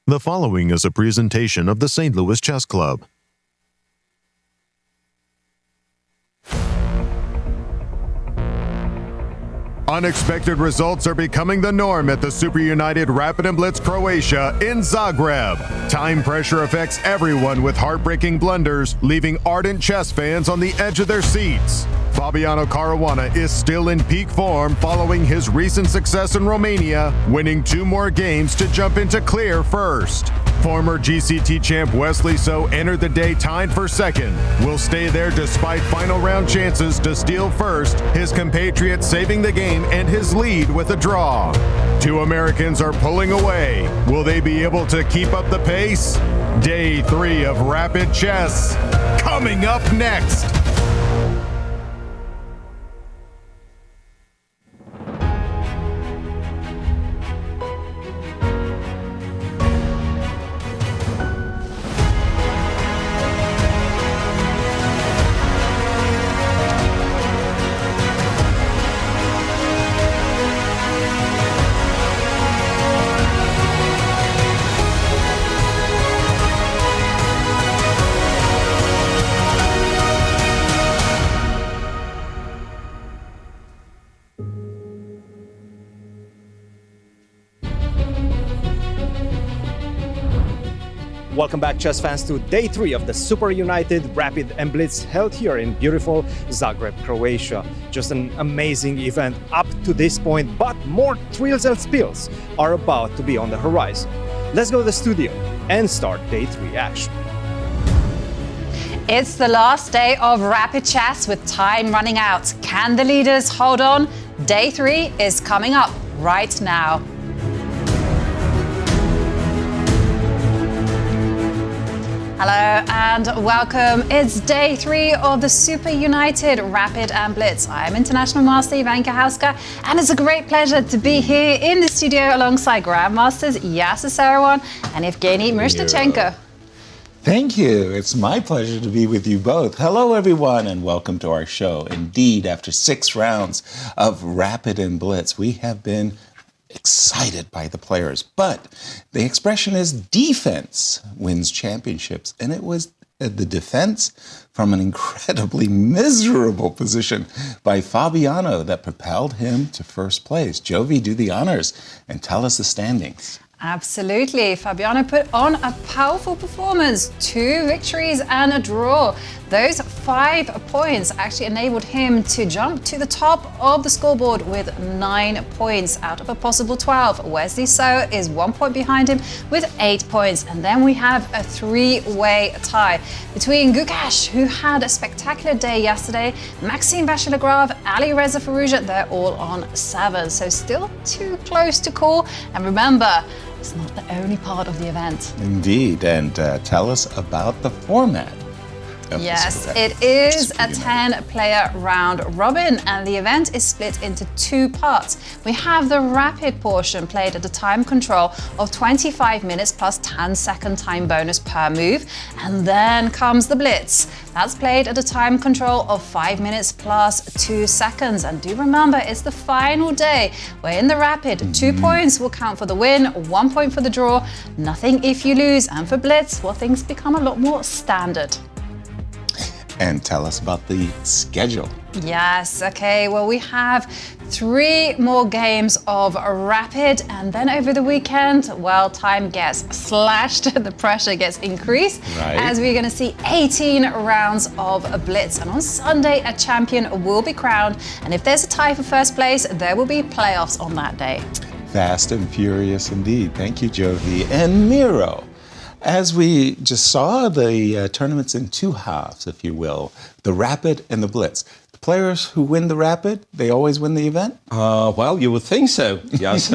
The following is a presentation of the St. Louis Chess Club. Unexpected results are becoming the norm at the SuperUnited Rapid Blitz Croatia in Zagreb. Time pressure affects everyone with heartbreaking blunders, leaving ardent chess fans on the edge of their seats. Fabiano Caruana is still in peak form following his recent success in Romania, winning 2 more games to jump into clear first. Former GCT champ Wesley entered the day tied for second. Will stay there despite final round chances to steal first, his compatriot saving the game and his lead with a draw. 2 Americans are pulling away. Will they be able to keep up the pace? Day 3 of Rapid Chess, coming up next. Welcome back, chess fans, to day 3 of the SuperUnited Rapid Blitz held here in beautiful Zagreb, Croatia. Just an amazing event up to this point, but more thrills and spills are about to be on the horizon. Let's go to the studio and start day 3 action. It's the last day of Rapid Chess with time running out. Can the leaders hold on? Day 3 is coming up right now. Hello and welcome. It's day 3 of the SuperUnited Rapid Blitz. I'm International Master Jovanka Houska, and it's a great pleasure to be here in the studio alongside Grandmasters Yasser Seirawan and Evgenij Miroshnichenko. Thank you. It's my pleasure to be with you both. Hello, everyone, and welcome to our show. Indeed, after 6 rounds of Rapid and Blitz, we have been excited by the players, but the expression is defense wins championships, and it was the defense from an incredibly miserable position by Fabiano that propelled him to first place. Jovi, do the honors and tell us the standings. Absolutely. Fabiano put on a powerful performance, 2 victories and a draw. Those 5 points actually enabled him to jump to the top of the scoreboard with 9 points out of a possible 12. Wesley is 1 point behind him with 8 points. And then we have a 3-way tie between Gukesh, who had a spectacular day yesterday, Maxime, Vachier-Lagrave, Alireza, Firouzja, they're all on 7. So still too close to call. And remember, it's not the only part of the event. Indeed, and tell us about the format. Yes, it is a 10-player round robin, and the event is split into 2 parts. We have the rapid portion played at a time control of 25 minutes plus 10-second time bonus per move, and then comes the blitz. That's played at a time control of 5 minutes plus 2 seconds. And do remember, it's the final day where in the rapid, 2 points will count for the win, 1 point for the draw, nothing if you lose. And for blitz, well, things become a lot more standard. And tell us about the schedule. Yes, okay, well, we have 3 more games of rapid, and then over the weekend, well, time gets slashed, the pressure gets increased, as we're going to see 18 rounds of a blitz. And on Sunday, a champion will be crowned, and if there's a tie for first place, there will be playoffs on that day. Fast and furious indeed. Thank you, Jovi. And Miro, as we just saw, the tournament's in 2 halves, if you will, the Rapid and the Blitz. The players who win the Rapid, they always win the event? Well, you would think so, yes.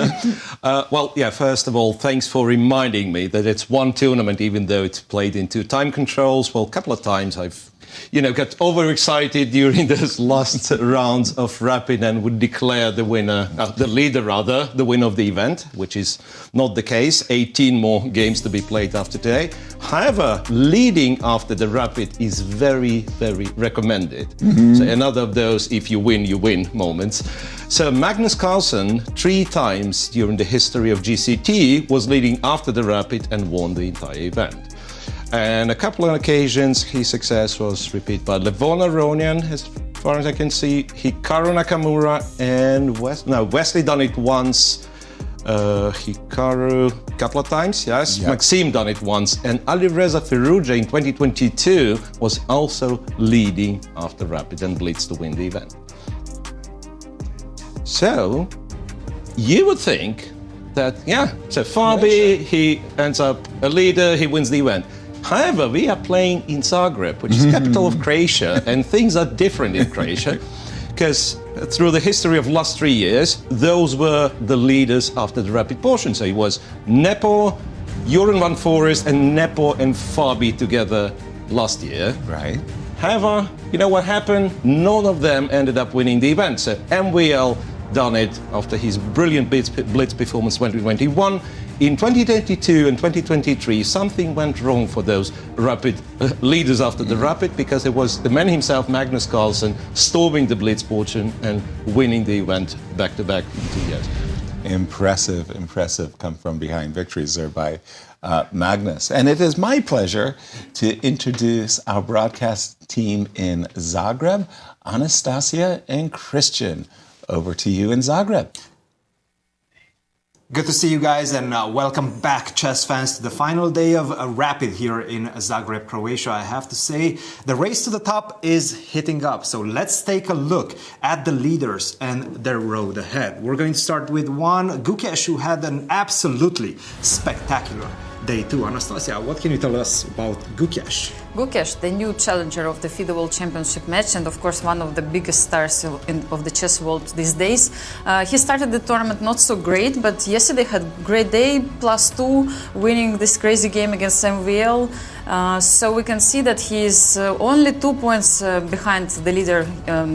First of all, thanks for reminding me that it's one tournament, even though it's played in 2 time controls. Well, a couple of times I've got overexcited during those last rounds of Rapid and would declare the winner, the leader rather, the winner of the event, which is not the case. 18 more games to be played after today. However, leading after the Rapid is very, very recommended. So another of those if you win moments. So Magnus Carlsen, 3 times during the history of GCT, was leading after the Rapid and won the entire event. And a couple of occasions, his success was repeated by Levon, Aronian, as far as I can see, Hikaru Nakamura, and Wesley done it once, Hikaru a couple of times, yes. Yep. Maxime done it once, and Alireza Firouzja in 2022 was also leading after Rapid and Blitz to win the event. So, you would think that, so Fabi, he ends up a leader, he wins the event. However, we are playing in Zagreb, which is the capital of Croatia, and things are different in Croatia, because through the history of last 3 years, those were the leaders after the Rapid portion. So it was Nepo, Joran van Forest, and Nepo and Fabi together last year. Right. However, you know what happened? None of them ended up winning the event. So MWL done it after his brilliant Blitz performance 2021. In 2022 and 2023, something went wrong for those Rapid leaders after the Rapid, because it was the man himself, Magnus Carlsen, storming the Blitz portion and winning the event back-to-back in 2 years. Impressive come from behind victories there by Magnus. And it is my pleasure to introduce our broadcast team in Zagreb, Anastasiya and Cristian. Over to you in Zagreb. Good to see you guys, and welcome back, chess fans, to the final day of Rapid here in Zagreb, Croatia. I have to say, the race to the top is heating up. So let's take a look at the leaders and their road ahead. We're going to start with one, Gukesh, who had an absolutely spectacular day 2. Anastasiya, what can you tell us about Gukesh? Gukesh, the new challenger of the FIDE World Championship match, and of course one of the biggest stars of the chess world these days. He started the tournament not so great, but yesterday had a great day, +2, winning this crazy game against MWL. So we can see that he is only 2 points behind the leader,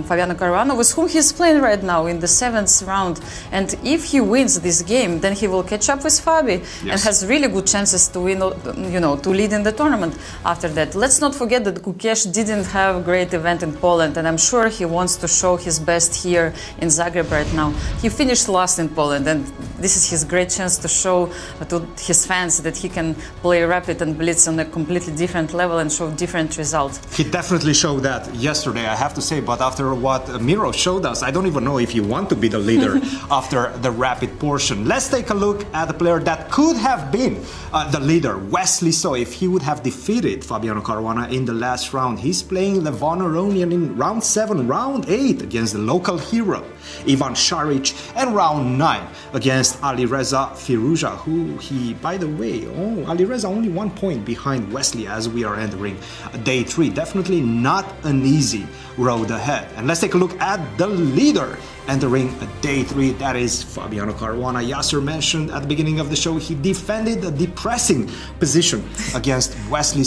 Fabiano Caruana, with whom he's playing right now in the 7th round. And if he wins this game, then he will catch up with Fabi and has really good chances to win, to lead in the tournament after that. Let's not forget that Gukesh didn't have a great event in Poland, and I'm sure he wants to show his best here in Zagreb right now. He finished last in Poland, and this is his great chance to show to his fans that he can play Rapid and Blitz on a completely different level and show different results. He definitely showed that yesterday, I have to say, but after what Miro showed us, I don't even know if you want to be the leader after the Rapid portion. Let's take a look at the player that could have been the leader, Wesley. So if he would have defeated Fabiano Caruana in the last round, he's playing Levon Aronian in round 7, round 8 against the local hero, Ivan Saric, and round 9 against Alireza Firouzja, who he, by the way, Alireza only 1 point behind Wesley as we are entering day 3. Definitely not an easy road ahead. And let's take a look at the leader entering day 3, that is Fabiano Caruana. Yasser mentioned at the beginning of the show he defended a depressing position against Wesley.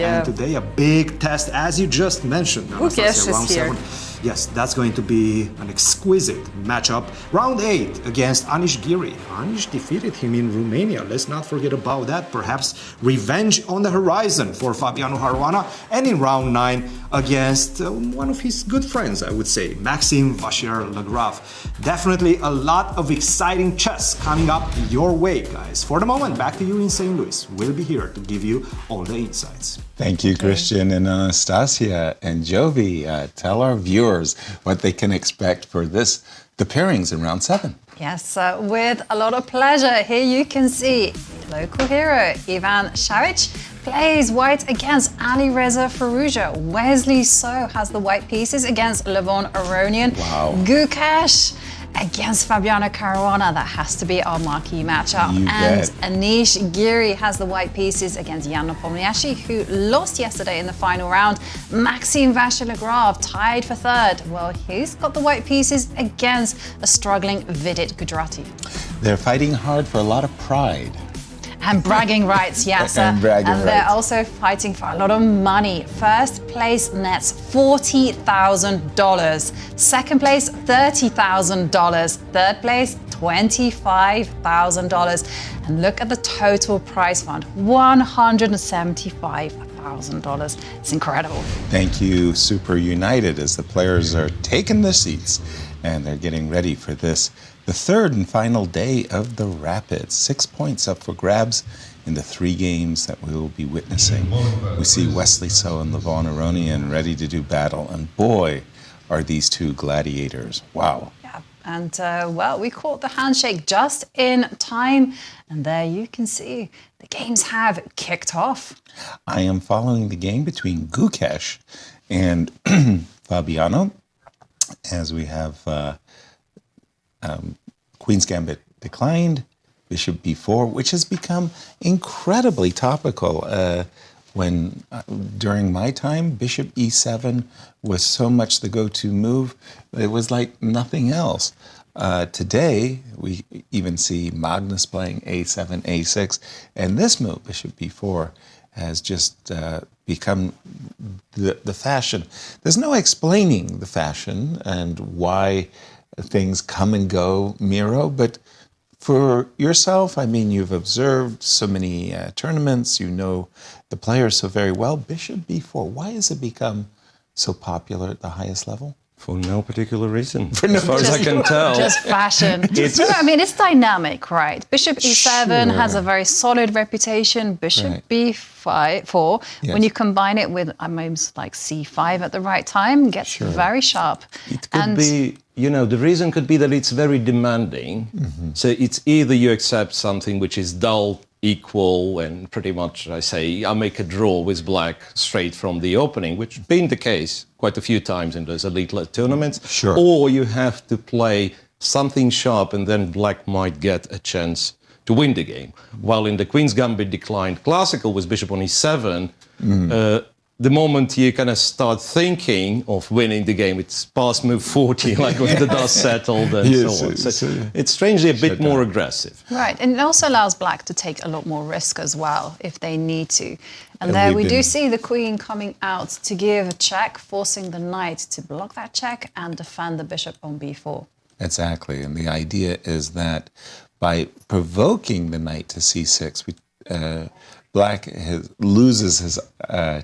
And today a big test, as you just mentioned. Gukesh is here. Yes, that's going to be an exquisite matchup. Round 8 against Anish Giri. Anish defeated him in Romania. Let's not forget about that. Perhaps revenge on the horizon for Fabiano Caruana. And in round 9 against one of his good friends, I would say, Maxime Vachier-Lagrave. Definitely a lot of exciting chess coming up your way, guys. For the moment, back to you in St. Louis. We'll be here to give you all the insights. Thank you, Cristian and Anastasiya. And Jovi, tell our viewers what they can expect for the pairings in round 7. Yes, with a lot of pleasure. Here you can see local hero Ivan Saric plays white against Alireza Firouzja. Wesley So has the white pieces against Levon Aronian. Wow. Gukesh against Fabiano Caruana. That has to be our marquee matchup. And Anish Giri has the white pieces against Nepomniachtchi, who lost yesterday in the final round. Maxime Vachier-Lagrave tied for 3rd. Well, he's got the white pieces against a struggling Vidit Gujrathi. They're fighting hard for a lot of pride. And bragging rights, Yasser. And bragging they're rights. also fighting for a lot of money. First place nets $40,000. Second place, $30,000. Third place, $25,000. And look at the total prize fund, $175,000. It's incredible. Thank you, SuperUnited, as the players are taking their seats and they're getting ready for this, the third and final day of the Rapids. 6 points up for grabs in the 3 games that we will be witnessing. We see Wesley So and Levon Aronian ready to do battle, and boy, are these two gladiators. Wow. Yeah, and well, we caught the handshake just in time, and there you can see the games have kicked off. I am following the game between Gukesh and Fabiano, as we have Queen's Gambit declined, Bishop B4, which has become incredibly topical. When during my time, Bishop E7 was so much the go-to move, it was like nothing else. Today, we even see Magnus playing A7, A6, and this move, Bishop B4, has just become the fashion. There's no explaining the fashion and why things come and go, Miro, but for yourself, I mean, you've observed so many tournaments, you know the players so very well. Bishop B4, why has it become so popular at the highest level? For no particular reason, as far as I can tell. Just fashion. I mean, it's dynamic, right? Bishop E7 has a very solid reputation. Bishop B4, when you combine it with moves like C5 at the right time, gets very sharp. It could be, you know, the reason could be that it's very demanding. So it's either you accept something which is dull, equal, and pretty much, I say, I make a draw with black straight from the opening, which has been the case quite a few times in those elite tournaments. Or you have to play something sharp and then black might get a chance to win the game. While in the Queen's Gambit declined classical with Bishop on E7, the moment you kind of start thinking of winning the game, it's past move 40, like when the dust settled and so on. So it's strangely a bit more aggressive. Right, and it also allows black to take a lot more risk as well if they need to. And there we do see the queen coming out to give a check, forcing the knight to block that check and defend the bishop on b4. Exactly, and the idea is that by provoking the knight to c6, Black loses his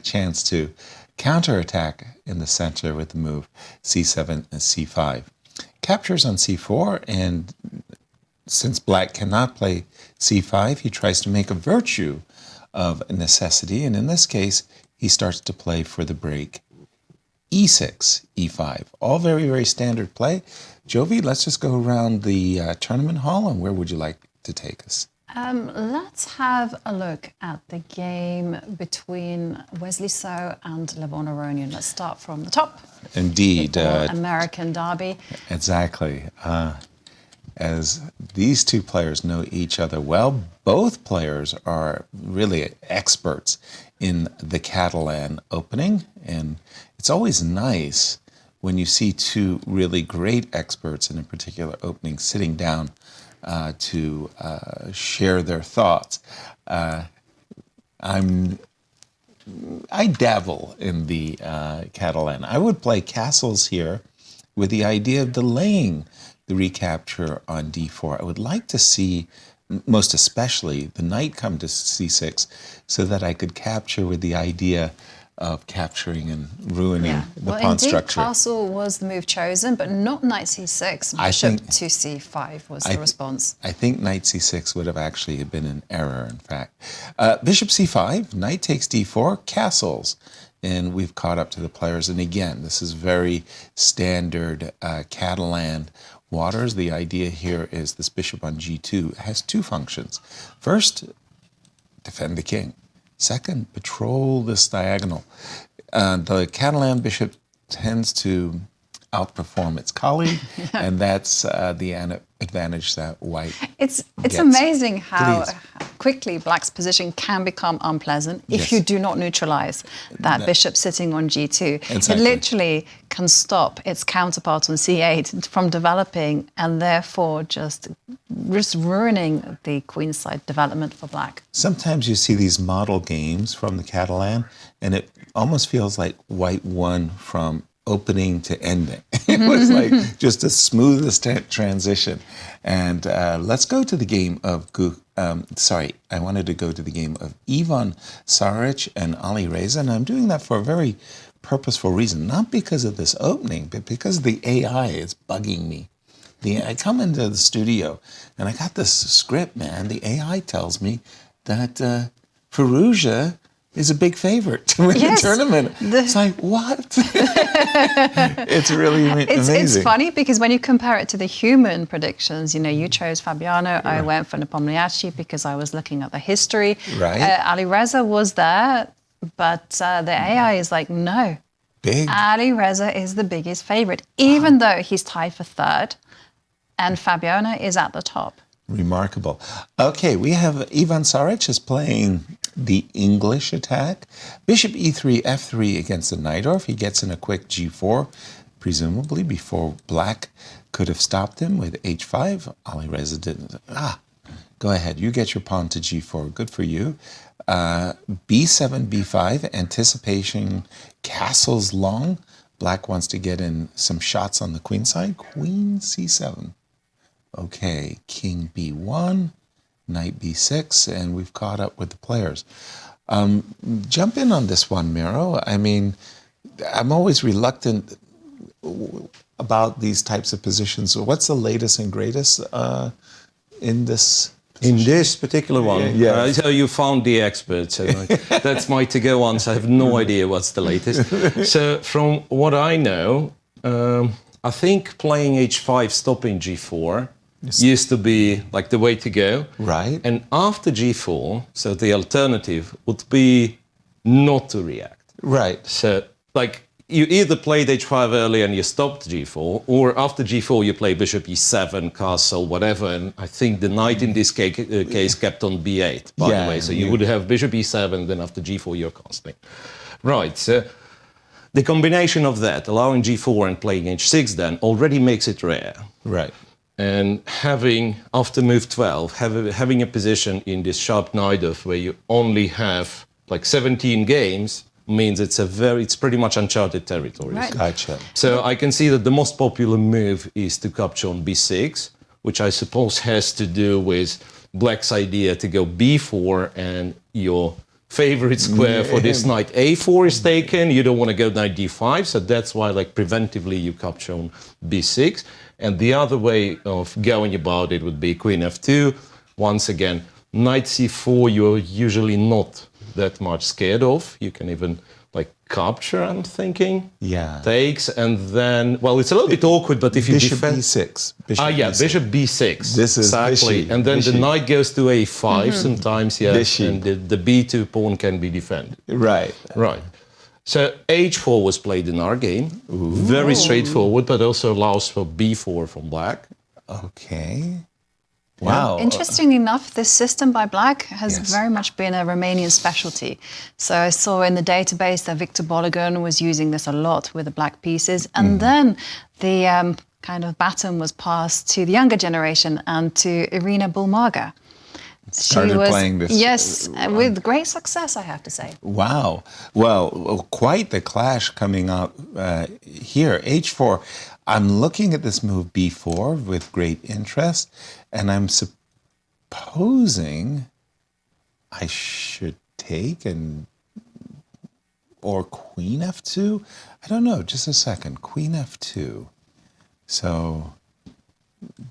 chance to counterattack in the center with the move c7 and c5. Captures on c4, and since Black cannot play c5, he tries to make a virtue of necessity, and in this case, he starts to play for the break e6, e5. All very, very standard play. Jovi, let's just go around the tournament hall, and where would you like to take us? Let's have a look at the game between Wesley So and Levon Aronian. Let's start from the top. Indeed. American derby. Exactly. As these two players know each other well, both players are really experts in the Catalan opening, and it's always nice when you see two really great experts in a particular opening sitting down to share their thoughts. I dabble in the Catalan. I would play castles here with the idea of delaying the recapture on d4. I would like to see, most especially, the knight come to c6 so that I could capture with the idea of capturing and ruining the pawn structure. Castle was the move chosen, but not knight c6. Bishop to c5 was the response. I think knight c6 would have actually been an error, in fact. Bishop c5, knight takes d4, castles. And we've caught up to the players. And again, this is very standard Catalan waters. The idea here is this bishop on g2 has two functions. First, defend the king. Second, patrol this diagonal. The Catalan bishop tends to outperform its colleague, and that's the advantage that white It's gets. amazing how quickly black's position can become unpleasant if Yes. you do not neutralize that bishop sitting on g2. Exactly. It literally can stop its counterpart on c8 from developing, and therefore just ruining the queenside development for black. Sometimes you see these model games from the Catalan, and it almost feels like white won from opening to ending. It was like just the smoothest transition. And let's go to the game of I wanted to go to the game of Ivan Saric and Alireza, and I'm doing that for a very purposeful reason, not because of this opening, but because the AI is bugging me. I come into the studio and I got this script, man. The AI tells me that Firouzja is a big favorite to win the tournament. It's like, what? It's really amazing. It's funny because when you compare it to the human predictions, you chose Fabiano, I went for Nepomniachtchi because I was looking at the history. Right. Alireza was there, but the AI is like, no. Big. Alireza is the biggest favorite, even though he's tied for third and Fabiano is at the top. Remarkable. Okay, we have Ivan Saric is playing the English attack. Bishop e3, f3 against the knight, or if he gets in a quick g4, presumably before black could have stopped him with h5. Alireza didn't. Go ahead. You get your pawn to g4. Good for you. b7, b5, anticipation castles long. Black wants to get in some shots on the queen side. Queen c7. Okay, king b1, knight b6, and we've caught up with the players. Jump in on this one, Miro. I mean, I'm always reluctant about these types of positions. So what's the latest and greatest in this position? In this particular one, Yeah. so you found the expert. So that's my to-go answer. I have no idea what's the latest. So from what I know, I think playing h5, stopping g4 used to be like the way to go. Right. And after g4, so the alternative would be not to react. Right. So like you either played h5 early and you stopped g4, or after g4 you play bishop e7, castle, whatever. And I think the knight in this case kept on b8, by the way. So you would have bishop e7, then after g4 you're castling. Right. So the combination of that, allowing g4 and playing h6 then, already makes it rare. Right. And having, after move 12, having a position in this sharp knight off where you only have like 17 games means it's pretty much uncharted territory. Right. Gotcha. So I can see that the most popular move is to capture on b6, which I suppose has to do with black's idea to go b4, and your favorite square for this knight a4 is taken. You don't want to go knight d5, so that's why like preventively you capture on b6. And the other way of going about it would be queen f2. Once again, knight c4 you're usually not that much scared of. You can even like capture, I'm thinking. Yeah. Takes, and then, well, it's a little bit awkward, but if you Bishop defend... b6. Bishop b6. This is exactly. Vishy. And then the Vishy. knight goes to a5 sometimes, Vishy. and the b2 pawn can be defended. Right. Right. So h4 was played in our game. Very straightforward, but also allows for b4 from black. Okay. Wow. Interestingly enough, this system by black has Yes. very much been a Romanian specialty. So I saw in the database that Victor Bologan was using this a lot with the black pieces. And then the kind of baton was passed to the younger generation and to Irina Bulmaga. Started playing this. Yes, with great success, I have to say. Wow. Well, quite the clash coming up here. H4. I'm looking at this move b4 with great interest, and I'm supposing I should take or queen f2. I don't know. Just a second. Queen f2. So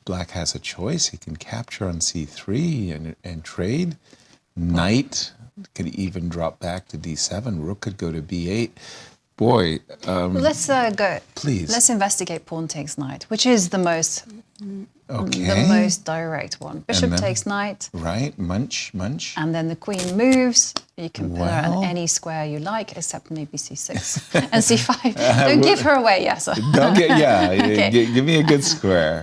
black has a choice. He can capture on c3 and trade. Knight could even drop back to d7. Rook could go to b8. Boy, Let's go. Please. Let's investigate pawn takes knight, which is the most direct one. Bishop then- takes knight, right? Munch. and then the queen moves. You can put her Well- on any square you like, except maybe c6 and c5. Don't give her away, Yasser. Don't get, Okay. give me a good square.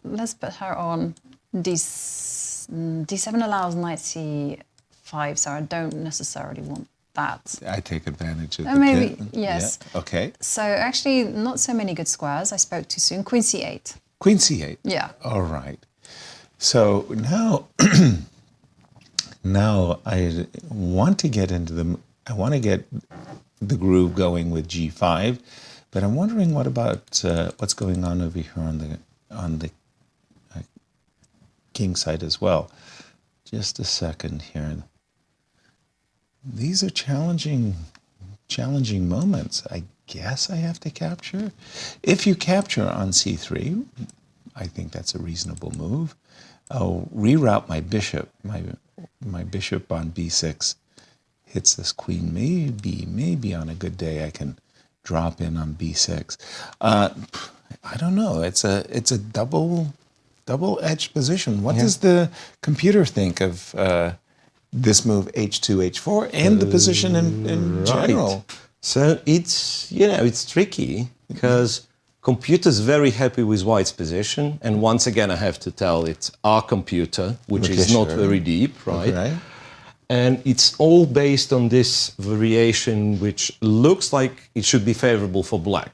Let's put her on d6. D7 allows knight C5, so I don't necessarily want that. I take advantage of the Maybe, pin. yes. Yeah. Okay. So actually, not so many good squares. I spoke too soon. Queen C8. Queen C8. Yeah. All right. So now, now I want to get the groove going with G5, but I'm wondering what about what's going on over here on the king side as well. Just a second here. These are challenging moments. I guess I have to capture. If you capture on C3, I think that's a reasonable move. I'll reroute my bishop. My bishop on B6 hits this queen. Maybe on a good day I can drop in on B6. I don't know. It's a double-edged position. What does the computer think of this move H2, H4, and the position in general? So it's tricky because computer's very happy with white's position, and once again I have to tell it's our computer, which is not very deep, right? Okay. And it's all based on this variation, which looks like it should be favorable for black.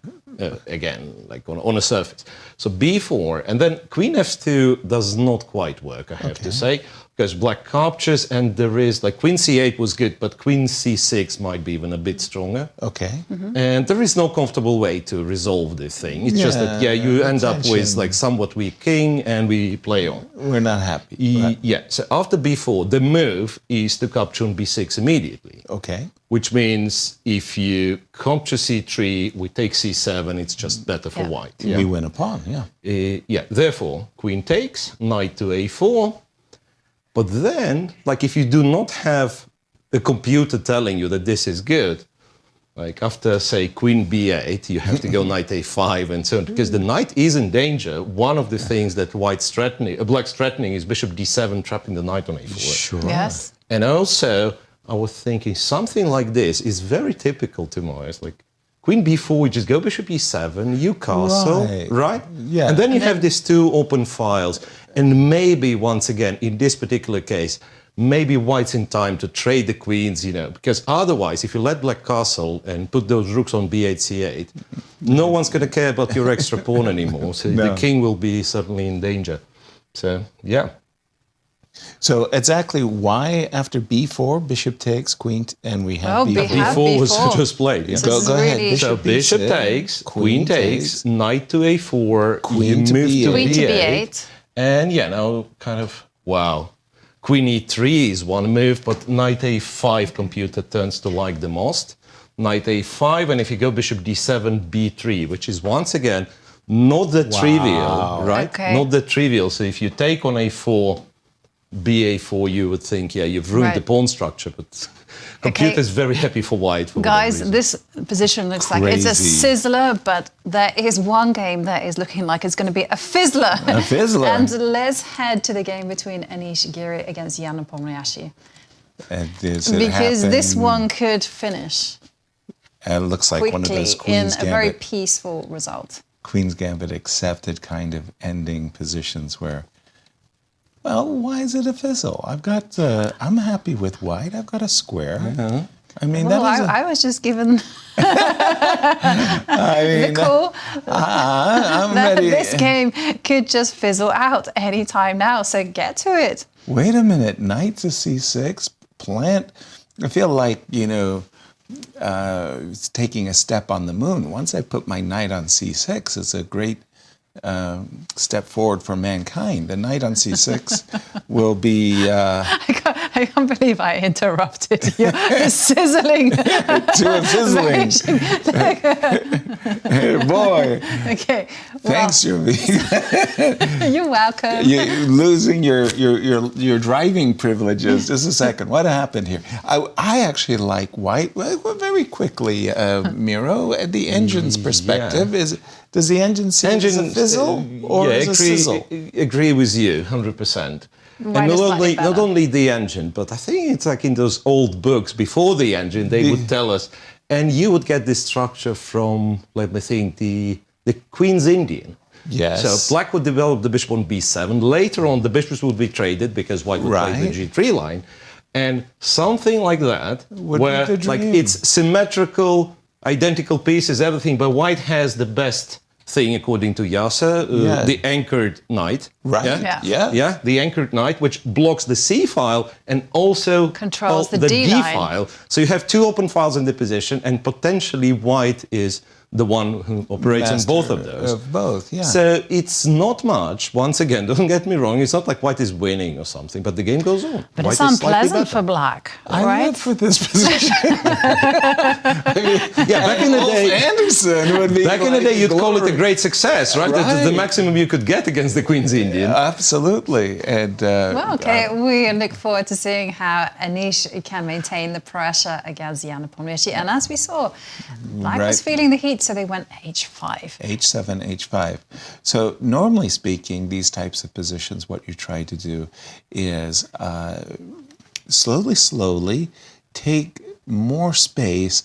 Again, like on a surface. So B4, and then queen F2 does not quite work, I have to say, because black captures, and there is, like queen C8 was good, but queen C6 might be even a bit stronger. Okay. And there is no comfortable way to resolve this thing. It's just that, you end up with like somewhat weak king, and we play on. We're not happy. Right? Yeah, so after B4, the move is to capture on B6 immediately. Okay. Which means if you capture C3, we take C7, it's just better for white. Yeah. We win a pawn, Therefore, queen takes, knight to A4. But then, like if you do not have a computer telling you that this is good, like after, say, queen B8, you have to go knight A5 and so on, because the knight is in danger. One of the things that black's threatening is bishop D7, trapping the knight on A4. Sure. Yes. And also, I was thinking something like this is very typical to Mars. Like queen b4, we just go bishop e7, you castle, right? Yeah. And then you have these two open files. And maybe, once again, in this particular case, maybe white's in time to trade the queens, because otherwise, if you let black castle and put those rooks on b8, c8, no one's going to care about your extra pawn anymore. So the king will be certainly in danger. So, yeah. So exactly why after b4, bishop takes, queen, and we have b4. B4 was just played. Yeah. Go ahead. So bishop takes, queen takes, knight to a4, queen to move b8. to Queen to b8. b8. And now kind of, wow. Queen e3 is one move, but knight a5 computer turns to like the most. Knight a5, and if you go bishop d7, b3, which is once again not that trivial, right? Okay. Not that trivial. So if you take on a4, ba4, you would think, you've ruined the pawn structure, but computer's very happy for white. For guys, this position looks like it's a sizzler, but there is one game that is looking like it's going to be a fizzler. A fizzler. And let's head to the game between Anish Giri against Jan Nepomniachtchi. Because this one could finish it looks like one of those quickly Queen's in a very peaceful result. Queen's Gambit accepted kind of ending positions where, well, why is it a fizzle? I'm happy with white. I've got a square. I mean, well, I was just given the call I'm that ready. this game could just fizzle out any time now, so get to it. Wait a minute, knight to c6, plant. I feel like, it's taking a step on the moon. Once I put my knight on c6, it's a great step forward for mankind. The knight on c6 will be... I can't believe I interrupted you. Sizzling. to a fizzling. Boy. Okay. Thanks, Juvi. You're welcome. You're losing your driving privileges. Just a second. What happened here? I actually like white. Well, very quickly, Miro, at the engine's perspective, does the engine see it as a fizzle or as a sizzle? Agree with you, 100%. And not only the engine, but I think it's like in those old books before the engine, they would tell us, and you would get this structure from, let me think, the Queen's Indian. Yes. So black would develop the bishop on b7. Later on, the bishops would be traded because white would play the g3 line. And something like that, where like it's symmetrical, identical pieces, everything, but white has the best thing according to Yasser, the anchored knight. Right. Yeah, the anchored knight, which blocks the c file and also controls the D line. file. So you have two open files in the position, and potentially white is the one who operates on both of those. Of both, yeah. So it's not much. Once again, don't get me wrong. It's not like white is winning or something, but the game goes on. But white it's unpleasant for black, I right? live for this position. Back in the day, Anderson would be back in the day, you'd call it a great success, right? That's the maximum you could get against the Queen's Indian. Absolutely. And Well, okay, we look forward to seeing how Anish can maintain the pressure against Jan Nepomniachtchi. And as we saw, black was feeling the heat, so they went h5. H7, H5. So normally speaking, these types of positions, what you try to do is slowly take more space,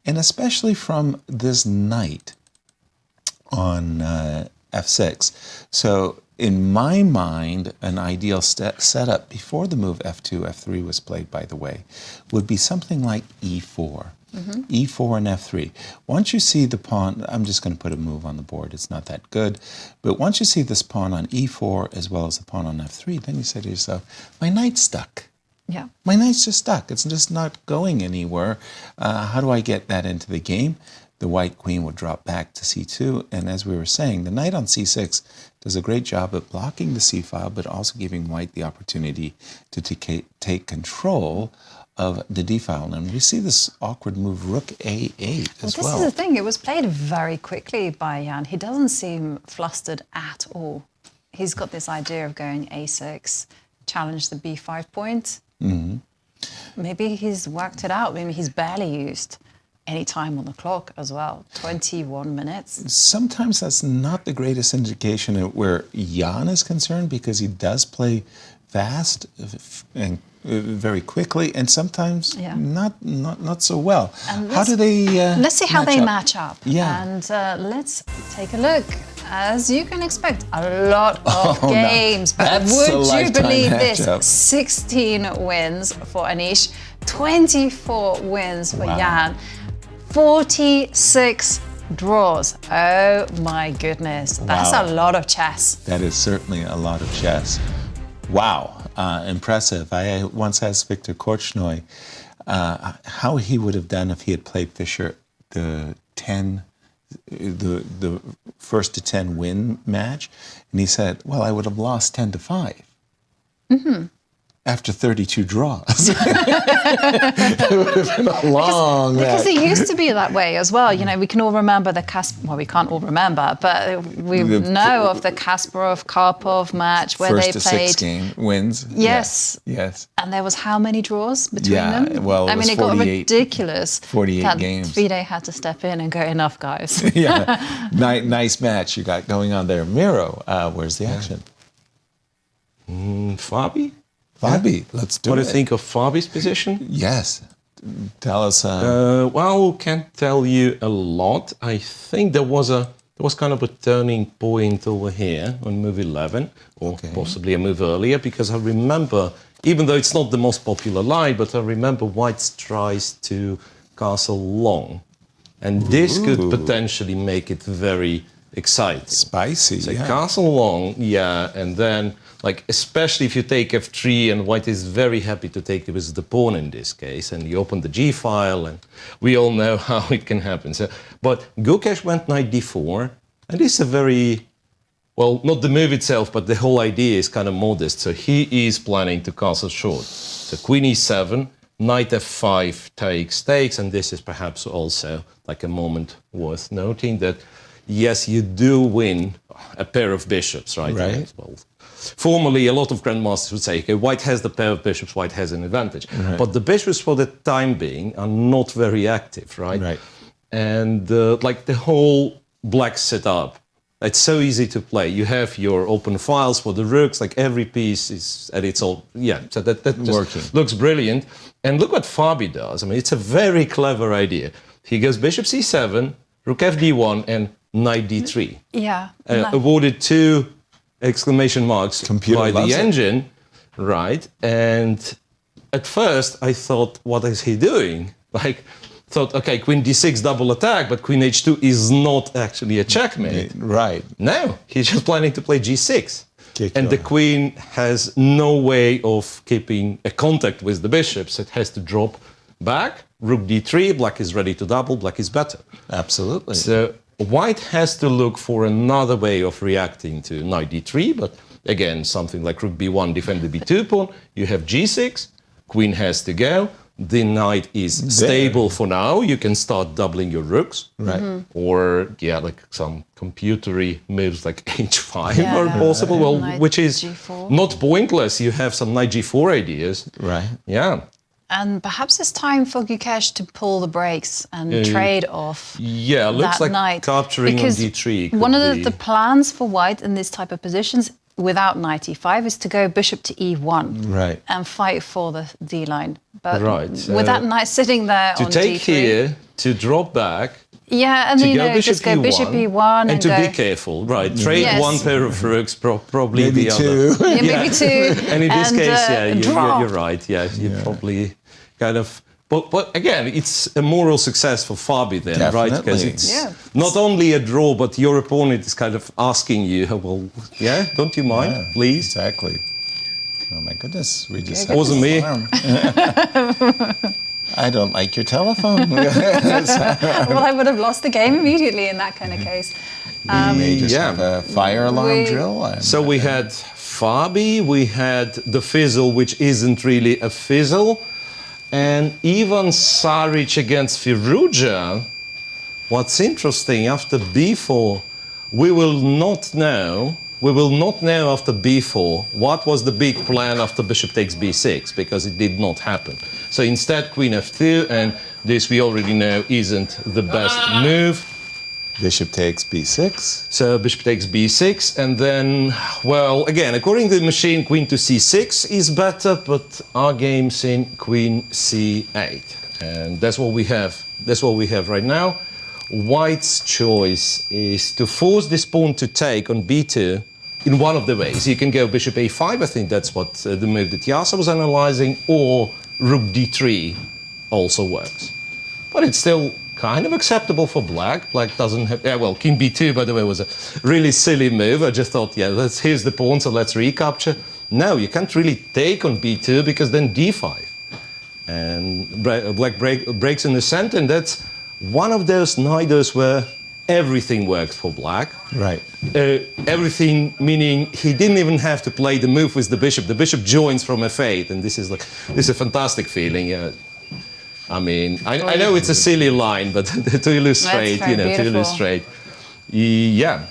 and especially from this knight on f6. So in my mind, an ideal setup before the move f2, f3 was played, by the way, would be something like e4. E4 and f3. Once you see the pawn, I'm just going to put a move on the board. It's not that good. But once you see this pawn on e4 as well as the pawn on f3, then you say to yourself, my knight's stuck. Yeah. My knight's just stuck. It's just not going anywhere. How do I get that into the game? The white queen would drop back to c2. And as we were saying, the knight on c6 does a great job at blocking the c file, but also giving white the opportunity to take control of the d file. And we see this awkward move, rook a8 as well. This is the thing, it was played very quickly by Jan. He doesn't seem flustered at all. He's got this idea of going a6, challenge the b5 point. Maybe he's worked it out. Maybe he's barely used any time on the clock as well. 21 minutes. Sometimes that's not the greatest indication of where Jan is concerned, because he does play fast and very quickly, and sometimes not so well. How do they let's see how they match up. Yeah. And let's take a look. As you can expect, a lot of games. But would you believe this? 16 wins for Anish, 24 wins for Jan, 46 draws. Oh my goodness. That's a lot of chess. That is certainly a lot of chess. Wow. Impressive. I once asked Viktor Korchnoi how he would have done if he had played Fischer the first to 10 win match, and he said, well, I would have lost 10-5 after 32 draws. It would have been a long match. Because it used to be that way as well. You know, we can all remember well, we can't all remember, but we know of the Kasparov-Karpov match where they played... First to 6 wins. Yes. Yes. And there was how many draws between them? Well, I mean, it got ridiculous. 48 games. Vidit had to step in and go, enough, guys. Nice match you got going on there. Miro, where's the action? Fabi, let's do it. What do you think of Fabi's position? Yes. Tell us. Well, can't tell you a lot. I think there was kind of a turning point over here on move 11, or possibly a move earlier, because I remember, even though it's not the most popular line, but I remember white tries to castle long, and this could potentially make it very exciting. Spicy. So castle long, and then, like, especially if you take f3, and white is very happy to take it with the pawn in this case, and you open the g file, and we all know how it can happen. So, but Gukesh went knight d4, and this is a very, well, not the move itself, but the whole idea is kind of modest. So he is planning to castle short. So queen e7, knight f5 takes, and this is perhaps also like a moment worth noting that, yes, you do win a pair of bishops, right? Well, formally, a lot of grandmasters would say, okay, white has the pair of bishops, white has an advantage. But the bishops, for the time being, are not very active, right? And like the whole black setup, it's so easy to play. You have your open files for the rooks, like every piece is at its own, so that just looks brilliant. And look what Fabi does. I mean, it's a very clever idea. He goes bishop c7, rook f d1, and knight d3. Yeah. Awarded 2 exclamation marks Computer by the loves it. engine, right? And at first I thought, what is he doing? Thought, okay, queen d6 double attack, but queen h2 is not actually a checkmate. Right. No, he's just planning to play g6. Kick And the off. queen has no way of keeping a contact with the bishop, so it has to drop back. Rook d3, black is ready to double, black is better. Absolutely. So white has to look for another way of reacting to knight d3, but again, something like rook b1, defend the b2 pawn. You have g6, queen has to go. The knight is stable for now. You can start doubling your rooks. Right. Or, like some computery moves like h5 Yeah. are possible, well, Knight which is g4. not pointless. You have some knight g4 ideas. Right. Yeah. And perhaps it's time for Gukesh to pull the brakes and trade off Yeah, looks that like knight. capturing Because on d3 could one of be- the plans for white in this type of positions without knight e5 is to go bishop to e1 Right. and fight for the d-line. But Right, with that knight sitting there To on take d3, here, to drop back, yeah, and to you go know, bishop just go e1, bishop e1 and to go, be careful, right? Trade Yes. one pair of rooks, probably Maybe the two. other. yeah, maybe two, And in this case, draw. you're right. Yeah, you probably kind of. But again, it's a moral success for Fabi then, right? Because Definitely. it's Yeah. not only a draw, but your opponent is kind of asking you, well, yeah, don't you mind, Yeah, please? Exactly. Oh my goodness, we just It wasn't me. alarm. I don't like your telephone. Well, I would have lost the game immediately in that kind of case. We may just Yeah. have a fire alarm We- drill. So we had Fabi, we had the fizzle, which isn't really a fizzle, and even Saric against Firouzja. What's interesting, after b4, we will not know after b4 what was the big plan after bishop takes b6, because it did not happen. So instead, queen f2, and this we already know isn't the best move. Bishop takes b6. So bishop takes b6, and then, well, again, according to the machine, queen to c6 is better, but our game's in queen c8, and that's what we have. That's what we have right now. White's choice is to force this pawn to take on b2 in one of the ways. You can go bishop a5. I think that's what the move that Yasser was analyzing, or rook d3 also works, but it's still kind of acceptable for black. Black doesn't have... Yeah, well, king b2, by the way, was a really silly move. I just thought, yeah, here's the pawn, so let's recapture. No, you can't really take on b2, because then d5. And black breaks in the center, and that's one of those niders where everything worked for black. Right. Everything, meaning he didn't even have to play the move with the bishop. The bishop joins from f8, and this is a fantastic feeling. Yeah. I mean, I know it's a silly line, but to illustrate, That's very to beautiful. illustrate, yeah.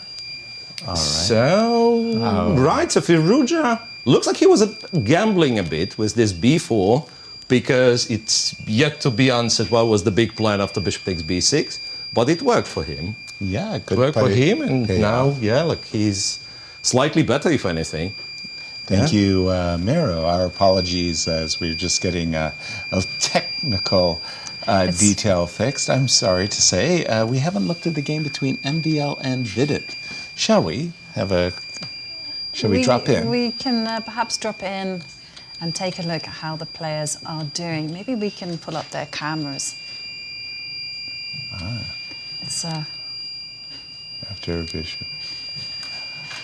All right. So, right, so Firouzja looks like he was gambling a bit with this b4, because it's yet to be answered what was the big plan after bishop takes b6, but it worked for him. Yeah, good. Worked for play. him, and Okay. now, he's slightly better, if anything. Thank you, Miro. Our apologies as we're just getting a technical detail fixed. I'm sorry to say we haven't looked at the game between MVL and Vidit. Shall we drop in? We can perhaps drop in and take a look at how the players are doing. Maybe we can pull up their cameras. It's After Bishop.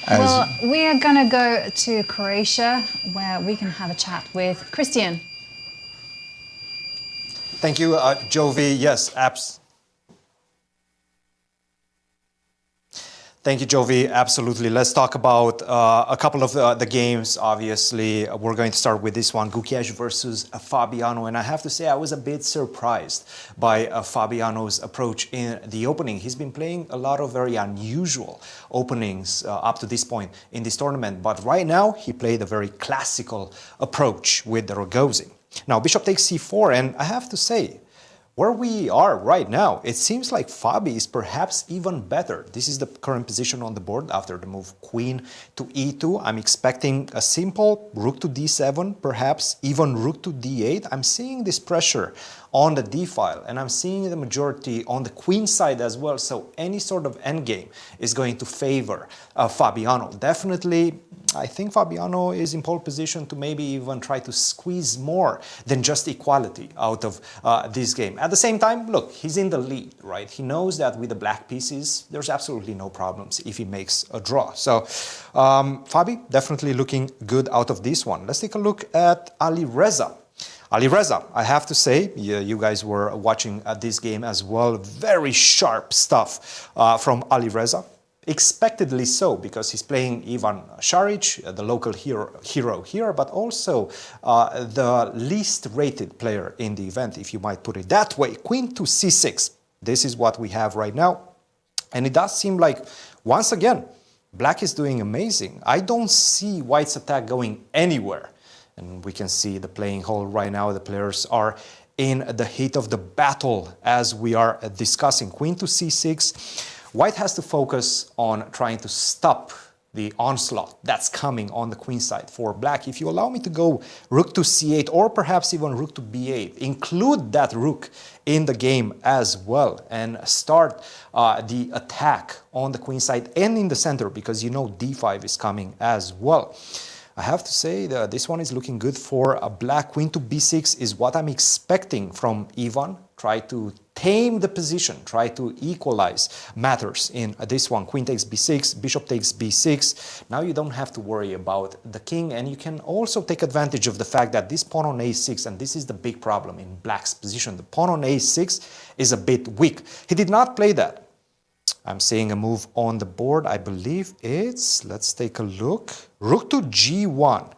well, we are going to go to Croatia, where we can have a chat with Cristian. Thank you, Jovi. Yes, apps. Thank you, Jovi. Absolutely. Let's talk about a couple of the games. Obviously, we're going to start with this one, Gukesh versus Fabiano. And I have to say, I was a bit surprised by Fabiano's approach in the opening. He's been playing a lot of very unusual openings up to this point in this tournament. But right now, he played a very classical approach with the Rogozin. Now, bishop takes c4, and I have to say, where we are right now, it seems like Fabi is perhaps even better. This is the current position on the board after the move queen to e2. I'm expecting a simple rook to d7, perhaps even rook to d8. I'm seeing this pressure on the d file, and I'm seeing the majority on the queen side as well. So any sort of endgame is going to favor Fabiano. Definitely, I think Fabiano is in pole position to maybe even try to squeeze more than just equality out of this game. At the same time, look, he's in the lead, right? He knows that with the black pieces, there's absolutely no problems if he makes a draw. So Fabi definitely looking good out of this one. Let's take a look at Alireza. Alireza, I have to say, you guys were watching this game as well. Very sharp stuff from Alireza. Expectedly so, because he's playing Ivan Saric, the local hero here, but also the least rated player in the event, if you might put it that way. Queen to c6. This is what we have right now. And it does seem like, once again, black is doing amazing. I don't see white's attack going anywhere. And we can see the playing hall right now. The players are in the heat of the battle as we are discussing. Queen to c6. White has to focus on trying to stop the onslaught that's coming on the queen side for black. If you allow me to go rook to c8 or perhaps even rook to b8, include that rook in the game as well and start the attack on the queen side and in the center, because you know d5 is coming as well. I have to say that this one is looking good for a black. Queen to b6 is what I'm expecting from Ivan. Try to tame the position, try to equalize matters in this one. Queen takes b6, bishop takes b6. Now you don't have to worry about the king, and you can also take advantage of the fact that this pawn on a6, and this is the big problem in black's position, the pawn on a6 is a bit weak. He did not play that. I'm seeing a move on the board. I believe it's, let's take a look, rook to g1.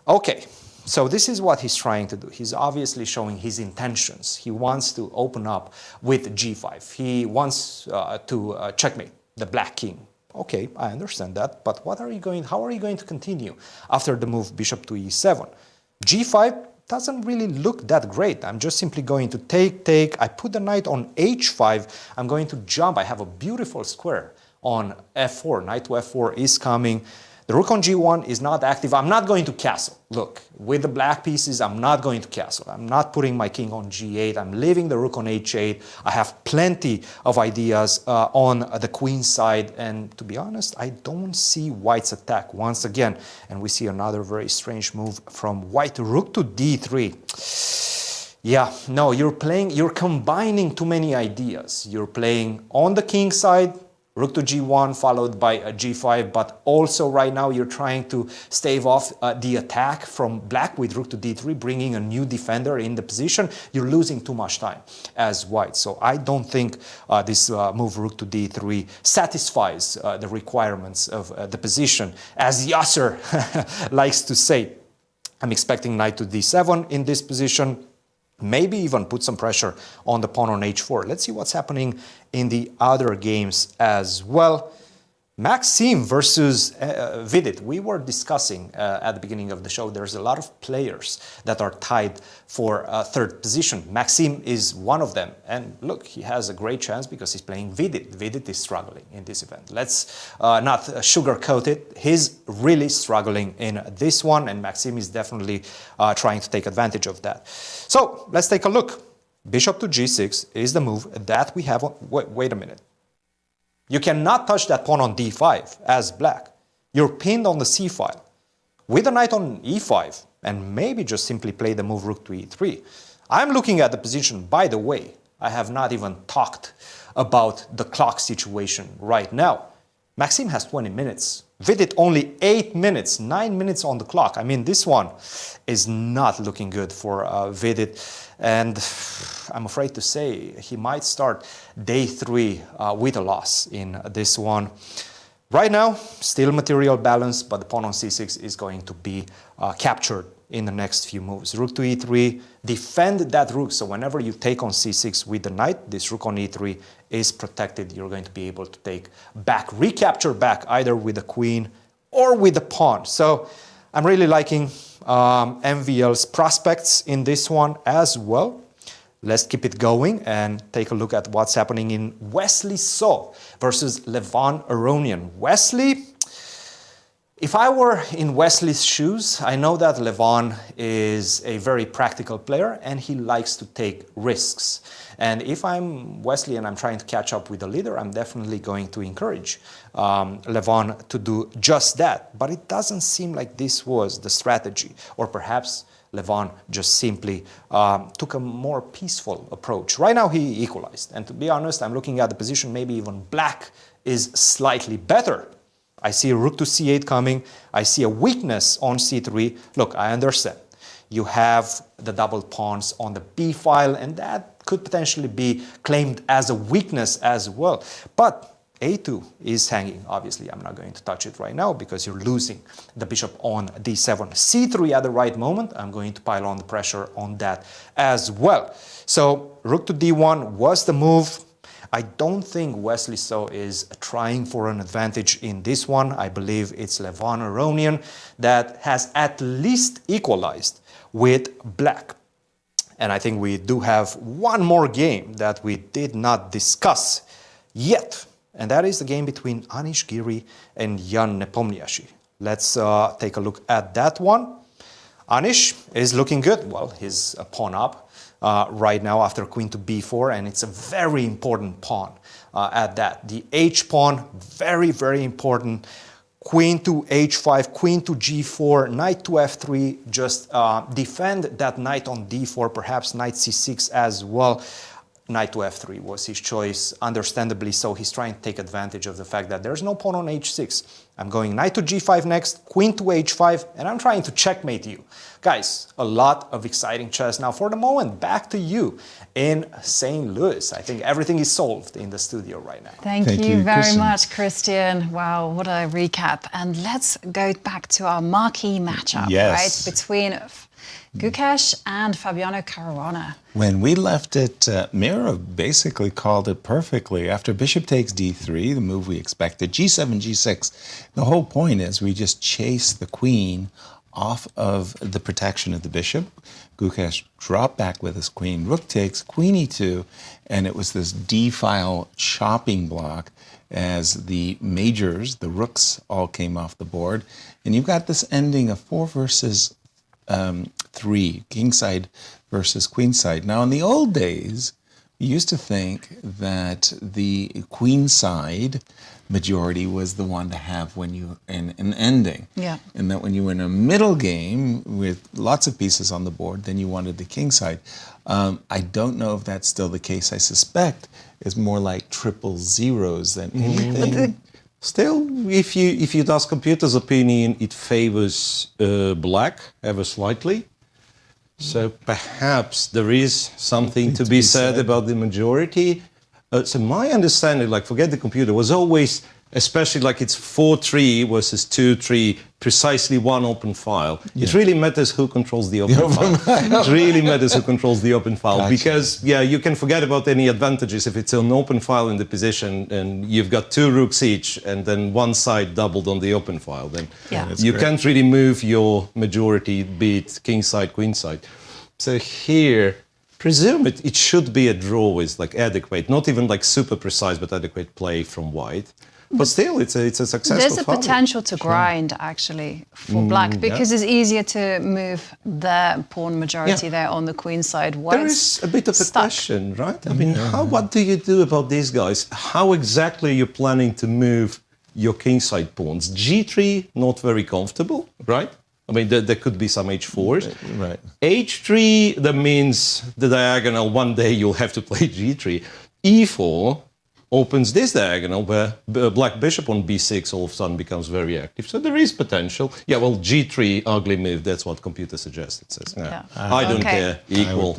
Okay, so this is what he's trying to do. He's obviously showing his intentions. He wants to open up with g5. He wants to checkmate the black king. Okay, I understand that, but how are you going to continue after the move bishop to e7? g5 doesn't really look that great. I'm just simply going to take. I put the knight on h5. I'm going to jump. I have a beautiful square on f4. Knight to f4 is coming. The rook on g1 is not active. I'm not going to castle. Look, with the black pieces, I'm not going to castle. I'm not putting my king on g8. I'm leaving the rook on h8. I have plenty of ideas on the queen side. And to be honest, I don't see white's attack once again. And we see another very strange move from white. Rook to d3. Yeah, no, you're combining too many ideas. You're playing on the king side, rook to g1 followed by a g5, but also right now you're trying to stave off the attack from black with rook to d3, bringing a new defender in the position. You're losing too much time as white. So I don't think this move rook to d3 satisfies the requirements of the position. As Yasser likes to say, I'm expecting knight to d7 in this position. Maybe even put some pressure on the pawn on h4. Let's see what's happening in the other games as well. Maxime versus Vidit. We were discussing at the beginning of the show, there's a lot of players that are tied for third position. Maxime is one of them. And look, he has a great chance because he's playing Vidit. Vidit is struggling in this event. Let's not sugarcoat it. He's really struggling in this one, and Maxime is definitely trying to take advantage of that. So let's take a look. Bishop to g6 is the move that we have. Wait a minute. You cannot touch that pawn on d5 as black. You're pinned on the c file. With a knight on e5, and maybe just simply play the move rook to e3. I'm looking at the position. By the way, I have not even talked about the clock situation right now. Maxime has 20 minutes. Vidit only 8 minutes, 9 minutes on the clock. I mean, this one is not looking good for Vidit. And I'm afraid to say he might start day 3 with a loss in this one. Right now, still material balance, but the pawn on c6 is going to be captured in the next few moves. Rook to e3, defend that rook. So whenever you take on c6 with the knight, this rook on e3 is protected. You're going to be able to take back, recapture back, either with the queen or with the pawn. So I'm really liking MVL's prospects in this one as well. let's keep it going and take a look at what's happening in Wesley So versus Levon Aronian. Wesley, if I were in Wesley's shoes, I know that Levon is a very practical player and he likes to take risks. And if I'm Wesley and I'm trying to catch up with the leader, I'm definitely going to encourage Levon to do just that. But it doesn't seem like this was the strategy. Or perhaps Levon just simply took a more peaceful approach. Right now he equalized. And to be honest, I'm looking at the position, maybe even black is slightly better. I see a rook to c8 coming. I see a weakness on c3. Look, I understand. You have the double pawns on the b file, and that could potentially be claimed as a weakness as well. But a2 is hanging. Obviously, I'm not going to touch it right now because you're losing the bishop on d7. c3 at the right moment. I'm going to pile on the pressure on that as well. So rook to d1 was the move. I don't think Wesley So is trying for an advantage in this one. I believe it's Levon Aronian that has at least equalized with black. And I think we do have one more game that we did not discuss yet. And that is the game between Anish Giri and Jan Nepomniachtchi. Let's take a look at that one. Anish is looking good. Well, he's a pawn up right now after queen to b4, and it's a very important pawn at that. The h pawn, very, very important. Queen to h5, queen to g4, knight to f3, just defend that knight on d4, perhaps knight c6 as well. Knight to f3 was his choice, understandably so. He's trying to take advantage of the fact that there's no pawn on h6. I'm going knight to g5 next, queen to h5, and I'm trying to checkmate you. Guys, a lot of exciting chess. Now, for the moment, back to you in St. Louis. I think everything is solved in the studio right now. Thank you very much, Cristian. Wow, what a recap. And let's go back to our marquee matchup, right, between Gukesh and Fabiano Caruana. When we left it, Miro basically called it perfectly. After bishop takes d3, the move we expected, g7, g6. The whole point is we just chase the queen off of the protection of the bishop. Gukesh dropped back with his queen. Rook takes, queen e2, and it was this d-file chopping block as the majors, the rooks, all came off the board. And you've got this ending of 4 versus 3, kingside versus queenside. Now, in the old days, we used to think that the queenside majority was the one to have when you in an ending. Yeah. And that when you were in a middle game with lots of pieces on the board, then you wanted the kingside. I don't know if that's still the case. I suspect it's more like triple zeros than anything. Still, if you'd ask computers' opinion, it favors black ever slightly. So perhaps there is something to be said about the majority. So my understanding, like forget the computer, was always, especially like it's 4-3 versus 2-3, precisely one open file. Yeah. It really matters who controls the open file. It really matters who controls the open file. Gotcha. Because, yeah, you can forget about any advantages if it's an open file in the position and you've got 2 rooks each and then one side doubled on the open file. Then you can't really move your majority, be it king side, queen side. So here, presume it should be a draw with like adequate, not even like super precise, but adequate play from white. But still, it's a successful There's a file. potential to grind, actually, for black, because it's easier to move the pawn majority there on the queen side. There is a bit of a question, right? I mean, what do you do about these guys? How exactly are you planning to move your kingside pawns? G3, not very comfortable, right? I mean, there could be some h4s. Right. h3, that means the diagonal, one day you'll have to play g3. e4 opens this diagonal where black bishop on b6 all of a sudden becomes very active. So there is potential. Yeah, well, g3, ugly move, that's what computer suggests. It says, no, I don't care, equal.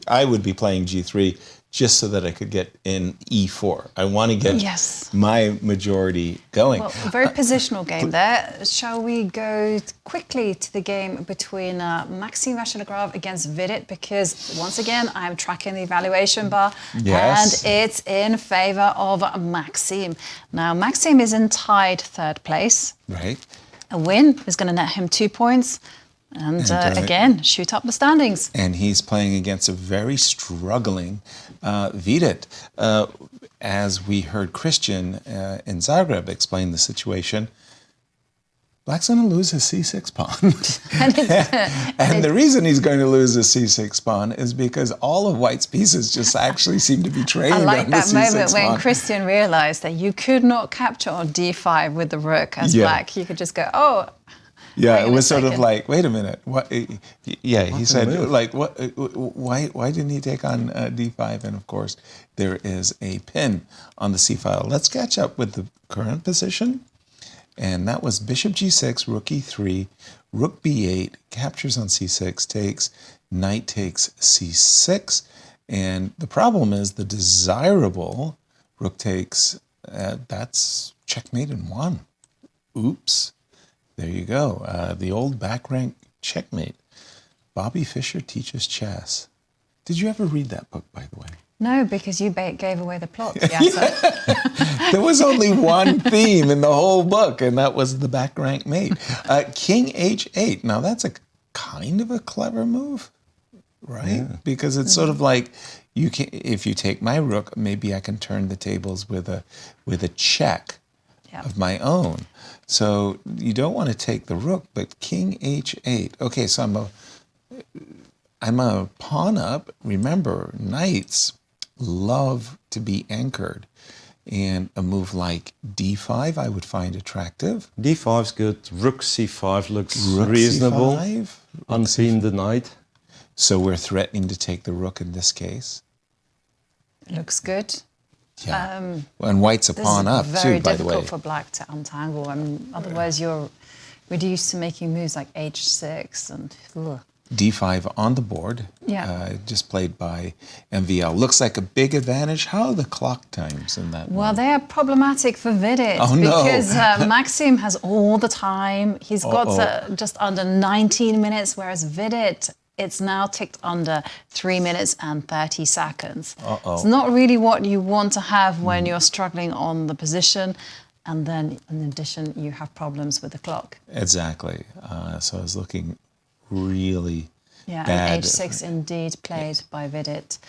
I would be playing g3 just so that I could get in e4. I want to get my majority going. Well, a very positional game there. Shall we go quickly to the game between Maxime Vachier-Lagrave against Vidit? Because once again, I'm tracking the evaluation bar and it's in favor of Maxime. Now, Maxime is in tied 3rd place. Right. A win is going to net him 2 points. And again, shoot up the standings. And he's playing against a very struggling Vidit. As we heard Cristian in Zagreb explain the situation, Black's going to lose his c6 pawn. And the reason he's going to lose his c6 pawn is because all of White's pieces just actually seem to be trained on the c6 I like that moment when pawn. Cristian realized that you could not capture on d5 with the rook as Black. You could just go, oh. Yeah, it was sort of like, wait a minute. What? Yeah, he said, like, what? Why didn't he take on d5? And of course, there is a pin on the c file. Let's catch up with the current position. And that was bishop g6, rook e3, rook b8, captures on c6, takes, knight takes c6. And the problem is the desirable rook takes, that's checkmate in one. Oops. There you go. The old back rank checkmate. Bobby Fischer teaches chess. Did you ever read that book, by the way? No, because you gave away the plot, Yasser. There was only one theme in the whole book, and that was the back rank mate. King h8. Now, that's a kind of a clever move, right? Yeah. Because it's sort of like, you can, if you take my rook, maybe I can turn the tables with a check of my own. So you don't want to take the rook, but king h8. Okay, so I'm a pawn up. Remember, knights love to be anchored. And a move like d5 I would find attractive. d5's good. Rook c5 looks reasonable. C5, unpin the knight. So we're threatening to take the rook in this case. Looks good. Yeah. And White's a pawn up too, by the way. Very difficult for Black to untangle. I mean, otherwise you're reduced to making moves like h6 and d5 on the board. Yeah. Just played by MVL. Looks like a big advantage. How are the clock times in that Well, one? they are problematic for Vidit because Maxime has all the time. He's got just under 19 minutes, whereas Vidit, it's now ticked under 3 minutes and 30 seconds. It's not really what you want to have when you're struggling on the position. And then, in addition, you have problems with the clock. Exactly. So I was looking really bad. And h6 indeed played by Vidit.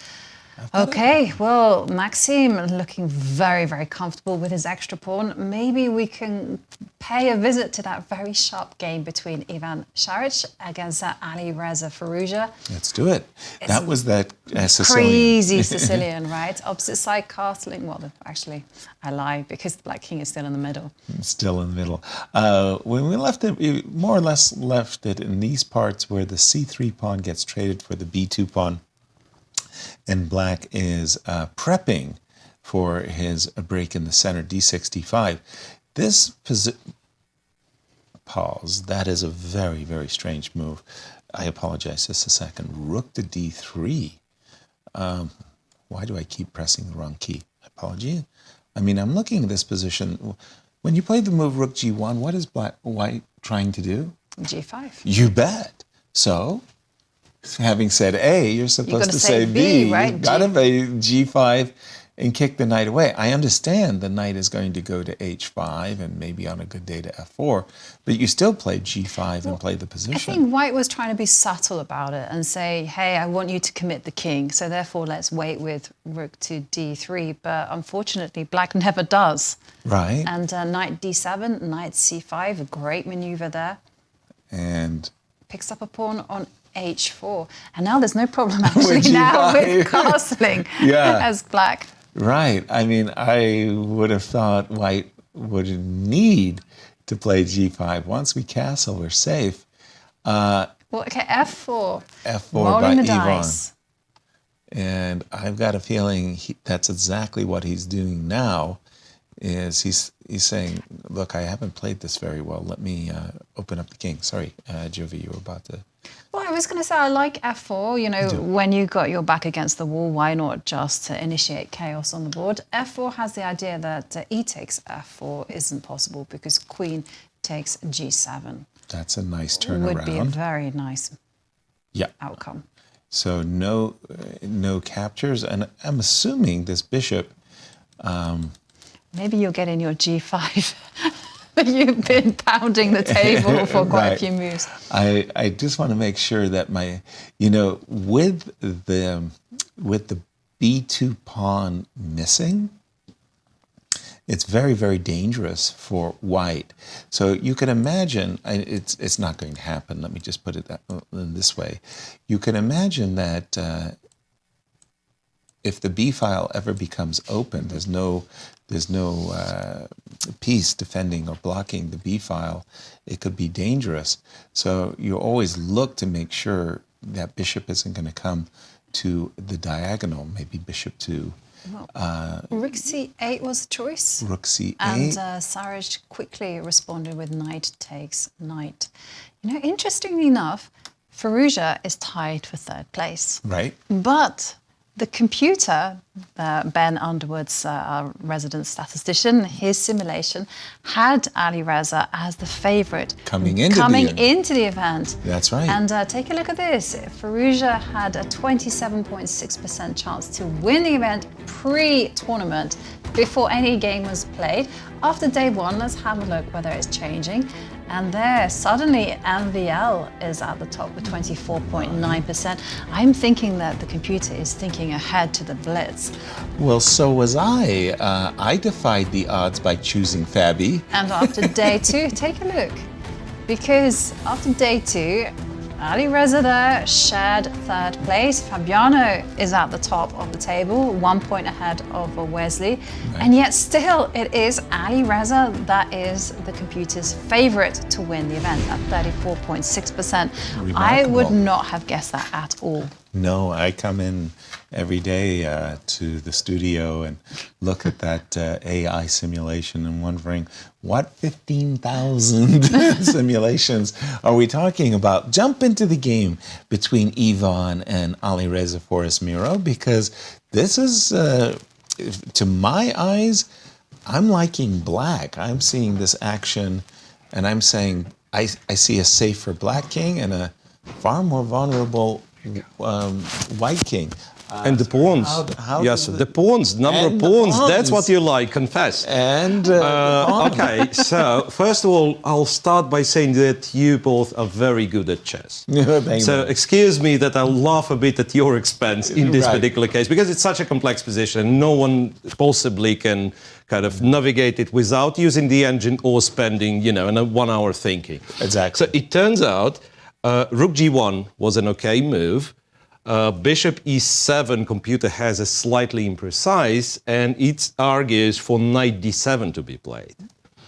Okay, well, Maxime looking very, very comfortable with his extra pawn. Maybe we can pay a visit to that very sharp game between Ivan Saric against Alireza Firouzja. Let's do it. That was that Sicilian. Crazy Sicilian, right? Opposite side castling. Well, actually, I lie because the Black King is still in the middle. Still in the middle. When we left it, we more or less left it in these parts where the c3 pawn gets traded for the b2 pawn. And Black is prepping for his break in the center, d6, d5. This pause, that is a very, very strange move. I apologize just a second. Rook to d3. Why do I keep pressing the wrong key? Apology. I mean, I'm looking at this position. When you play the move rook g1, what is White trying to do? g5. You bet. So, having said A, you're supposed to say B, right? You've got to play G5 and kick the knight away. I understand the knight is going to go to H5 and maybe on a good day to F4, but you still play G5 and play the position. I think White was trying to be subtle about it and say, hey, I want you to commit the king, so therefore let's wait with rook to D3. But unfortunately, Black never does. Right. And knight D7, knight C5, a great maneuver there. And picks up a pawn on H4. And now there's no problem actually now with castling as Black. Right. I mean, I would have thought White would need to play G5. Once we castle, we're safe. Well, okay, F4. F4 rolling by the Ivan. dice. And I've got a feeling that's exactly what he's doing now. Is he's saying, look, I haven't played this very well. Let me open up the king. Sorry, Jovi, you were about to... Well, I was going to say, I like F4. You know, when you got your back against the wall, why not just initiate chaos on the board? F4 has the idea that E takes F4 isn't possible because Queen takes G7. That's a nice turnaround. Would be a very nice outcome. So no captures. And I'm assuming this bishop... Maybe you'll get in your G5. You've been pounding the table for quite a Right. few moves. I just want to make sure that with the B2 pawn missing, it's very, very dangerous for white. So you can imagine, it's not going to happen. Let me just put it in this way. You can imagine that if the B file ever becomes open, there's no piece defending or blocking the B file, it could be dangerous. So you always look to make sure that bishop isn't going to come to the diagonal, maybe bishop to Rook c8 was a choice. rook c8. And Saric quickly responded with knight takes knight. Interestingly enough, Firouzja is tied for third place. Right. But the computer, Ben Underwood's resident statistician, his simulation had Alireza as the favorite Coming into the event. That's right. And take a look at this. Firouzja had a 27.6% chance to win the event pre-tournament before any game was played. After day one, let's have a look whether it's changing. And there, suddenly, MVL is at the top with 24.9%. I'm thinking that the computer is thinking ahead to the Blitz. Well, so was I. I defied the odds by choosing Fabi. And after day two, take a look. Because after day two, Alireza there shared third place. Fabiano is at the top of the table, 1 point ahead of Wesley. Right. And yet still, it is Alireza that is the computer's favorite to win the event at 34.6%. I would not have guessed that at all. No, I come in every day to the studio and look at that AI simulation and wondering, what 15,000 simulations are we talking about? Jump into the game between Levon and Alireza Miro, because this is, to my eyes, I'm liking black. I'm seeing this action and I'm saying I see a safer black king and a far more vulnerable white king. And the pawns. Yes, the pawns, number of pawns, that's what you like, confess. And okay, so first of all, I'll start by saying that you both are very good at chess. So excuse me that I'll laugh a bit at your expense in this particular case, because it's such a complex position. No one possibly can kind of navigate it without using the engine or spending, a 1 hour thinking. Exactly. So it turns out Rook G1 was an okay move. Bishop E7 computer has a slightly imprecise, and it argues for knight D7 to be played.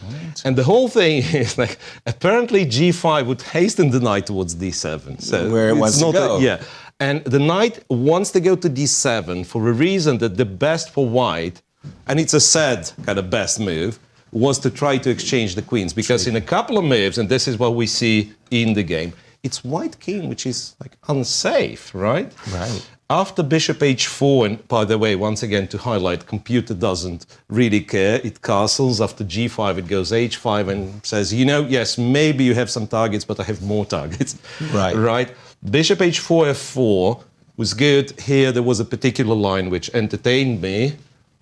Right. And the whole thing is like, apparently G5 would hasten the knight towards D7. So where it wants to go. And the knight wants to go to D7 for a reason that the best for white, and it's a sad kind of best move, was to try to exchange the queens. Because in a couple of moves, and this is what we see in the game, it's white king, which is like unsafe, right? Right. After bishop h4, and by the way, once again to highlight, computer doesn't really care. It castles. After g5, it goes h5 and says, yes, maybe you have some targets, but I have more targets. Right. Right. Bishop h4, f4 was good. Here there was a particular line which entertained me,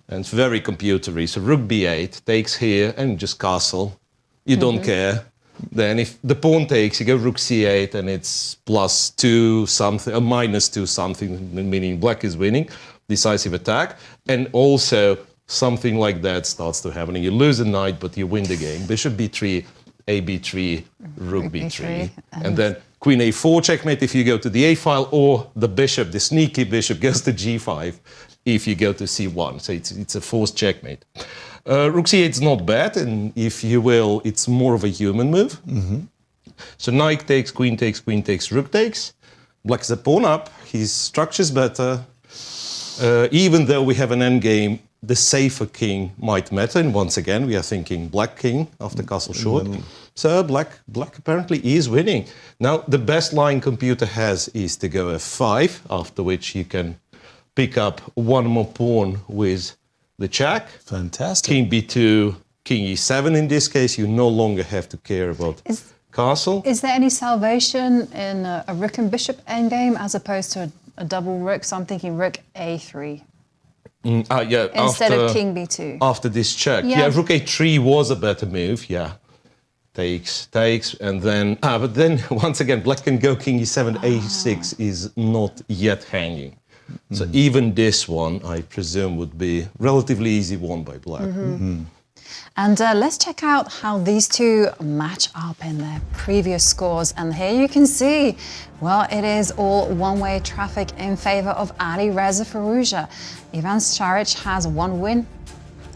and it's very computery. So rook b8 takes here and just castle. You don't care. Then if the pawn takes, you go rook c8 and it's +2 something, -2 something, meaning black is winning, decisive attack. And also something like that starts to happen. You lose a knight, but you win the game. Bishop b3, a b3, rook b3. And then queen a4 checkmate if you go to the a file, or the bishop, the sneaky bishop, goes to g5 if you go to c1. So it's a forced checkmate. Rook c8 is not bad, and if you will, it's more of a human move. Mm-hmm. So knight takes, queen takes, rook takes. Black is a pawn up. His structure's better. Even though we have an endgame, the safer king might matter. And once again, we are thinking black king after castle short. Mm-hmm. So black apparently is winning. Now, the best line computer has is to go f5, after which you can pick up one more pawn with the check. Fantastic. King b2, king e7 in this case. You no longer have to care about castle. Is there any salvation in a rook and bishop endgame as opposed to a double rook? So I'm thinking rook a3. Instead of king b2. After this check. Yeah, rook a3 was a better move, yeah. takes, and then, but then once again, black can go king e7, a6 is not yet hanging. So even this one, I presume, would be relatively easy won by black. And let's check out how these two match up in their previous scores. And here you can see, well, it is all one-way traffic in favor of Alireza Firouzja. Ivan Saric has 1 win.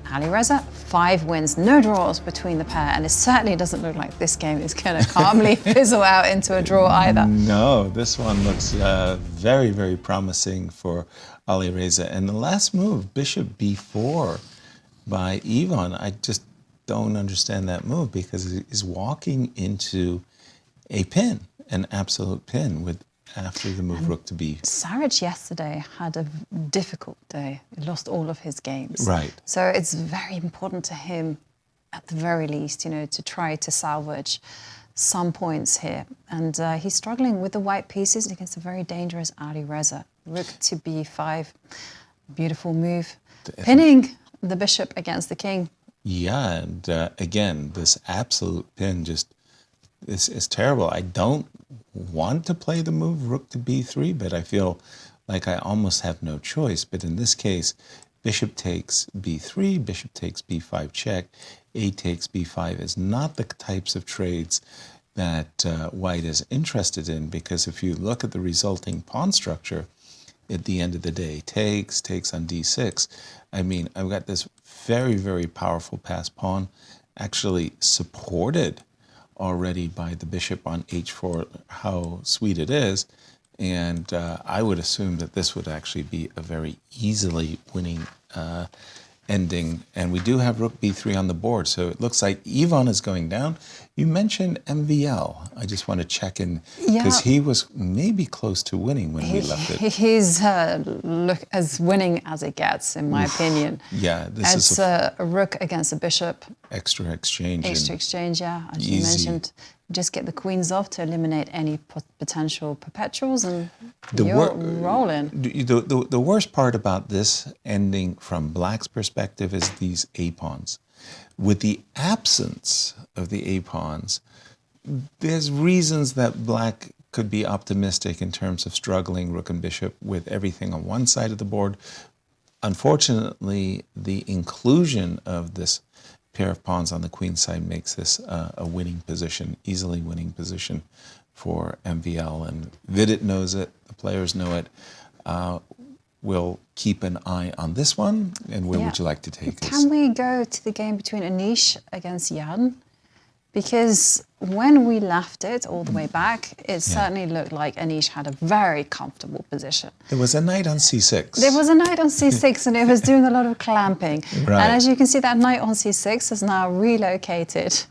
Alireza, 5 wins, no draws between the pair, and it certainly doesn't look like this game is going to calmly fizzle out into a draw either. No, this one looks very, very promising for Alireza. And the last move, bishop b4 by Ivan, I just don't understand that move because he's walking into a pin, an absolute pin with after the move rook to b. Saric yesterday had a difficult day. He lost all of his games. Right. So it's very important to him, at the very least, you know, to try to salvage some points here. And he's struggling with the white pieces against a very dangerous Alireza. Rook to b5. Beautiful move. Pinning the bishop against the king. Yeah, and again, this absolute pin just is terrible. I don't want to play the move rook to b3, but I feel like I almost have no choice. But in this case, bishop takes b3, bishop takes b5 check, a takes b5 is not the types of trades that white is interested in, because if you look at the resulting pawn structure, at the end of the day, takes on d6. I mean, I've got this very, very powerful passed pawn, actually supported already by the bishop on h4, how sweet it is. And I would assume that this would actually be a very easily winning ending. And we do have rook b3 on the board, so it looks like Ivan is going down. You mentioned MVL. I just want to check in, because he was maybe close to winning when we left it. He's look as winning as it gets, in my opinion. Yeah, this it's is a rook against a bishop. Extra exchange. Extra exchange, yeah. As you mentioned, just get the queens off to eliminate any potential perpetuals, and you're rolling. The worst part about this ending from black's perspective is these a-pawns. With the absence of the a-pawns, there's reasons that black could be optimistic in terms of struggling rook and bishop with everything on one side of the board. Unfortunately, the inclusion of this pair of pawns on the queen side makes this a winning position, easily winning position for MVL. And Vidit knows it, the players know it. We'll keep an eye on this one. And where would you like to take us? Can we go to the game between Anish against Jan? Because when we left it all the way back, it certainly looked like Anish had a very comfortable position. There was a knight on c6. There was a knight on c6, and it was doing a lot of clamping. Right. And as you can see, that knight on c6 is now relocated.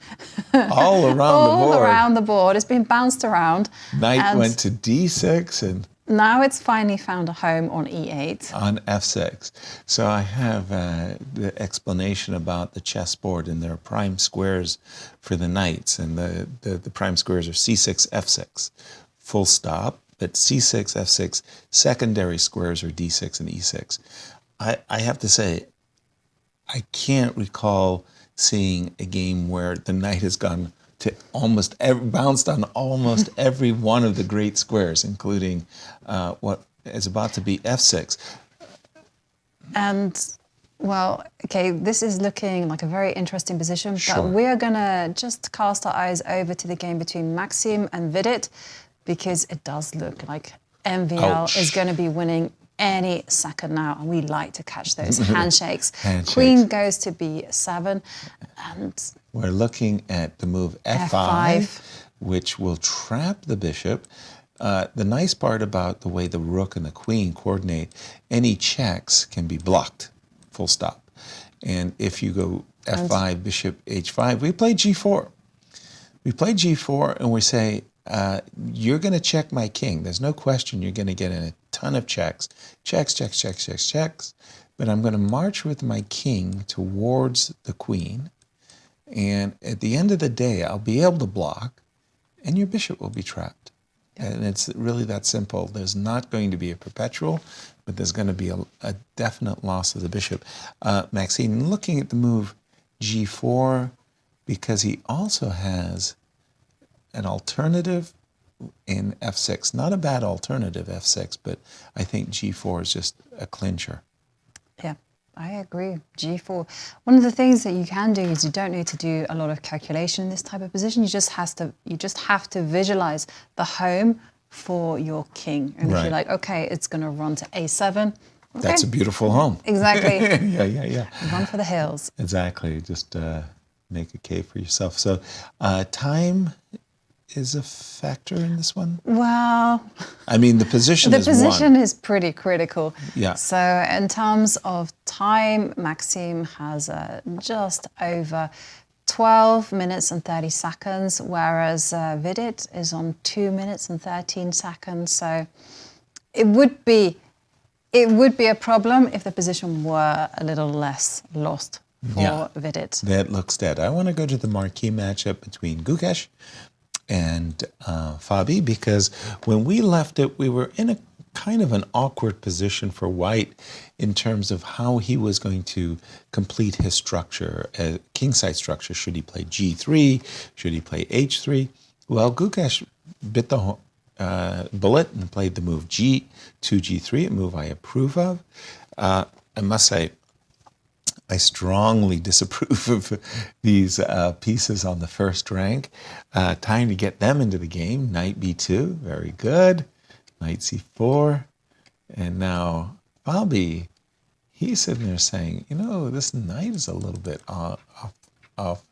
All around the board. All around the board. It's been bounced around. Knight went to d6 and... Now it's finally found a home on e8. On f6. So I have the explanation about the chessboard, and there are prime squares for the knights, and the prime squares are c6, f6, full stop. But c6, f6, secondary squares are d6 and e6. I have to say, I can't recall seeing a game where the knight has gone to bounced on almost every one of the great squares, including what is about to be f6. And, well, okay, this is looking like a very interesting position, but we're going to just cast our eyes over to the game between Maxime and Vidit, because it does look like MVL is going to be winning any second now, and we like to catch those handshakes. Queen goes to b7, and... We're looking at the move f5, which will trap the bishop. The nice part about the way the rook and the queen coordinate, any checks can be blocked, full stop. And if you go f5, bishop h5, we play g4. We play g4 and we say, you're going to check my king. There's no question you're going to get in a ton of checks. Checks, checks, checks, checks, checks. But I'm going to march with my king towards the queen. And at the end of the day, I'll be able to block, and your bishop will be trapped. And it's really that simple. There's not going to be a perpetual, but there's going to be a definite loss of the bishop. Maxime, looking at the move g4, because he also has an alternative in f6. Not a bad alternative, f6, but I think g4 is just a clincher. Yeah, I agree. G4. One of the things that you can do is you don't need to do a lot of calculation in this type of position. You just have to visualize the home for your king. And if you're like, okay, it's going to run to a7. Okay. That's a beautiful home. Exactly. Yeah. Run for the hills. Exactly. Just make a K for yourself. So time is a factor in this one? Well, I mean, the position is pretty critical. Yeah. So in terms of time, Maxime has just over 12 minutes and 30 seconds, whereas Vidit is on 2 minutes and 13 seconds. So it would be a problem if the position were a little less lost for Vidit. That looks dead. I want to go to the marquee matchup between Gukesh and Fabi, because when we left it, we were in a kind of an awkward position for White in terms of how he was going to complete his structure, kingside structure. Should he play g3? Should he play h3? Well, Gukesh bit the bullet and played the move g2, g3, a move I approve of. I must say, I strongly disapprove of these pieces on the first rank. Time to get them into the game. Knight b2, very good. Knight c4. And now Fabi, he's sitting there saying, you know, this knight is a little bit off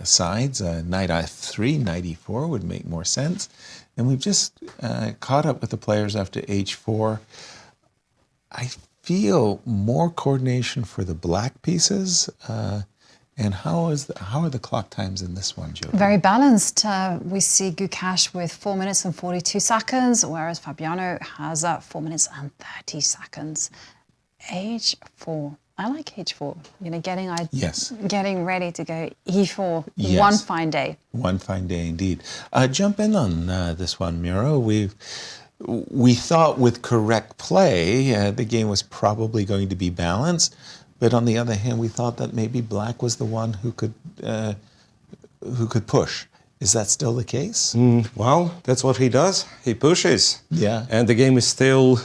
sides. Knight f3, knight e4 would make more sense. And we've just caught up with the players after h4. I feel more coordination for the black pieces. And how are the clock times in this one, Joe? Very balanced. We see Gukesh with 4 minutes and 42 seconds, whereas Fabiano has 4 minutes and 30 seconds. H4. I like H4. You know, getting ready to go E4. Yes. One fine day. One fine day indeed. Jump in on this one, Miro. We thought with correct play, the game was probably going to be balanced. But on the other hand, we thought that maybe black was the one who could push. Is that still the case? Well, that's what he does. He pushes. Yeah. And the game is still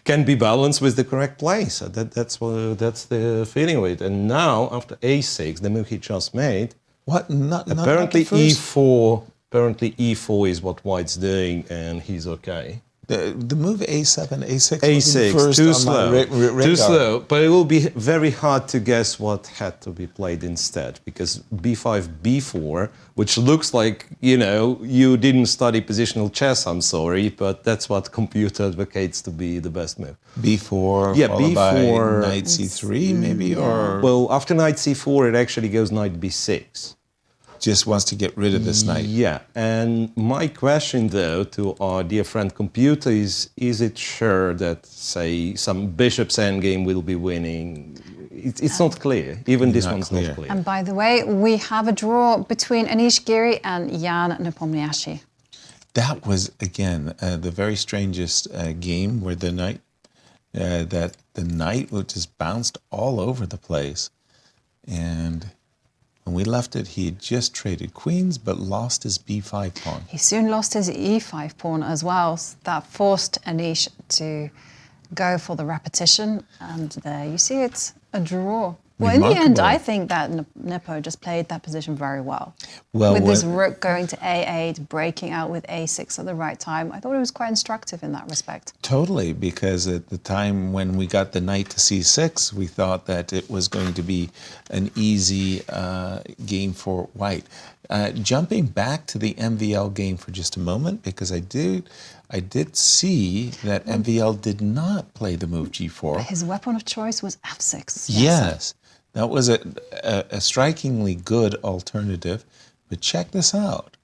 can be balanced with the correct play. So that's the feeling of it. And now after a6, the move he just made. What? Apparently e4. Apparently e4 is what White's doing, and he's okay. The move a7, a6, a6, too slow, too slow. But it will be very hard to guess what had to be played instead, because b5, b4, which looks like, you know, you didn't study positional chess, I'm sorry, but that's what computer advocates to be the best move. b4, yeah, followed b4, by knight c3, maybe, or... Well, after knight c4, it actually goes knight b6. Just wants to get rid of this knight. Yeah, and my question, though, to our dear friend computer is it sure that, say, some bishop's endgame will be winning? It's not clear. Even this one's not clear. And by the way, we have a draw between Anish, Giri and Jan Nepomniachtchi. That was, again, the very strangest game where the knight just bounced all over the place. And when we left it, he had just traded queens, but lost his b5 pawn. He soon lost his e5 pawn as well. That forced Anish to go for the repetition. And there you see it's a draw. Well, in the end, I think that Nepo just played that position very well. With this rook going to a8, breaking out with a6 at the right time. I thought it was quite instructive in that respect. Totally, because at the time when we got the knight to c6, we thought that it was going to be an easy game for White. Jumping back to the MVL game for just a moment, because I did see that MVL did not play the move g4. But his weapon of choice was f6. Yes. That was a strikingly good alternative. But check this out.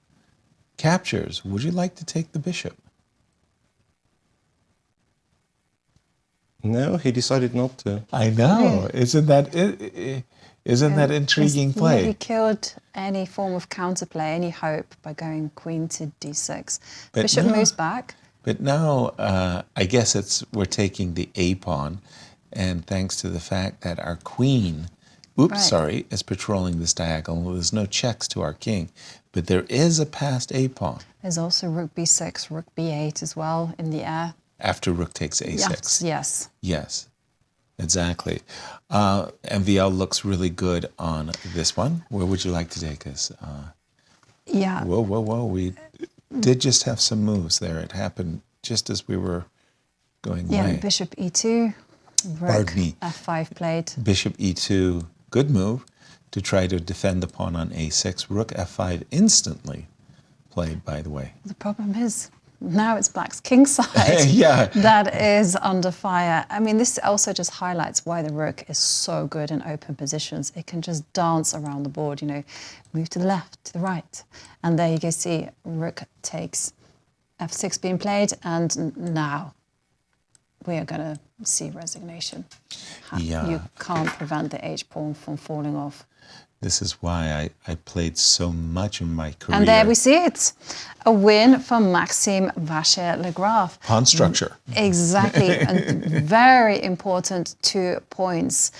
Captures. Would you like to take the bishop? No, he decided not to. I know. Isn't that intriguing play? He killed any form of counterplay, any hope, by going queen to d6. But bishop moves back. But now, I guess we're taking the a pawn, and thanks to the fact that our queen sorry, is patrolling this diagonal. There's no checks to our king, but there is a passed a-pawn. There's also rook b6, rook b8 as well in the air. After rook takes a6. Yes. Yes, exactly. MVL looks really good on this one. Where would you like to take us? Yeah. Whoa. We did just have some moves there. It happened just as we were going away. Yeah, bishop e2, rook Pardon me. f5 played. Bishop e2, good move to try to defend the pawn on a6. Rook f5 instantly played, by the way. The problem is, now it's black's king side Yeah. that is under fire. I mean, this also just highlights why the rook is so good in open positions. It can just dance around the board, move to the left, to the right. And there you can see rook takes f6 being played, and now we are going to see resignation. Yeah. You can't prevent the h-pawn from falling off. This is why I played so much in my career. And there we see it. A win for Maxime Vachier-Lagrave. Pawn structure. Exactly. And very important 2 points.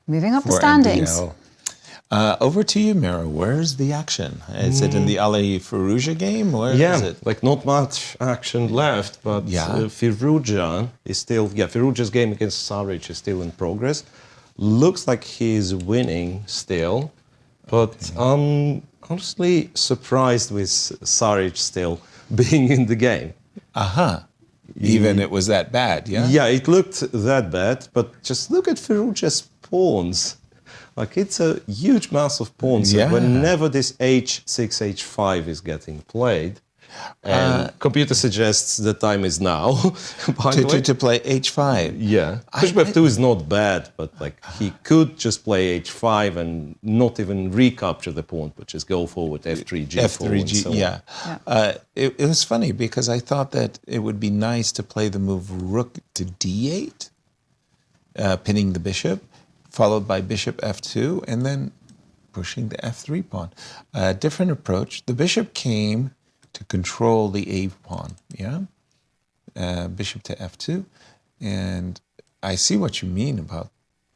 Moving up the standings. MBL. Over to you, Miro. Where's the action? Is it in the Ali Firouzja game? Where is it? Like not much action left, but Firouzja is still, Firouzja's game against Saric is still in progress. Looks like he's winning still, but I'm honestly surprised with Saric still being in the game. Even it was that bad, yeah? Yeah, it looked that bad, but just look at Firouzja's pawns. Like, it's a huge mass of pawns. Yeah. Whenever this h6, h5 is getting played, and computer suggests the time is now. To play h5. Yeah. Bishop f2 is not bad, but like he could just play h5 and not even recapture the pawn, but just go forward f3, g4. F3, and so on. yeah. It was funny because I thought that it would be nice to play the move rook to d8, pinning the bishop, followed by bishop f2, and then pushing the f3 pawn. Different approach. The bishop came to control the a pawn, bishop to f2. And I see what you mean about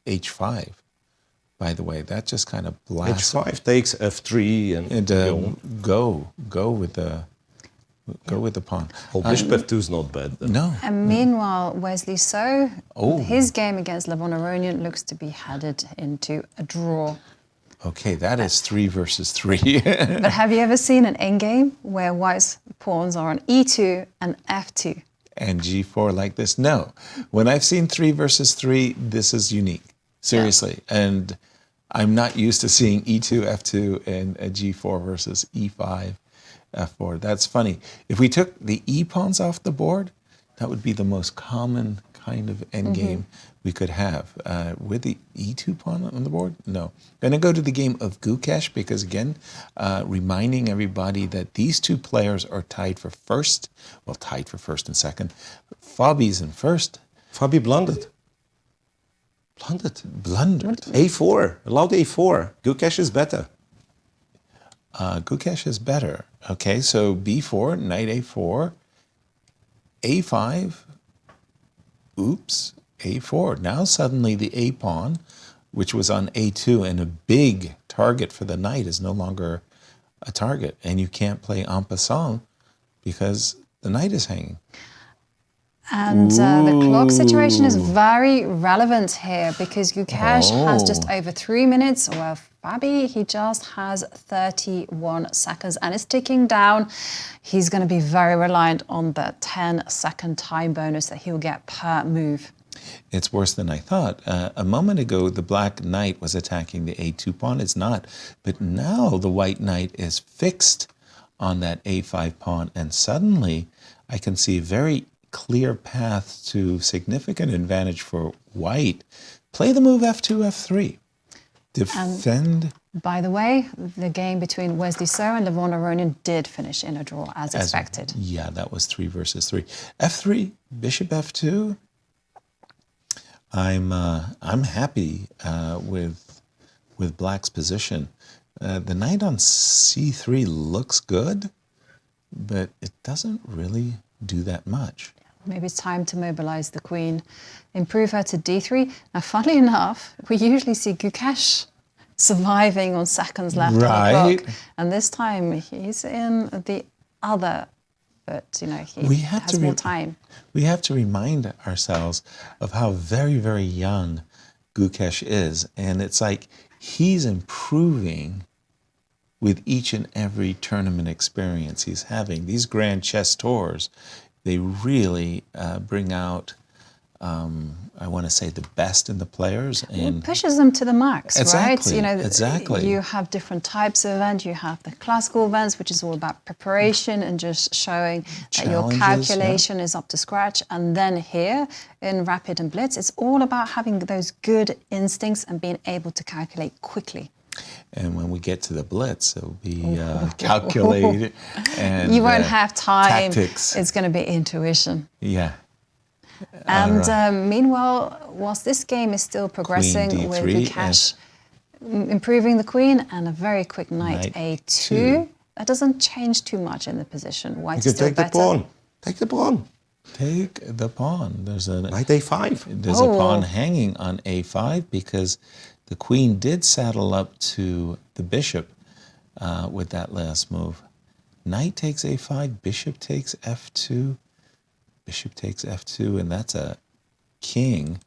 h5, by the way. That just kind of blasts. h5 takes f3 and go with the pawn. Oh, bishop f2 is not bad then. No. And meanwhile, Wesley So, his game against Levon Aronian looks to be headed into a draw. Okay, that is 3 versus 3. But have you ever seen an endgame where white's pawns are on e2 and f2? And g4 like this? No. When I've seen 3 versus 3, this is unique. Seriously. Yeah. And I'm not used to seeing e2, f2, and a g4 versus e5, f4. That's funny. If we took the e pawns off the board, that would be the most common kind of endgame we could have. With the e2 pawn on the board? No. Going to go to the game of Gukesh because, again, reminding everybody that these two players are tied for first. Well, tied for first and second. Fabi's in first. Fabi blundered. Blundered. a4. Allowed a4. Gukesh is better. Gukesh is better. Okay, so b4, knight a4, a5, oops, a4. Now suddenly the a pawn, which was on a2 and a big target for the knight, is no longer a target. And you can't play en passant because the knight is hanging. And the clock situation is very relevant here because Gukesh has just over 3 minutes, while Fabi, he just has 31 seconds and is ticking down. He's going to be very reliant on the 10-second time bonus that he'll get per move. It's worse than I thought. A moment ago, the black knight was attacking the a2 pawn. It's not. But now the white knight is fixed on that a5 pawn, and suddenly I can see a very clear path to significant advantage for white. Play the move f2, f3. Defend. By the way, the game between Wesley So and Levon Aronian did finish in a draw as expected. Yeah, that was 3 versus 3. f3, bishop f2. I'm happy with black's position. The knight on c3 looks good, but it doesn't really do that much. Maybe it's time to mobilize the queen, improve her to d3. Now, funnily enough, we usually see Gukesh surviving on seconds left on the Right. clock. And this time he's in the other foot, he We have has to more time. We have to remind ourselves of how very, very young Gukesh is. And it's like he's improving with each and every tournament experience he's having. These grand chess tours, they really bring out, I want to say, the best in the players. And It pushes them to the max, Exactly, right? exactly. You have different types of events. You have the classical events, which is all about preparation and just showing that your Challenges, calculation is up to scratch. And then here in Rapid and Blitz, it's all about having those good instincts and being able to calculate quickly. And when we get to the Blitz, it'll be calculated and You won't have time. tactics. It's going to be intuition. Yeah. And meanwhile, whilst this game is still progressing Queen with D3 Gukesh improving the queen and a very quick knight Knight A2, two. that doesn't change too much in the position. White You is can still take the better. pawn. Take the pawn. Take the pawn. There's Knight A5. a pawn hanging on A5 because the queen did saddle up to the bishop with that last move. Knight takes A5, bishop takes F2, bishop takes F2, and that's a king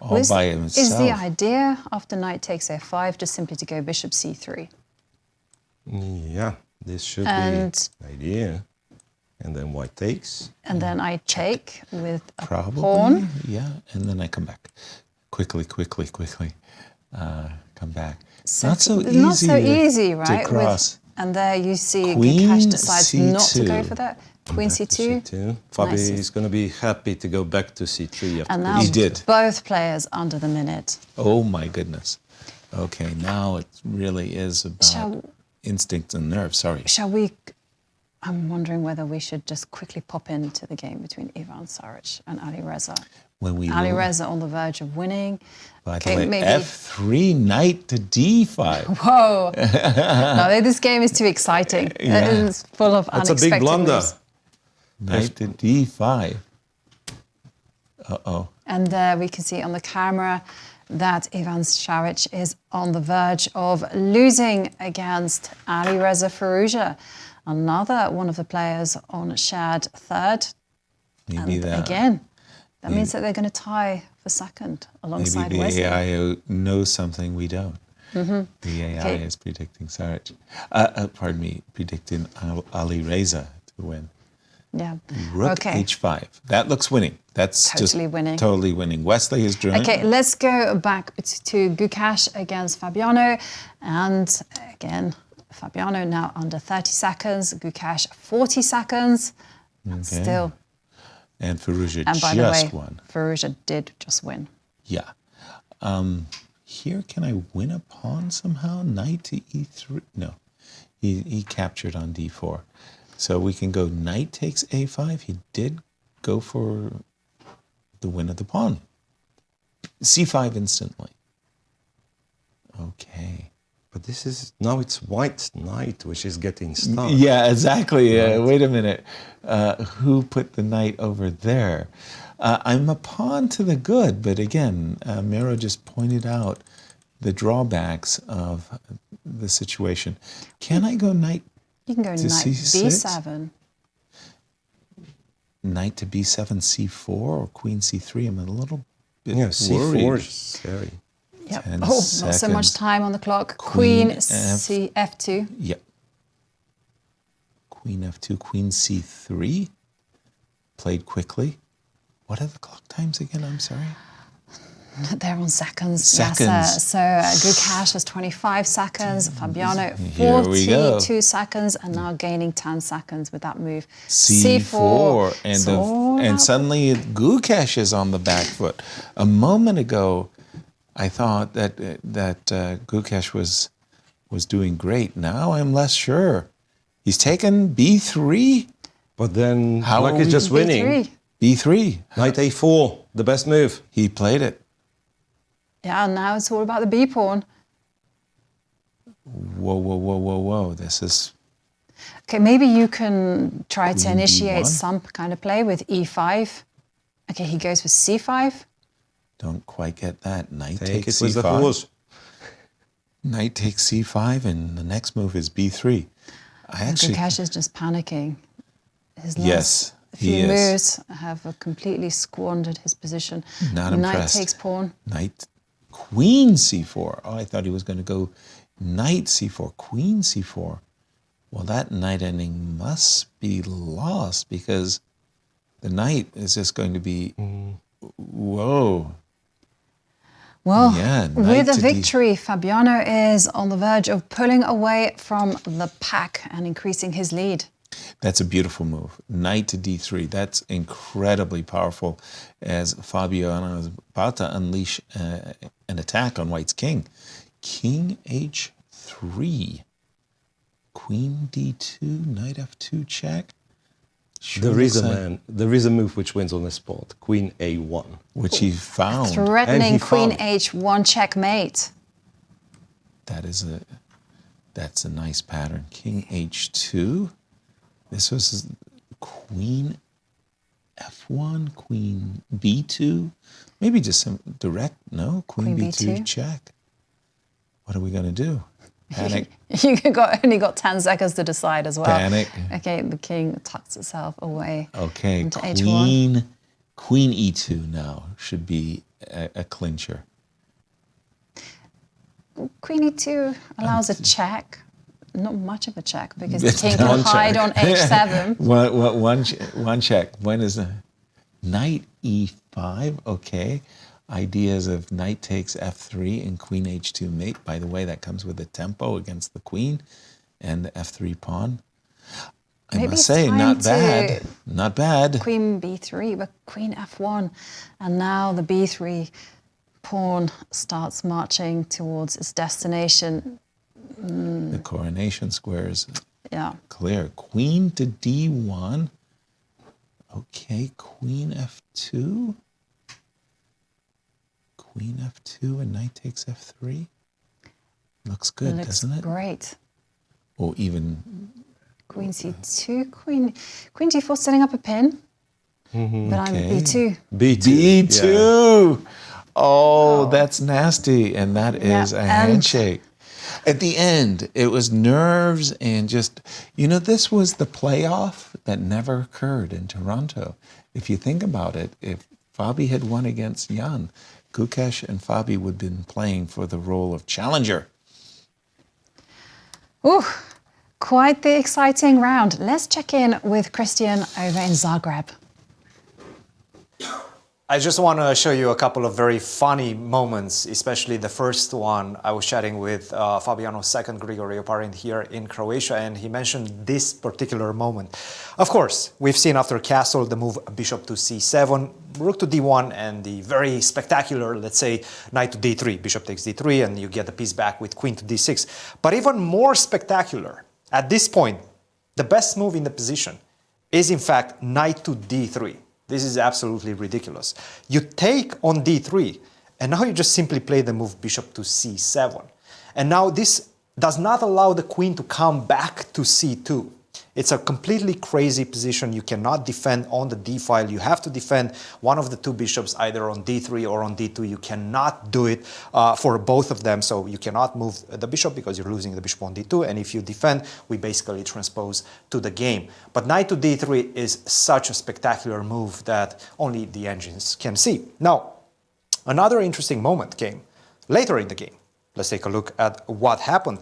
all by himself. Is the idea after knight takes F5 just simply to go bishop C3? Yeah, this should And- be the idea. And then white takes. And then I take with a Probably, pawn. yeah, and then I come back. Quickly, come back. So Not so easy. Not so easy, right? To cross. And there you see Queen Gukesh decides not to go C2. for that. Queen C2. C2. Fabi Nice. is going to be happy to go back to C3 after And now He did. both players under the minute. Oh my goodness. Okay, now it really is about Shall- instinct and nerve. Sorry. Shall we? I'm wondering whether we should just quickly pop into the game between Ivan Saric and Alireza. When we Alireza on the verge of winning. by Okay, the way, maybe- F3 knight to D5. Whoa! No, this game is too exciting. Yeah. It's full of That's a unexpected big blunder. moves. Knight to D5. Uh-oh. And there we can see on the camera that Ivan Saric is on the verge of losing against Alireza Firouzja, another one of the players on shared third. Maybe And that. again, that means that they're going to tie for second alongside Maybe the Wesley. AI knows something we don't. The AI Okay. is predicting Saric. Predicting Alireza to win. Yeah. Rook Okay. H5. That looks winning. That's just Totally winning. Totally winning. Wesley is drawing. Okay, let's go back to Gukesh against Fabiano. And again, Fabiano now under 30 seconds, Gukesh 40 seconds. And Okay. still. And Firouzja And by just the way, won. Firouzja did just win. Yeah. Here, can I win a pawn somehow? Knight to E3? No. He captured on D4. So we can go knight takes A5. He did go for the win of the pawn. C5 instantly. Okay. But this is, now it's white knight, which is getting stuck. Yeah, exactly. Wait a minute. Who put the knight over there? I'm a pawn to the good, but again, Miro just pointed out the drawbacks of the situation. Can I go knight You can go to knight C6? B7. Knight to B7, C4, or Queen C3? I'm a little bit Yeah, worried. C4 is scary. Yep. 10 Oh, not so much seconds. time on the clock. Queen Queen F2. Yep. Queen F2, Queen C3. Played quickly. What are the clock times again? I'm sorry. They're on seconds. Seconds. Yes, so Gukesh has 25 seconds, Fabiano Here we go. 42 seconds, and now gaining 10 seconds with that move. C4, It's all and about- suddenly Gukesh is on the back foot. A moment ago, I thought that Gukesh was doing great. Now I'm less sure. He's taken B3. But then How black are is we- just winning. B3. B3. Knight A4, the best move. He played it. Yeah, now it's all about the B pawn. Whoa. This is Okay, maybe you can try to Queen initiate D1. some kind of play with E5. Okay, he goes with C5. don't quite get that. Knight Take takes it with the C5. horse. Knight takes c5, and the next move is b3. Gukesh is just panicking. His Yes, last he few is. moves have completely squandered his position. Not Knight impressed. takes pawn. Knight, queen c4. Oh, I thought he was going to go knight c4, queen c4. Well, that knight ending must be lost because the knight is just going to be, whoa. Well, Yeah, with knight a to victory, Fabiano is on the verge of pulling away from the pack and increasing his lead. That's a beautiful move. Knight to d3. That's incredibly powerful as Fabiano is about to unleash an attack on White's king. King h3. Queen d2, knight f2 check. Sure There is looks a like- man. There is a move which wins on the spot. Queen a1. which he found. Threatening he Queen found- h1 checkmate. That's a nice pattern. King h2. This was queen f1, queen b2. Maybe just some direct, no? Queen Queen b2 b2. check. What are we going to do? Panic. You only got 10 seconds to decide as well. Panic. Okay, the king tucks itself away. Okay, into h1. queen e2 now should be a clincher. Queen e2 allows a check. Not much of a check because the It's king one can hide check. on h7. One check. When is the knight e5? Okay. Ideas of knight takes f3 and queen h2 mate. By the way, that comes with a tempo against the queen and the f3 pawn. I Maybe must it's say, time not to- bad. Not bad. Queen b3, but queen f1. And now the b3 pawn starts marching towards its destination. The coronation square is Yeah. clear. Queen to d1. Okay, queen f2. Queen f2 and knight takes f3. Looks good, Looks doesn't it? great. Or even Queen c2, queen d4 setting up a pin. But I'm Okay. b2. b2. D2. Oh, that's nasty. And that Yeah, is a and- handshake. At the end, it was nerves and just, this was the playoff that never occurred in Toronto. If you think about it, if Fabi had won against Jan, Gukesh and Fabi would have been playing for the role of challenger. Ooh, quite the exciting round. Let's check in with Cristian over in Zagreb. I just want to show you a couple of very funny moments, especially the first one. I was chatting with Fabiano's second Grigori opponent here in Croatia, and he mentioned this particular moment. Of course, we've seen after castle the move bishop to c7, rook to d1, and the very spectacular, let's say, knight to d3. Bishop takes d3, and you get the piece back with queen to d6. But even more spectacular, at this point, the best move in the position is in fact knight to d3. This is absolutely ridiculous. You take on d3, and now you just simply play the move bishop to c7. And now this does not allow the queen to come back to c2. It's a completely crazy position. You cannot defend on the d file. You have to defend one of the two bishops either on d3 or on d2. You cannot do it for both of them. So you cannot move the bishop because you're losing the bishop on d2. And if you defend, we basically transpose to the game. But knight to d3 is such a spectacular move that only the engines can see. Now, another interesting moment came later in the game. Let's take a look at what happened.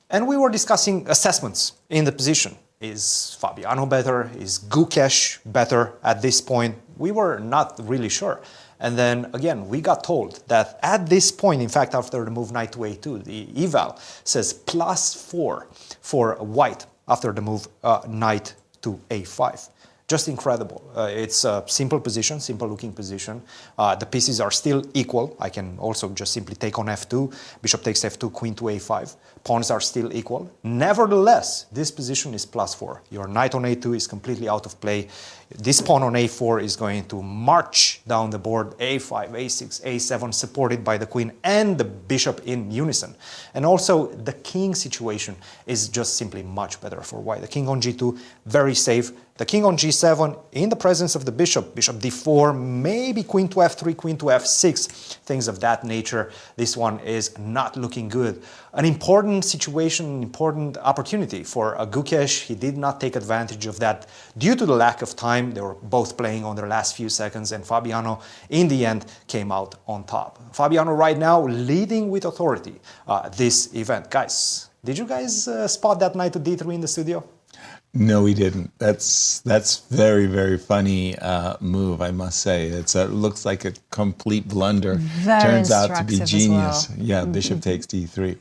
And we were discussing assessments in the position. Is Fabiano better? Is Gukesh better at this point? We were not really sure. And then again, we got told that at this point, in fact, after the move knight to a2, the eval says +4 for white after the move knight to a5. Just incredible. It's a simple position, simple looking position. The pieces are still equal. I can also just simply take on f2, bishop takes f2, queen to a5. Pawns are still equal. Nevertheless, this position is +4. Your knight on a2 is completely out of play. This pawn on a4 is going to march down the board, a5, a6, a7, supported by the queen and the bishop in unison. And also, the king situation is just simply much better for white. The king on g2, very safe. The king on g7 in the presence of the bishop, bishop d4, maybe queen to f3, queen to f6, things of that nature. This one is not looking good. An important situation, important opportunity for Gukesh. He did not take advantage of that due to the lack of time. They were both playing on their last few seconds, and Fabiano, in the end, came out on top. Fabiano right now leading with authority this event. Guys, did you guys spot that knight to d3 in the studio? No, we didn't. That's very, very funny move, I must say. It looks like a complete blunder. Turns out to be genius. Well. Yeah, bishop takes d3.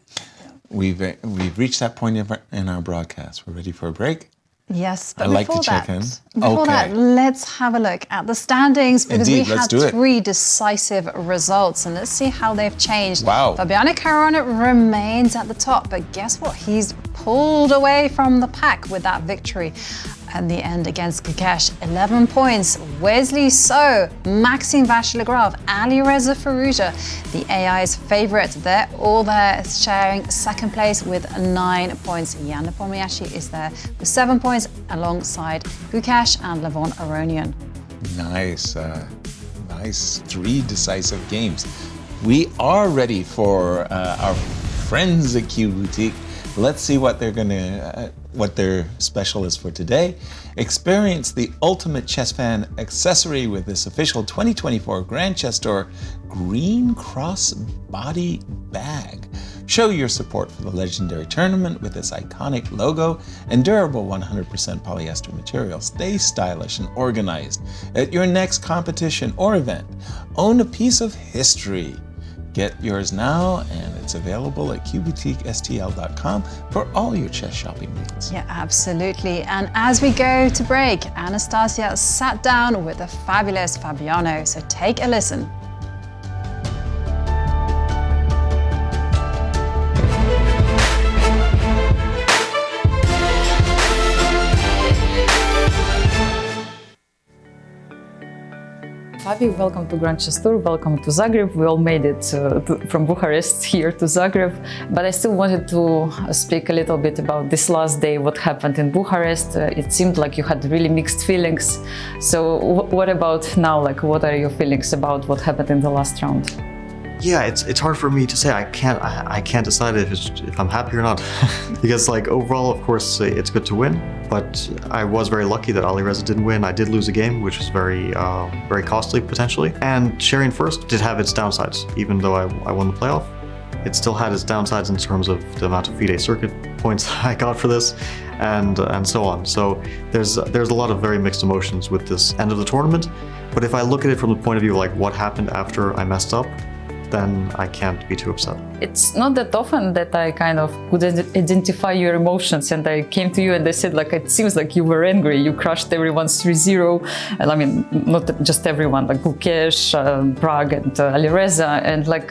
We've reached that point in our broadcast. We're ready for a break? Yes, but I'd like to before check that, in. before that, let's have a look at the standings because Indeed, we let's had do it. 3 decisive results, and let's see how they've changed. Wow. Fabiano Caruana remains at the top, but guess what? He's pulled away from the pack with that victory at the end against Gukesh. 11 points. Wesley, Maxime, Vachier-Lagrave, Alireza, Firouzja, the AI's favourite. They're all there sharing second place with 9 points. Nepomniachtchi is there with 7 points alongside Gukesh and Levon Aronian. Nice. Nice 3 decisive games. We are ready for our friends at Q Boutique. Let's see what what their special is for today. Experience the ultimate chess fan accessory with this official 2024 Grand Chess Tour green cross body bag. Show your support for the legendary tournament with this iconic logo and durable 100% polyester material. Stay stylish and organized at your next competition or event. Own a piece of history. Get yours now, and it's available at qboutiquestl.com for all your chess shopping needs. Yeah, absolutely. And as we go to break, Anastasiya sat down with the fabulous Fabiano. So take a listen. Fabi, welcome to Grand Chess Tour, welcome to Zagreb. We all made it from Bucharest here to Zagreb, but I still wanted to speak a little bit about this last day, what happened in Bucharest. It seemed like you had really mixed feelings. So what about now? Like, what are your feelings about what happened in the last round? Yeah, it's hard for me to say. I can't decide if I'm happy or not because like overall, of course, it's good to win. But I was very lucky that Alireza didn't win. I did lose a game, which was very costly potentially. And sharing first did have its downsides, even though I won the playoff. It still had its downsides in terms of the amount of FIDE circuit points I got for this, and so on. So there's a lot of very mixed emotions with this end of the tournament. But if I look at it from the point of view of like what happened after I messed up, then I can't be too upset. It's not that often that I kind of could identify your emotions, and I came to you and I said, like, it seems like you were angry, you crushed everyone's 3-0, and I mean, not just everyone, like Gukesh, Prague and Alireza, and like,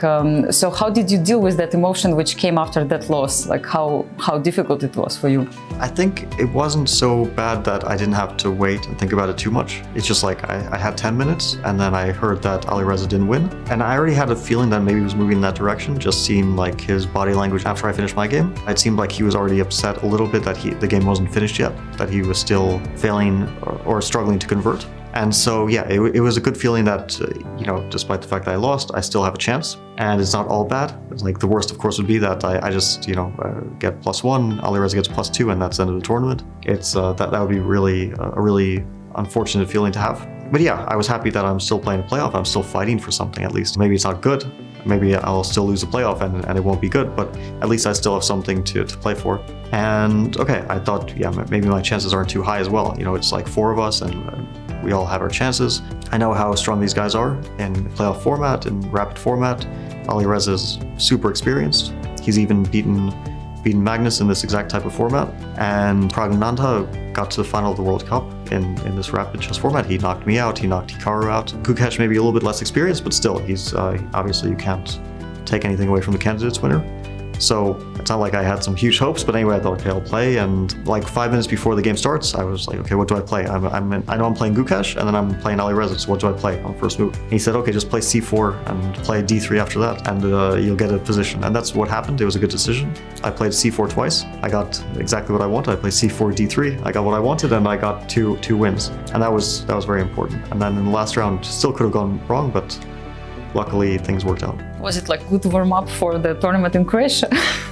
so how did you deal with that emotion which came after that loss? Like how difficult it was for you? I think it wasn't so bad that I didn't have to wait and think about it too much. It's just like I had 10 minutes and then I heard that Alireza didn't win, and I already had a feeling that maybe he was moving in that direction. Just seemed like his body language after I finished my game. It seemed like he was already upset a little bit that the game wasn't finished yet, that he was still failing or struggling to convert. And so, yeah, it was a good feeling that, you know, despite the fact that I lost, I still have a chance. And it's not all bad. Like, the worst, of course, would be that I just, you know, get +1, Alireza gets +2, and that's the end of the tournament. It's that would be really a really unfortunate feeling to have. But yeah, I was happy that I'm still playing a playoff. I'm still fighting for something at least. Maybe it's not good. Maybe I'll still lose the playoff and it won't be good, but at least I still have something to play for. And okay, I thought, yeah, maybe my chances aren't too high as well. You know, it's like 4 of us and we all have our chances. I know how strong these guys are in playoff format, in rapid format. Alireza is super experienced. He's even beaten Magnus in this exact type of format. And Pragnanta got to the final of the World Cup in this rapid chess format. He knocked me out, he knocked Hikaru out. Gukesh may be a little bit less experienced, but still, he's obviously you can't take anything away from the candidates winner. So it's not like I had some huge hopes, but anyway, I thought, okay, I'll play. And like 5 minutes before the game starts, I was like, okay, what do I play? I know I'm playing Gukesh, and then I'm playing Alireza, so what do I play on first move? And he said, okay, just play c4 and play d3 after that, and you'll get a position. And that's what happened. It was a good decision. I played c4 twice. I got exactly what I wanted. I played c4, d3. I got what I wanted, and I got two wins. And that was very important. And then in the last round, still could have gone wrong, but luckily things worked out. Was it like good warm up for the tournament in Croatia?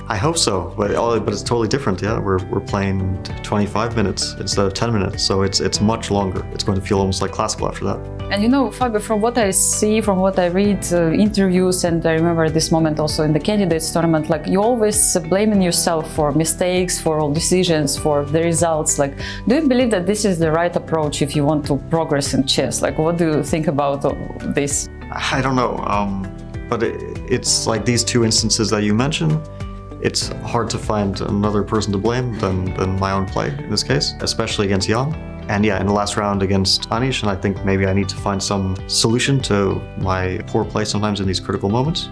I hope so, but it's totally different. Yeah, we're playing 25 minutes instead of 10 minutes, so it's much longer. It's going to feel almost like classical after that. And you know, Fabio, from what I see, from what I read, interviews, and I remember this moment also in the candidates tournament, like you always blaming yourself for mistakes, for all decisions, for the results. Like, do you believe that this is the right approach if you want to progress in chess? Like, what do you think about this? I don't know, but it's like these two instances that you mentioned. It's hard to find another person to blame than my own play in this case, especially against Jan. And yeah, in the last round against Anish, and I think maybe I need to find some solution to my poor play sometimes in these critical moments,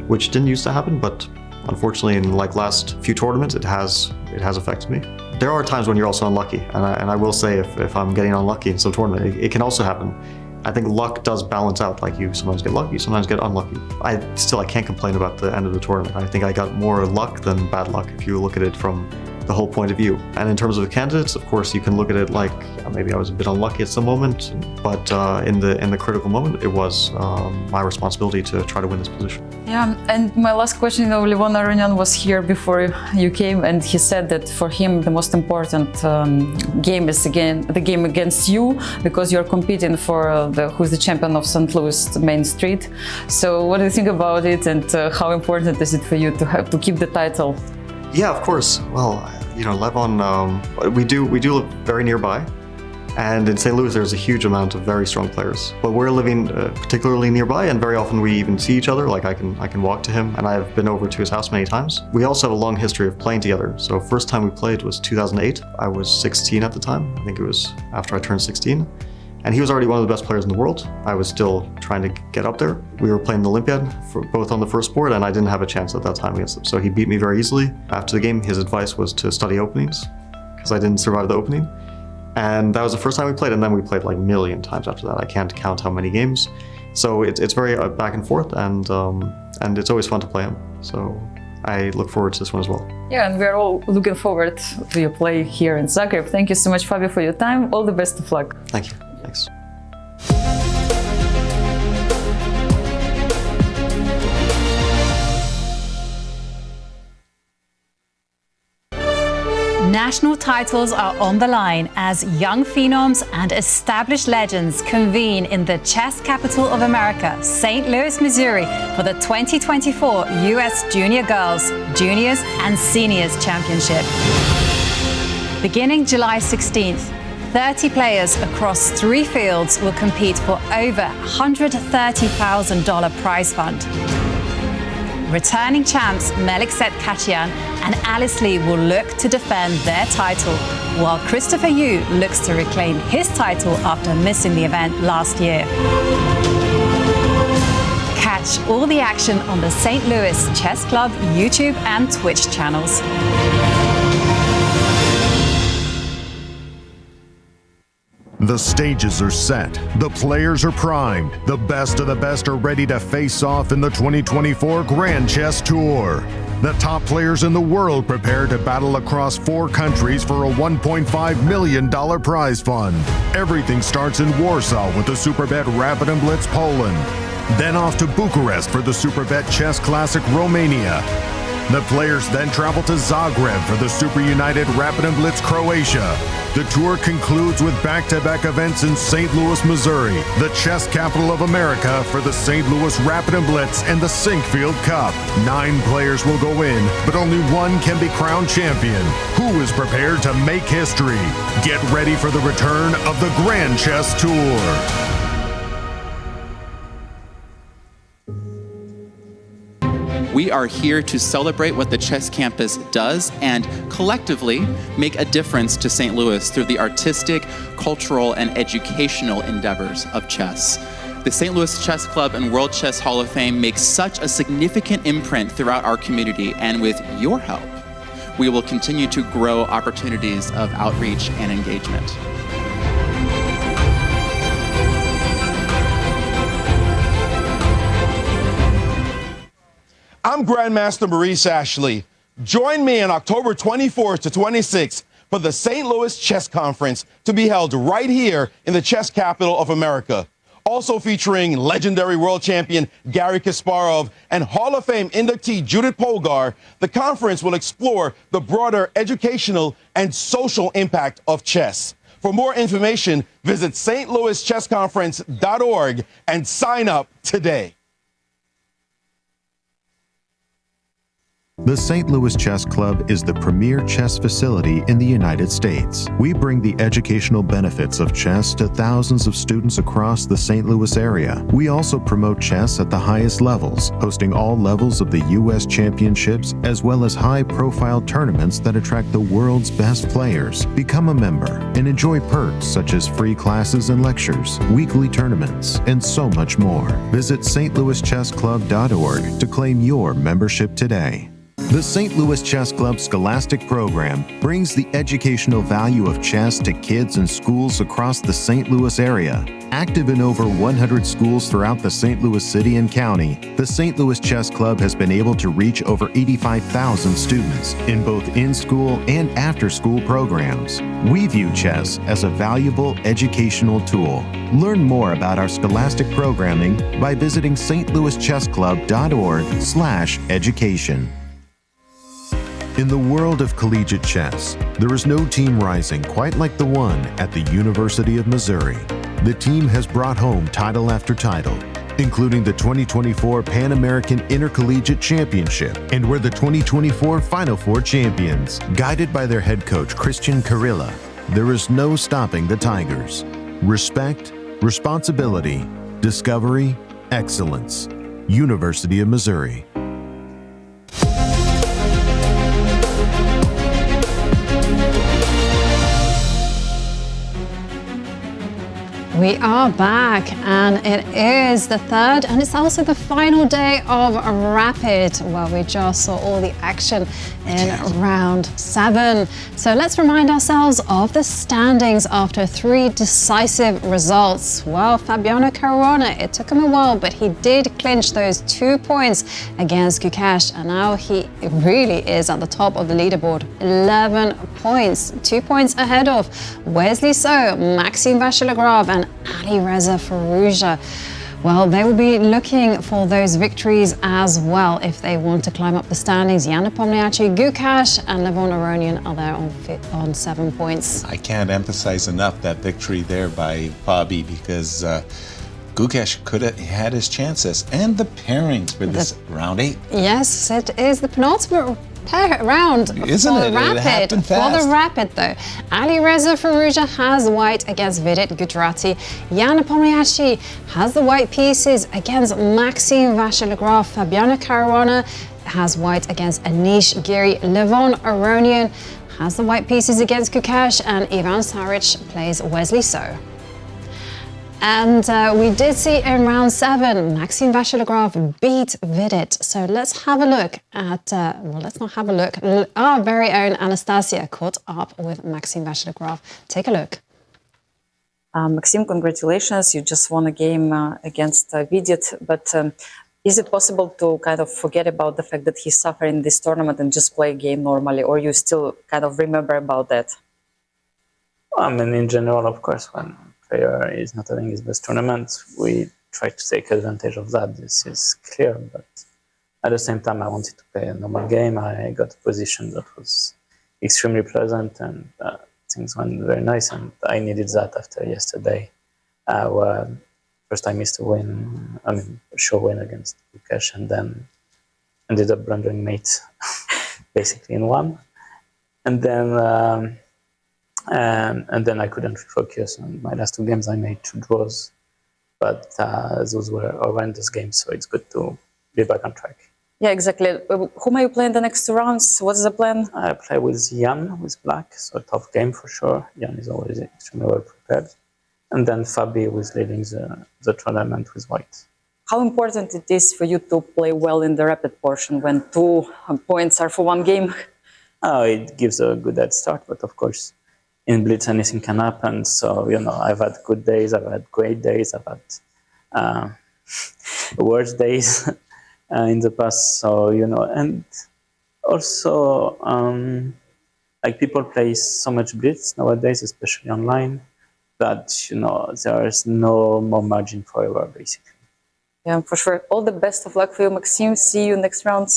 which didn't used to happen, but unfortunately in like last few tournaments, it has affected me. There are times when you're also unlucky, and I will say if I'm getting unlucky in some tournament, it can also happen. I think luck does balance out, like you sometimes get lucky, sometimes get unlucky. I can't complain about the end of the tournament. I think I got more luck than bad luck if you look at it from the whole point of view. And in terms of the candidates, of course, you can look at it like maybe I was a bit unlucky at some moment, but in the critical moment, it was my responsibility to try to win this position. Yeah, and my last question, Levon Aronian was here before you came, and he said that for him the most important game is the game against you, because you're competing for who's the champion of St. Louis Main Street. So what do you think about it, and how important is it for you to keep the title? Yeah, of course. Well, Levon, we do live very nearby. And in St. Louis, there's a huge amount of very strong players. But we're living particularly nearby, and very often we even see each other. Like I can walk to him, and I've been over to his house many times. We also have a long history of playing together. So first time we played was 2008. I was 16 at the time. I think it was after I turned 16. And he was already one of the best players in the world. I was still trying to get up there. We were playing the Olympiad both on the first board, and I didn't have a chance at that time against him. So he beat me very easily. After the game, his advice was to study openings, because I didn't survive the opening. And that was the first time we played, and then we played like a million times after that. I can't count how many games. So it's very back and forth, and it's always fun to play him. So I look forward to this one as well. Yeah, and we're all looking forward to your play here in Zagreb. Thank you so much, Fabio, for your time. All the best of luck. Thank you. Thanks. National titles are on the line as young phenoms and established legends convene in the chess capital of America, St. Louis, Missouri, for the 2024 U.S. Junior Girls, Juniors and Seniors Championship. Beginning July 16th, 30 players across 3 fields will compete for over $130,000 prize fund. Returning champs Melikset Katiyan and Alice Lee will look to defend their title, while Christopher Yu looks to reclaim his title after missing the event last year. Catch all the action on the St. Louis Chess Club YouTube and Twitch channels. The stages are set, the players are primed, the best of the best are ready to face off in the 2024 Grand Chess Tour. The top players in the world prepare to battle across 4 countries for a $1.5 million prize fund. Everything starts in Warsaw with the Superbet Rapid Blitz Poland, then off to Bucharest for the Superbet Chess Classic Romania. The players then travel to Zagreb for the SuperUnited Rapid Blitz Croatia. The tour concludes with back-to-back events in St. Louis, Missouri, the chess capital of America, for the St. Louis Rapid Blitz and the Sinkfield Cup. 9 players will go in, but only 1 can be crowned champion. Who is prepared to make history? Get ready for the return of the Grand Chess Tour. We are here to celebrate what the Chess Campus does and collectively make a difference to St. Louis through the artistic, cultural, and educational endeavors of chess. The St. Louis Chess Club and World Chess Hall of Fame make such a significant imprint throughout our community, and with your help, we will continue to grow opportunities of outreach and engagement. I'm Grandmaster Maurice Ashley. Join me on October 24th to 26th for the St. Louis Chess Conference to be held right here in the chess capital of America. Also featuring legendary world champion Garry Kasparov and Hall of Fame inductee Judith Polgar, the conference will explore the broader educational and social impact of chess. For more information, visit stlouischessconference.org and sign up today. The St. Louis Chess Club is the premier chess facility in the United States. We bring the educational benefits of chess to thousands of students across the St. Louis area. We also promote chess at the highest levels, hosting all levels of the U.S. championships, as well as high-profile tournaments that attract the world's best players. Become a member and enjoy perks such as free classes and lectures, weekly tournaments, and so much more. Visit stlouischessclub.org to claim your membership today. The St. Louis Chess Club Scholastic Program brings the educational value of chess to kids and schools across the St. Louis area. Active in over 100 schools throughout the St. Louis city and county, the St. Louis Chess Club has been able to reach over 85,000 students in both in-school and after-school programs. We view chess as a valuable educational tool. Learn more about our scholastic programming by visiting stlouischessclub.org/education. In the world of collegiate chess, there is no team rising quite like the one at the University of Missouri. The team has brought home title after title, including the 2024 Pan American Intercollegiate Championship, and were the 2024 Final Four champions. Guided by their head coach, Cristian Chirila, there is no stopping the Tigers. Respect, responsibility, discovery, excellence. University of Missouri. We are back, and it is the third, and it's also the final day of Rapid. Well, we just saw all the action in round 7. So let's remind ourselves of the standings after 3 decisive results. Well, Fabiano Caruana, it took him a while, but he did clinch those 2 points against Gukesh, and now he really is at the top of the leaderboard. 11 points, 2 points ahead of Wesley, Maxime Vachier-Lagrave, and Alireza Firouzja. Well, they will be looking for those victories as well if they want to climb up the standings. Nepomniachtchi, Gukesh, and Levon Aronian are there on 7 points. I can't emphasize enough that victory there by Fabi, because Gukesh could have had his chances. And the pairings for this round 8. Yes, it is the penultimate round Isn't for it? Rapid. It happened For fast. the Rapid, though, Alireza Firouzja has white against Vidit Gujrathi. Nepomniachtchi has the white pieces against Maxime Vachier-Lagrave. Fabiano Caruana has white against Anish, Giri. Levon Aronian has the white pieces against Gukesh, and Saric plays Wesley And we did see in round 7, Maxime Vachier-Lagrave beat Vidit. So let's have a look at, well, let's not have a look. Our very own Anastasiya caught up with Maxime Vachier-Lagrave. Take a look. Maxime, congratulations. You just won a game against Vidit, but is it possible to kind of forget about the fact that he's suffering this tournament and just play a game normally, or you still kind of remember about that? Well, I mean, in general, of course, when player is not having his best tournament, we try to take advantage of that. This is clear, but at the same time, I wanted to play a normal game. I got a position that was extremely pleasant, and things went very nice, and I needed that after yesterday, where first I missed a win, a sure win against Gukesh, and then ended up blundering mate, basically in one. And then I couldn't focus on my last 2 games. I made 2 draws, but those were horrendous games, so it's good to be back on track. Yeah, exactly. Whom are you playing the next 2 rounds? What's the plan? I play with Jan, with black, so a tough game for sure. Jan is always extremely well prepared. And then Fabi was leading the tournament with white. How important it is for you to play well in the rapid portion when 2 points are for 1 game? It gives a good head start, but of course, in Blitz anything can happen. So, I've had good days, I've had great days, I've had worse days in the past. So, and also, like people play so much Blitz nowadays, especially online, that, there's no more margin for error, basically. Yeah, for sure. All the best of luck for you, Maxime. See you next round.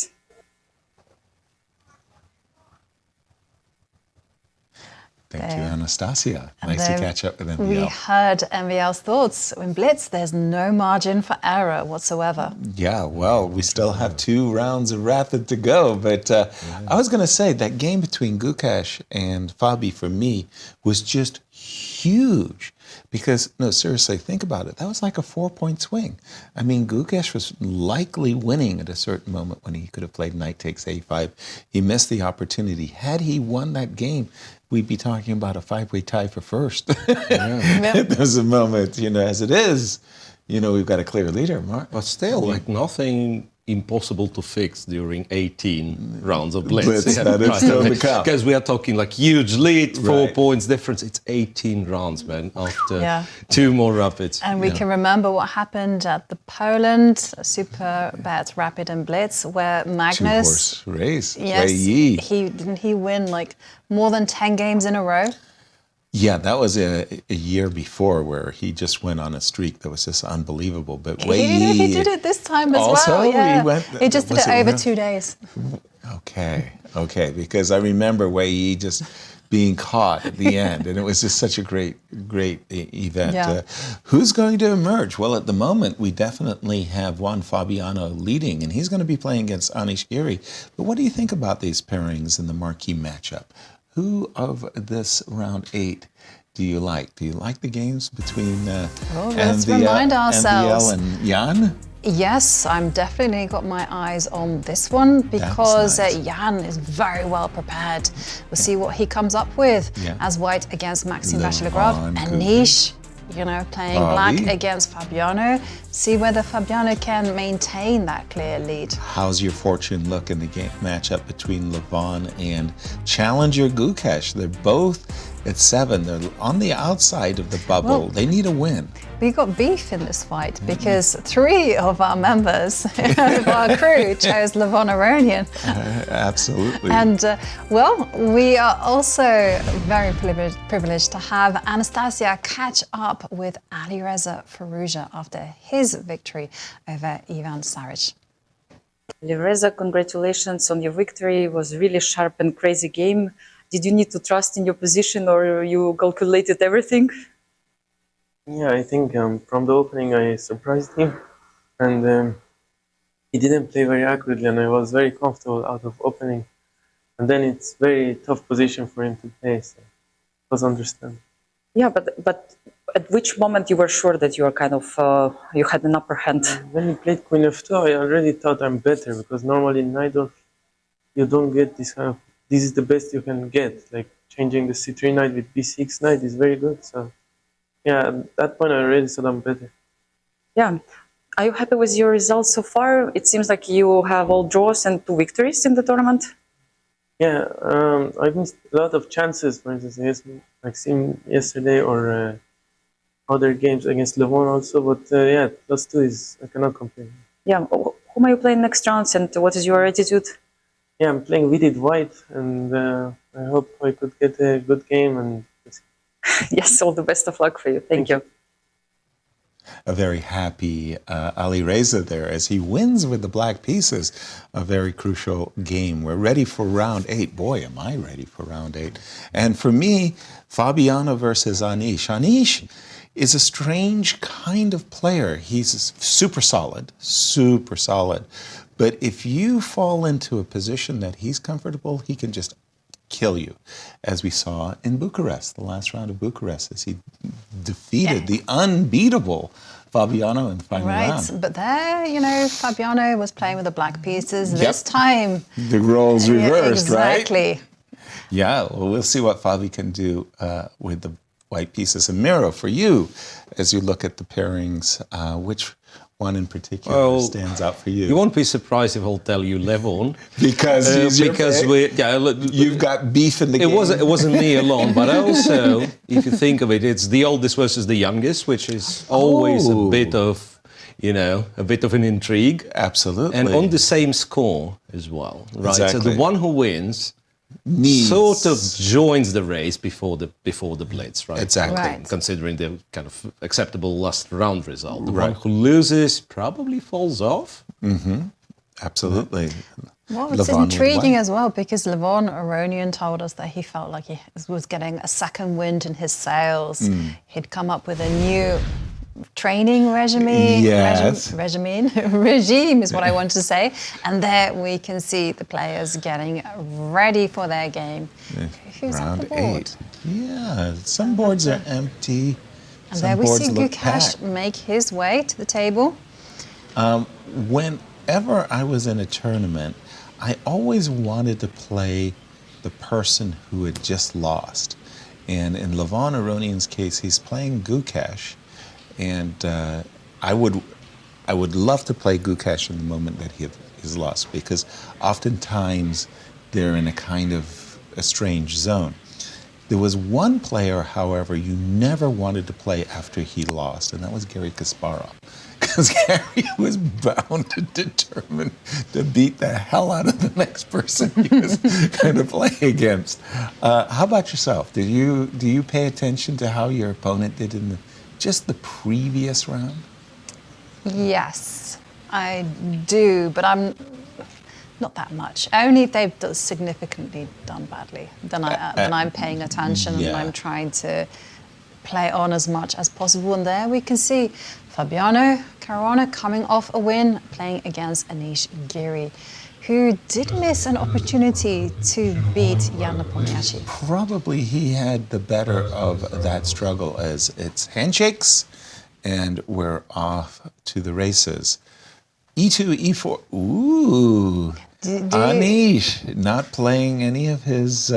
Thank you, Anastasia. Nice to catch up with MVL. We heard MVL's thoughts. In Blitz, there's no margin for error whatsoever. Yeah, well, we still have 2 rounds of Rapid to go, but I was going to say that game between Gukesh and Fabi, for me, was just huge. Because, no, seriously, think about it. That was like a 4-point swing. I mean, Gukesh was likely winning at a certain moment when he could have played knight takes a5. He missed the opportunity. Had he won that game, we'd be talking about a 5-way tie for first. Yeah. There's a moment, as it is, we've got a clear leader, Mark. But still, like nothing impossible to fix during 18 rounds of Blitz. That is still the count. Because we are talking like huge lead, 4 points difference. It's 18 rounds, man, after 2 more Rapids. And we can remember what happened at the Poland Super Bet Rapid and Blitz, where Magnus... 2-horse race. Yes, Wei didn't he win like more than 10 games in a row? Yeah, that was a year before where he just went on a streak that was just unbelievable. But he did it this time as also, well. Yeah. He just did it over 2 days. Okay, because I remember Wei just being caught at the end, and it was just such a great event. Yeah. Who's going to emerge? Well, at the moment, we definitely have Juan Fabiano leading, and he's going to be playing against Anish Giri. But what do you think about these pairings in the marquee matchup? Who of this round 8 do you like? Do you like the games between let's remind ourselves. and Jan? Yes, I'm definitely got my eyes on this one because Jan is very well prepared. We'll see what he comes up with as white against Maxime Vachier-Lagrave. Anish, playing black against Fabiano. See whether Fabiano can maintain that clear lead. How's your fortune look in the game matchup between Levon and challenger Gukesh? They're both at 7. They're on the outside of the bubble. Well, they need a win. We got beef in this fight because 3 of our members of our crew chose Levon Aronian. Absolutely. And we are also very privileged to have Anastasia catch up with Alireza Firouzja after his victory over Ivan Saric. Alireza, congratulations on your victory. It was a really sharp and crazy game. Did you need to trust in your position or you calculated everything? Yeah, I think from the opening I surprised him and he didn't play very accurately and I was very comfortable out of opening. And then it's very tough position for him to play, so it was understandable. Yeah, but at which moment you were sure that you were kind of, you had an upper hand? When he played Queen f2, I already thought I'm better because normally in Najdorf you don't get this kind of, this is the best you can get, like changing the c3 knight with b6 knight is very good, so yeah, at that point I already thought I'm better. Yeah. Are you happy with your results so far? It seems like you have all draws and 2 victories in the tournament. Yeah, I've missed a lot of chances, for instance, against Maxime yesterday or other games against Levon also, but yeah, +2 is, I cannot complain. Yeah, whom are you playing next round and what is your attitude? Yeah, I'm playing Vidit white and I hope I could get a good game and yes, all the best of luck for you. Thank you. A very happy Alireza there as he wins with the black pieces. A very crucial game. We're ready for round 8. Boy, am I ready for round 8. And for me, Fabiano versus Anish. Anish is a strange kind of player. He's super solid. But if you fall into a position that he's comfortable, he can just kill you, as we saw in Bucharest, the last round of Bucharest, as he defeated the unbeatable Fabiano in the final round. Right, but there, Fabiano was playing with the black pieces. This time... the roles reversed, exactly. right? Yeah, well, we'll see what Fabi can do with the white pieces. And Miro, for you, as you look at the pairings, which one in particular stands out for you? You won't be surprised if I'll tell you Levon. Because you've got beef in the game. It wasn't me alone, but also, if you think of it, it's the oldest versus the youngest, which is always a bit of an intrigue. Absolutely. And on the same score as well, right? Exactly. So the one who wins sort of joins the race before the blitz, right? Exactly. Right. Considering the kind of acceptable last round result. The one who loses probably falls off. Mm-hmm. Absolutely. Well, it's Levon intriguing as well because Levon Aronian told us that he felt like he was getting a second wind in his sails. He'd come up with a new training regime. Yes. Regime is what I want to say. And there we can see the players getting ready for their game. Who's Round up the board? 8. Yeah, some boards are empty. And some there we boards see look Gukesh packed. make his way to the table. Whenever I was in a tournament, I always wanted to play the person who had just lost. And in Levon Aronian's case, he's playing Gukesh. And I would love to play Gukesh in the moment that he's lost, because oftentimes they're in a kind of a strange zone. There was one player, however, you never wanted to play after he lost, and that was Gary Kasparov. Because Gary was bound to determine to beat the hell out of the next person he was going to play against. How about yourself? Do you pay attention to how your opponent did in just the previous round? Yes, I do, but I'm not that much. Only if they've significantly done badly, then I'm paying attention and I'm trying to play on as much as possible. And there we can see Fabiano Caruana coming off a win, playing against Anish Giri, who did miss an opportunity to beat Jan Nepomniachtchi. Probably he had the better of that struggle, as it's handshakes and we're off to the races. E2, E4. Ooh. Anish not playing any of his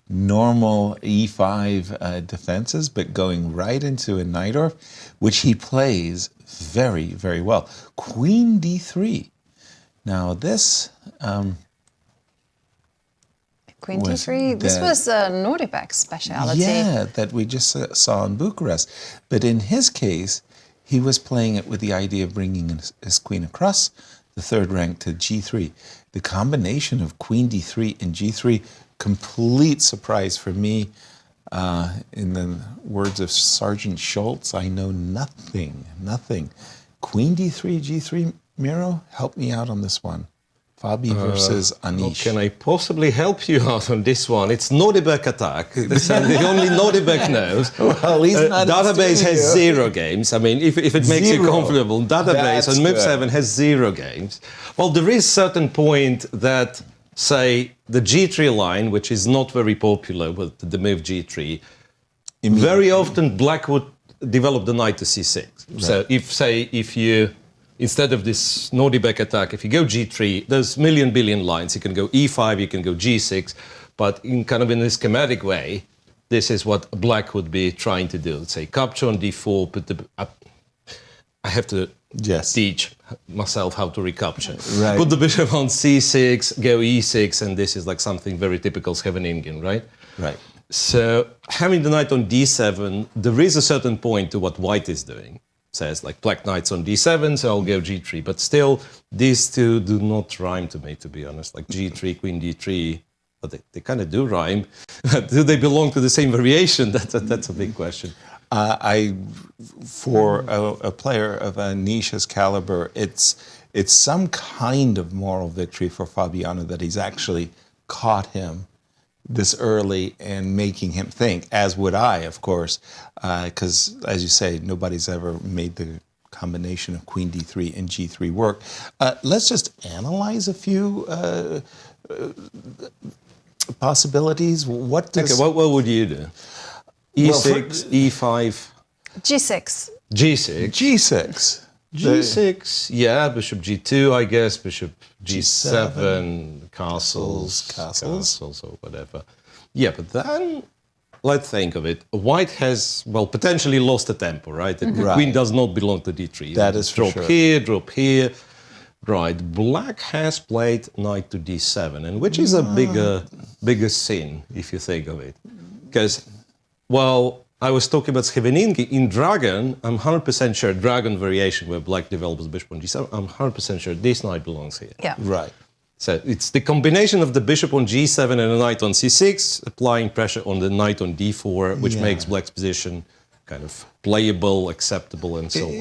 normal E5 defenses, but going right into a Najdorf, which he plays very, very well. Queen D3. Now this... Queen D3, this was a Nordicbeck's speciality. Yeah, that we just saw in Bucharest. But in his case, he was playing it with the idea of bringing his queen across the third rank to G3. The combination of Queen D3 and G3, complete surprise for me. In the words of Sergeant Schultz, I know nothing. Queen D3, G3, Miro, help me out on this one. Fabi versus Anish. How can I possibly help you out on this one? It's Nordicbeck attack. The only Nordicbeck knows. Well, he's not Database has 0 games. I mean, if it makes you comfortable, Database That's on Move good. 7 has 0 games. Well, there is certain point that, say, the G3 line, which is not very popular with the move G3, very often Black would develop the knight to C6. Right. So if you... Instead of this Nordicbeck attack, if you go G3, there's billion lines. You can go E5, you can go G6, but in kind of in a schematic way, this is what Black would be trying to do. Let's say capture on D4, put the... I have to teach myself how to recapture. Right. Put the bishop on C6, go E6, and this is like something very typical Scheveningen, right? Right. So having the knight on D7, there is a certain point to what White is doing. Says like Black knight's on D7, so I'll go G3. But still, these two do not rhyme to me, to be honest. Like G3, Queen D3, but they kind of do rhyme. Do they belong to the same variation? That's a big question. For a player of Anish's caliber, it's some kind of moral victory for Fabiano that he's actually caught him this early and making him think, as would I, of course, because, as you say, nobody's ever made the combination of Queen D3 and G3 work. Let's just analyze a few possibilities. What would you do? E6, E5... G6. G6. G6. G6, yeah, bishop G2, I guess, bishop G7, castles or whatever. Yeah, but then let's think of it. White has, well, potentially lost the tempo, right? The Right. queen does not belong to d3. That is for drop sure. here, drop here. Right. Black has played knight to d7, and which is a bigger sin if you think of it, because, well, I was talking about Scheveninki. In Dragon, I'm 100% sure, Dragon variation where black develops bishop on g7, I'm 100% sure this knight belongs here. Yeah. Right. So it's the combination of the bishop on g7 and a knight on c6, applying pressure on the knight on d4, which Yeah. makes black's position kind of playable, acceptable, and so on.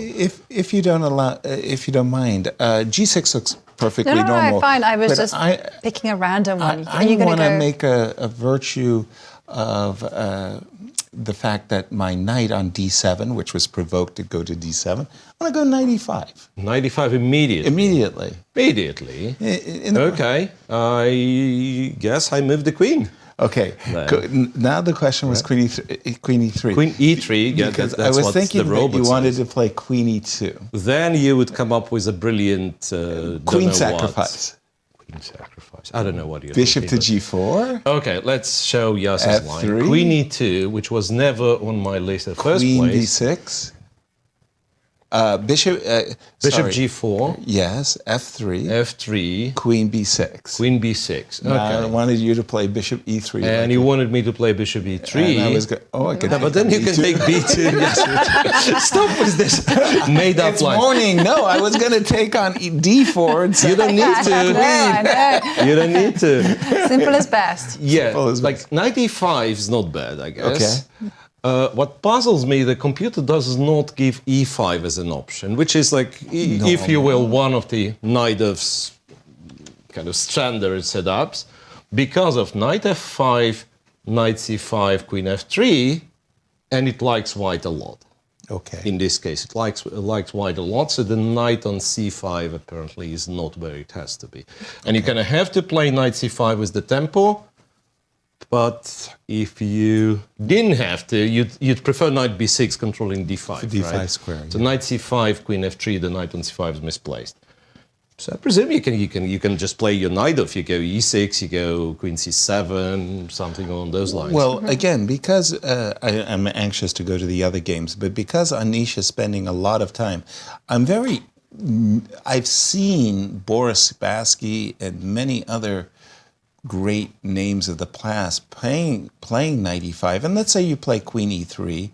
If you don't mind, G6 looks perfectly No, normal. fine. I was but just picking a random one. I Are you going want to to go? make a virtue of the fact that my knight on d7, which was provoked to go to d7, I want to go knight e5. 95 immediately. Immediately. Immediately. In the- Okay, I guess I moved the queen. Okay. Now the question was queen e3. Queen e3, yeah, Because that's I was what thinking the that robot you wanted says. to play queen e2. Then you would come up with a brilliant Queen sacrifice. Queen sacrifice. I don't know what you're Bishop to talking g4. about. Okay, let's show Yasser's line. F3. Queen e2, which was never on my list at first Queen place. b6. Bishop Bishop sorry. g4. Yes, f3. F3. Queen b6. Queen b6. Okay. Now I wanted you to play bishop e3. And you wanted me to play bishop e3. And I was I could No, but then you can take b2. Yes. Stop with this made-up It's line. morning. No, I was going to take on d4 and say, You don't need I to. know. You don't need to. Simple as best. Yeah, Simple as like 95 is not bad, I guess. Okay. What puzzles me, the computer does not give e5 as an option, which is like, if you will, one of the Naidov's kind of standard setups. Because of knight f5, knight c5, queen f3, and it likes white a lot. Okay. In this case, it likes white a lot, so the knight on c5 apparently is not where it has to be. And you're going to have to play knight c5 with the tempo, but if you didn't have to, you'd prefer knight b6 controlling d5, d5 right? square, So yeah. knight c5, queen f3, the knight on c5 is misplaced. So I presume you can just play your knight off. You go e6, you go queen c7, something along those lines. Well, again, because I'm anxious to go to the other games, but because Anish is spending a lot of time, I've seen Boris Spassky and many other great names of the past playing knight e5, and let's say you play queen e3,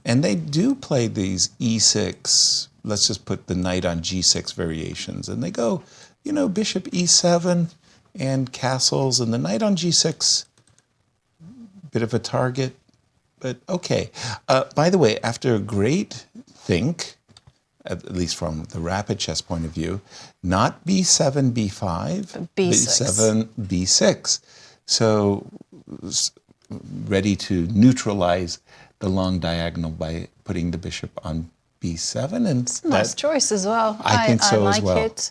and they do play these e6, let's just put the knight on g6 variations, and they go, bishop e7 and castles, and the knight on g6, bit of a target, but okay. By the way, after a great think, at least from the rapid chess point of view, not b7, b5, B6. b7, b6. So ready to neutralize the long diagonal by putting the bishop on b7. And Nice choice as well. I think so like as well. it.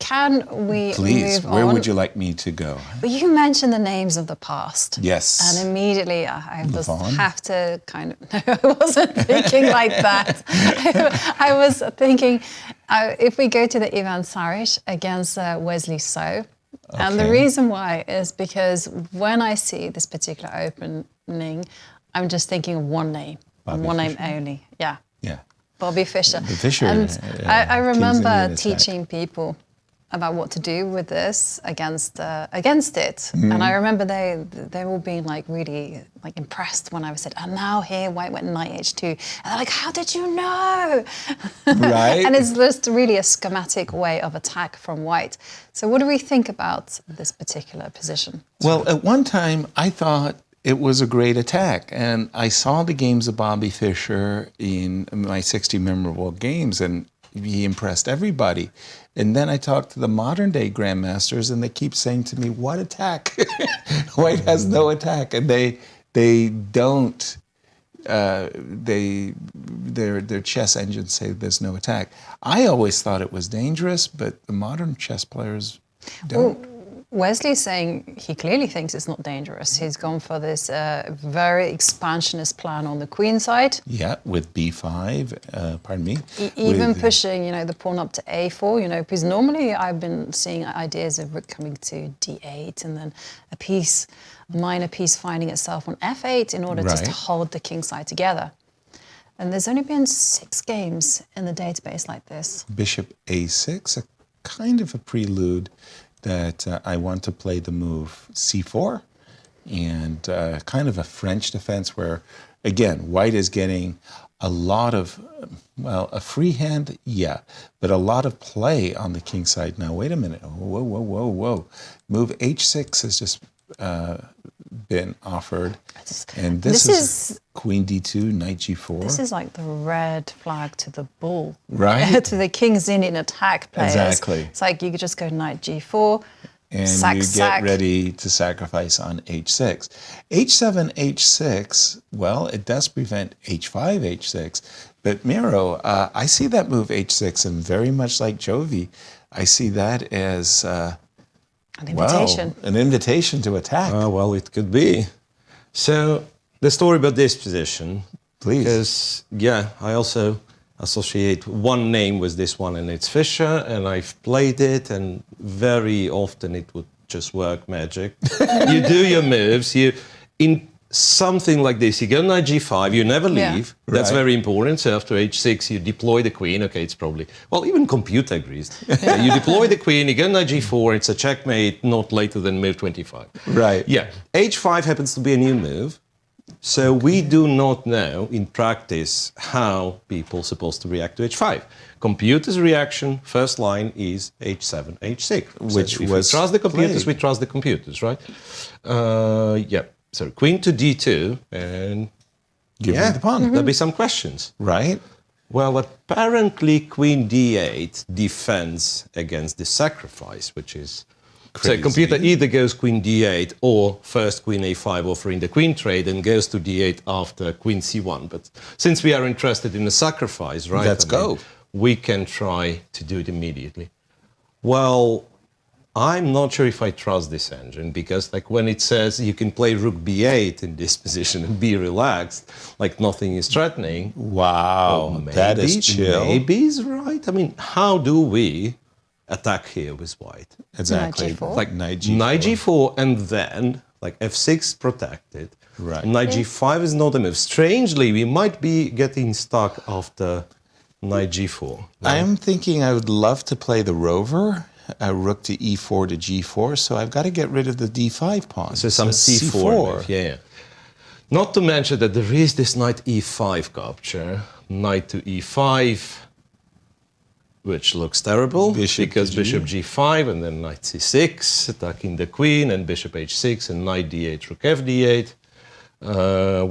Can we Please, move where on? would you like me to go? Well, you mentioned the names of the past. Yes. And immediately I just Levon? have to kind of, no, I wasn't thinking like that. I was thinking, if we go to the Ivan Saric against Wesley So, and the Okay. reason why is because when I see this particular opening, I'm just thinking of one name, Bobby one name Fischer? only. Yeah, Yeah. Bobby Fischer. The Fischer, And I King's remember Indian attack. teaching people about what to do with this against it, Mm-hmm. and I remember they all being like really like impressed when I said, "And now here, white went knight h2," and they're like, "How did you know?" Right. And it's just really a schematic way of attack from white. So, what do we think about this particular position? Well, at one time, I thought it was a great attack. And I saw the games of Bobby Fischer in my 60 memorable games, and he impressed everybody. And then I talked to the modern day grandmasters, and they keep saying to me, "What attack? White has no attack." And they don't. Their chess engines say there's no attack. I always thought it was dangerous, but the modern chess players don't. Wesley is saying he clearly thinks it's not dangerous. He's gone for this very expansionist plan on the queen side. Yeah, with b5, pardon me. Even pushing, the pawn up to a4, because normally I've been seeing ideas of rook coming to d8 and then a minor piece finding itself on f8 in order just to hold the king side together. And there's only been 6 games in the database like this. Bishop a6, a kind of a prelude that I want to play the move c4, and kind of a French defense where, again, white is getting a lot of, a free hand, yeah, but a lot of play on the king side. Now, wait a minute. Whoa. Move h6 has just been offered. And this is queen d2, knight g4. This is like the red flag to the bull. Right. To the King's Indian attack players. Exactly. It's like you could just go knight g4, and you get ready to sacrifice on h6. h7, h6, well, it does prevent h5, h6. But Miro, I see that move h6, and very much like Jovi, I see that as... an invitation. An invitation to attack. Well, it could be. So, the story about this position. Please. Because, I also associate one name with this one, and it's Fischer, and I've played it, and very often it would just work magic. You do your moves, in something like this, you go knight g5, you never leave. That's very important. So after h6, you deploy the queen. Okay, it's probably, even computer agrees. You deploy the queen, you go knight g4, it's a checkmate, not later than move 25. Right. Yeah. h5 happens to be a new move. So we do not know in practice how people are supposed to react to h5. Computer's reaction, first line, is h7, h6. Which so if was we trust the computers, played. we trust the computers, right? So queen to d2 and give me the pawn. There'll be some questions. Right. Well, apparently queen d8 defends against the sacrifice, which is... Crazy. So computer either goes queen d8 or first queen a5 offering the queen trade and goes to d8 after queen c1. But since we are interested in the sacrifice, right? Let's go. We can try to do it immediately. Well, I'm not sure if I trust this engine because when it says you can play rook b8 in this position and be relaxed, like nothing is threatening. Wow, that is chill. Maybe is right. I mean, how do we attack here with white? Exactly. Knight g4. Like knight g4. Knight g4 and then f6 protected. Right. Knight g5 is not a move. Strangely, we might be getting stuck after knight g4. Right? I'm thinking I would love to play the rover. Rook to e4 to g4, so I've got to get rid of the d5 pawn. So some c4 move, yeah. Not to mention that there is this knight e5 capture, knight to e5, which looks terrible because bishop g5 and then knight c6, attacking the queen, and bishop h6 and knight d8, rook fd8.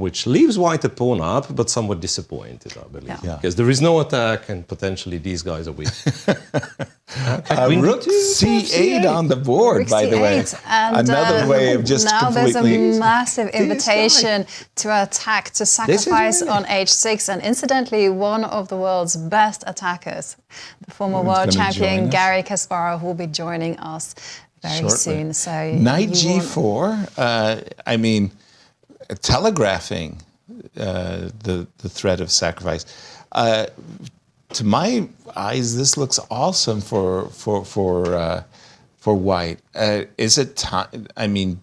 Which leaves white a pawn up, but somewhat disappointed, I believe. Yeah. Because there is no attack, and potentially these guys are weak. Rook c8 on the board, Rook by the way. C8, and, another way of just now completely... there's a massive invitation to attack, to sacrifice on h6, and incidentally, one of the world's best attackers, the former world champion Garry Kasparov, will be joining us very soon. So knight g4, I mean... telegraphing the threat of sacrifice. To my eyes, this looks awesome for white. Is it time? I mean,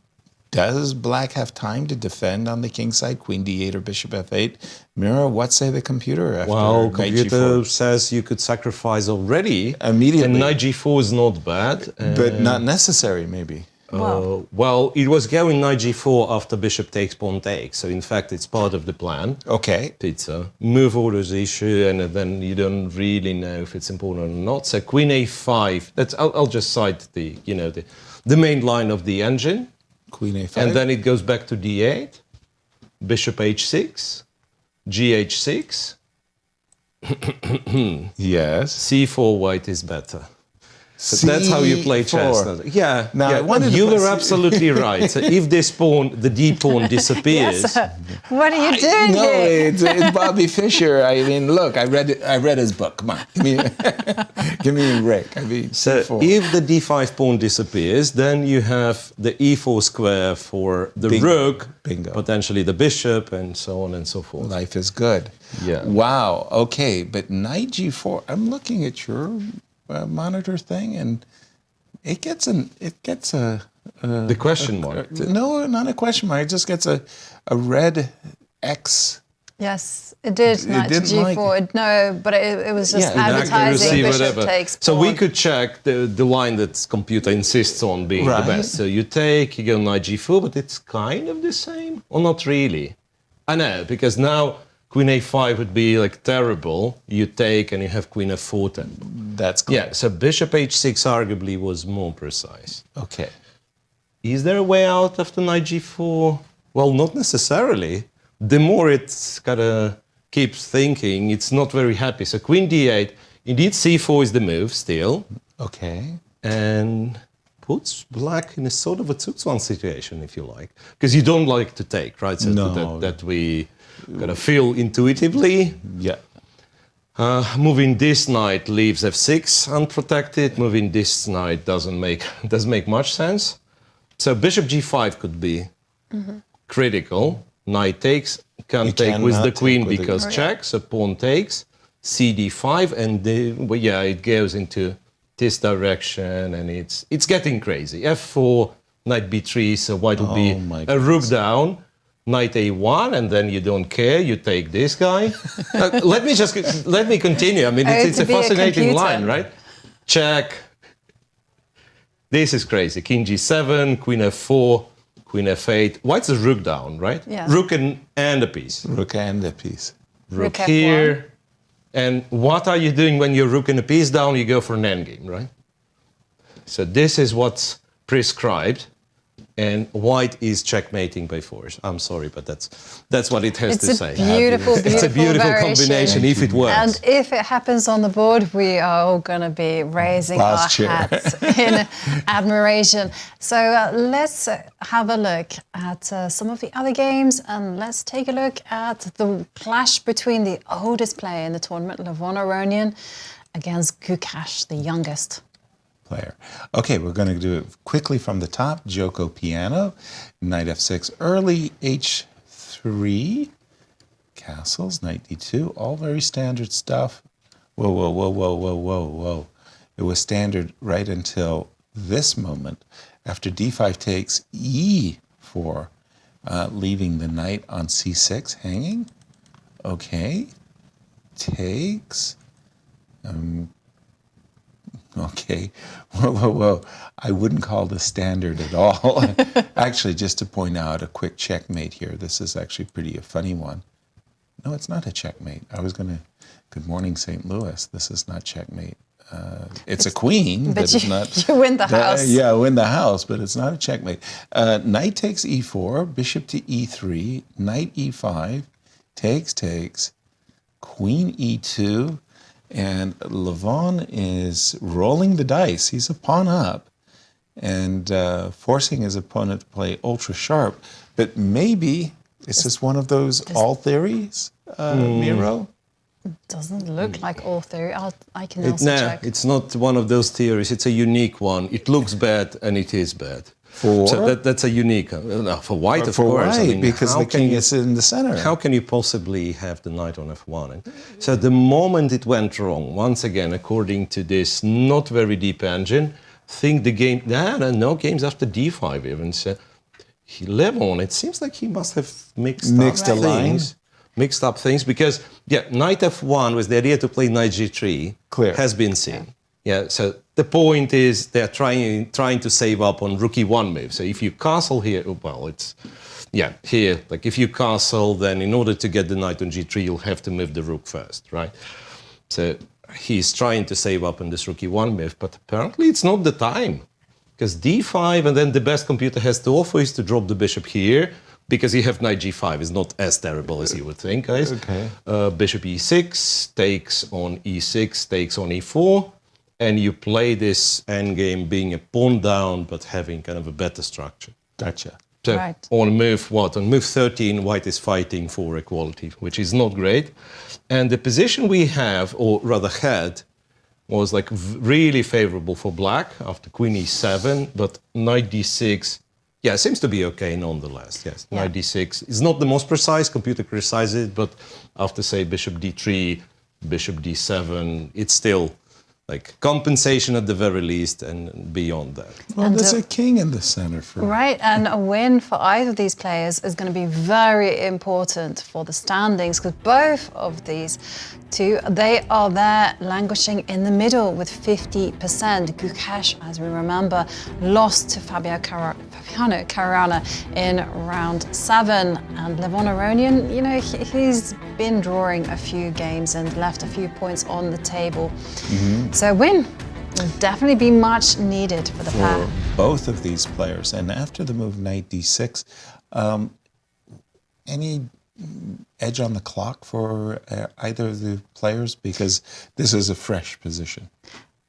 does black have time to defend on the king side, queen d8 or bishop f8? Miro, what say the computer after Well, knight computer g4? says you could sacrifice already. Immediately. And knight g4 is not bad. But not necessary, maybe. Well, it was going knight g4 after bishop takes, pawn takes. So in fact, it's part of the plan. Okay. Pizza. Move orders issue, and then you don't really know if it's important or not. So queen a5. I'll just cite the main line of the engine. Queen a5. And then it goes back to d8, bishop h6, gh6. Yes. c4 white is better. So that's how you play chess. Yeah, Now, yeah. I wanted to You play were absolutely right. So if this pawn, the D pawn disappears, Yes, what are you doing No, here? it's Bobby Fischer. I mean, look, I read his book. Come on, give me a break. I mean, so C4. if the D5 pawn disappears, then you have the E4 square for the rook, Bingo. potentially the bishop, and so on and so forth. Life is good. Yeah. Wow. Okay, but knight G4. I'm looking at your monitor thing, and it gets a The question mark. no, not a question mark. It just gets a red X. Yes, it did. Knight to didn't G4. No, but it was just advertising. Bishop takes So pawn. we could check the line that computer insists on being Right. the best. So you take, you go knight G4, but it's kind of the same, or not really. I know, because now Queen A5 would be like terrible. You take and you have Queen F4 then. That's clear. Yeah, so Bishop H6 arguably was more precise. Okay. Is there a way out of the knight G4? Well, not necessarily. The more it kind of keeps thinking, it's not very happy. So Queen D8, indeed C4 is the move still. Okay. And puts black in a sort of a 2-1 situation, if you like. Because you don't like to take, right? So No. that we kind of feel intuitively. Yeah. Moving this knight leaves F6 unprotected. Moving this knight doesn't make much sense. So Bishop G5 could be critical. Knight takes, can't take with the queen because check. So pawn takes, CD5, and it goes into this direction, and it's getting crazy. F4, knight B3, so white will be a rook down. Knight A1, and then you don't care, you take this guy. Let me continue. I mean, it's a fascinating line, right? Check. This is crazy. King G7, Queen F4, Queen F8. White's a rook down, right? Yeah. Rook and a piece. Rook and a piece. Rook F1. here. And what are you doing when you're rook and a piece down? You go for an endgame, right? So this is what's prescribed. And white is checkmating by force. I'm sorry, but that's what it has to say. It's a beautiful combination if it works. And if it happens on the board, we are all going to be raising our hats in admiration. So let's have a look at some of the other games, and let's take a look at the clash between the oldest player in the tournament, Levon Aronian, against Gukesh, the youngest player. Okay, we're going to do it quickly from the top. Joko piano, knight f6, early h3, castles, knight d2, all very standard stuff. Whoa, whoa, whoa, whoa, whoa, whoa, whoa. It was standard right until this moment. After d5 takes e4, leaving the knight on c6, hanging. Okay, takes. Okay, whoa. I wouldn't call this standard at all. Actually, just to point out a quick checkmate here. This is actually a funny one. No, it's not a checkmate. I was going to, good morning, St. Louis. This is not checkmate. It's a queen, but it's not. You win the house. Yeah, win the house, but it's not a checkmate. Knight takes e4, bishop to e3, knight e5, takes, queen e2, and Levon is rolling the dice. He's a pawn up and forcing his opponent to play ultra sharp. But maybe is this one of those all theories, Miro? Doesn't look like all theory. I can also check. It's not one of those theories. It's a unique one. It looks bad, and it is bad. So that's a unique. For white, of for course. White, I mean, because the king is in the center. How can you possibly have the knight on f1? And so the moment it went wrong, once again, according to this not very deep engine, think the game. No games after d5 even. So Levon, it seems like he must have mixed up things because knight f1 with the idea to play knight g3 has been seen. Yeah, so the point is they're trying to save up on rook e1 move. So if you castle here, well, here, like if you castle, then in order to get the knight on g3, you'll have to move the rook first, right? So he's trying to save up on this rook e1 move, but apparently it's not the time. Because d5, and then the best computer has to offer is to drop the bishop here, because you have knight g5. It's not as terrible as you would think, guys. Okay. Bishop e6, takes on e6, takes on e4. and you play this endgame being a pawn down, but having kind of a better structure. Gotcha. So Right. on move 13, white is fighting for equality, which is not great. And the position we have, or rather had, was like really favorable for black after queen e7, but knight d6, yeah, seems to be okay nonetheless. Yes, Yeah. knight d6 is not the most precise, computer criticizes it, but after, say, bishop d3, bishop d7, it's still like compensation at the very least, and beyond that. Well, And there's a king in the center for Right, and a win for either of these players is going to be very important for the standings, because both of these two, they are there languishing in the middle with 50%. Gukesh, as we remember, lost to Fabiano Caruana in round 7, and Levon Aronian, you know, he's been drawing a few games and left a few points on the table. So a win will definitely be much needed for the pair. for both of these players. And after the move knight d6, any edge on the clock for either of the players? Because this is a fresh position.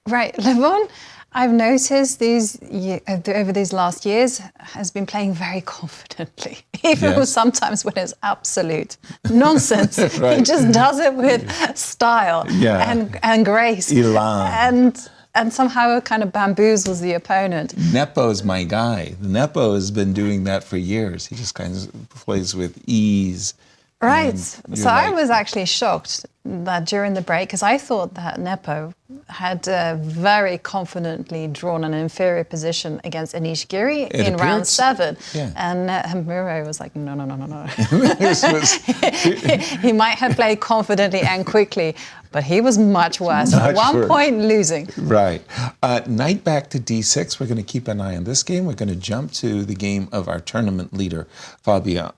Right, Levon, I've noticed over these last years has been playing very confidently, even sometimes when it's absolute nonsense. Right. He just does it with style and grace, Elan. and somehow kind of bamboozles the opponent. Nepo's my guy. Nepo has been doing that for years. He just kind of plays with ease. Right. So I was actually shocked that during the break, because I thought that Nepo had very confidently drawn an inferior position against Anish Giri in round 7. Yeah. And Miro was like, no. He might have played confidently and quickly, but he was much worse. At one point losing. Right. Knight back to d6. We're going to keep an eye on this game. We're going to jump to the game of our tournament leader, Fabiano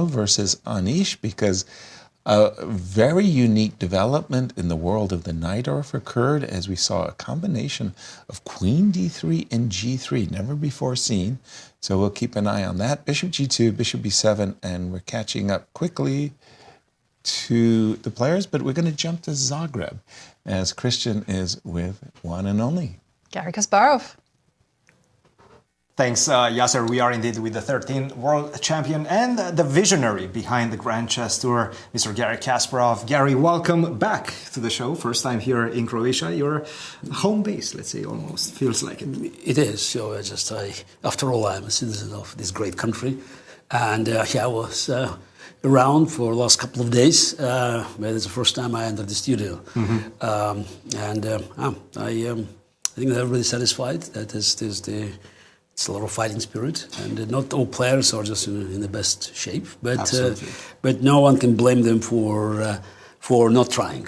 versus Anish, because a very unique development in the world of the Najdorf occurred as we saw a combination of queen d3 and g3, never before seen. So we'll keep an eye on that. Bishop g2, bishop b7, and we're catching up quickly to the players, but we're going to jump to Zagreb as Cristian is with one and only Garry Kasparov. Thanks, Yasser. We are indeed with the 13th world champion and the visionary behind the Grand Chess Tour, Mr. Garry Kasparov. Garry, welcome back to the show. First time here in Croatia. Your home base, let's say, almost feels like it. It is. So after all, I'm a citizen of this great country, and I was around for the last couple of days. But it's the first time I entered the studio, I think they're really satisfied that it's a lot of fighting spirit, and not all players are just in the best shape. But no one can blame them for not trying.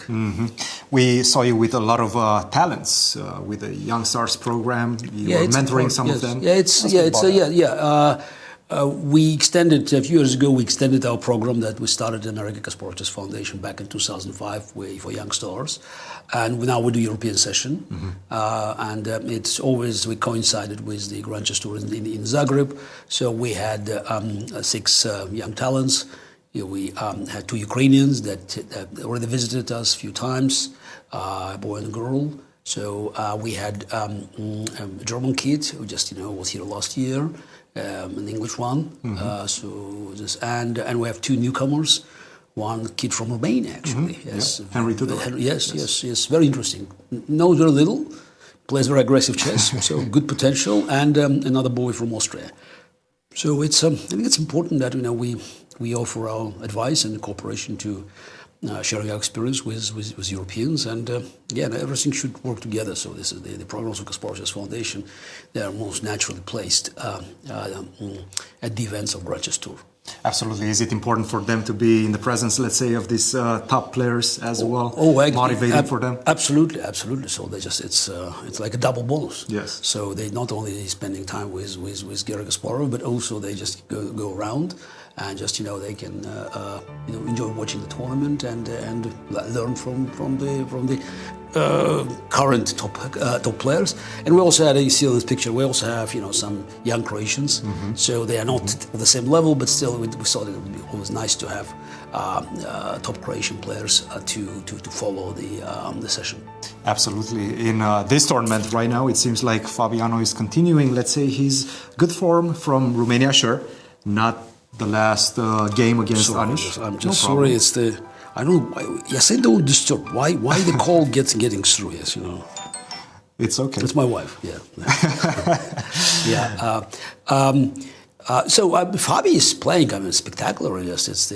We saw you with a lot of talents with the Young Stars program. You were mentoring some of them. We extended a few years ago. We extended our program that we started in American Kasparov Chess Foundation back in 2005 for young stars, and now we do European session. And it's always we coincided with the Grand Chess Tour in Zagreb. So we had 6 young talents. We had 2 Ukrainians that already visited us a few times, a boy and a girl. So we had a German kid who just was here last year. An English one, and we have 2 newcomers, one kid from Romania actually. Yes, Henry Tudor. Yes, very interesting. Knows very little, plays very aggressive chess, so good potential, and another boy from Austria. So it's I think it's important that we offer our advice and cooperation to sharing our experience with Europeans, and everything should work together. So this is the programs of Kasparov Chess Foundation. They are most naturally placed at the events of Grand Chess Tour. Absolutely. Is it important for them to be in the presence, let's say, of these top players as well? Motivating for them? Absolutely. So they it's like a double bonus. Yes. So they not only spending time with Garry Kasparov, but also they just go around and just they can enjoy watching the tournament and learn from the current top players. And we also had, you see on this picture, we also have some young Croatians, so they are not at the same level, but still we thought it would be always nice to have top Croatian players to follow the session. Absolutely. In this tournament right now, it seems like Fabiano is continuing, let's say, his good form from Romania. Sure, not the last game against Anish. I'm just sorry. It's the I don't. Yes, I don't disturb. Why the call getting through? Yes, It's okay. It's my wife. Yeah. Yeah. So Fabi is playing. Spectacular. Just it's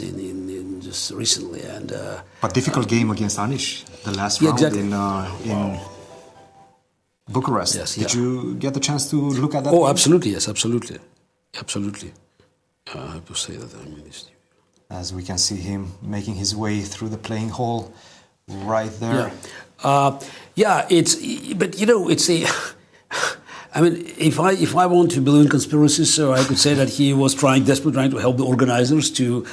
in just recently and. But difficult game against Anish, the last round in Bucharest. Yes, Did you get the chance to look at that? Oh, game? absolutely. Yes, absolutely. I have to say that as we can see him making his way through the playing hall, right there. Yeah. It's the. I mean, if I want to believe in conspiracies, so I could say that he was desperately trying to help the organizers to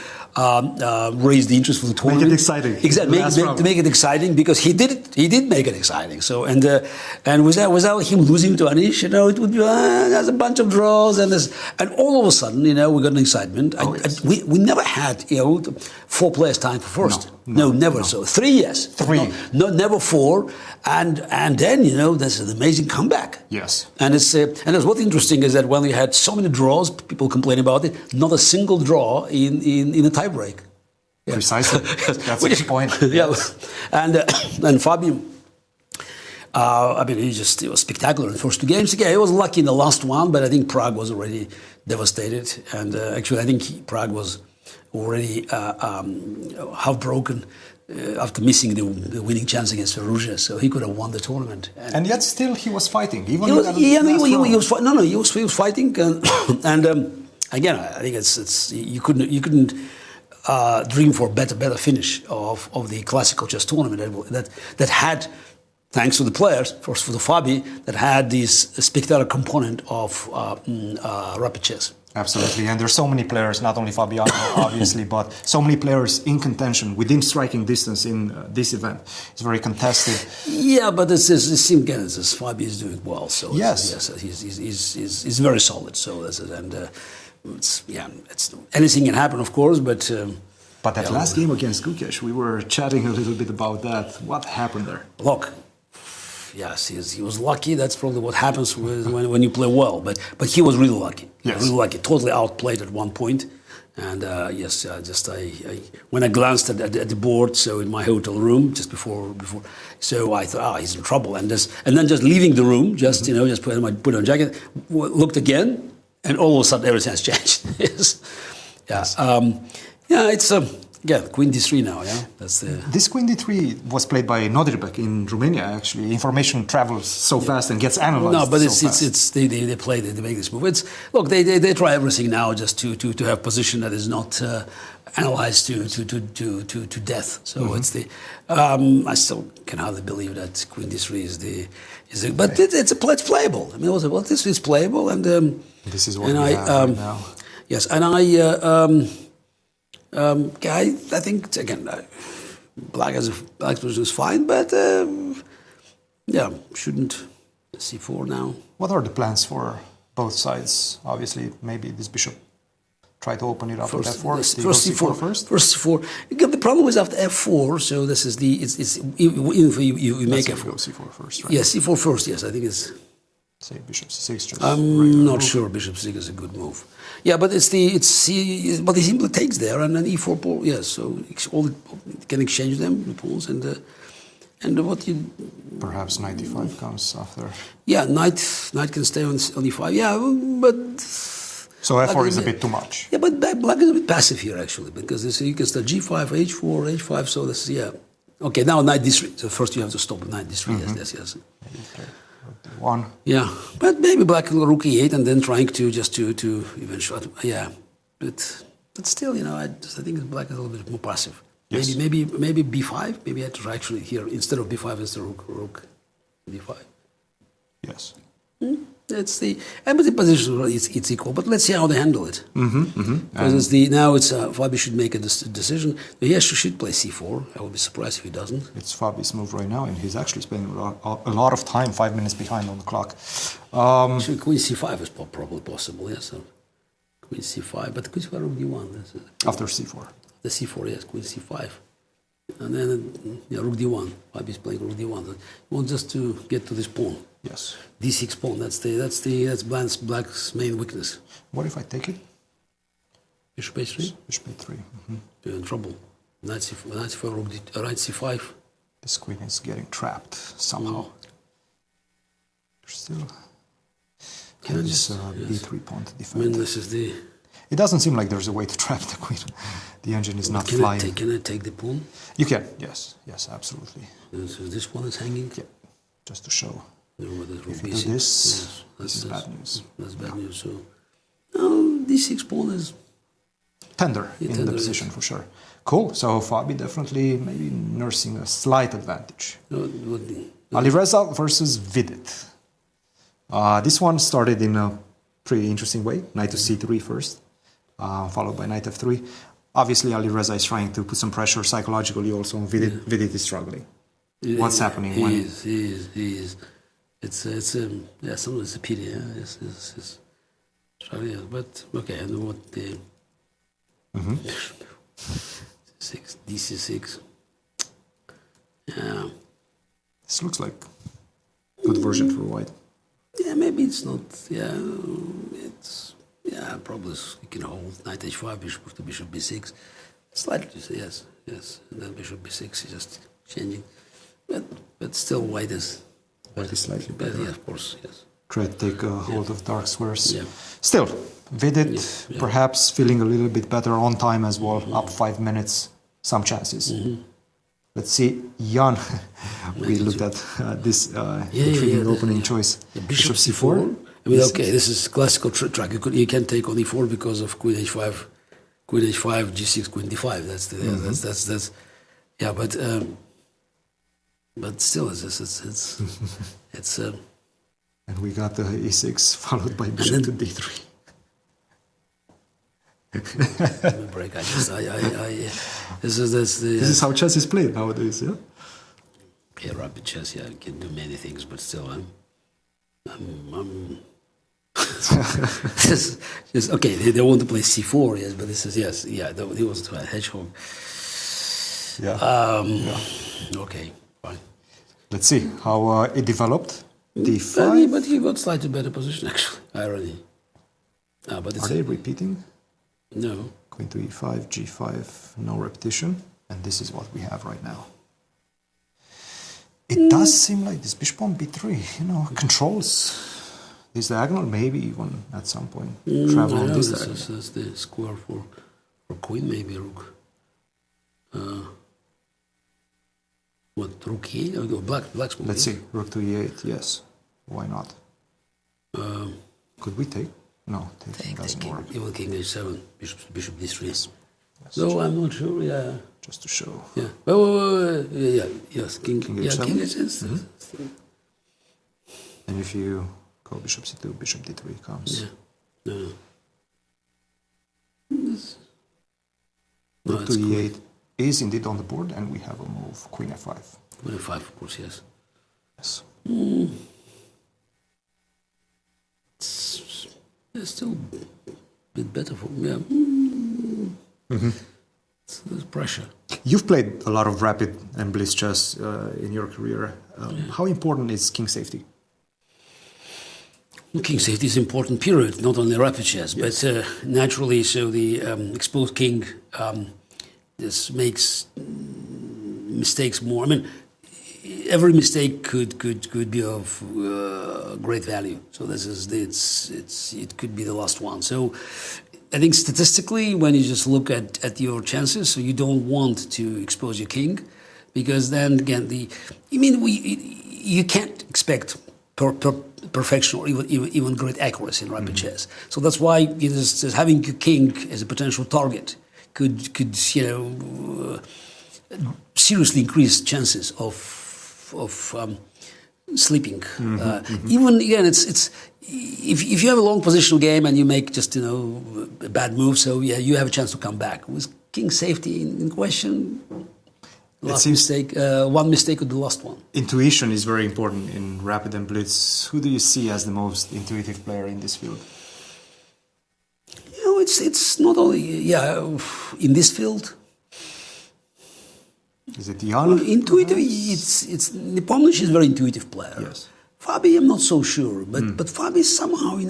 raise the interest for the tournament. Make it exciting. Exactly, to make it exciting, because he did make it exciting. So and without him losing to Anish, it would be there's a bunch of draws and all of a sudden, we got an excitement. We never had 4 players tying for first. No, never. So 3 yes, 3. No, never 4. And then there's an amazing comeback. Yes. And what's interesting is that when we had so many draws, people complain about it. Not a single draw in a tiebreak. Yeah. Precisely. That's the point. Yeah. And Fabio, he was spectacular in the first 2 games. Yeah, he was lucky in the last one, but I think Prague was already devastated. And actually, I think Prague was already half broken. After missing the winning chance against Firouzja, so he could have won the tournament. And yet, still, he was fighting. He was fighting, and again, I think you couldn't dream for a better finish of the classical chess tournament that had, thanks to the players, first for the Fabi, that had this spectacular component of rapid chess. Absolutely, and there's so many players, not only Fabiano, obviously, but so many players in contention within striking distance in this event. It's very contested. Yeah, but Fabi is doing well. So yes, he's very solid. So anything can happen, of course, but. But that last game against Gukesh, we were chatting a little bit about that. What happened there? Look. Yes, he was lucky. That's probably what happens when you play well. But he was really lucky. Yes. Really lucky. Totally outplayed at one point. And when I glanced at the board, so in my hotel room just before, so I thought, he's in trouble. And then just leaving the room, just put on a jacket, looked again, and all of a sudden everything has changed. Yes. It's. Queen d3 now, yeah? That's the... This Queen d3 was played by Nodirbek in Romania, actually. Information travels so fast and gets analyzed. No, but they make this move. They try everything now just to have position that is not analyzed to death. So it's the... I still can hardly believe that Queen d3 is the but it's playable. I mean, also, this is playable, and... this is what we have right now. Yes, and I think again, Black's position is fine, but shouldn't c4 now. What are the plans for both sides? Obviously, maybe this bishop try to open it up at f4. First c4 first. First c4. The problem is after f4. So this is you make f4. c4 first, right? Yes, c4 first. Yes, I think it's. Say bishop c6. Just I'm not sure bishop c6 is a good move. Yeah, but but he simply takes there and then e4 pawn. Yes, so can exchange them the pawns and what you. Perhaps knight e5 comes after. Yeah, knight can stay on e5. Yeah, but. So f4 is a bit too much. Yeah, but Black is a bit passive here actually because you can start g5, h4, h5. So this Okay, now knight d3. So first you have to stop at knight d3. Mm-hmm. Yes. One. Yeah, but maybe Black will rook e8 and then trying to eventually. Yeah, but still, I think Black is a little bit more passive. Yes. Maybe b5. Maybe I have to actually here instead of b5 is the rook d5. Yes. That's the position. It's equal, but let's see how they handle it. Because now it's Fabi should make a decision. He should play c4. I would be surprised if he doesn't. It's Fabi's move right now, and he's actually spending a lot of time, 5 minutes behind on the clock. So queen c5 is probably possible. Yes, so queen c5, but queen c5 rook d1. After c4. The c4, yes, queen c5. And then rook d1. Fabi's playing rook d1. You want just to get to this pawn. Yes. d6 pawn. That's black's main weakness. What if I take it? Bishop a3. Bishop a3. You're in trouble. Knight c4, rook knight c5. This queen is getting trapped somehow. Still. Can this b3 pawn to defend? I mean, this is the. It doesn't seem like there's a way to trap the queen. The engine is not flying. Can I take the pawn? You can, yes, absolutely. So this one is hanging? Yeah, just to show. If you do this, this is bad news. That's bad news, so... d6 pawn is... Tender in the position, for sure. Cool, so Fabi definitely maybe nursing a slight advantage. Alireza versus Vidit. This one started in a pretty interesting way. Knight to c3 first, followed by knight f3. Obviously, Alireza is trying to put some pressure psychologically also on Vidit. Vidit is struggling. What's happening? He is. It's sometimes a pity. Yeah? It's struggling, but okay. I know what the DC6. Yeah. This looks like a good version for white. Yeah, maybe it's not. Probably you can hold knight h5, bishop to bishop b6. Slightly, yes. And then bishop b6 is just changing, but still white is slightly better. Yeah, of course, yes. Try to take a hold of dark squares. Yeah. Still, Vidit perhaps feeling a little bit better on time as well. Up 5 minutes, some chances. Let's see, Jan. We looked at this intriguing opening choice. Bishop c4. I mean, okay, this is classical track. You can take on e4 because of queen h5, g6, queen d5. That's yeah. But still, it's And we got the e6 followed by bishop to d3. Break. This is how chess is played nowadays. Yeah. Yeah, rapid chess. Yeah, you can do many things, but still, I'm okay. They want to play c4, yes, but this is They want to play hedgehog. Yeah. Okay, fine. Let's see how it developed. d5. But he got slightly better position actually. Irony. But Are they repeating? No. Queen to e5, g5, no repetition, and this is what we have right now. It does seem like this bishop on b3, controls this diagonal, maybe even at some point travel on this diagonal. That's the square for queen, maybe rook. Rook e8? Black's move. Let's see, rook to e8, yes. Why not? Could we take? No, taking doesn't work. Even king h7, bishop d3. Yes. So I'm not sure, yeah. Just to show. Yeah. Yes, king h7. King h7. And if you go bishop c2, bishop d3 comes. Yeah. No. Rook to e8 is indeed on the board, and we have a move, queen f5. Queen f5, of course, yes. Yes. It's still a bit better for me. Yeah. There's pressure. You've played a lot of rapid and blitz chess in your career. How important is king safety? King safety is important, period, not only rapid chess, but naturally, so the exposed king, this makes mistakes more. I mean, every mistake could be of great value. So it could be the last one. So I think statistically, when you just look at your chances, so you don't want to expose your king, because then again you can't expect perfection or even great accuracy in rapid chess. So that's why just having your king as a potential target could seriously increase chances of sleeping. Even again, it's if you have a long positional game and you make just a bad move, so yeah, you have a chance to come back. With king safety in question, one mistake with the last one. Intuition is very important in Rapid and Blitz. Who do you see as the most intuitive player in this field? It's not only in this field. Is it Jan? Intuitive. It's Nepomniachtchi is a very intuitive player. Yes. Fabi, I'm not so sure, but Fabi somehow he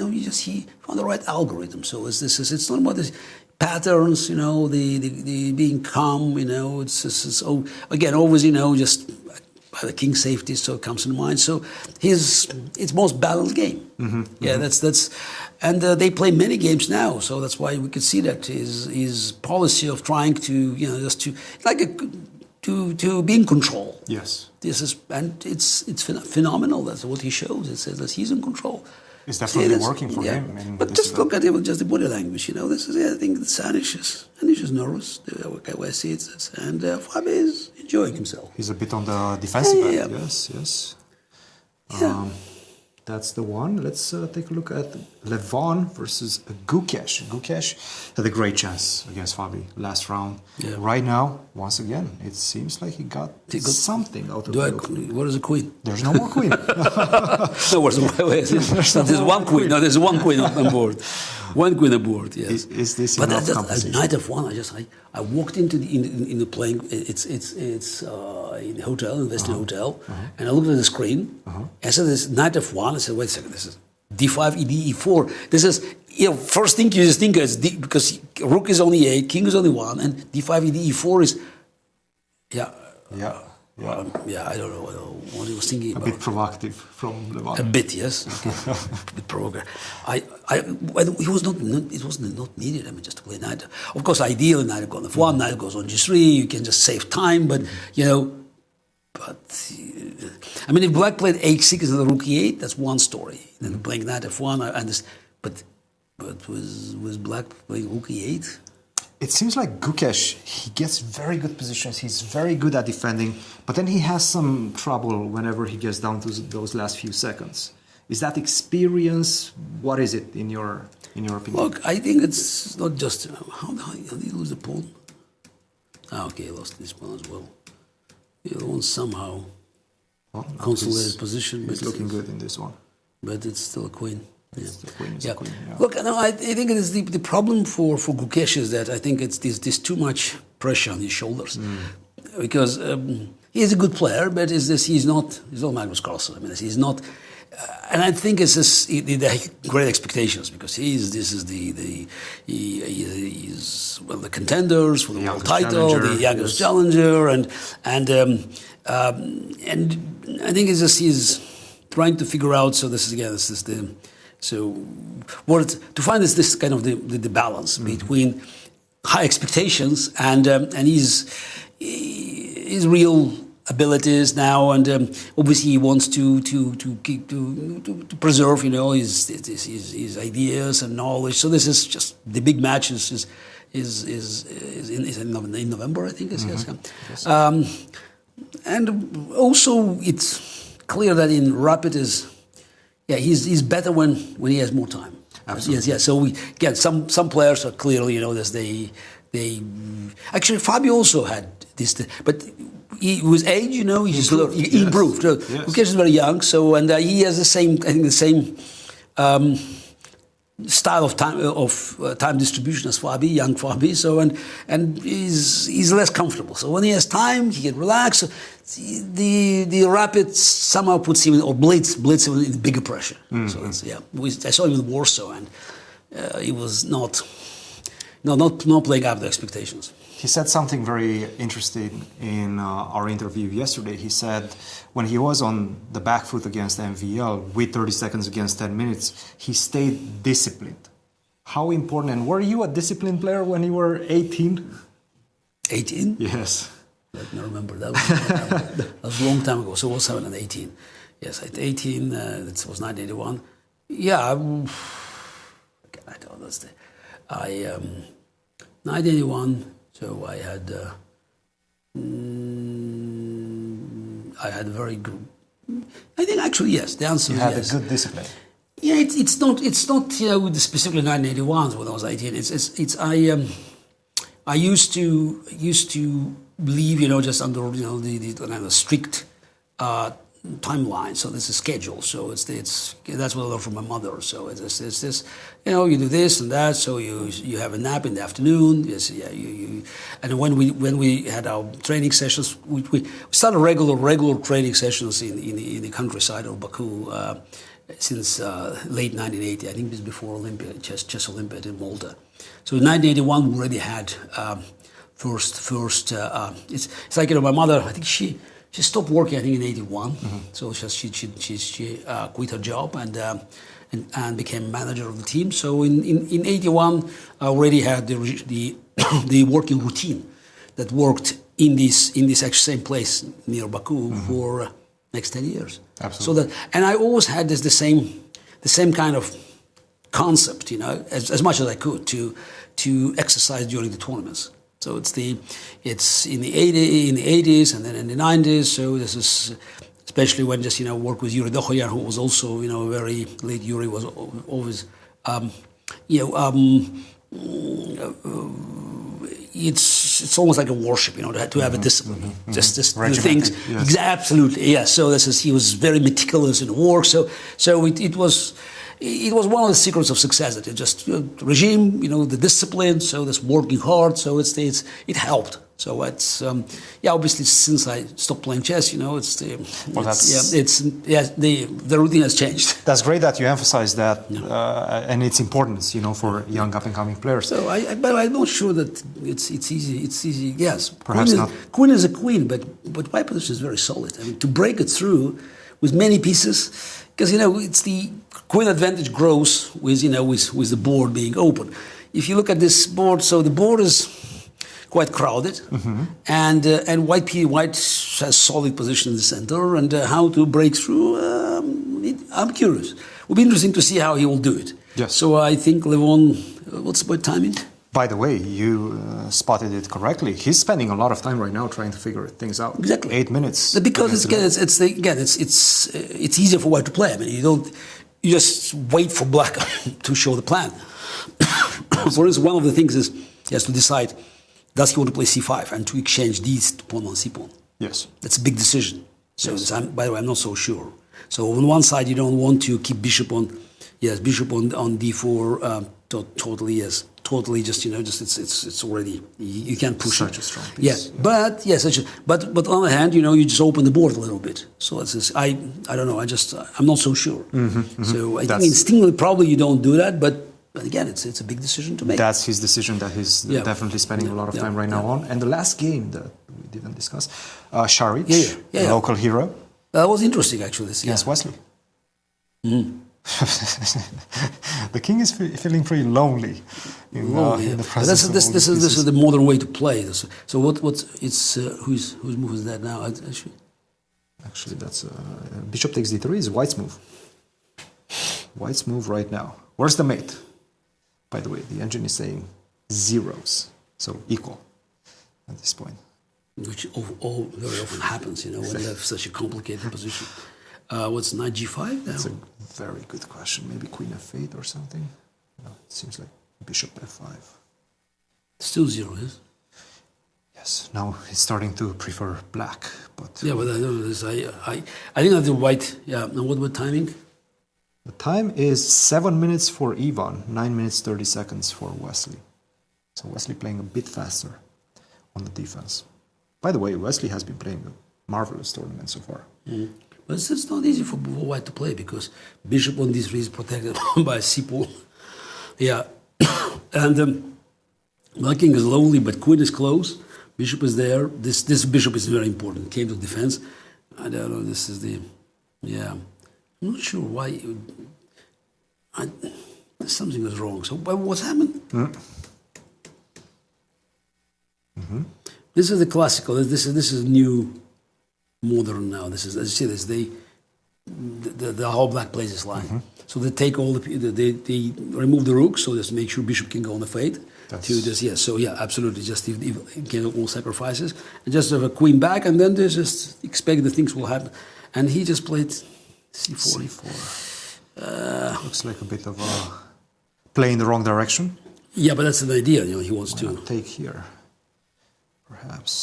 found the right algorithm. So it's not about the patterns, the being calm, it's again always just by the king safety, so it comes in mind. So it's most balanced game. That's and they play many games now, so that's why we could see that his policy of trying to to be in control. This it's phenomenal. That's what he shows. It says that he's in control. It's definitely working for him. But just look at it with just the body language. This is I think that Anish is nervous. The way I see it, and Fabi is enjoying himself. He's a bit on the defensive end. Yes. That's the one. Let's take a look at Levon versus Gukesh. Gukesh had a great chance against Fabi last round. Right now, once again, it seems like he got something out of it. What is a queen? There's no more queen. There's one queen. No, there's one queen on board. One queen aboard. Yes. Is this but enough at compensation? night of one, I walked into the playing. It's in the hotel, in Westin Hotel, and I looked at the screen. I said, "This night of one." I said, "Wait a second. This is D5, ED, E4. This is first thing you just think is because Rook is only 8, King is only 1, and D5, ED, E4 is I don't know what he was thinking about. A bit provocative from Levon. A bit, yes. Okay. A bit provocative. It was not needed. I mean, just to play knight. Of course, ideally, knight goes on F1, knight goes on G3. You can just save time, but I mean, if Black played H6 and the Rook E8, that's one story. Then playing knight F1, I understand. But was Black playing Rook E8? It seems like Gukesh, he gets very good positions, he's very good at defending, but then he has some trouble whenever he gets down to those last few seconds. Is that experience? What is it in your opinion? Look, I think it's not just how did he lose the pawn? Okay, he lost this pawn as well. He won somehow consolidated position. He's looking good in this one. But it's still a queen. The queen is a queen. Yeah. Look, no, I think it is the problem for Gukesh is that I think it's there's too much pressure on his shoulders because he is a good player, but he's not Magnus Carlsen. I mean, he's not, and I think it's the great expectations because he's the contenders for the world title, the youngest challenger, and I think he's trying to figure out. So this is the. So, to find this kind of the balance between high expectations and his real abilities now, and obviously he wants to preserve, his ideas and knowledge. So this is just the big match is in November, I think. Yes. And also it's clear that in Rapid he's better when he has more time. Absolutely. Yes. So we get some players are clearly, they actually Fabio also had this, but with age, he improved. So Gukesh is very young, so and he has the same style of time distribution as Fabi, young Fabi. So and he's less comfortable. So when he has time, he can relax. The Rapid somehow puts him or Blitz in bigger pressure. So I saw him in Warsaw, and he was not playing up the expectations. He said something very interesting in our interview yesterday. He said when he was on the back foot against MVL with 30 seconds against 10 minutes, he stayed disciplined. How important, and were you a disciplined player when you were 18? 18? Yes. Let me remember. That was a long time ago. So it was 7 and 18. Yes, at 18, it was 1981. Yeah, I don't know. 1981. So I had very good. I think actually yes. The answer You is had yes. a good discipline. Yeah, it's not specifically 1981 when I was 18. I used to believe just under the strict timeline. So there's a schedule. So that's what I learned from my mother. So it's this you do this and that. So you have a nap in the afternoon. Yes, yeah. And when we had our training sessions, we started regular training sessions in the countryside of Baku. Since late 1980, I think this was before Olympia, Chess Olympiad in Malta. So in 1981, we already had first. It's like my mother. I think she stopped working. I think in 81. Mm-hmm. So she quit her job and became manager of the team. So in 81, I already had the working routine that worked in this actually same place near Baku for next 10 years. Absolutely. And I always had the same kind of concept, as much as I could to exercise during the tournaments. So it's in the 80s and then in the 90s. So this is especially when just work with Yuri Dokhoyan, who was also a very late. Yuri was always it's almost like a worship, to have a discipline. Just the things. Yes. Absolutely, yes. So he was very meticulous in work. So it was one of the secrets of success. That it just regime, the discipline. So this working hard. So it helped. So it's obviously since I stopped playing chess, the routine has changed. That's great that you emphasize that and its importance, for young up and coming players. So but I'm not sure that it's easy. It's easy. Yes, perhaps not. Queen is a queen, but white position is very solid. I mean, to break it through with many pieces, because it's the queen advantage grows with with the board being open. If you look at this board, so the board is quite crowded, and white has solid position in the center, and how to break through. I'm curious. It will be interesting to see how he will do it. Yes. So I think Levon, what's the timing? By the way, you spotted it correctly. He's spending a lot of time right now trying to figure things out. Exactly. 8 minutes. Because it's easier for white to play. I mean, you just wait for black to show the plan. For instance, one of the things is he has to decide. Does he want to play c5 and to exchange these to pawn on c-pawn? Yes. That's a big decision. So by the way, I'm not so sure. So on one side, you don't want to keep bishop on d4 totally just it's already you can't push such it. A strong piece. Yeah, but on the other hand, you just open the board a little bit. So I don't know. I'm not so sure. So I think instinctively probably you don't do that, but again, it's a big decision to make. That's his decision that he's definitely spending a lot of time right now on. And the last game that we didn't discuss, Saric, local hero. That was interesting, actually. Yes, Wesley. The king is feeling pretty lonely in the presence of this is the modern way to play. So whose move is that now? Actually, that's bishop takes d3 is white's move. White's move right now. Where's the mate? By the way, the engine is saying zeros, so equal at this point. Which very often happens, when you have such a complicated position. What's knight g5 now? That's a very good question. Maybe queen f8 or something? No, it seems like bishop f5. Still zero, yes? Yes, now he's starting to prefer black, but... Yeah, but I know this. I think that the white, and what timing? The time is 7 minutes for Ivan, 9 minutes 30 seconds for Wesley. So Wesley playing a bit faster on the defense. By the way, Wesley has been playing a marvelous tournament so far. But it's not easy for white to play because bishop on d3 is protected by c-pawn. Yeah, and black king is lonely, but queen is close. Bishop is there. This bishop is very important. Came to defense. I don't know. This is the I'm not sure why. Something was wrong. So what's happened? This is the classical. This is new, modern now. This is, as you see this. The whole black plays this line. So they take all they remove the rook. So just make sure bishop can go on the fate. Absolutely. Just get all sacrifices and just have a queen back, and then they just expect that things will happen. And he just played c4. C4. Looks like a bit of a play in the wrong direction. Yeah, but that's an idea. He wants to take here. Perhaps.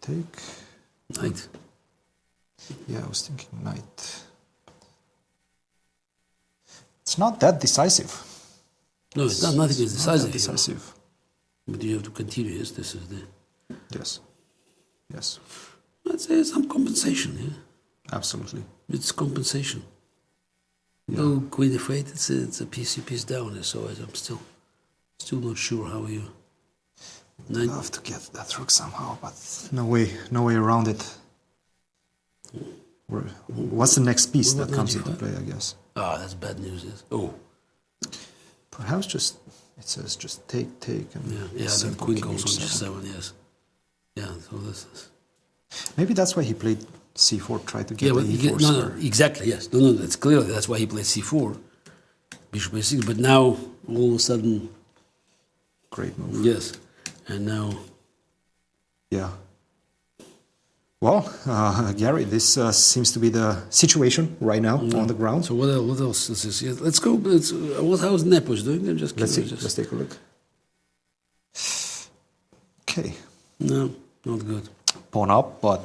Take. Knight. Yeah, I was thinking knight. It's not that decisive. No, it's not. Nothing is decisive. Decisive. But you have to continue. Yes, this is the. Yes. I'd say some compensation. Yeah. Absolutely. It's compensation. Yeah. No queen f8. It's a piece down. So I'm still not sure how you. I'd love to get that rook somehow, but no way around it. What's the next piece that comes into play? I guess. That's bad news. Yes. Oh. Perhaps it says just take and then queen goes on g7. Yes. Yeah. So this is. Maybe that's why he played c4. Try to get the e4 no, exactly. Yes. No. That's clear. That's why he played c4. Bishop a6. But now all of a sudden. Great move. Yes. And now. Yeah. Well, Gary, this seems to be the situation right now on the ground. So what else is this? Yeah, let's go. How's Nepos doing? Let's see. Let's take a look. Okay. No, not good. Pawn up, but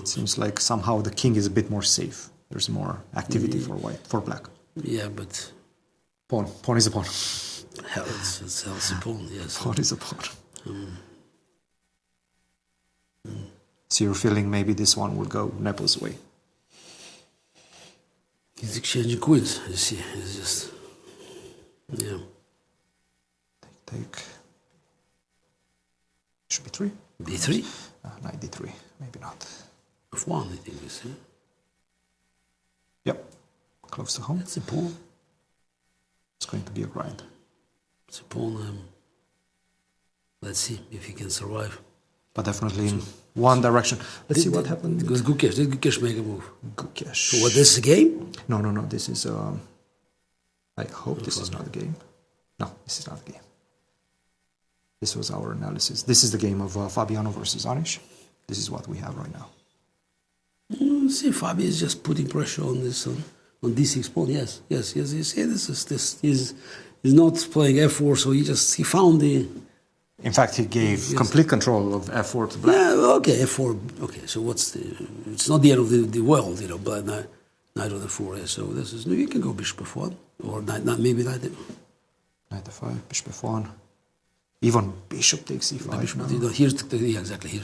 it seems like somehow the king is a bit more safe. There's more activity for black. Yeah, but pawn is a pawn. Hell, it's a pawn. Yes. Pawn is a pawn. So you're feeling maybe this one will go Nepos' way. He's exchanging queens. You see, it's just Take. Should be b3. b3. Knight d3. Maybe not. f1, I think this. Yeah? Yep. Close to home. That's a pawn. It's going to be a grind. It's a pawn. Let's see if he can survive. But definitely in one direction. Let's see what happened. Because Gukesh, did Gukesh make a move? Gukesh. So what, this is a game? No. This is, I hope this is not a game. No, this is not a game. This was our analysis. This is the game of Fabiano versus Anish. This is what we have right now. See, Fabi is just putting pressure on this, on d6 pawn. Yes. You see, he's not playing f4, so he found the... In fact, he gave complete control of f4 to black. Yeah, okay, f4. Okay, so it's not the end of the world, but knight on f4. Yeah, so this is, you can go bishop f1, or maybe knight f5, bishop f1. Even bishop takes e5. Here's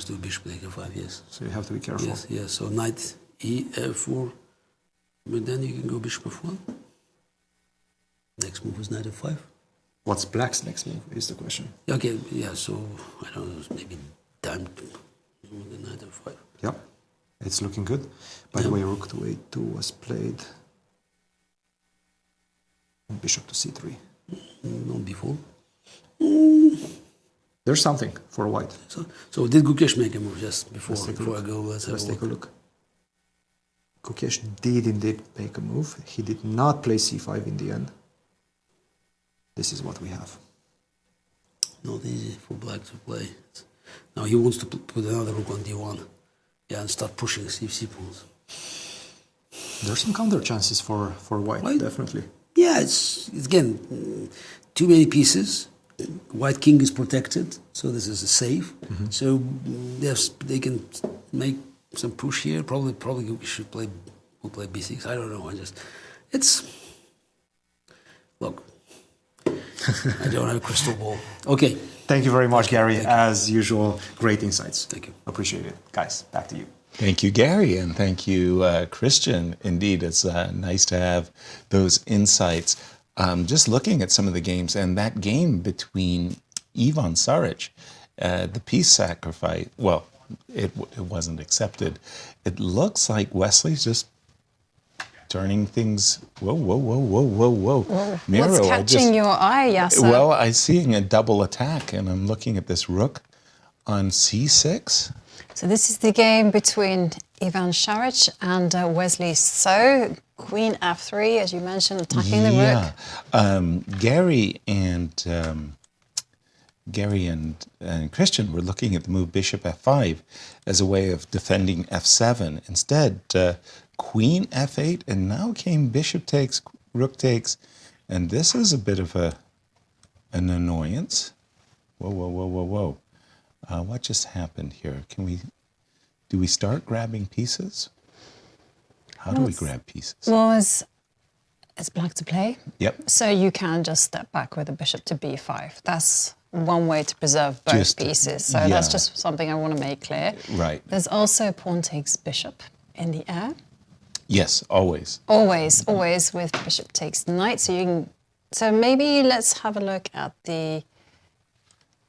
the bishop take f5, yes. So you have to be careful. Yes, so knight f4, but then you can go bishop f1. Next move is knight f5. What's black's next move is the question. Okay, yeah, so I don't know, maybe dime the knight f5. Yeah, it's looking good. By the way, rook to a2 was played. And bishop to c3. Not before. There's something for white. So did Gukesh make a move just before I go? Let's take a look. Gukesh did indeed make a move. He did not play c5 in the end. This is what we have. Not easy for black to play. Now he wants to put another rook on d1. Yeah, and start pushing c pawns. There's some counter chances for white, definitely. Yeah, it's again, too many pieces. White king is protected, so this is a safe. Mm-hmm. So yes, they can make some push here. Probably we should play b6. I don't know. Look. I don't have a crystal ball. Okay. Thank you very much, Gary. As usual, great insights. Thank you. Appreciate it. Guys, back to you. Thank you, Gary, and thank you, Cristian. Indeed, it's nice to have those insights. Just looking at some of the games, and that game between Evgenij Saric, the peace sacrifice, well, it wasn't accepted. It looks like Wesley's just turning things. Whoa. Miro, what's catching your eye, Yasser? Well, I'm seeing a double attack, and I'm looking at this rook on c6. So this is the game between Evgenij Saric and Wesley. So queen f3, as you mentioned, attacking the rook. Gary and Gary and Christian were looking at the move bishop f5 as a way of defending f7. Instead, queen f8, and now came bishop takes, rook takes, and this is a bit of an annoyance. Whoa, whoa, whoa, whoa, whoa. What just happened here? Do we start grabbing pieces? How do we grab pieces? Well, it's black to play. Yep. So you can just step back with a bishop to b5. That's one way to preserve both pieces. So that's just something I want to make clear. Right. There's also pawn takes bishop in the air. Yes, always. Always with bishop takes knight. So maybe let's have a look at the...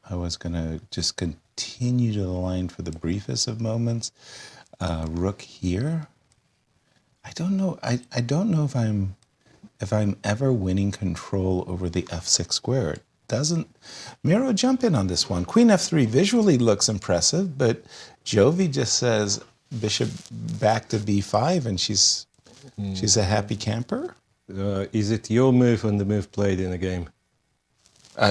I was going to just continue to the line for the briefest of moments. Rook here. I don't know. I don't know if I'm ever winning control over the f6 square. It doesn't. Miro, jump in on this one. Queen f3 visually looks impressive, but Jovi just says bishop back to b5, and she's a happy camper. Is it your move and the move played in the game?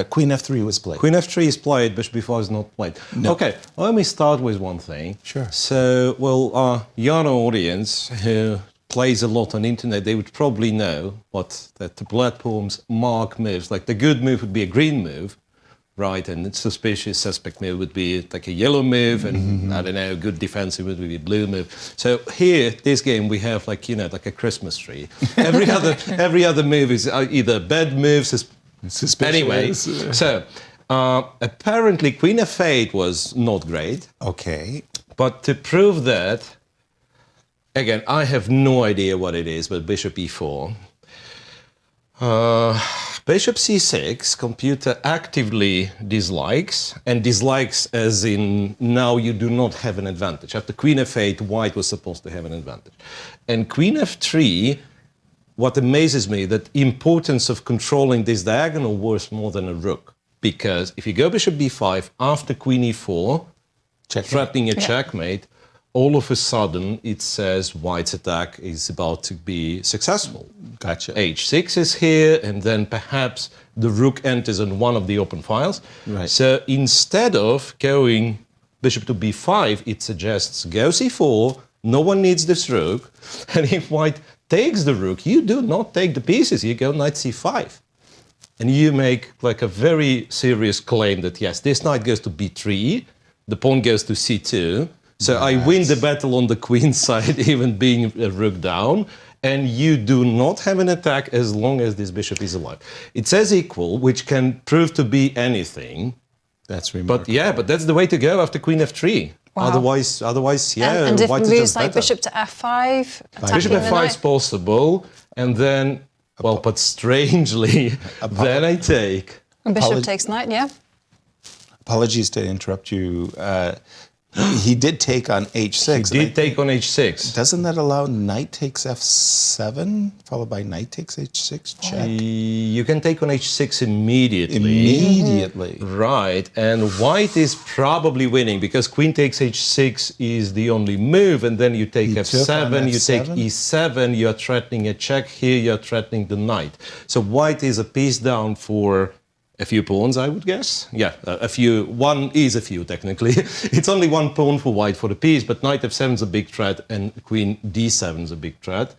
Queen f3 was played. Queen f3 is played, bishop b4 is not played. No. Okay, let me start with one thing. Sure. So, well, our young audience who plays a lot on internet, they would probably know that the platforms mark moves. Like the good move would be a green move, right? And the suspicious suspect move would be like a yellow move, and I don't know, good defensive move would be a blue move. So here, this game, we have like a Christmas tree. Every other move is either bad moves. Suspicious. Anyway, so apparently Queen f8 was not great. Okay. But to prove that, again, I have no idea what it is, but bishop e4. Bishop c6, computer actively dislikes, and dislikes as in now you do not have an advantage. After queen f8, white was supposed to have an advantage. And queen f3, what amazes me, that importance of controlling this diagonal was more than a rook. Because if you go bishop b5 after queen e4, threatening a checkmate, all of a sudden it says white's attack is about to be successful. Gotcha. h6 is here, and then perhaps the rook enters on one of the open files. Right. So instead of going bishop to b5, it suggests go c4, no one needs this rook, and if white takes the rook, you do not take the pieces, you go knight c5. And you make like a very serious claim that yes, this knight goes to b3, the pawn goes to c2, so I win the battle on the queen side, even being a rook down, and you do not have an attack as long as this bishop is alive. It says equal, which can prove to be anything. That's remarkable. But yeah, but that's the way to go after queen f3. Wow. Otherwise, yeah, and different white is moves just like better. bishop to f5, Bishop f5 is possible, and then, well, but strangely, then I take. And bishop takes knight, yeah. Apologies to interrupt you. He did take on h6. He did take on h6. Doesn't that allow knight takes f7, followed by knight takes h6? Check. You can take on h6 immediately. Immediately. Right, and white is probably winning because queen takes h6 is the only move, and then you take f7, you take e7, you're threatening a check here, you're threatening the knight. So white is a piece down for a few pawns, I would guess. Yeah, a few. One is a few, technically. It's only one pawn for white for the piece, but knight f7 is a big threat, and queen d7 is a big threat.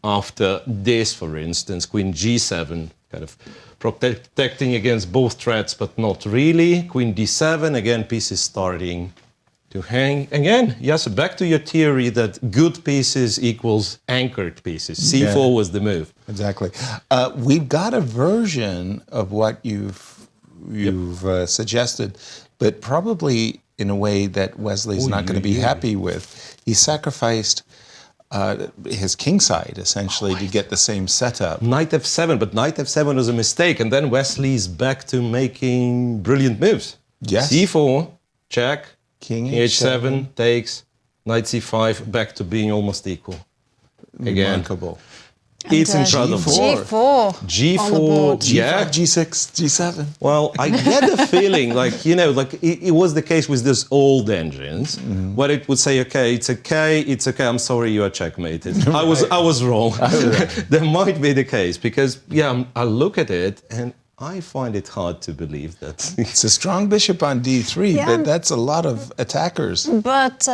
After this, for instance, queen g7, kind of protecting against both threats, but not really. Queen d7, again, pieces starting to hang. Again, yes, back to your theory that good pieces equals anchored pieces. c4 was the move. Exactly. We've got a version of what you've suggested, but probably in a way that Wesley's not going to be happy with. He sacrificed his kingside, essentially, to get the same setup. Knight f7, but knight f7 was a mistake, and then Wesley's back to making brilliant moves. Yes. c4, check, King h7 takes, knight c5, back to being almost equal. Again. Remarkable. It's incredible. G4 on the board. Yeah. G6, G7. Well, I get the feeling like it was the case with those old engines where it would say, okay, it's okay, I'm sorry, you are checkmated. I was wrong. That might be the case because, I look at it and I find it hard to believe that. It's a strong bishop on d3, Yeah. but that's a lot of attackers. But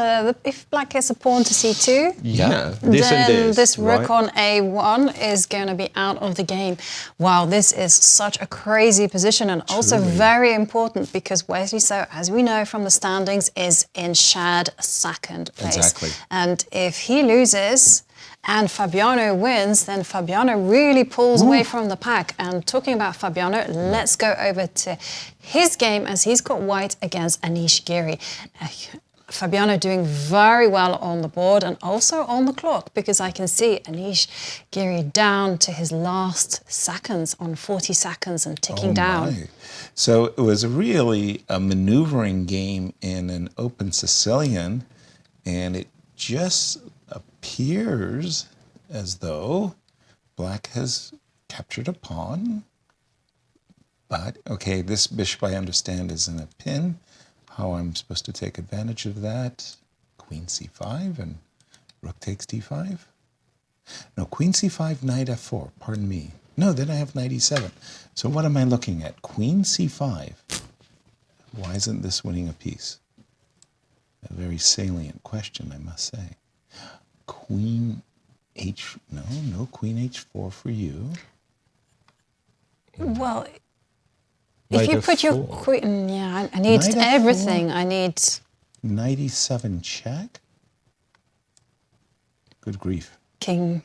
if black gets a pawn to c2, this and then this rook right? on a1 is going to be out of the game. Wow, this is such a crazy position and also very important because Wesley So, as we know from the standings, is in shared second place. Exactly. And if he loses and Fabiano wins, then Fabiano really pulls away from the pack. And talking about Fabiano, let's go over to his game as he's got white against Anish Giri. Fabiano doing very well on the board and also on the clock because I can see Anish Giri down to his last seconds on 40 seconds and ticking down. My. So it was really a maneuvering game in an open Sicilian, and it just appears as though black has captured a pawn. But, okay, this bishop I understand is in a pin. How I'm supposed to take advantage of that? Queen c5 and rook takes d5. No, queen c5, knight f4, pardon me. No, then I have knight e7. So what am I looking at? Queen c5. Why isn't this winning a piece? A very salient question, I must say. Queen h... No queen h4 for you. Well, Knight if you put your f4. queen... Yeah, I need Knight f4. everything. I need... Knight e7 check. Good grief. King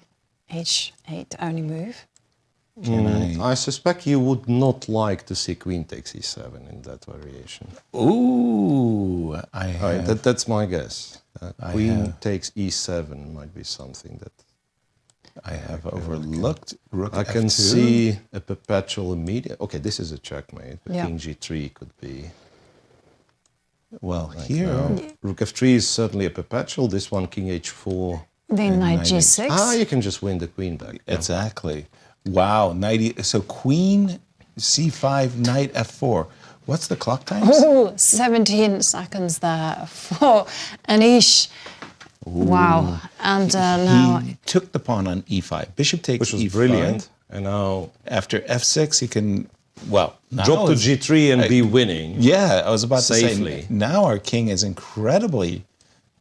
h8 only move. I suspect you would not like to see queen takes e7 in that variation. Ooh, I have... That's my guess. I Queen have- takes e7 might be something that I have overlooked. Rook I can f2. see a perpetual immediate. Okay, this is a checkmate. But Yeah. King g3 could be. Well, like here... now. Rook f3 is certainly a perpetual. This one, king h4. Then knight knight g6. You can just win the queen back. Yeah. Exactly. Wow, so queen c5, knight f4. What's the clock times? Ooh, 17 seconds there for Anish. Wow. And now... He took the pawn on e5. Bishop takes Which was e5. brilliant. And now After f6, he can, well... now drop to is- g3 and be winning. Yeah, I was about to Safely. say, now our king is incredibly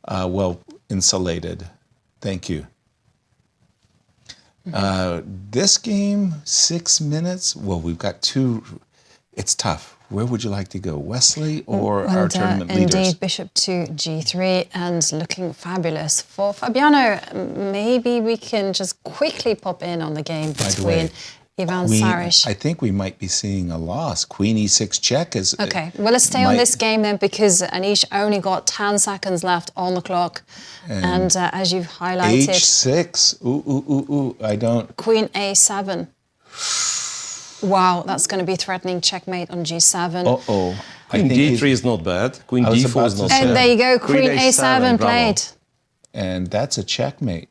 well insulated. Thank you. This game, 6 minutes. Well, we've got two. It's tough. Where would you like to go, Wesley or our tournament leaders? Indeed, bishop to g3 and looking fabulous for Fabiano. Maybe we can just quickly pop in on the game By the between way, Ivan Queen- Saric. I think we might be seeing a loss. Queen e6 check is... Okay, well, let's stay on might- this game then because Anish only got 10 seconds left on the clock. And as you've highlighted, h6. Ooh. I don't... Queen a7. Wow, that's going to be threatening checkmate on g7. Uh-oh. I Queen think d3 is not bad. Queen I was d4 about is to not say- bad. And there you go, Queen a7 bravo. played. And that's a checkmate.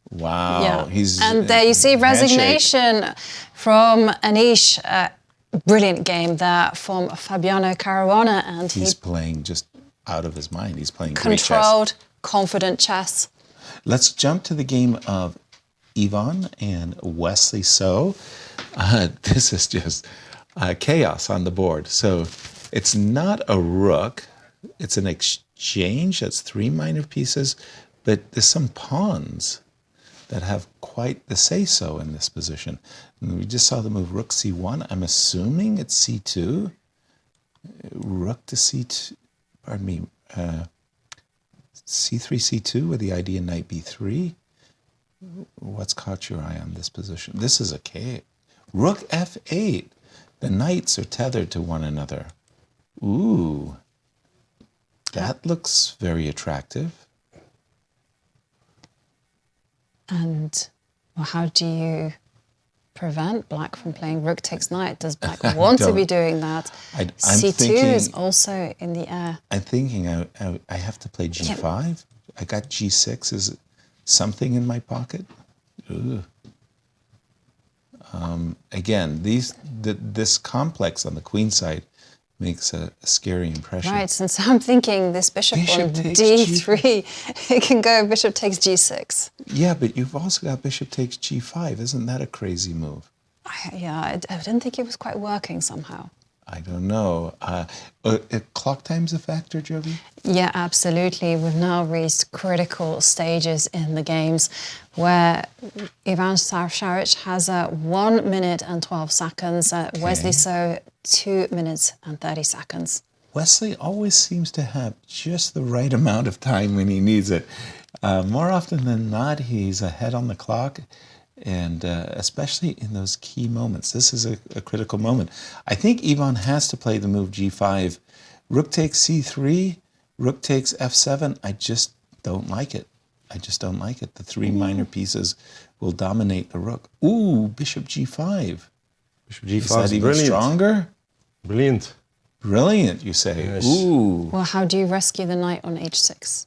Wow. Yeah, He's and there you see handshake. resignation from Anish. Brilliant game there from Fabiano Caruana, and he He's playing just out of his mind. He's playing great chess. controlled, confident chess. Let's jump to the game of Ivan and Wesley So. This is just chaos on the board. So it's not a rook. It's an exchange. That's 3 minor pieces. But there's some pawns that have quite the say-so in this position. And we just saw the move rook c1. I'm assuming it's c2. Rook to c2. Pardon me. c3, c2 with the idea knight b3. What's caught your eye on this position? This is a K. Rook f8. The knights are tethered to one another. Ooh. That looks very attractive. And well, how do you prevent black from playing rook takes knight? Does black want to be doing that? I'm C2 thinking- is also in the air. I'm thinking I have to play g5. I got g6. Is something in my pocket? Ooh. Again, this complex on the queen side makes a scary impression. Right, since I'm thinking this bishop on takes d3, it can go bishop takes g6. Yeah, but you've also got bishop takes g5. Isn't that a crazy move? I didn't think it was quite working somehow. I don't know. Clock time's a factor, Jovi? Yeah, absolutely. We've now reached critical stages in the games where Evgenij Saric has 1 minute and 12 seconds. Wesley so 2 minutes and 30 seconds. Wesley always seems to have just the right amount of time when he needs it. More often than not, he's ahead on the clock, and especially in those key moments. This is a critical moment. I think Ivan has to play the move g5. Rook takes c3, rook takes f7. I just don't like it. I just don't like it. The three minor pieces will dominate the rook. Ooh, bishop g5. Bishop g5 is that even brilliant. stronger? Brilliant. Brilliant, you say. Yes. Ooh. Well, how do you rescue the knight on h6?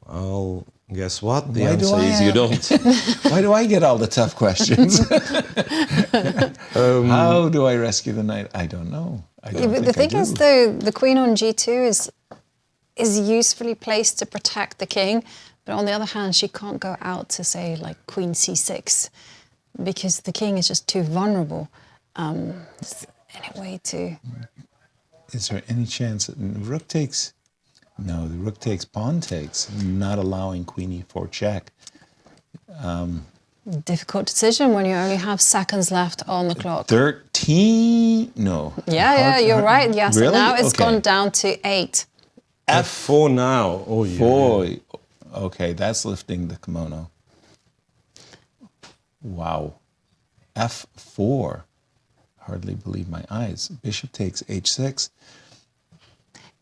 Well, guess what? The Why do answer I is you don't. Why do I get all the tough questions? How do I rescue the knight? I don't know. I don't But think the thing I do. is, though, the queen on g2 is usefully placed to protect the king, but on the other hand, she can't go out to, say, like queen c6, because the king is just too vulnerable. Any way to... Is there any chance that rook takes? No, the rook takes, pawn takes, not allowing queen e4 check. Difficult decision when you only have seconds left on the clock. 13? No. Yeah, you're right. Yes, Really? now it's Okay. gone down to 8. F4 now. Oh, yeah. Boy. Okay, that's lifting the kimono. Wow. F4. Hardly believe my eyes. Bishop takes h6.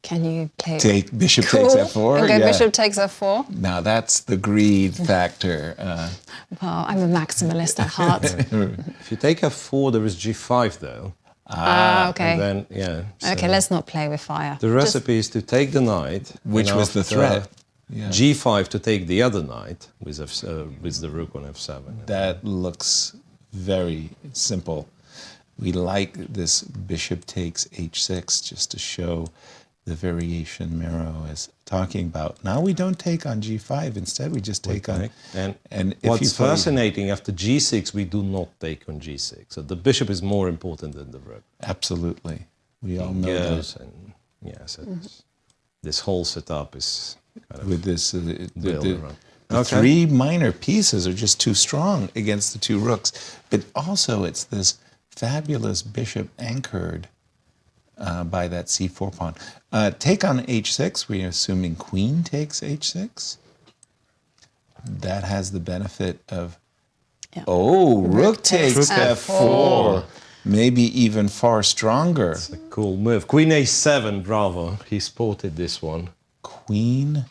Can you play Take bishop Cool. takes f4. Okay, yeah. bishop takes f4. Now that's the greed factor. Well, I'm a maximalist at heart. If you take f4, there is g5 though. Okay. And then, yeah. so Okay, let's not play with fire. The recipe is to take the knight. Which and was the after threat. Yeah. G5 to take the other knight with, with the rook on f7. That looks very simple. We like this bishop takes h6 just to show the variation Miro is talking about. Now we don't take on g5. Instead, we just take on... And if what's you play- fascinating, after g6, we do not take on g6. So the bishop is more important than the rook. Absolutely. We all know Yes, that. and yes, this whole setup is kind of With this, built the around. three minor pieces are just too strong against the two rooks. But also it's this fabulous bishop anchored by that c4 pawn. Take on h6, we're assuming queen takes h6. That has the benefit of, rook takes f4. Maybe even far stronger. It's a cool move. Queen a7, bravo. He spotted this one. Queen,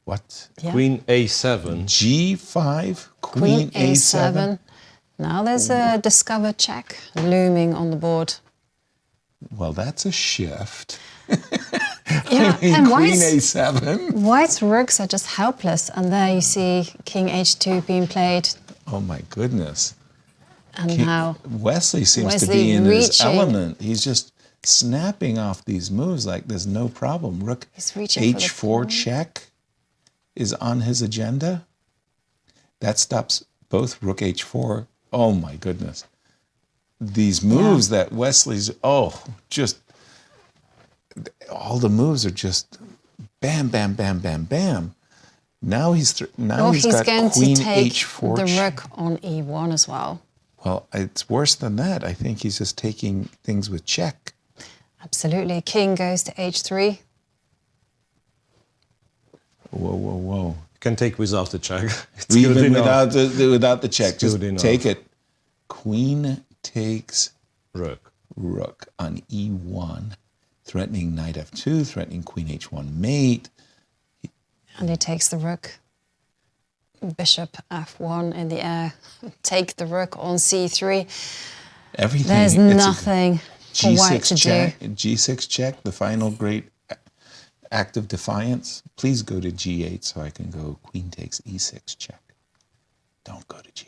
what? Yeah. Queen a7. G5, Queen queen a7. Now there's a discover check looming on the board. Well, that's a shift. Yeah, I mean, and queen a7. White's rooks are just helpless, and there you see king h2 being played, Oh my goodness. and now Wesley seems to Wesley be in his reaching. element. He's just snapping off these moves like there's no problem. Rook He's reaching for the h4 pawn. check is on his agenda. That stops both rook h4. Oh my goodness. These moves that Wesley's, just, all the moves are just bam, bam, bam, bam, bam. Now he's he's got going queen to take h4 the check. rook on e1 as well. Well, it's worse than that. I think he's just taking things with check. Absolutely. King goes to h3. Whoa, whoa, whoa. You can take without the check. It's Even good enough. without the check, It's just good enough. take it. Queen takes Rook. rook on e1, threatening knight f2, threatening queen h1 mate. And he takes the rook. Bishop f1 in the air. Take the rook on c3. Everything. There's it's a nothing for white to check, do. G6 check, the final great act of defiance. Please go to g8 so I can go queen takes e6 check. Don't go to g8.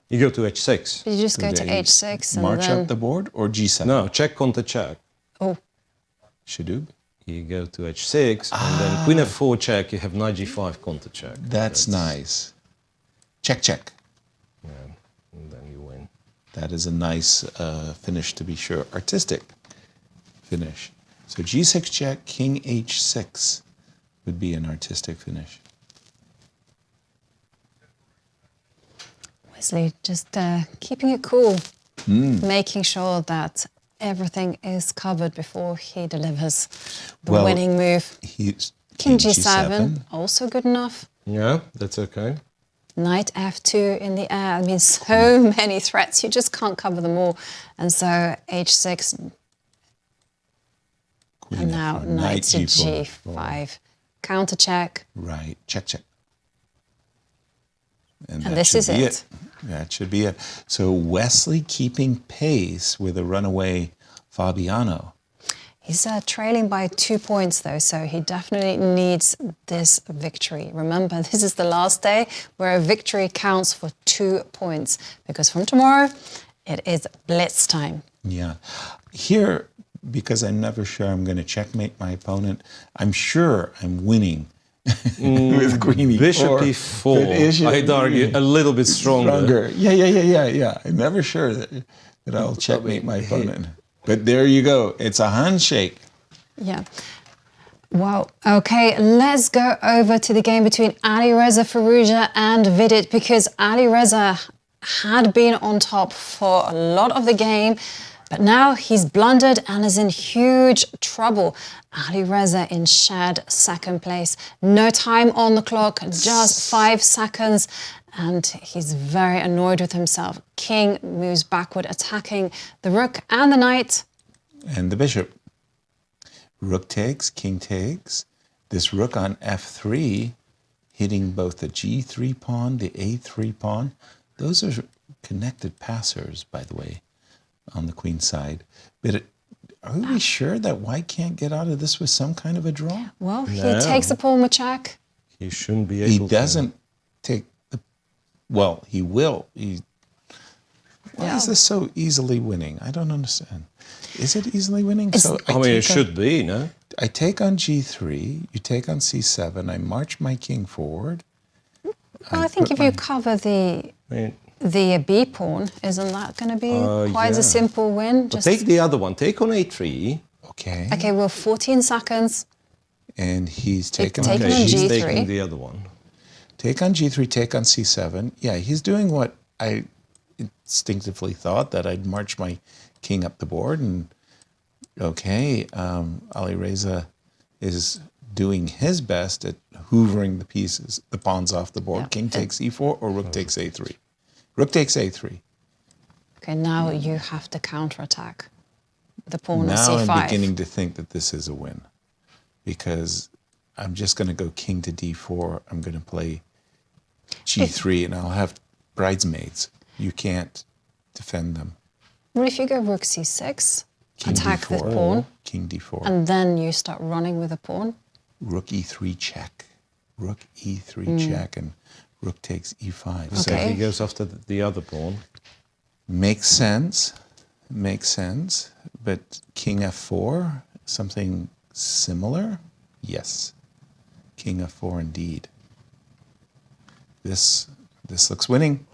You go to h6. You just go to h6 and March then... up the board or g7? No, check counter check. Oh, Shadoob? You go to h6, and then queen f4 check, you have knight g5 counter check. That's nice. Check, check. Yeah, and then you win. That is a nice finish to be sure. Artistic finish. So G6 check, King H6 would be an artistic finish. Wesley just keeping it cool, making sure that everything is covered before he delivers the winning move. King G7, also good enough. Yeah, that's okay. Knight F2 in the air. I mean, so many threats, you just can't cover them all. And so H6, Queen and now F1, Knight to G4. G5. Counter check. Right, check, check. And that this should is be it. That should be it. So Wesley keeping pace with a runaway Fabiano. He's trailing by 2 points, though, so he definitely needs this victory. Remember, this is the last day where a victory counts for 2 points, because from tomorrow, it is blitz time. Yeah. Here, because I'm never sure I'm going to checkmate my opponent, I'm sure I'm winning with Queen E4. Bishop E4, I'd argue a little bit stronger. Yeah. I'm never sure that I'll checkmate my opponent. But there you go. It's a handshake. Yeah. Well, okay, let's go over to the game between Alireza, Firouzja and Vidit, because Alireza had been on top for a lot of the game, but now he's blundered and is in huge trouble. Alireza in shared second place. No time on the clock, just 5 seconds. And he's very annoyed with himself. King moves backward, attacking the rook and the knight. And the bishop. Rook takes, king takes. This rook on f3, hitting both the g3 pawn, the a3 pawn. Those are connected passers, by the way, on the queen side. But are we sure that white can't get out of this with some kind of a draw? Well, he takes the pawn with check. He shouldn't be able to. He doesn't take the... Well, he will. Why is this so easily winning? I don't understand. Is it easily winning? It should be, no? I take on g3, you take on c7, I march my king forward. Well, I think if you cover the b pawn, isn't that going to be quite a simple win? Just take the other one. Take on a3. Okay. Okay, well, 14 seconds. And he's taken on g3. He's taking the other one. Take on g3, take on c7. Yeah, he's doing what I instinctively thought, that I'd march my king up the board. And okay, Alireza is doing his best at hoovering the pawns off the board. King takes e4 or rook takes a3. Rook takes a3. Okay, now you have to counterattack the pawn on c5. Now I'm beginning to think that this is a win, because I'm just going to go king to d4. I'm going to play g3, and I'll have bridesmaids. You can't defend them. Well, if you go rook c6, king attack d4, the pawn, king d4, and then you start running with the pawn. Rook e3 check, rook e3 check, and rook takes e5. Okay. So he goes after the other pawn. Makes sense, but king f4, something similar? Yes, king f4 indeed. This looks winning.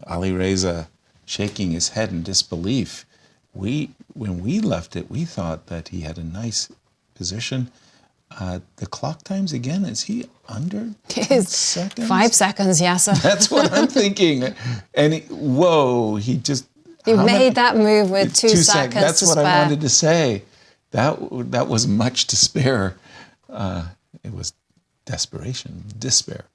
Alireza shaking his head in disbelief. When we left it, we thought that he had a nice position. The clock times again, is he under 10 seconds? 5 seconds, Yasser. That's what I'm thinking. And he just... He made that move with 2 seconds That's to what spare. I wanted to say. That was much to spare. It was despair.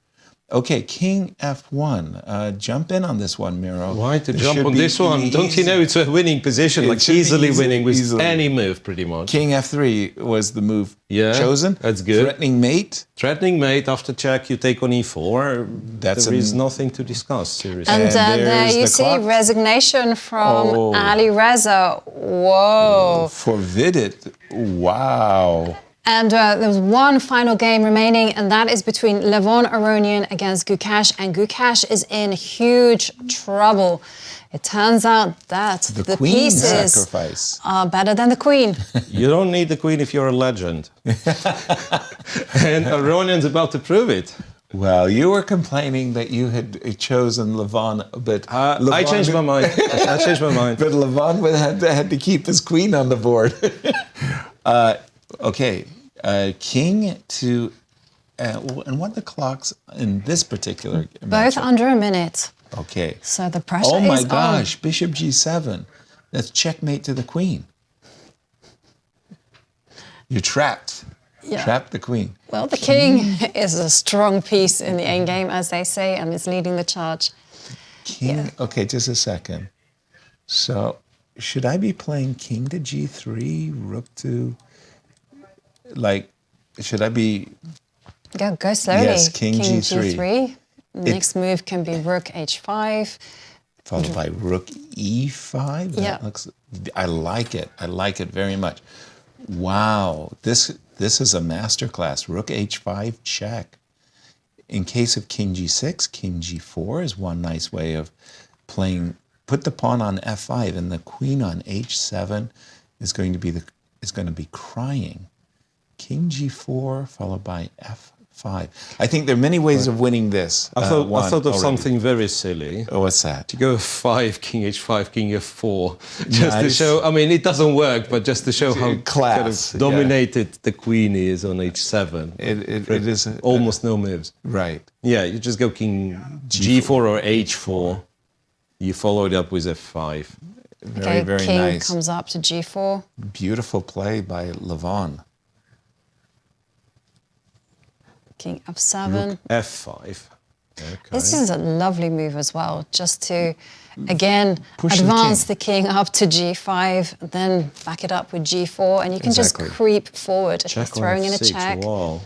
Okay, king f1. Jump in on this one, Miro. Why to jump on this one? Don't you know it's a winning position? Like easily winning with any move, pretty much. King f3 was the move chosen. That's good. Threatening mate. Threatening mate. After check, you take on e4. There is nothing to discuss, seriously. And there you see resignation from Alireza. Whoa. For Vidit. Wow. And there was one final game remaining, and that is between Levon Aronian against Gukesh, and Gukesh is in huge trouble. It turns out that the pieces sacrifice are better than the queen. You don't need the queen if you're a legend. And Aronian's about to prove it. Well, you were complaining that you had chosen Levon, but I changed my mind. I changed my mind. But Levon had to keep his queen on the board. Okay, king to, and what are the clocks in this particular Both matchup? under a minute. Okay. So the pressure Oh my is gosh, bishop g7. That's checkmate to the queen. You're trapped. Yeah. Trapped the queen. Well, the king is a strong piece in the endgame, as they say, and is leading the charge. King, okay, just a second. So, should I be playing king to g3, rook to, like, should I be... Go slowly. Yes, king g3. Next move can be rook h5. Followed by rook e5. Yeah. That looks, I like it. I like it very much. Wow, this is a masterclass. Rook h5 check. In case of king g6, king g4 is one nice way of playing. Put the pawn on f5, and the queen on h7 is going to be crying. King g4 followed by f5. I think there are many ways of winning this. I thought of something very silly. Oh, what's that? To go f5, king h5, king f4. Just to show, I mean, it doesn't work, but just to show how kind of dominated the queen is on h7. It is almost no moves. Right. Yeah, you just go king g4 or h4. You follow it up with f5. Very king nice. Comes up to g4. Beautiful play by Levon. King f7. Rook f5. Okay. This is a lovely move as well, just to, again, Push advance the king up to g5, then back it up with g4, and you can just creep forward. Check Just throwing in a f6, check. wow.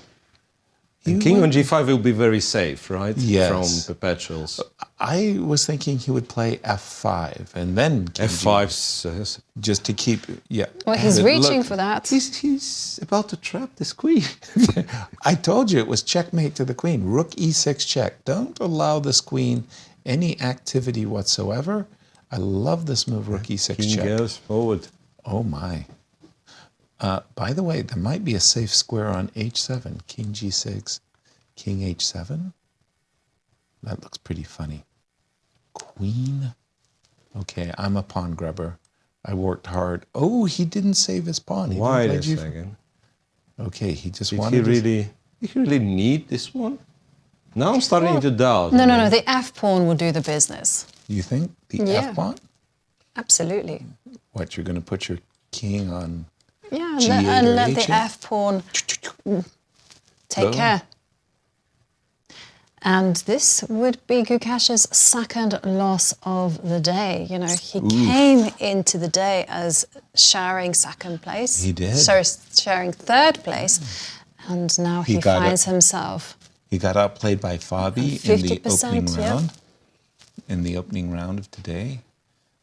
And king on g5 will be very safe, right? Yes. From perpetuals. I was thinking he would play f5 and then king f5 just to keep, yeah. Well, he's reaching for that. He's about to trap this queen. I told you it was checkmate to the queen. Rook e6 check. Don't allow this queen any activity whatsoever. I love this move, rook e6 king check. goes forward. Oh my. By the way, there might be a safe square on h7. King g6, king h7. That looks pretty funny. Queen. Okay, I'm a pawn grubber. I worked hard. Oh, he didn't save his pawn. He Wait didn't play a second. Okay, he just Did wanted Did he really need this one? Now I'm starting to doubt. No. The f pawn will do the business. You think? The Yeah. f pawn? Absolutely. What, you're going to put your king on Yeah, G8 and or let the H8? f pawn take Boom. care. And this would be Gukesh's second loss of the day. You know, he came into the day as sharing second place. He did. So sharing third place. And now he finds himself. He got outplayed by Fabi in the 50%, opening yeah. round. In the opening round of today.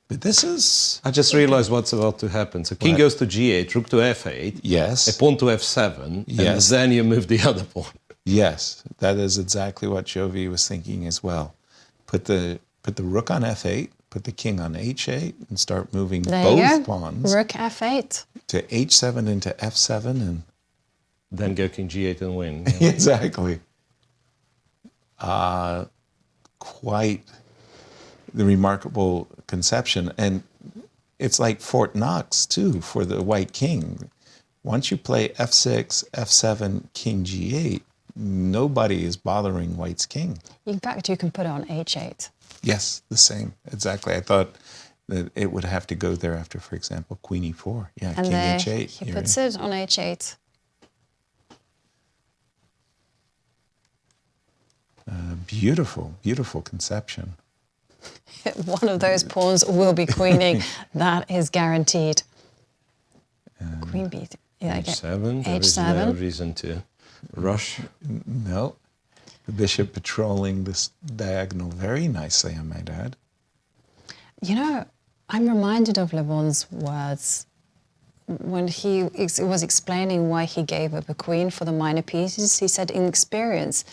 But this is... I just realized what's about to happen. So king goes to g8, rook to f8. Yes. A pawn to f7. Yes. And then you move the other pawn. Yes, that is exactly what Jovi was thinking as well. Put the rook on f8, put the king on h8, and start moving both pawns Rook f8. to h7 into f7, and then go king g8 and win. Yeah. Exactly. Quite the remarkable conception, and it's like Fort Knox too for the white king. Once you play f6, f7, king g8. Nobody is bothering white's king. In fact, you can put it on h8. Yes, the same. Exactly. I thought that it would have to go there after, for example, queen e4. Yeah, And king there h8. he puts it on h8. Beautiful, beautiful conception. One of those pawns will be queening. That is guaranteed. Queen b. Yeah, h7. There is no reason to rush. No. The bishop patrolling this diagonal very nicely, I might add. You know, I'm reminded of Levon's words when he was explaining why he gave up a queen for the minor pieces. He said, in experience,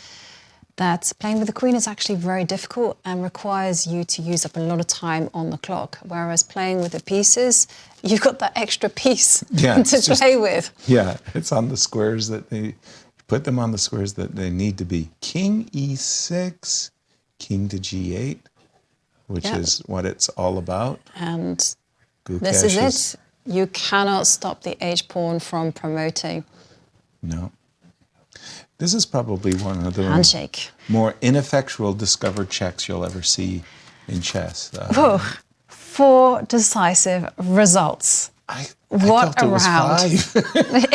that playing with the queen is actually very difficult and requires you to use up a lot of time on the clock. Whereas playing with the pieces, you've got that extra piece to play with. Yeah, it's on the squares that they put them on the squares that they need to be. King e6, king to g8, which is what it's all about. And Gukesh this is it. You cannot stop the h-pawn from promoting. No. This is probably one of the Handshake. more ineffectual discovered checks you'll ever see in chess. 4 decisive results. What a round.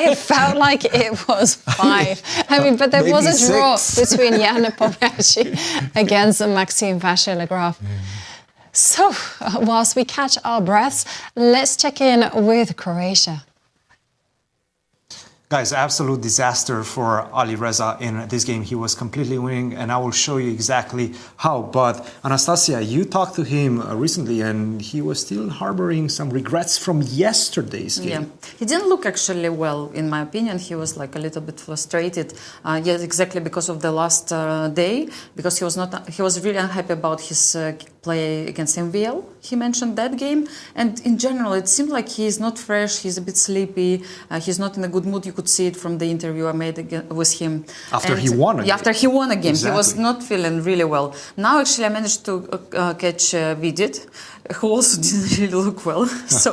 It felt like it was 5. I mean, but there Maybe was a draw 6. between Nepomniachtchi against Maxime Vachier-Lagrave. So, whilst we catch our breaths, let's check in with Croatia. Guys, absolute disaster for Alireza in this game. He was completely winning, and I will show you exactly how. But Anastasiya, you talked to him recently, and he was still harboring some regrets from yesterday's game. Yeah, he didn't look actually well, in my opinion. He was like a little bit frustrated. Yes, exactly because of the last day, because he was really unhappy about his play against MVL. He mentioned that game, and in general, it seemed like he is not fresh. He's a bit sleepy. He's not in a good mood. You could see it from the interview I made with him. After he won a game. After he won a game. Exactly. He was not feeling really well. Now, actually, I managed to catch Vidit, who also didn't really look well. So,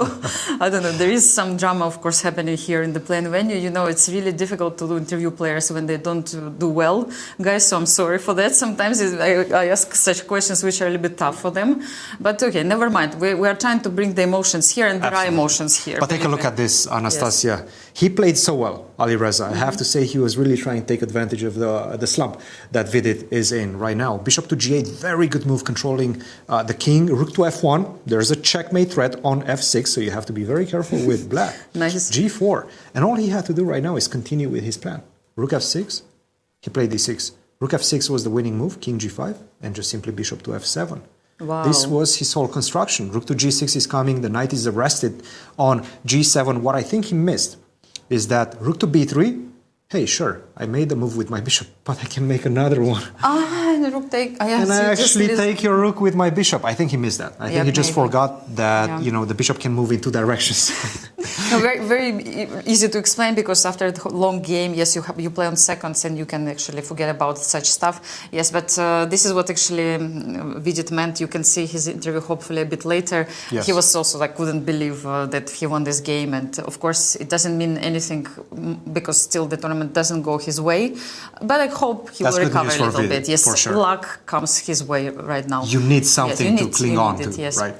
I don't know, there is some drama, of course, happening here in the playing venue. You know, it's really difficult to interview players when they don't do well, guys, so I'm sorry for that. Sometimes I ask such questions which are a little bit tough for them. But okay, never mind. We are trying to bring the emotions here, and there are emotions here. But take a look at this, Anastasiya. Yes. He played so well, Alireza. I have to say he was really trying to take advantage of the slump that Vidit is in right now. Bishop to g8, very good move, controlling the king. Rook to f1. There's a checkmate threat on f6, so you have to be very careful with black. Nice. g4. And all he had to do right now is continue with his plan. Rook f6. He played d6. Rook f6 was the winning move, king g5, and just simply bishop to f7. Wow. This was his whole construction. Rook to g6 is coming, the knight is arrested on g7. What I think he missed is that rook to b3, hey, sure, I made the move with my bishop, but I can make another one. And rook take. And I actually take your rook with my bishop. I think he missed that. I think he just forgot that, you know, the bishop can move in 2 directions. No, very easy to explain, because after the long game, yes, you play on seconds and you can actually forget about such stuff. Yes, but this is what actually Vidit meant. You can see his interview hopefully a bit later. Yes. He was also like couldn't believe that he won this game, and of course it doesn't mean anything because still the tournament doesn't go his way. But I hope he will recover a little bit. Yes, for sure. Luck comes his way right now. You need something to cling on to, yes. right?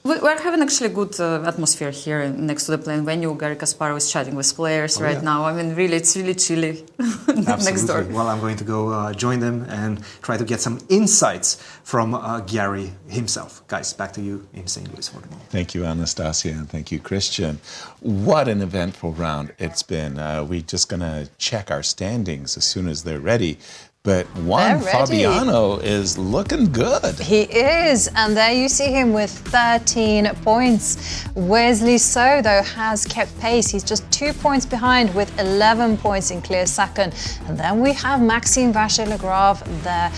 We're having actually a good atmosphere here next to the playing venue. Gary Kasparov is chatting with players right now. I mean, really, it's really chilly next door. Well, I'm going to go join them and try to get some insights from Gary himself. Guys, back to you in St. Louis for the moment. Thank you, Anastasiya, and thank you, Cristian. What an eventful round it's been. We're just going to check our standings as soon as they're ready. But Juan Fabiano is looking good. He is, and there you see him with 13 points. Wesley So, though, has kept pace. He's just 2 points behind with 11 points in clear second. And then we have Maxime Vachier-Lagrave there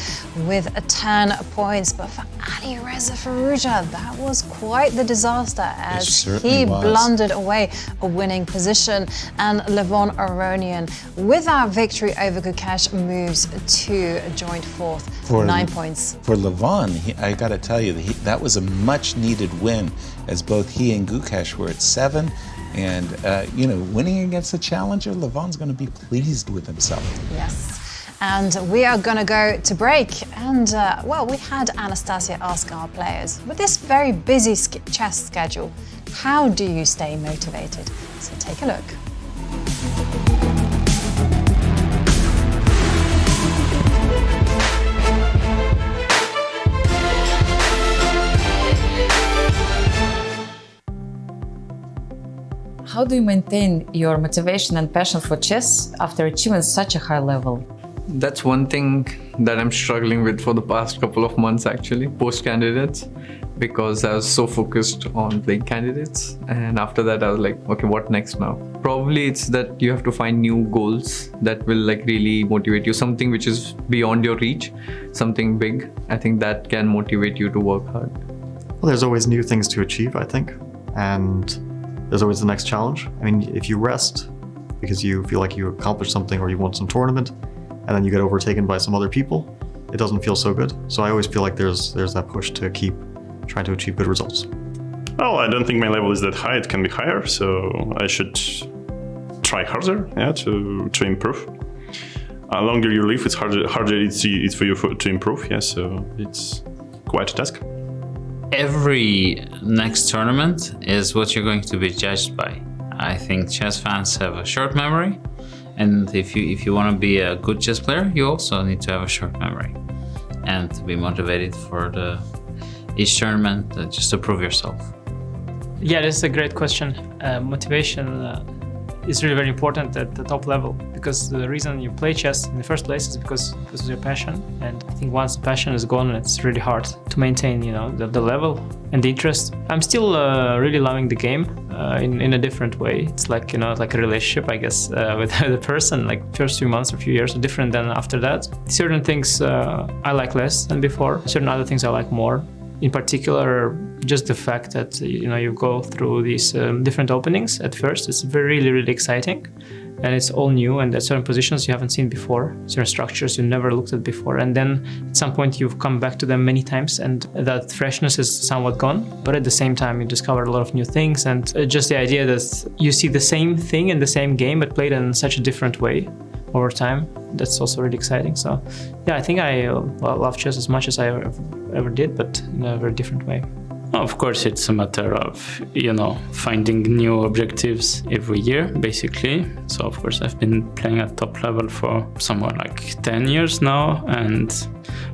with 10 points. But for Alireza Firouzja, that was quite the disaster as he blundered away a winning position. And Levon Aronian, with our victory over Gukesh, moves to joint fourth, 9 points. For Levon, I got to tell you, that was a much-needed win, as both he and Gukesh were at 7. And, you know, winning against a challenger, Levon's going to be pleased with himself. Yes. And we are going to go to break. And, well, we had Anastasiya ask our players, with this very busy chess schedule, how do you stay motivated? So take a look. How do you maintain your motivation and passion for chess after achieving such a high level? That's one thing that I'm struggling with for the past couple of months actually, post-candidates, because I was so focused on playing candidates, and after that I was like, okay, what next now? Probably it's that you have to find new goals that will like really motivate you, something which is beyond your reach, something big. I think that can motivate you to work hard. Well, there's always new things to achieve, I think, and there's always the next challenge. I mean, if you rest, because you feel like you accomplished something or you won some tournament, and then you get overtaken by some other people, it doesn't feel so good. So I always feel like there's that push to keep trying to achieve good results. Well, I don't think my level is that high. It can be higher, so I should try harder, to improve. Longer you live, it's harder it's for you to improve. Yeah, so it's quite a task. Every next tournament is what you're going to be judged by. I think chess fans have a short memory, and if you want to be a good chess player, you also need to have a short memory and to be motivated for each tournament, just to prove yourself. Yeah, this is a great question. Motivation is really very important at the top level, because the reason you play chess in the first place is because of your passion. And I think once the passion is gone, it's really hard to maintain, the level and the interest. I'm still really loving the game in a different way. It's like, like a relationship, I guess, with the person. Like first few months or few years are different than after that. Certain things I like less than before. Certain other things I like more. In particular, just the fact that you go through these different openings at first, it's really, really exciting, and it's all new, and at certain positions you haven't seen before, certain structures you never looked at before, and then at some point you've come back to them many times, and that freshness is somewhat gone, but at the same time you discover a lot of new things, and just the idea that you see the same thing in the same game but played in such a different way over time, that's also really exciting. So yeah, I think I love chess as much as I ever did, but in a very different way. Of course, it's a matter of, finding new objectives every year, basically. So of course, I've been playing at top level for somewhere like 10 years now,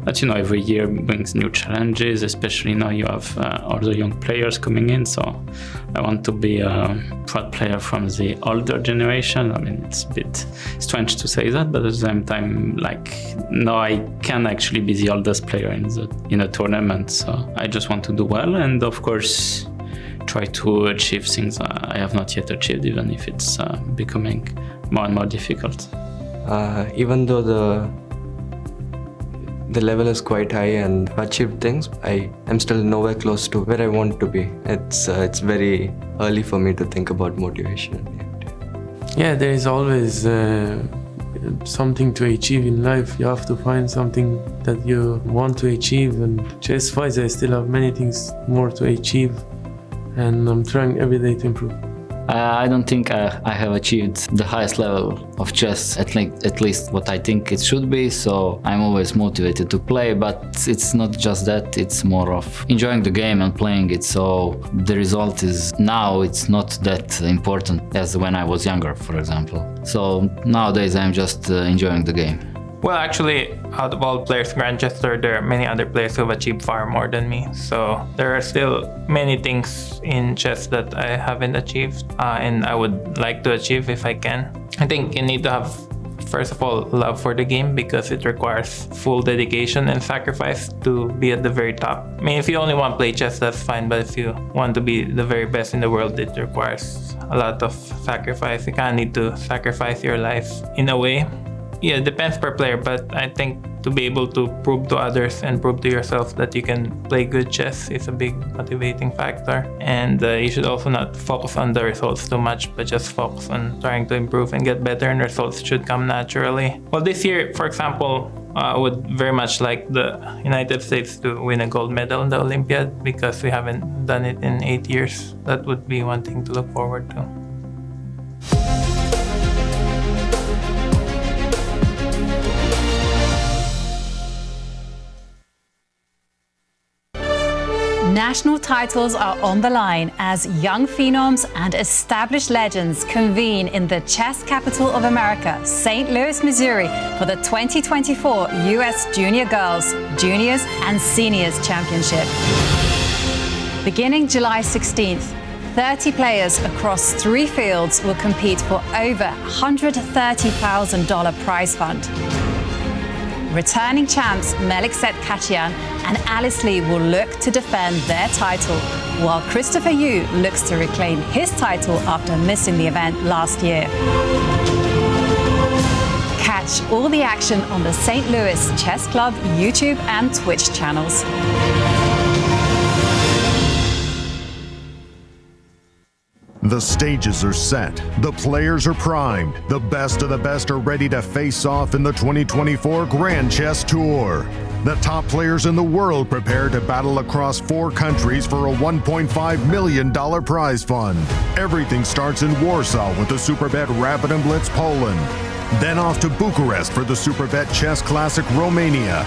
but every year brings new challenges, especially now you have other young players coming in. So I want to be a proud player from the older generation. I mean, it's a bit strange to say that, but at the same time, now I can actually be the oldest player in a tournament. So I just want to do well, and of course try to achieve things I have not yet achieved, even if it's becoming more and more difficult. Even though the level is quite high and I've achieved things, I am still nowhere close to where I want to be. It's very early for me to think about motivation. Yeah, there is always something to achieve in life. You have to find something that you want to achieve, and chess-wise I still have many things more to achieve, and I'm trying every day to improve. I don't think I have achieved the highest level of chess, at least what I think it should be, so I'm always motivated to play, but it's not just that, it's more of enjoying the game and playing it, so the result is now it's not that important as when I was younger, for example. So nowadays I'm just enjoying the game. Well, actually, out of all players in Grandchester, there are many other players who have achieved far more than me. So there are still many things in chess that I haven't achieved, and I would like to achieve if I can. I think you need to have, first of all, love for the game, because it requires full dedication and sacrifice to be at the very top. I mean, if you only want to play chess, that's fine, but if you want to be the very best in the world, it requires a lot of sacrifice. You kind of need to sacrifice your life in a way. Yeah, it depends per player, but I think to be able to prove to others and prove to yourself that you can play good chess is a big motivating factor. And you should also not focus on the results too much, but just focus on trying to improve and get better, and results should come naturally. Well, this year, for example, I would very much like the United States to win a gold medal in the Olympiad, because we haven't done it in 8 years. That would be one thing to look forward to. National titles are on the line as young phenoms and established legends convene in the chess capital of America, St. Louis, Missouri, for the 2024 U.S. Junior Girls, Juniors and Seniors Championship. Beginning July 16th, 30 players across 3 fields will compete for over $130,000 prize fund. Returning champs Melikset Katiyan and Alice Lee will look to defend their title, while Christopher Yu looks to reclaim his title after missing the event last year. Catch all the action on the St. Louis Chess Club YouTube and Twitch channels. The stages are set, the players are primed, the best of the best are ready to face off in the 2024 Grand Chess Tour. The top players in the world prepare to battle across 4 countries for a $1.5 million prize fund. Everything starts in Warsaw with the Superbet Rapid and Blitz Poland. Then off to Bucharest for the Superbet Chess Classic Romania.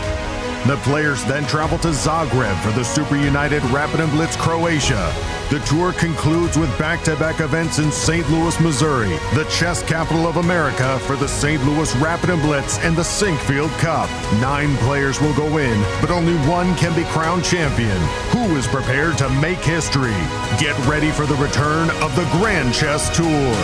The players then travel to Zagreb for the SuperUnited Rapid and Blitz Croatia. The tour concludes with back-to-back events in St. Louis, Missouri, the chess capital of America, for the St. Louis Rapid and Blitz and the Sinkfield Cup. 9 players will go in, but only one can be crowned champion. Who is prepared to make history? Get ready for the return of the Grand Chess Tour.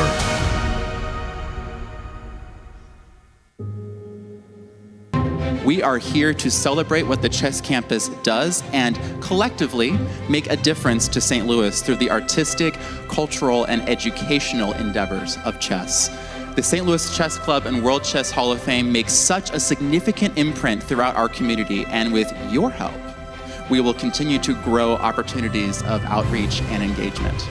We are here to celebrate what the Chess Campus does and collectively make a difference to St. Louis through the artistic, cultural, and educational endeavors of chess. The St. Louis Chess Club and World Chess Hall of Fame makes such a significant imprint throughout our community, and with your help, we will continue to grow opportunities of outreach and engagement.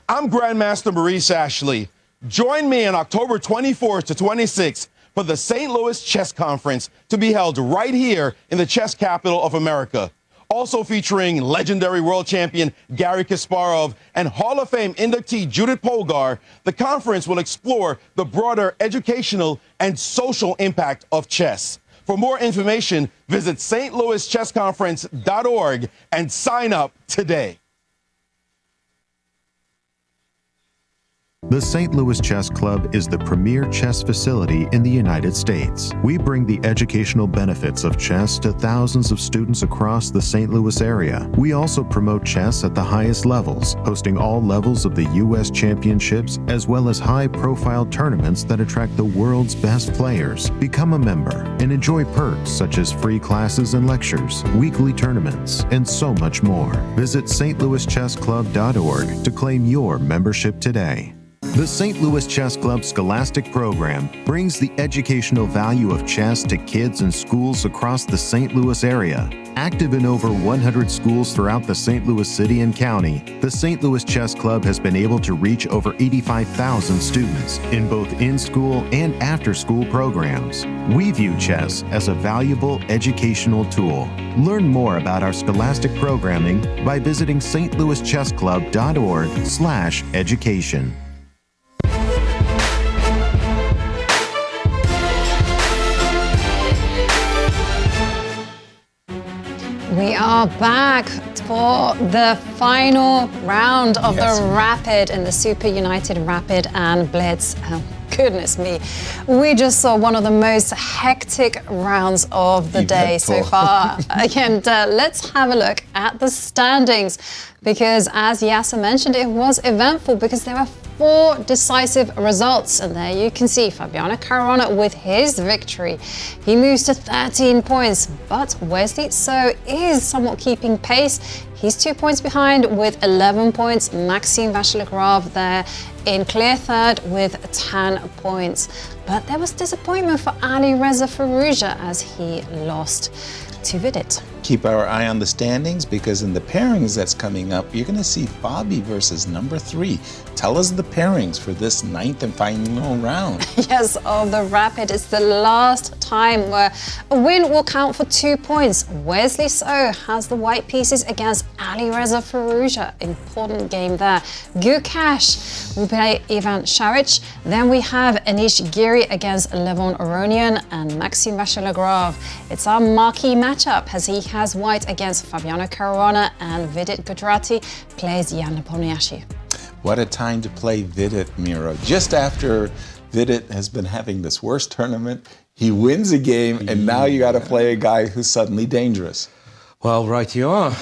I'm Grandmaster Maurice Ashley. Join me on October 24th to 26th for the St. Louis Chess Conference to be held right here in the chess capital of America. Also featuring legendary world champion Garry Kasparov and Hall of Fame inductee Judith Polgar, the conference will explore the broader educational and social impact of chess. For more information, visit stlouischessconference.org and sign up today. The St. Louis Chess Club is the premier chess facility in the United States. We bring the educational benefits of chess to thousands of students across the St. Louis area. We also promote chess at the highest levels, hosting all levels of the U.S. championships, as well as high-profile tournaments that attract the world's best players. Become a member and enjoy perks such as free classes and lectures, weekly tournaments, and so much more. Visit stlouischessclub.org to claim your membership today. The St. Louis Chess Club Scholastic Program brings the educational value of chess to kids in schools across the St. Louis area. Active in over 100 schools throughout the St. Louis city and county, the St. Louis Chess Club has been able to reach over 85,000 students in both in-school and after-school programs. We view chess as a valuable educational tool. Learn more about our scholastic programming by visiting stlouischessclub.org/education. We are back for the final round of the Rapid in the SuperUnited Rapid and Blitz. Oh, goodness me. We just saw one of the most hectic rounds of the day so far. And let's have a look at the standings, because as Yasser mentioned, it was eventful because there were 4 decisive results. And there you can see Fabiano Caruana with his victory. He moves to 13 points, but Wesley is somewhat keeping pace. He's 2 points behind with 11 points. Maxime Vachier-Lagrave there in clear third with 10 points. But there was disappointment for Alireza Firouzja as he lost to Vidit. Keep our eye on the standings, because in the pairings that's coming up, you're going to see Fabi versus number 3. Tell us the pairings for this 9th and final round. Yes, of the Rapid. It's the last time where a win will count for 2 points. Wesley has the white pieces against Alireza Firouzja. Important game there. Gukesh will play Evgenij Saric. Then we have Anish Giri against Levon Aronian and Maxime Vachier-Lagrave. It's our marquee matchup as he has white against Fabiano Caruana, and Vidit Gujrathi plays Nepomniachtchi. What a time to play Vidit, Miro. Just after Vidit has been having this worst tournament, he wins a game, and now you got to play a guy who's suddenly dangerous. Well, right you are.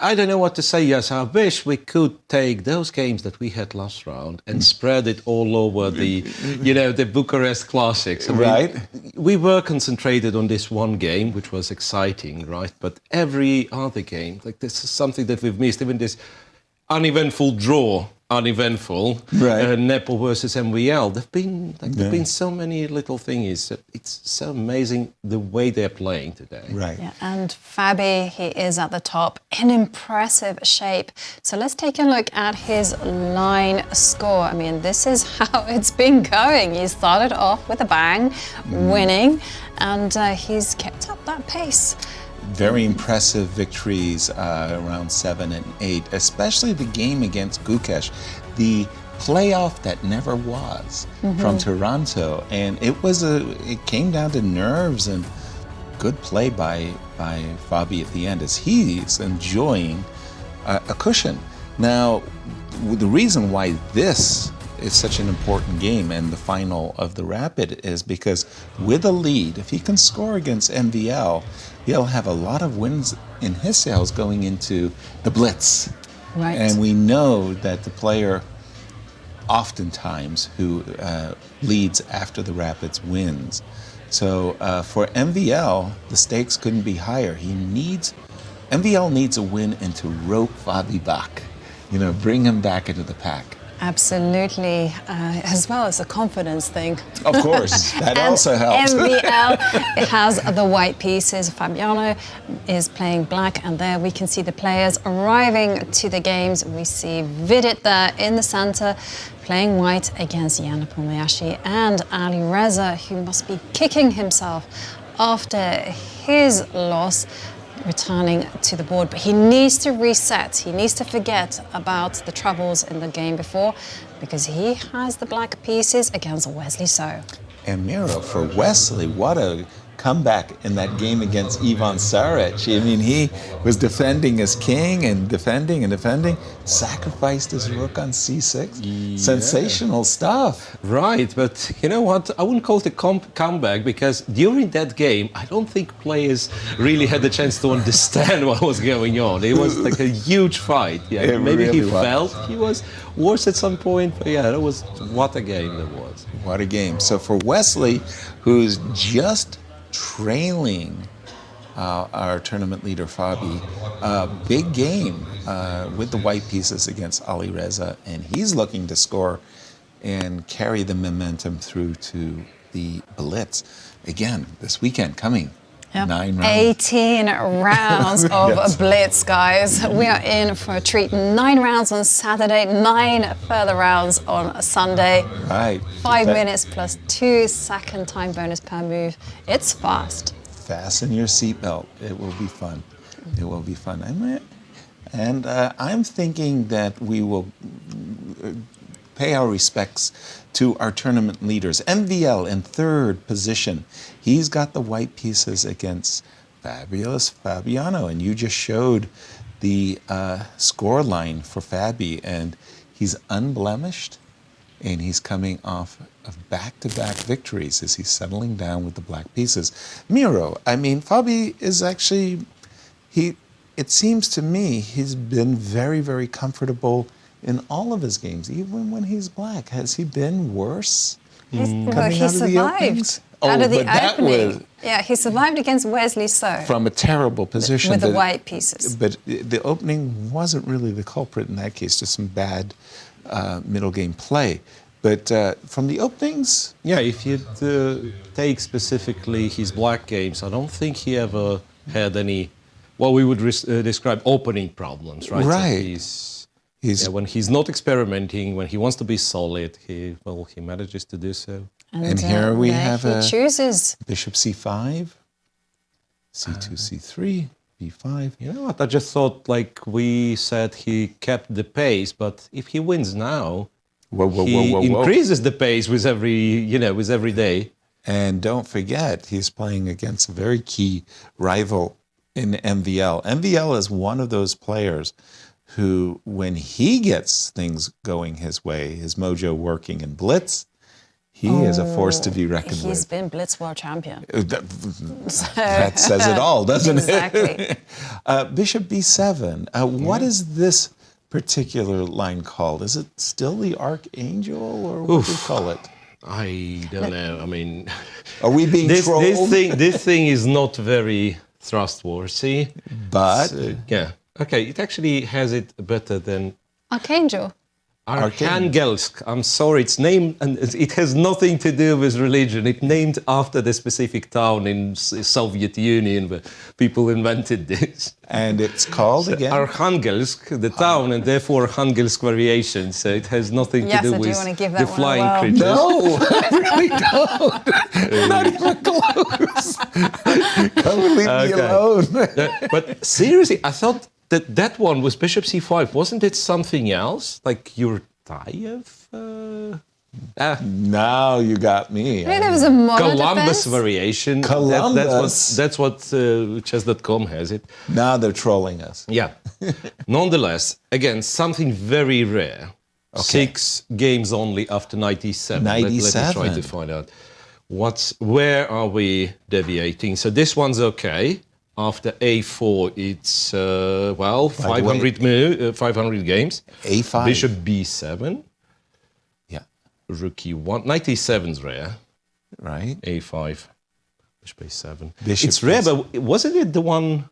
I don't know what to say. Yes, I wish we could take those games that we had last round and spread it all over the Bucharest Classics. Right. We were concentrated on this one game, which was exciting, right? But every other game, like this is something that we've missed. Even this uneventful draw uneventful. Right. Nepo versus MVL. There've been so many little things. It's so amazing the way they're playing today. Right. Yeah, and Fabi, he is at the top in impressive shape. So let's take a look at his line score. I mean, this is how it's been going. He started off with a bang, winning, and he's kept up that pace. Very impressive victories around 7 and 8, especially the game against Gukesh, the playoff that never was from Toronto. And it came down to nerves and good play by Fabi at the end as he's enjoying a cushion. Now, the reason why this is such an important game and the final of the Rapid is because with a lead, if he can score against MVL, he'll have a lot of wins in his sails going into the Blitz. Right. And we know that the player oftentimes who leads after the Rapids wins. So for MVL, the stakes couldn't be higher. MVL needs a win and to rope Fabi back, bring him back into the pack. Absolutely, as well as a confidence thing. Of course, that also helps. MVL has the white pieces. Fabiano is playing black, and there we can see the players arriving to the games. We see Vidit there in the center, playing white against Nepomniachtchi, and Alireza, who must be kicking himself after his loss, returning to the board, but he needs to reset. He needs to forget about the troubles in the game before, because he has the black pieces against Wesley So. And Miro, for Wesley, what a comeback in that game against Ivan Saric. I mean, he was defending as king and defending, sacrificed his rook on c6. Yeah. Sensational stuff. Right, but you know what? I wouldn't call it a comeback, because during that game, I don't think players really had the chance to understand what was going on. It was like a huge fight. Yeah, maybe really he felt he was worse at some point, but yeah, what a game that was. What a game. So for Wesley, who's just trailing our tournament leader Fabi, big game with the white pieces against Alireza, and he's looking to score and carry the momentum through to the Blitz again this weekend coming. Yep. 9 rounds. 18 rounds of Yes. Blitz, guys. We are in for a treat. 9 rounds on Saturday, 9 further rounds on Sunday. Right. 5 minutes plus 2 second time bonus per move. It's fast. Fasten your seatbelt. It will be fun. It will be fun. And I'm thinking that we will pay our respects to our tournament leaders. MVL in 3rd position. He's got the white pieces against fabulous Fabiano, and you just showed the score line for Fabi, and he's unblemished, and he's coming off of back-to-back victories as he's settling down with the black pieces. Miro, I mean, Fabi is actually, it seems to me he's been very, very comfortable in all of his games, even when he's black. Has he been worse? He survived out of the opening. Yeah, he survived against Wesley So. From a terrible position. With the white pieces. But the opening wasn't really the culprit in that case, just some bad middle game play. But from the openings? Yeah, if you take specifically his black games, I don't think he ever had any, what we would describe opening problems, right? Right. So when he's not experimenting, when he wants to be solid, he manages to do so. And here we have chooses bishop c5, c2, c3, b5. You know what? I just thought, like we said, he kept the pace, but if he wins now, he increases the pace with every day. And don't forget, he's playing against a very key rival in MVL. MVL is one of those players who, when he gets things going his way, his mojo working in Blitz, he is a force to be reckoned with. He's been Blitz World Champion. That says it all, doesn't it? Bishop b7. What is this particular line called? Is it still the Archangel, or what do you call it? I don't know. I mean, are we being trolled? This thing is not very trustworthy. But yeah. Okay, it actually has it better than Archangel. Arkhangelsk. I'm sorry, it's named, and it has nothing to do with religion. It's named after the specific town in Soviet Union where people invented this. And it's called again? Arkhangelsk, the town, and therefore Arkhangelsk variation. So it has nothing to do do you with want to give that the one a flying whirl? creatures. No, I really don't. Not even close. Come leave me alone. But seriously, I thought that one was bishop c5. Wasn't it something else? Like Yurtayev? Now you got me. Maybe there was a modern Columbus defense. variation. Columbus. That's what chess.com has it. Now they're trolling us. Yeah. Nonetheless, again, something very rare. Okay. 6 games only after 97. 97. Let me try to find out. Where are we deviating? So this one's okay. After A4, it's, 500 games. A5. Bishop B7. Yeah. Rook E1. 97's rare. Right. A5. Bishop A7. Bishop It's rare, but wasn't it the one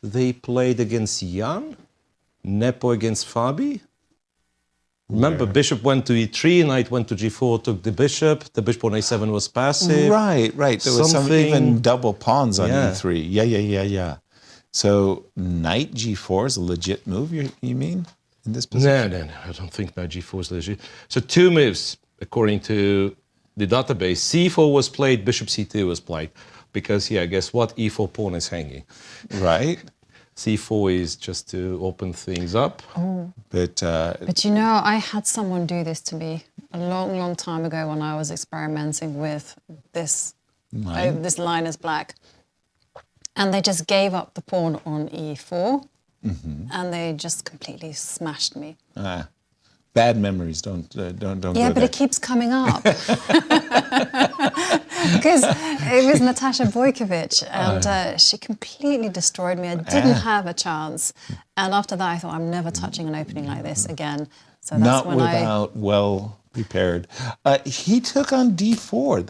they played against Jan? Nepo against Fabi? Remember, bishop went to E3, knight went to G4, took the bishop on A7 was passive. Right. There was some even double pawns on E3. Yeah. So knight G4 is a legit move, you mean, in this position? No, I don't think knight G4 is legit. So 2 moves, according to the database. C4 was played, bishop C2 was played. Because, guess what? E4 pawn is hanging. Right. C4 is just to open things up. Oh. But you know, I had someone do this to me a long time ago when I was experimenting with this this line as black. And they just gave up the pawn on E4 and they just completely smashed me. Bad memories don't Yeah, go but there. it keeps coming up. Because it was Natasha Vojkovic, and she completely destroyed me. I didn't have a chance. And after that, I thought, I'm never touching an opening like this again. So that's Not when without well prepared. He took on D4.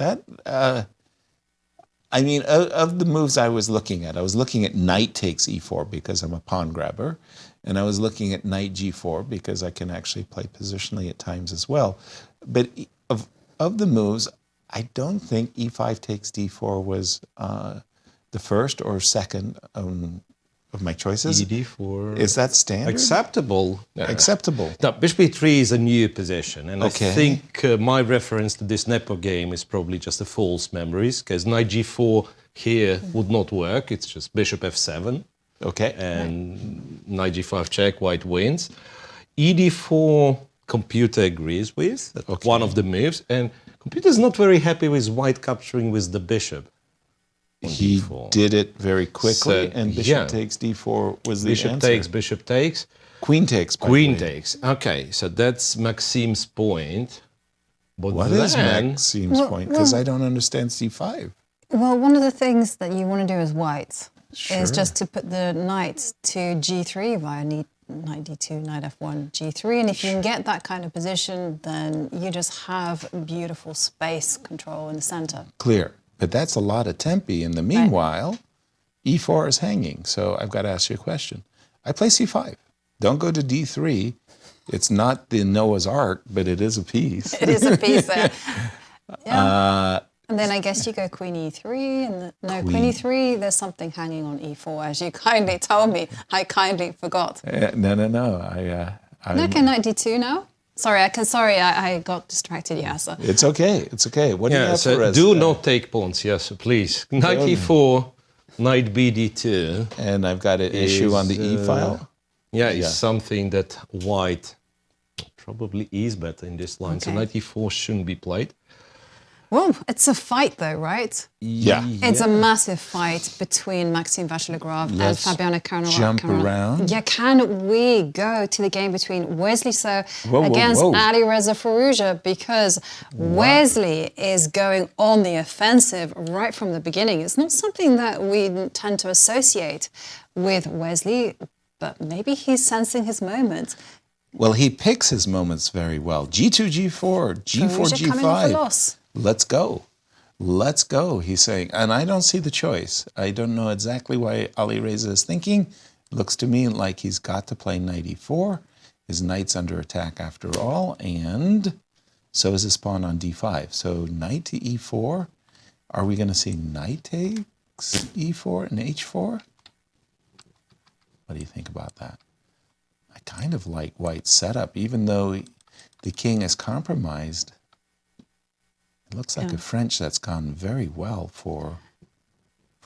Of the moves I was looking at knight takes E4 because I'm a pawn grabber. And I was looking at knight G4 because I can actually play positionally at times as well. But of the moves, I don't think E5 takes D4 was the first or second of my choices. ED4. Is that standard? Acceptable. Acceptable. Now, bishop E3 is a new position. And I think my reference to this Nepo game is probably just a false memories, because knight G4 here would not work. It's just bishop F7. Okay. And knight G5 check, white wins. ED4, computer agrees with, one of the moves. And computer's not very happy with white capturing with the bishop. He did it very quickly, and bishop takes D4 was the answer. Bishop takes. Queen takes. Queen takes. Okay, so that's Maxime's point. But what is Maxime's point? Because I don't understand C5. Well, one of the things that you want to do as white is just to put the knight to G3 via knight D2, knight F1, G3. And if you can get that kind of position, then you just have beautiful space control in the center. Clear. But that's a lot of tempi. In the meanwhile, E4 is hanging. So I've got to ask you a question. I play C5. Don't go to D3. It's not the Noah's Ark, but it is a piece. It is a piece there. And then I guess you go Queen E3, and Queen E3, there's something hanging on E4, as you kindly told me. I kindly forgot. No. Okay, Knight D2 now? Sorry, I got distracted, Yasser. It's okay. What do you have for us? Do not take pawns, yes, please. Knight E4, Knight BD2. And I've got an issue on the E file? It's something that white probably is better in this line. So Knight E4 shouldn't be played. Well, it's a fight though, right? Yeah. It's a massive fight between Maxime Vachier-Lagrave and Fabiano Caruana. Jump around. Yeah, can we go to the game between Wesley against Alireza Firouzja, because Wesley is going on the offensive right from the beginning. It's not something that we tend to associate with Wesley, but maybe he's sensing his moment. Well, he picks his moments very well. G2, G4, G4, G5. Coming off a loss. Let's go, he's saying. And I don't see the choice. I don't know exactly why Alireza is thinking. Looks to me like he's got to play knight E4. His knight's under attack after all, and so is his pawn on d5. So knight to e4. Are we going to see knight takes e4 and h4? What do you think about that? I kind of like white's setup, even though the king is compromised. It looks like a French that's gone very well for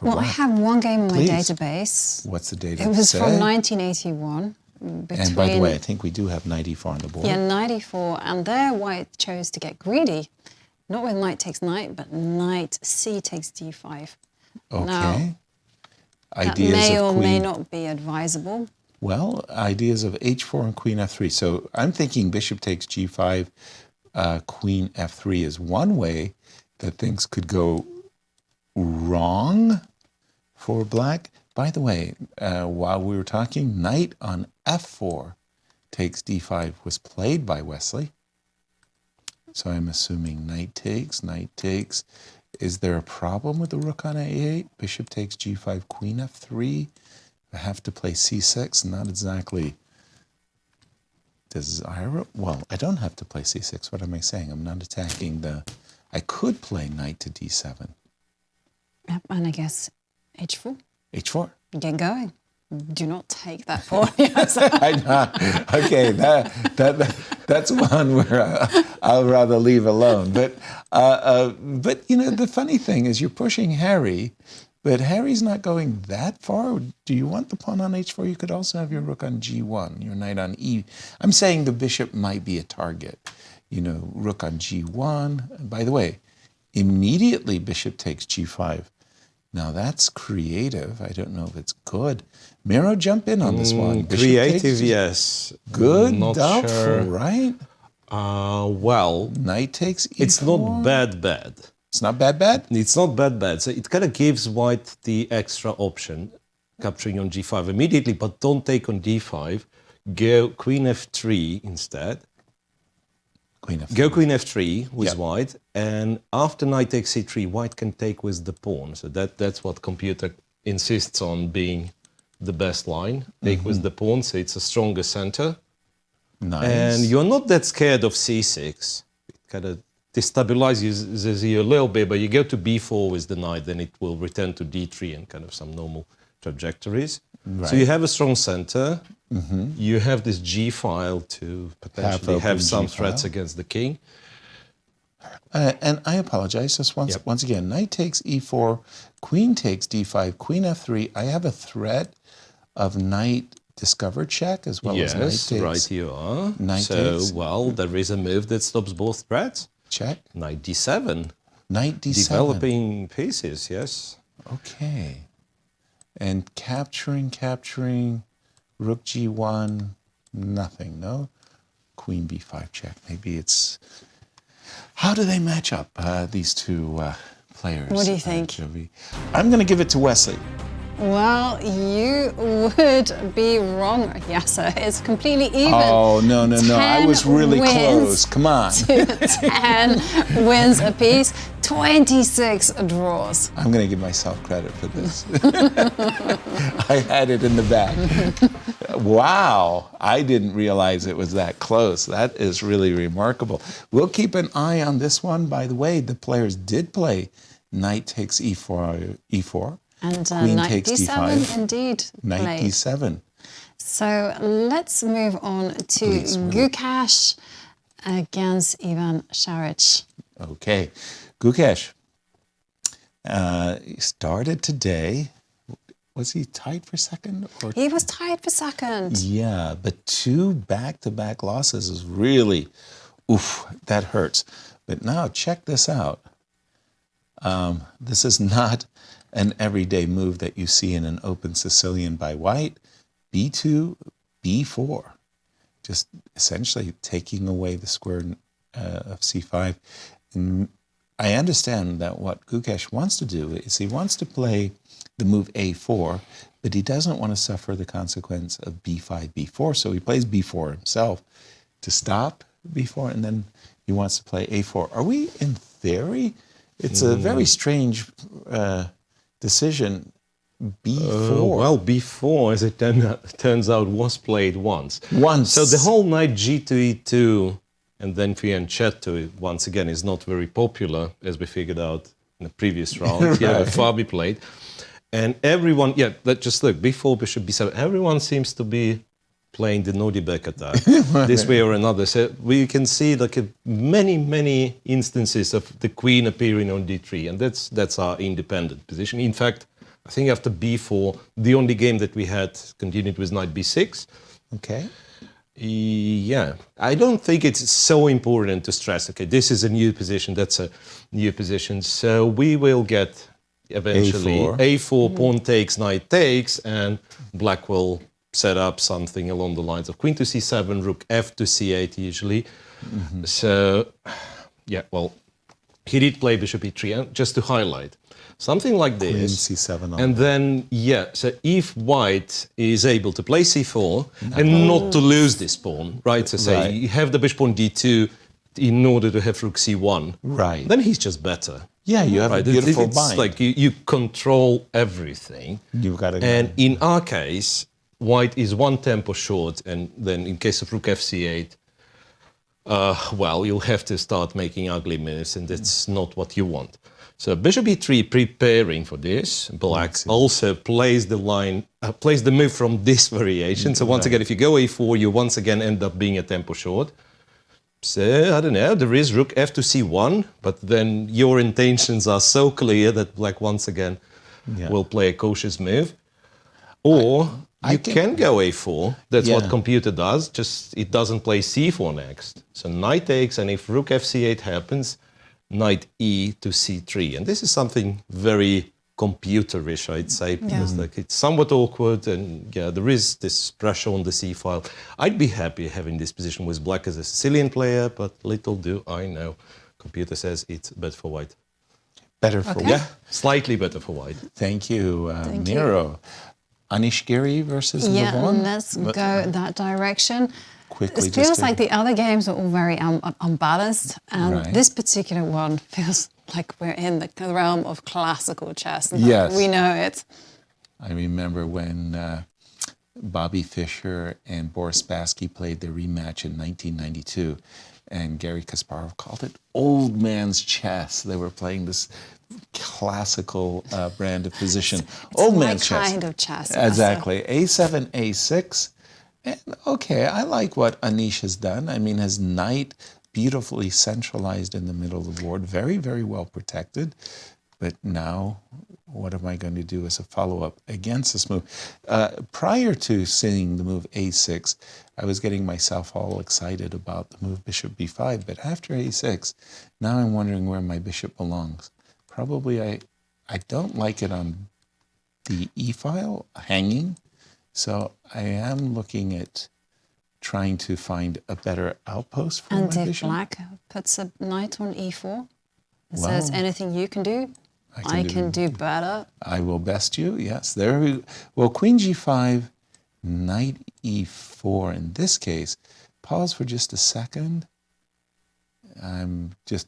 well, black. I have one game on my Please. database. What's the date? It was from 1981. And by the way, I think we do have knight e4 on the board. Yeah, knight e4, and there white chose to get greedy. Not with knight takes knight, but knight c takes d5. Okay. Now, that ideas may of or queen, may not be advisable. Well, ideas of h4 and queen f3. So I'm thinking bishop takes g5, queen f3 is one way that things could go wrong for black. By the way, while we were talking, knight on f4 takes d5 was played by Wesley. So I'm assuming knight takes, knight takes. Is there a problem with the rook on a8? Bishop takes g5, queen f3. I have to play c6, not exactly desirable. Well, I don't have to play c6. What am I saying? I'm not attacking the... I could play knight to d7. Yep, and I guess h4. h4. Get going. Do not take that pawn. I know. Okay, that's one where I'll rather leave alone. But you know, the funny thing is you're pushing Harry, but Harry's not going that far. Do you want the pawn on h4? You could also have your rook on g1, your knight on e. I'm saying the bishop might be a target. You know, rook on g1. And by the way, immediately bishop takes g5. Now that's creative. I don't know if it's good. Miro, jump in on this one. Bishop Creative, takes, yes. Good, Not doubtful, sure. right? Well, knight takes e4. It's not bad. It's not bad? It's not bad. So it kind of gives white the extra option, capturing on g5 immediately, but don't take on d5. Go queen f3 instead. Go queen f3 with white, and after knight takes c3, white can take with the pawn. So that's what computer insists on being the best line. Take with the pawn, so it's a stronger center. Nice. And you're not that scared of c6. It kind of destabilizes you a little bit, but you go to b4 with the knight, then it will return to d3 and kind of some normal trajectories. Right. So you have a strong center. You have this G file to potentially have some threats against the king. And I apologize, just once again, knight takes e4, queen takes d5, queen f3. I have a threat of knight discover check as well as knight takes. Yes, right you are. Knight so, takes. well, there is a move that stops both threats. Check. Knight d7. Knight d7. Developing pieces, yes. Okay. And capturing, rook g1, nothing, no? Queen b5 check. Maybe it's... How do they match up, these two players? What do you think? Jovi? I'm going to give it to Wesley. Well, you would be wrong, Yasser. It's completely even. Oh, no. I was really close. Come on. 10 wins apiece, 26 draws. I'm going to give myself credit for this. I had it in the back. Wow. I didn't realize it was that close. That is really remarkable. We'll keep an eye on this one. By the way, the players did play knight takes e4. And queen knight takes d7 d5. indeed Knight played. d7. So let's move on to Gukesh against Ivan Saric. Okay. Gukesh started today. Was he tied for second? He was tied for second. Yeah, but 2 back-to-back losses is really, oof, that hurts. But now check this out. This is not an everyday move that you see in an open Sicilian by white. b2, b4. Just essentially taking away the square of c5. And I understand that what Gukesh wants to do is he wants to play the move a4, but he doesn't want to suffer the consequence of b5, b4. So he plays b4 himself to stop b4, and then he wants to play a4. Are we, in theory, it's a very strange decision, B4. Well, B4, as it turns out, was played once. Once. So the whole knight G2, E2, and then fianchetto, once again, is not very popular, as we figured out in the previous round. Right. Yeah, Fabi played. And everyone, just look, B4, bishop B7, everyone seems to be playing the naughty back attack this way or another. So we can see many instances of the queen appearing on D3, and that's our independent position. In fact, I think after B4, the only game that we had continued with knight B6. Okay. Yeah, I don't think it's so important to stress, okay, this is a new position, that's a new position. So we will get eventually A4, pawn takes, knight takes, and black will set up something along the lines of queen to C7, rook F to C8 usually. So, yeah, well, he did play bishop E3, and just to highlight, something like this. Queen C7 on and then, so if white is able to play C4 and not to lose this pawn, right? So say you have the bishop on D2 in order to have rook C1. Right. Then he's just better. Yeah, you have a beautiful it's bind. like you control everything. You've got to And in our case, white is one tempo short, and then in case of rook F8, well, you'll have to start making ugly moves, and that's not what you want. So bishop E3 preparing for this. Black also plays the line, plays the move from this variation. So once again, if you go A4, you once again end up being a tempo short. So, I don't know, there is rook F to C1, but then your intentions are so clear that black once again will play a cautious move. Or you can go A4, that's what computer does, just it doesn't play C4 next. So knight takes, and if rook F8 happens, knight E to C3. And this is something very computerish, I'd say, because it's somewhat awkward, and there is this pressure on the C file. I'd be happy having this position with black as a Sicilian player, but little do I know. Computer says it's better for white. Better for white? Yeah, slightly better for white. Thank you, Miro. Anish, Giri versus Levon? Let's go that direction. Quickly, it feels like the other games are all very unbalanced, and this particular one feels like we're in the realm of classical chess. Yes. We know it. I remember when Bobby Fischer and Boris Spassky played their rematch in 1992, and Garry Kasparov called it old man's chess. They were playing this classical brand of position. It's old my man's chess. kind of chess. Exactly. A7, A6. And okay, I like what Anish has done. I mean, his knight beautifully centralized in the middle of the board, very, very well protected. But now, what am I going to do as a follow-up against this move? Prior to seeing the move A6, I was getting myself all excited about the move bishop B5. But after A6, now I'm wondering where my bishop belongs. Probably I don't like it on the E file, hanging. So I am looking at trying to find a better outpost for and my if bishop. black puts a knight on E4, is there anything you can do? I can do better. I will best you, yes. There we go. Well, queen G5, knight E4 in this case. Pause for just a second. I'm just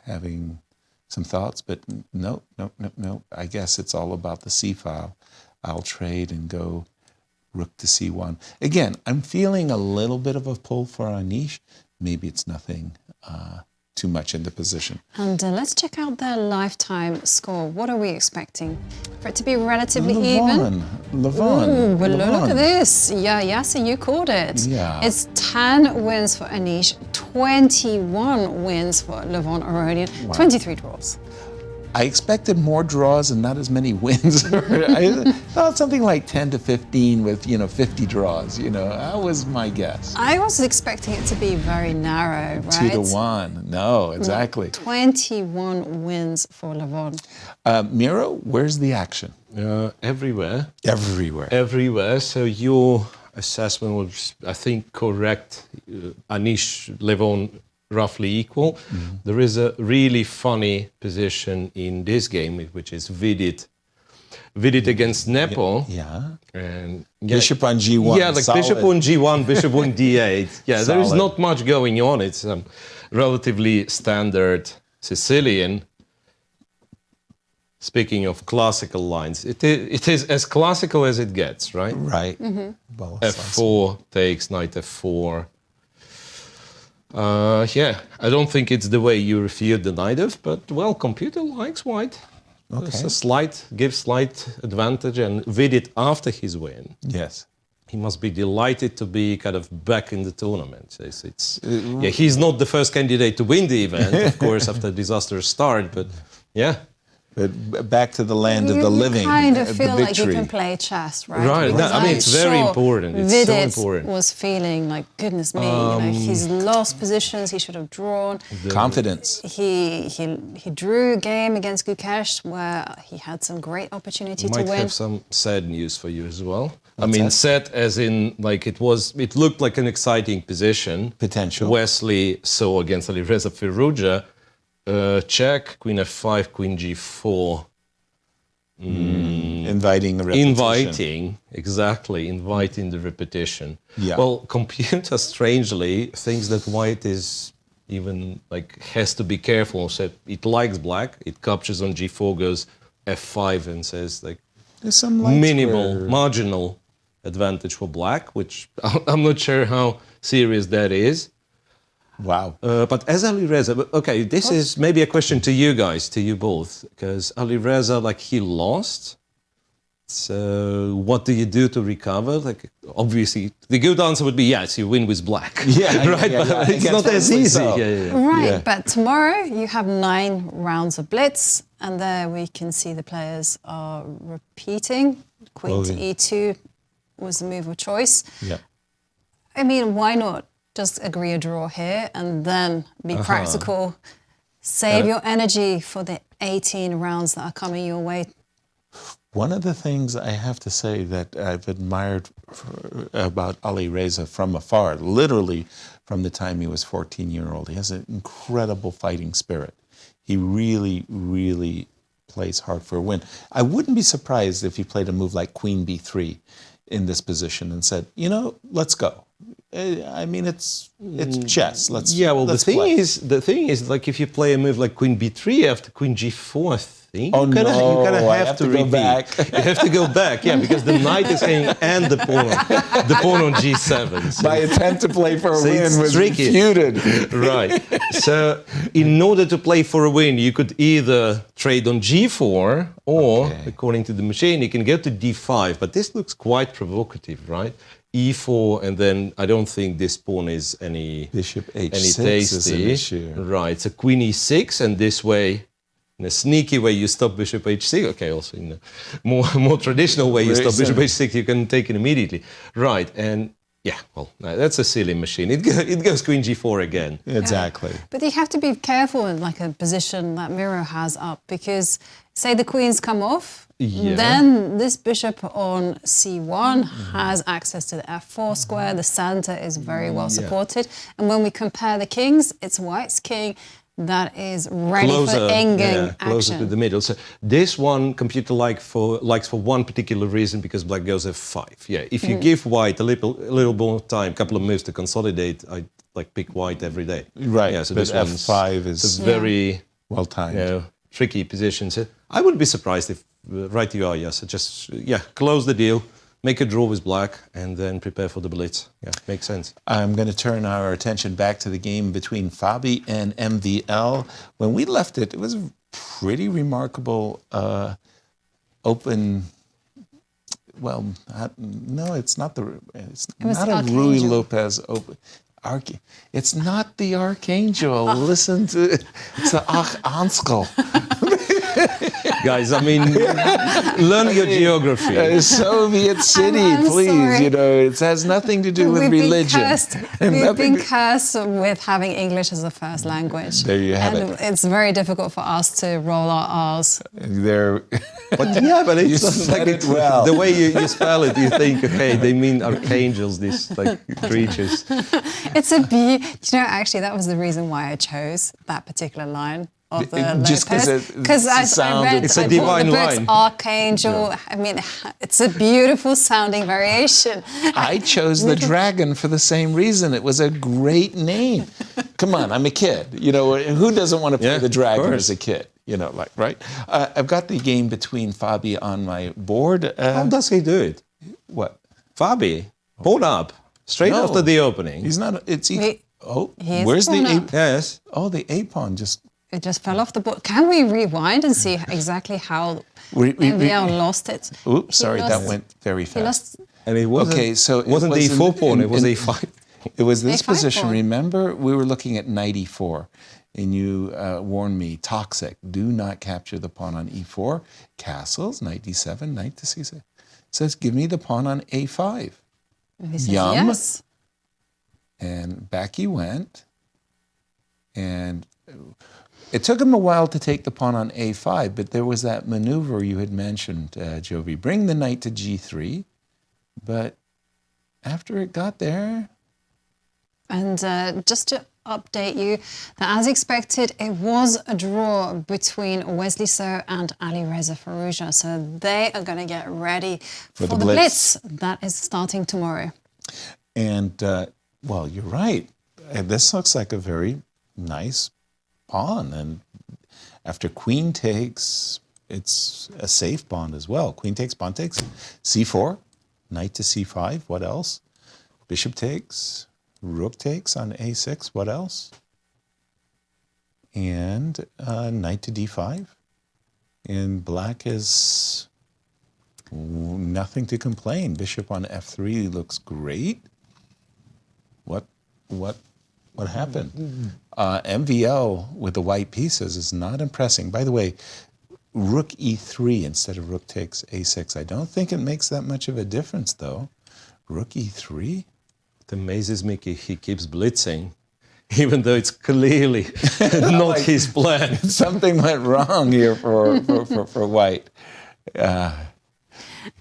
having some thoughts, but no. I guess it's all about the C file. I'll trade and go rook to C1. Again, I'm feeling a little bit of a pull for Anish. Maybe it's nothing too much in the position. And let's check out their lifetime score. What are we expecting? For it to be relatively even? Levon. Ooh, well, look at this. Yeah, Yasser, you called it. Yeah. It's 10 wins for Anish, 21 wins for Levon Aronian, 23 draws. I expected more draws and not as many wins. I thought something like 10 to 15 with, 50 draws. That was my guess. I was expecting it to be very narrow, right? 2-1. No, exactly. 21 wins for Levon. Miro, where's the action? Everywhere. Everywhere. So your assessment was, I think, correct. Anish, Levon, roughly equal. There is a really funny position in this game, which is Vidit against Nepo. Yeah. And bishop on G1. Yeah, like solid. Bishop on G1, bishop on D8. Yeah, there is not much going on. It's relatively standard Sicilian. speaking of classical lines, it is as classical as it gets, right? Right. Well, F4 takes knight F4. I don't think it's the way you refute the knight F, but well, computer likes white. Okay. It's gives slight advantage, and Vidit after his win. Yes. He must be delighted to be kind of back in the tournament. He's not the first candidate to win the event, of course, after a disastrous start, but yeah. But back to the land of the living. You kind of the feel like you victory. can play chess, right? Right. Because I mean, it's very important. It's Vidit so important. was feeling like, goodness me, he's lost positions he should have drawn. Confidence. He drew a game against Gukesh where he had some great opportunity to win. Might have some sad news for you as well. Sad as in, like, it looked like an exciting position. Potential. Wesley saw against Alireza Firouzja. Check, Queen F5, Queen G4. Inviting the repetition. Inviting the repetition. Yeah. Well, computer strangely thinks that white is even has to be careful. So it likes black. It captures on G4, goes F5, and says there's some marginal advantage for black, which I'm not sure how serious that is. Wow. But as Alireza, okay, this is maybe a question to you guys, to you both, because Alireza, he lost. So what do you do to recover? Obviously, the good answer would be yes, you win with black. Yeah, right. But it's not as easy. Right, but tomorrow you have 9 rounds of blitz, and there we can see the players are repeating. Queen to E2 was the move of choice. Yeah. I mean, why not just agree a draw here and then be practical, save your energy for the 18 rounds that are coming your way? One of the things I have to say that I've admired about Alireza from afar, literally from the time he was 14-year-old, he has an incredible fighting spirit. He really, really plays hard for a win. I wouldn't be surprised if he played a move like Queen B3 in this position and said, let's go. I mean, it's chess. Let's the thing play. is, if you play a move like Queen B3 after Queen G4, I think you're gonna have to go back. You have to go back, because the knight is hanging and the pawn on G7. So, my attempt to play for a win was tricky. refuted. Right. So, in order to play for a win, you could either trade on G4 or, according to the machine, you can go to D5. But this looks quite provocative, right? E4, and then I don't think this pawn is any Bishop H6 tasty. is an issue. Right, so Queen E6, and this way, in a sneaky way, you stop Bishop H6. Okay, also in a more traditional way, you stop Bishop H6, you can take it immediately. Right, and that's a silly machine. It goes Queen G4 again. Exactly. But you have to be careful in a position that Miro has up, because say the queens come off, then this bishop on C1 has access to the F4 square. The center is very well supported. And when we compare the kings, it's white's king that is ready for endgame action. Closer to the middle. So this one computer likes for one particular reason, because black goes F5. Yeah, if you give white a little more time, couple of moves to consolidate, I pick white every day. Right. Yeah. So but this F5 is very well timed. Tricky position. So I wouldn't be surprised if right you are. Yes. Just close the deal. Make a draw with black, and then prepare for the blitz. Yeah, makes sense. I'm going to turn our attention back to the game between Fabi and MVL. When we left it, it was a pretty remarkable open. Well, no, it's not the. It's not a Rui Lopez open. It's not the Archangel. Listen to it's the Archangel. Guys, I mean, learn your geography. Soviet city, please. It has nothing to do with religion. We've been cursed with having English as a first language. There you have it. It's very difficult for us to roll our R's. But it's well. The way you spell it, you think, okay, they mean archangels, these creatures. It's actually, that was the reason why I chose that particular line. of the Just 'cause Lopez. it Because I read It's a I bought divine the books, line. Archangel. I mean, it's a beautiful sounding variation. I chose the dragon for the same reason. It was a great name. Come on, I'm a kid. You know, who doesn't want to play the dragon as a kid? You know, like, right? I've got the game between Fabi on my board. How does he do it? What? Fabi, pawn up, straight No. after the opening. He's not. It's. Oh, He is where's the pawn A? up. Yes. Oh, the A pawn just. It just fell off the board. Can we rewind and see exactly how We- MVL lost it? Oops, sorry, lost- that went very He fast. lost. And it wasn't, Okay, so it wasn't the E4 pawn, it was E5. It was this A5 position. pawn. Remember, we were looking at knight E4, and you warned me, toxic. Do not capture the pawn on E4. Castles, knight D7, knight to C6. Says, give me the pawn on A5. And he says Yum. yes. And back he went. And it took him a while to take the pawn on A5, but there was that maneuver you had mentioned, Jovi. Bring the knight to G3. But after it got there, And just to update you, that as expected, it was a draw between Wesley So and Alireza Firouzja. So they are going to get ready for the Blitz. That is starting tomorrow. and well, you're right. And this looks like a very nice pawn. And after queen takes, it's a safe pawn as well. Queen takes, pawn takes, C4, knight to C5. What else? Bishop takes. Rook takes on A6. What else? And knight to D5. And black is nothing to complain. Bishop on F3 looks great. What happened? MVL with the white pieces is not impressing. By the way, Rook E3 instead of Rook takes A6. I don't think it makes that much of a difference, though. Rook E3. It amazes me he keeps blitzing, even though it's clearly not his plan. Something went wrong here for white.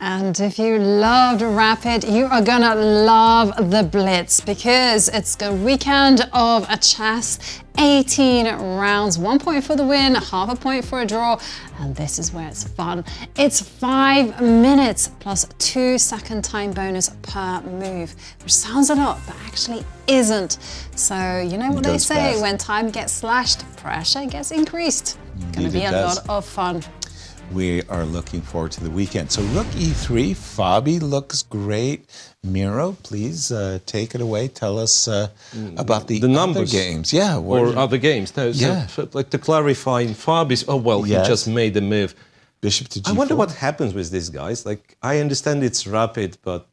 And if you loved Rapid, you are gonna love the Blitz because it's a weekend of a chess, 18 rounds, 1 point for the win, half a point for a draw, and this is where it's fun. It's 5 minutes plus 2-second time bonus per move, which sounds a lot, but actually isn't. So you know what they say, fast. when time gets slashed, pressure gets increased. Gonna be a lot of fun. We are looking forward to the weekend. So Rook E3, Fabi looks great. Miro, please take it away. Tell us about the numbers other games. Yeah. Or other games. No, so like to clarify, Fabi's, he just made the move. Bishop to G4. I wonder what happens with these guys. Like, I understand it's rapid, but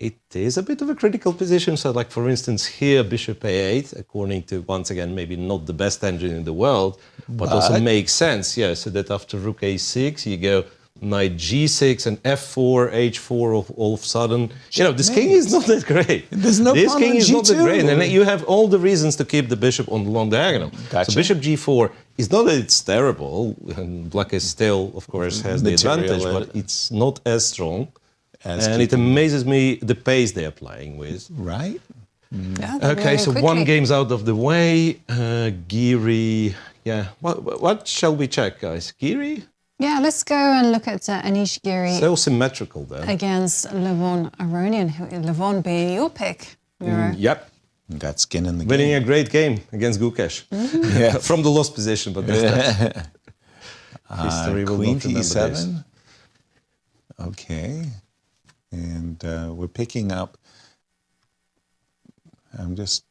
it is a bit of a critical position. So, like, for instance, here, Bishop A8, according to, once again, maybe not the best engine in the world, but also makes sense, yeah. So that after Rook A6, you go Knight G6 and F4, H4, all of a sudden, this king is not that great. There's no This pawn king on is not that G2. great. And you have all the reasons to keep the bishop on the long diagonal. Gotcha. So Bishop G4 is not that it's terrible, and black is still, of course, has the advantage, but it's not as strong. And it amazes me the pace they're playing with. Right. Yeah, Okay, so one game's out of the way. Giri, yeah. What shall we check, guys? Giri? Yeah, let's go and look at Anish Giri So symmetrical then. against Levon Aronian, Levon being your pick, Miro. Yep. Got skin in the Winning game. a great game against Gukesh. Yeah. From the lost position, but this time. History will Queen not remember to this. E7. Okay. And we're picking up. I'm just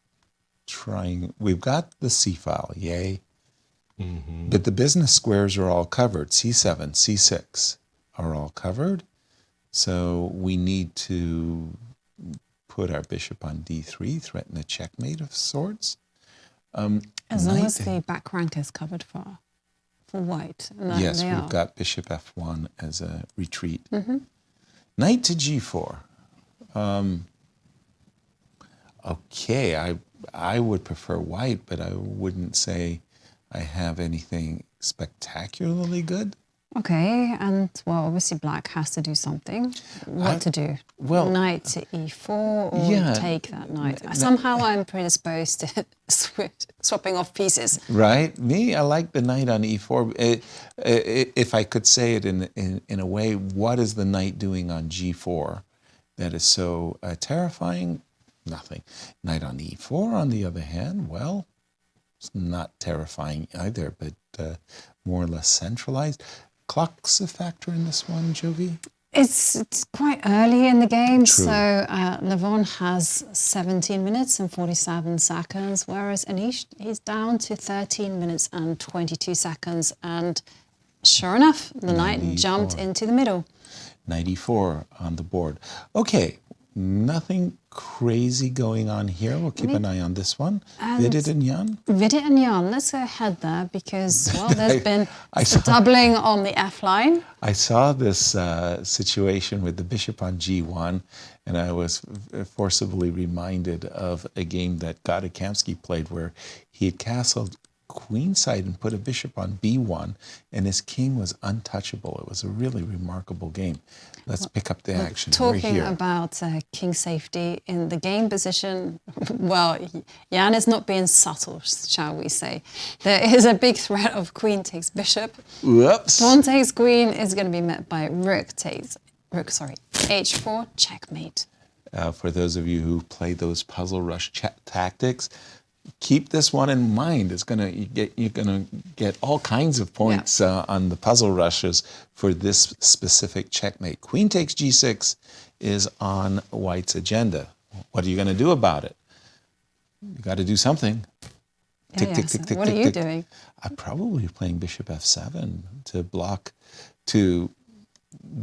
trying. We've got the C file, yay. But the business squares are all covered. C7, C6 are all covered. So we need to put our bishop on D3, threaten a checkmate of sorts. As long as the back rank is covered for white. And Yes, they we've are. got bishop F1 as a retreat. Mhm. Knight to G4. Okay, I would prefer white, but I wouldn't say I have anything spectacularly good. Okay, and well, obviously black has to do something. What to do? Well, knight to e4 or yeah, take that knight. Somehow I'm predisposed to swapping off pieces. Right? Me, I like the knight on e4. If I could say it in a way, what is the knight doing on g4 that is so terrifying? Nothing. Knight on e4, on the other hand, well, it's not terrifying either, but more or less centralized. Clock's a factor in this one, Jovi? It's quite early in the game, True. so Levon has 17 minutes and 47 seconds, whereas Anish, he's down to 13 minutes and 22 seconds. And sure enough, the knight jumped into the middle. 94 on the board. Okay, nothing crazy going on here. We'll keep an eye on this one. Vidit and Jan? Vidit and Jan, let's go ahead there because, well, there's been doubling on the F line. I saw this situation with the bishop on g1, and I was forcibly reminded of a game that Gudakowski played where he had castled queenside and put a bishop on b1, and his king was untouchable. It was a really remarkable game. Let's pick up the action. Talking about king safety in the game position, well, Jan is not being subtle, shall we say. There is a big threat of queen takes bishop. Whoops. Pawn takes queen is going to be met by h4, checkmate. For those of you who play those puzzle rush tactics, keep this one in mind. You're gonna get all kinds of points on the puzzle rushes for this specific checkmate. Queen takes g6 is on White's agenda. What are you gonna do about it? You got to do something. Tick, tick, tick, tick, what tick, are you tick. doing? I'm probably playing bishop f7 to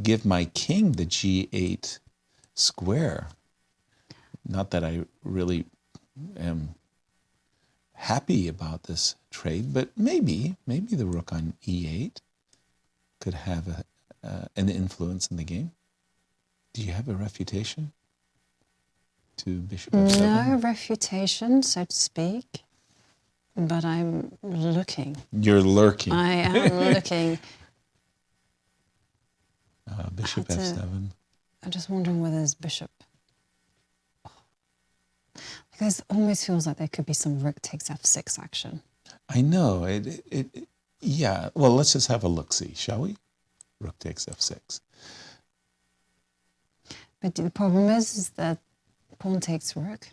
give my king the g8 square. Not that I really am happy about this trade, but maybe the rook on e8 could have an influence in the game. Do you have a refutation to bishop f7? No refutation, so to speak, but I'm looking. You're lurking. I am looking. Bishop f7. I'm just wondering whether there's bishop. It almost feels like there could be some rook takes f6 action. I know. Yeah. Well, let's just have a look-see, shall we? Rook takes f6. But the problem is that pawn takes rook.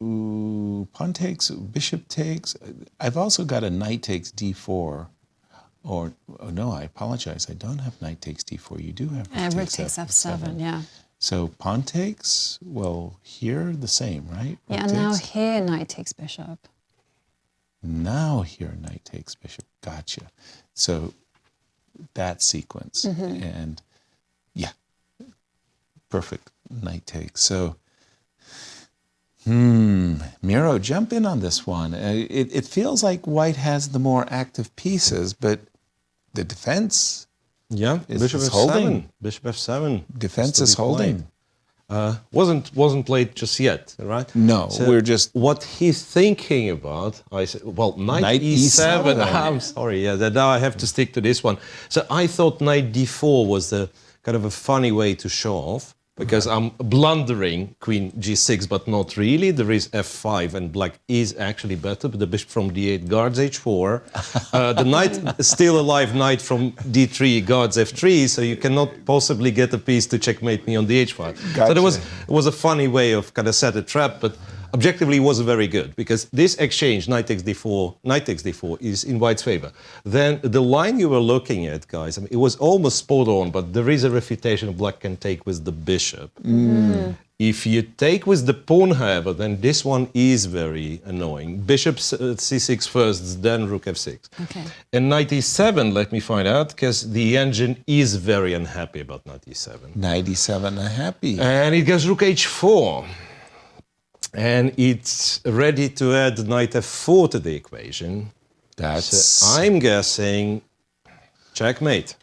Ooh, pawn takes, bishop takes. I've also got a knight takes d4. Or, oh no, I apologize. I don't have knight takes d4. You do have rook takes f7, yeah. So pawn takes, well, here the same, right? Yeah, and now here knight takes bishop. Now here knight takes bishop. Gotcha. So that sequence. And yeah, perfect. Knight takes. So, Miro, jump in on this one. It feels like White has the more active pieces, but the defense... Yeah, bishop f7. Holding. Bishop f7. Defense is holding. Wasn't played just yet, right? No, so we're just... What he's thinking about, I said, well, knight e7. I'm sorry, yeah, now I have to stick to this one. So I thought knight d4 was the kind of a funny way to show off, because I'm blundering queen g6, but not really. There is f5, and black is actually better, but the bishop from d8 guards h4. The knight, still alive knight from d3 guards f3, so you cannot possibly get a piece to checkmate me on the h5. Gotcha. So it was a funny way of kind of set a trap, but objectively it was very good, because this exchange, knight takes d4, is in White's favor. Then the line you were looking at, guys, I mean, it was almost spot on, but there is a refutation black can take with the bishop. If you take with the pawn, however, then this one is very annoying. Bishop c6 first, then rook f6. Okay. And knight e7, let me find out, because the engine is very unhappy about knight e7. Knight e7 unhappy. And it goes rook h4. And it's ready to add knight f4 to the equation. So I'm guessing checkmate.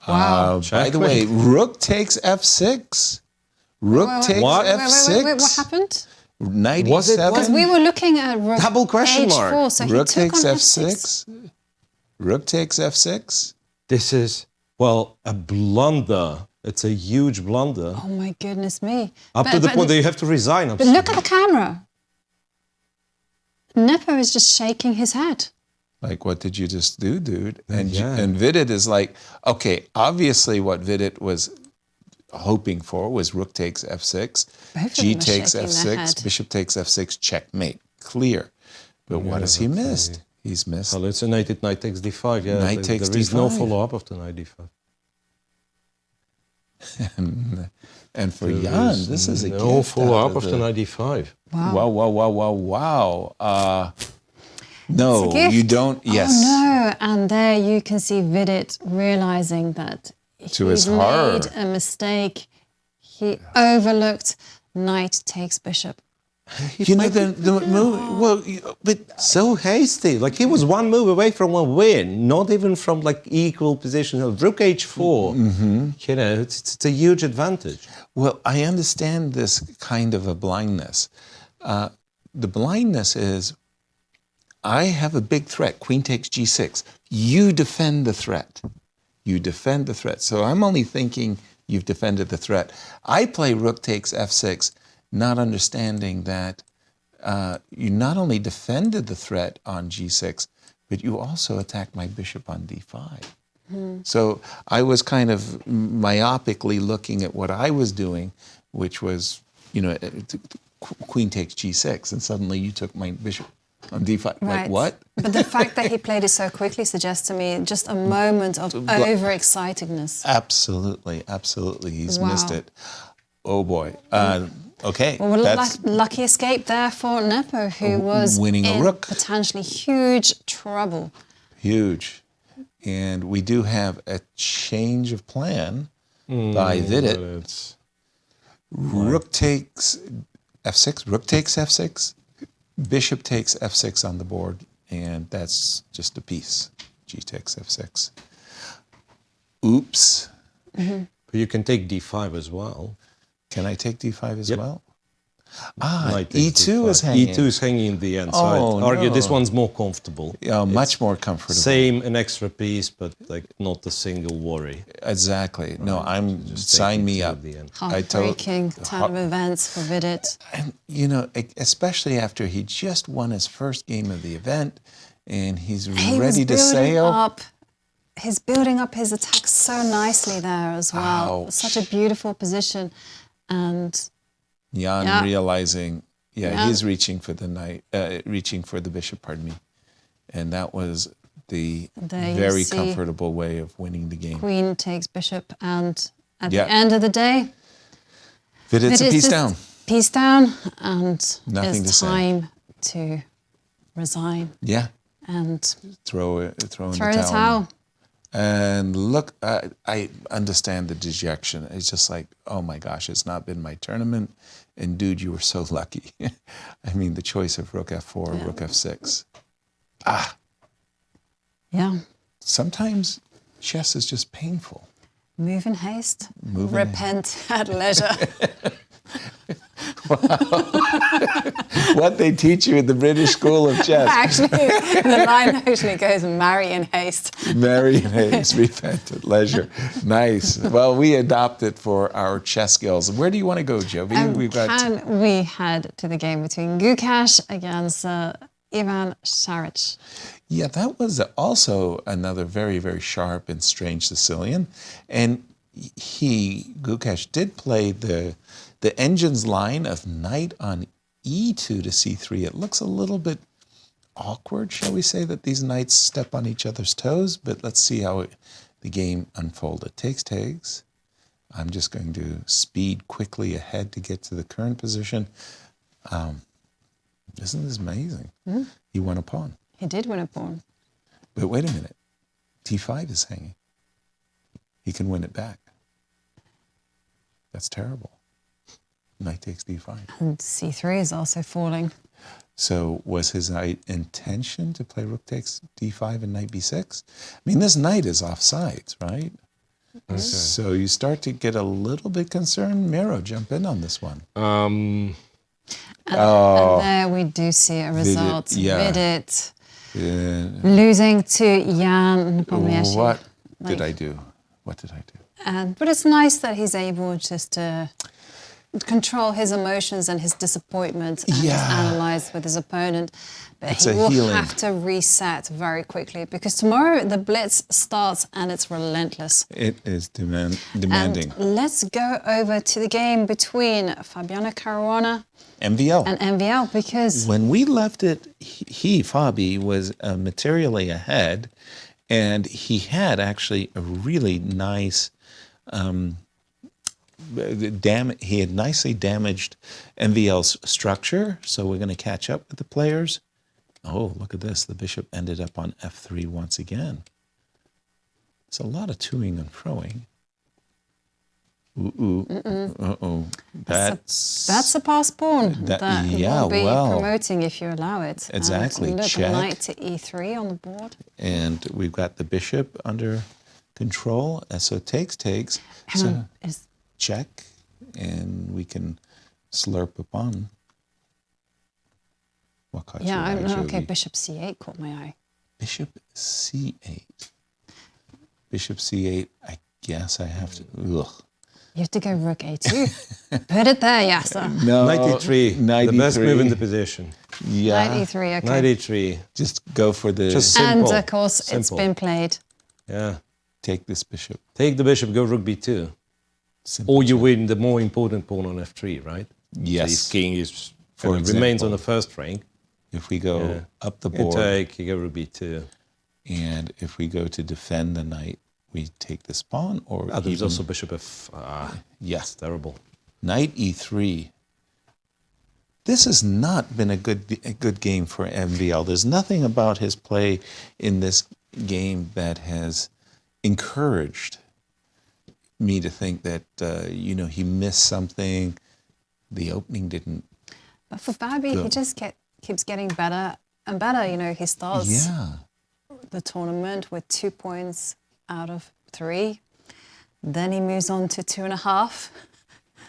Wow. By the way, rook takes f6. Rook takes f6. Wait, what happened? Knight e7. Because we were looking at rook double question h4, mark. so rook he took takes on f6. Rook takes f6. This is, well, a blunder. It's a huge blunder. Oh my goodness me. Up to the point that you have to resign. But look at the camera. Nepo is just shaking his head. Like, what did you just do, dude? And Vidit is like, okay, obviously what Vidit was hoping for was rook takes f6, g takes f6, bishop takes f6, checkmate, clear. But what has he missed? He's missed. Hallucinated knight takes d5, yeah. Knight takes there is d5. no follow-up of the knight d5. and for Jan, this is a no follow-up of the knight d5. Wow. No, you don't. Yes. Oh no! And there you can see Vidit realizing that he's made a mistake. He overlooked knight takes bishop. You know the move. Well, but so hasty. Like he was one move away from a win, not even from like equal position. Rook h4. You know, it's a huge advantage. Well, I understand this kind of a blindness. The blindness is, I have a big threat. Queen takes g6. You defend the threat. You defend the threat. So I'm only thinking you've defended the threat. I play rook takes f6. Not understanding that you not only defended the threat on g6, but you also attacked my bishop on d5. So I was kind of myopically looking at what I was doing, which was, you know, queen takes g6, and suddenly you took my bishop on d5. Right. Like, what? But the fact that he played it so quickly suggests to me just a moment of overexcitedness. Absolutely. He's missed it. Oh, boy. Okay. Well, lucky escape there for Nepo, who was winning a rook. Potentially huge trouble. Huge. And we do have a change of plan by Vidit. Rook takes f6, rook takes f6, bishop takes f6 on the board, and that's just a piece. G takes f6. Oops. But you can take d5 as well. Can I take d5 as well? E2 is hanging. E2 is hanging in the end, so I'd argue this one's more comfortable. Yeah, much more comfortable. Same, an extra piece, but like not a single worry. Exactly. No, I'm sign me up. Heartbreaking turn of events for Vidit. And you know, especially after he just won his first game of the event, and he's ready to sail. He's building up his attack so nicely there as well. Ouch. Such a beautiful position, and Jan realizing, he's reaching for the knight, reaching for the bishop, pardon me. And that was the very comfortable way of winning the game. Queen takes bishop, and at the end of the day, Vidit's a piece down. Piece down, and Nothing it's to time to resign. Yeah. And throw in the towel. And look, I understand the dejection. It's just like, oh my gosh, it's not been my tournament. And dude, you were so lucky. I mean, the choice of rook f4, rook f6. Yeah. Sometimes chess is just painful. Move in haste, repent at leisure. What they teach you in the British School of Chess. Actually, the line actually goes, marry in haste. Marry in haste, repent at leisure. Nice. Well, we adopt it for our chess skills. Where do you want to go, Jovi? We head to the game between Gukesh against Evgenij Saric. Yeah, that was also another very, very sharp and strange Sicilian. And Gukesh did play the engine's line of knight on e2 to c3. It looks a little bit awkward, shall we say, that these knights step on each other's toes, but let's see how the game unfolded. Takes. I'm just going to speed quickly ahead to get to the current position. Isn't this amazing? He won a pawn. He did win a pawn. But wait a minute. d5 is hanging. He can win it back. That's terrible. Knight takes d5. And c3 is also falling. So was his intention to play rook takes d5 and knight b6? I mean, this knight is off sides, right? Okay. So you start to get a little bit concerned. Miro, jump in on this one. And there we do see a result. Vidit, Vidit losing to Jan Nepomniachtchi. What did I do? What did I do? But it's nice that he's able just to control his emotions and his disappointment and just analyze with his opponent. But It's he a will healing. have to reset very quickly because tomorrow the Blitz starts and it's relentless. It is demanding. And let's go over to the game between Fabiano Caruana MVL. and MVL because When we left it, Fabi, was materially ahead, and he had actually a really nice, he had nicely damaged MVL's structure, so we're going to catch up with the players. Oh, look at this. The bishop ended up on f3 once again. It's a lot of toing and froing. Ooh, uh-oh. that's a pass pawn that will be promoting if you allow it. Exactly. And look, Check. knight to e3 on the board. And we've got the bishop under control. So takes. Hang on, Check, and we can slurp upon. Okay, bishop c8 caught my eye. Bishop c8. Bishop c8, I guess I have to, You have to go rook a2. Put it there, Yasser. No. 93, the best move in the position. Yeah. Knight e3, okay. 93. Just go for the... Just simple. And of course, it's been played. Yeah. Take this bishop. Take the bishop, go rook b2. Simple or you win the more important pawn on f3, right? Yes. So his king is remains on the first rank. If we go up the board... You take, you go rook b2. And if we go to defend the knight, we take this pawn, or there's also bishop f... yes, terrible. Knight e3. This has not been a good game for MVL. There's nothing about his play in this game that has encouraged me to think that he missed something. The opening didn't. But for Fabi, he just keeps getting better and better. He starts the tournament with 2 points out of 3. Then he moves on to 2.5.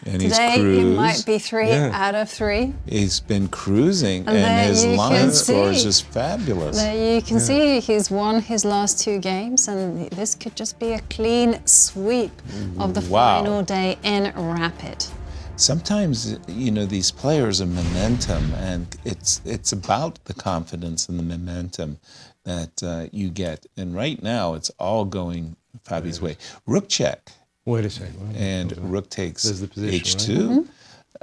And Today it might be 3 out of 3. He's been cruising, and his line scores is fabulous. There you can see he's won his last 2 games, and this could just be a clean sweep of the final day in Rapid. Sometimes, these players are momentum, and it's about the confidence and the momentum that you get. And right now, it's all going Fabi's way. Rook check. Wait a second. And rook takes the position,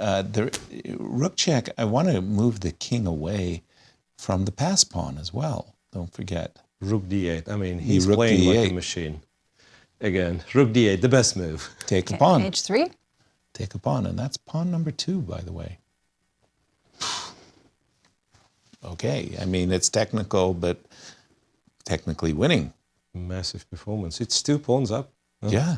h2. Right? Rook check, I want to move the king away from the pass pawn as well. Don't forget. Rook d8. I mean, he's playing D8. Like a machine. Again, rook d8, the best move. Take a pawn. h3. Take a pawn, and that's pawn number 2, by the way. Okay, I mean, it's technical, but technically winning. Massive performance. It's 2 pawns up. Huh? Yeah.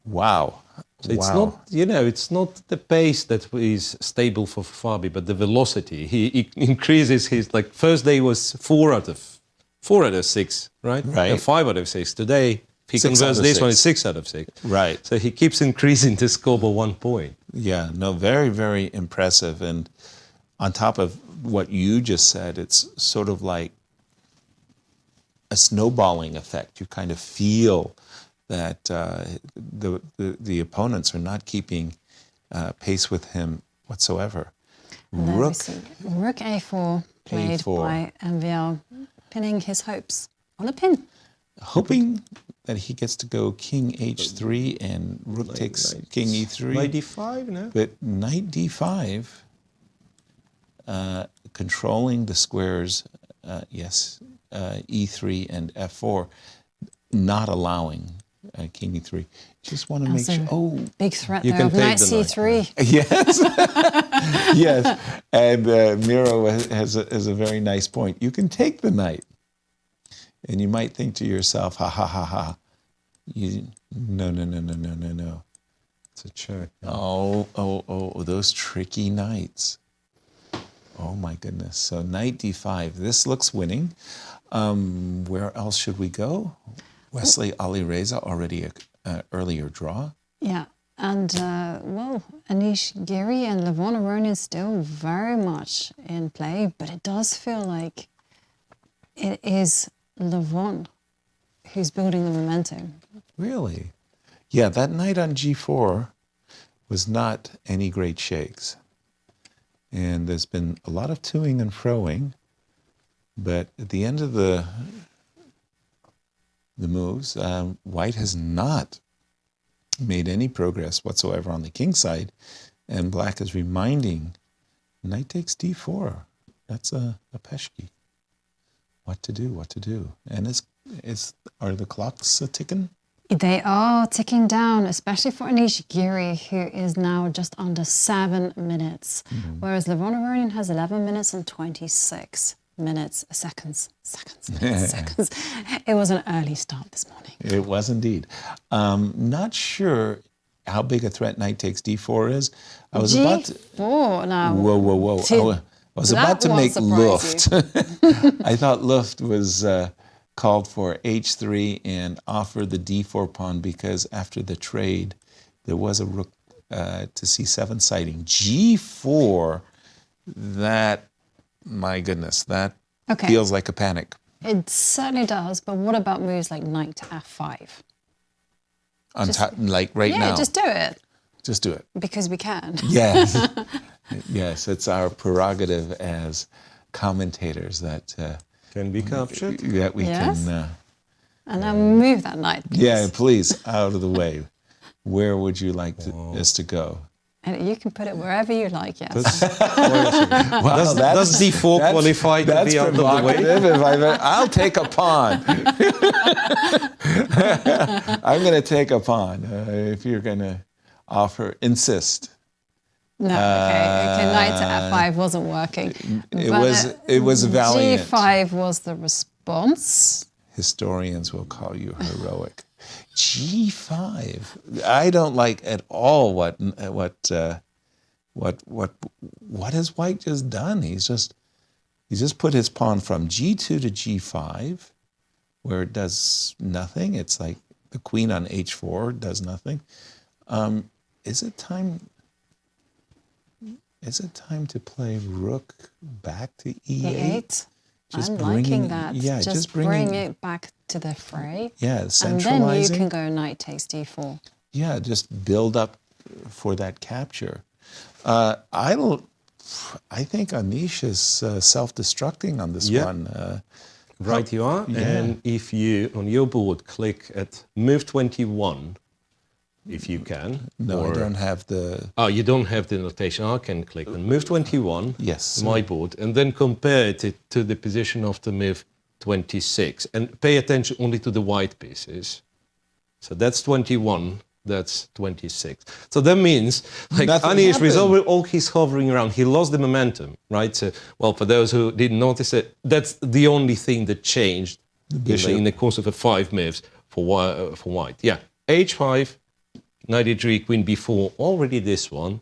Wow. So it's not, it's not the pace that is stable for Fabi, but the velocity. He increases his, first day was 4 out of 6, right? Right. And 5 out of 6. Today, if he converts this one, it's 6 out of 6. Right. So he keeps increasing the score by 1 point. Yeah, no, very, very impressive. And on top of what you just said, it's sort of like a snowballing effect. You kind of feel that the opponents are not keeping pace with him whatsoever. Rook a4 played by MVL, pinning his hopes on a pin. Hoping that he gets to go king h3 and rook takes king e3. Knight d5, no? But knight d5, controlling the squares, e3 and f4, not allowing king e3. Just want to make sure. Oh, big threat there of knight c3. Yes, yes. And Miro has a very nice point. You can take the knight, and you might think to yourself, ha ha ha ha. No. It's a check. Oh, those tricky knights. Oh my goodness. So knight d5. This looks winning. Where else should we go? Wesley Alireza already an earlier draw. Yeah, And, well, Anish, Giri and Levon Aronian still very much in play, but it does feel like it is Levon who's building the momentum. Really? Yeah, that night on G4 was not any great shakes. And there's been a lot of toing and froing, but at the end of the moves, White has not made any progress whatsoever on the king side, and Black is reminding, knight takes d4. That's a peshki. What to do? And are the clocks ticking? They are ticking down, especially for Anish Giri, who is now just under 7 minutes, whereas Levon Aronian has 11 minutes and 26 seconds. It was an early start this morning. It was indeed. Not sure how big a threat knight takes d4 is. I was about to... G4 now. Whoa. I was about to make Luft. I thought Luft was... called for h3 and offered the d4 pawn because after the trade, there was a rook to c7 sighting. g4, that, my goodness, that feels like a panic. It certainly does, but what about moves like knight to f5? Like right now? Yeah, just do it. Just do it. Because we can. Yes. Yes, it's our prerogative as commentators that... can be captured. That we can... and now move that knight, please. Yeah, please, out of the way. Where would you like us to go? And you can put it wherever you like, yes. Does d4 qualify to be out of the way? I'll take a pawn. I'm going to take a pawn if you're going to insist. No, okay, knight to f5 wasn't working. It was valiant. g5 was the response. Historians will call you heroic. g5. I don't like at all what has White just done. He's just put his pawn from g2 to g5, where it does nothing. It's like the queen on h4 does nothing. Is it time? Is it time to play rook back to e8? I'm liking that. Yeah, just bring it back to the fray. Yeah, centralizing. And then you can go knight takes d4. Yeah, just build up for that capture. I think Anish is self-destructing on this one. Right you are. Yeah. And if you, on your board, click at move 21, if you can. No, I don't have the... Oh, you don't have the notation. I can click on move 21, yes, my board, and then compare it to the position of the move 26. And pay attention only to the white pieces. So that's 21, that's 26. So that means, like Anish, with all he's hovering around, he lost the momentum, right? So, well, for those who didn't notice it, that's the only thing that changed in the course of the 5 moves for white. Yeah, h5, knight e3, queen b4, already this one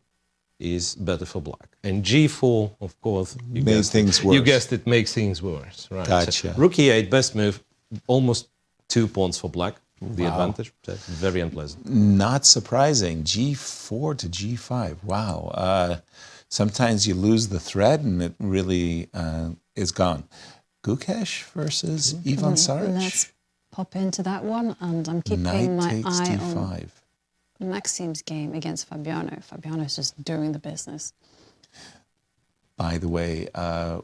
is better for black. And g4, of course, you guessed it, makes things worse. Right? Gotcha. So, rook e8, best move, almost 2 pawns for black, the advantage. So very unpleasant. Not surprising. g4 to g5, wow. Sometimes you lose the thread and it really is gone. Gukesh versus Ivan Saric. Let's pop into that one, and I'm keeping my eye on Maxime's game against Fabiano. Fabiano's just doing the business. By the way,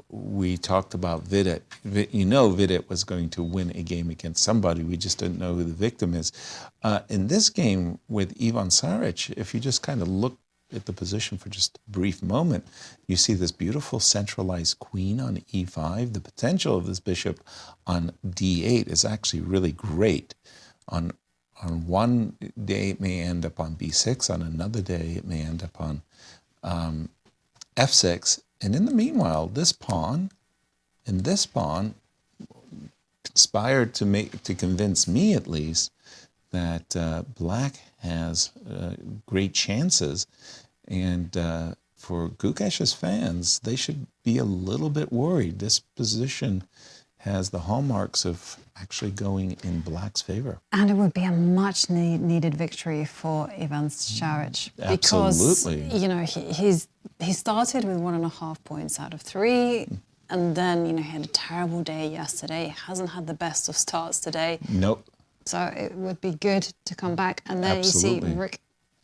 we talked about Vidit. Vidit was going to win a game against somebody. We just didn't know who the victim is. In this game with Ivan Saric, if you just kind of look at the position for just a brief moment, you see this beautiful centralized queen on e5. The potential of this bishop on d8 is actually really great. On one day, it may end up on b6. On another day, it may end up on f6. And in the meanwhile, this pawn and this pawn conspired to convince me, at least, that black has great chances. And for Gukesh's fans, they should be a little bit worried. This position has the hallmarks of actually going in black's favor. And it would be a much needed victory for Evgenij Saric. Because, Absolutely. you know, he started with 1.5 points out of 3. And then, you know, he had a terrible day yesterday. He hasn't had the best of starts today. Nope. So it would be good to come back. And then Absolutely. you see Rook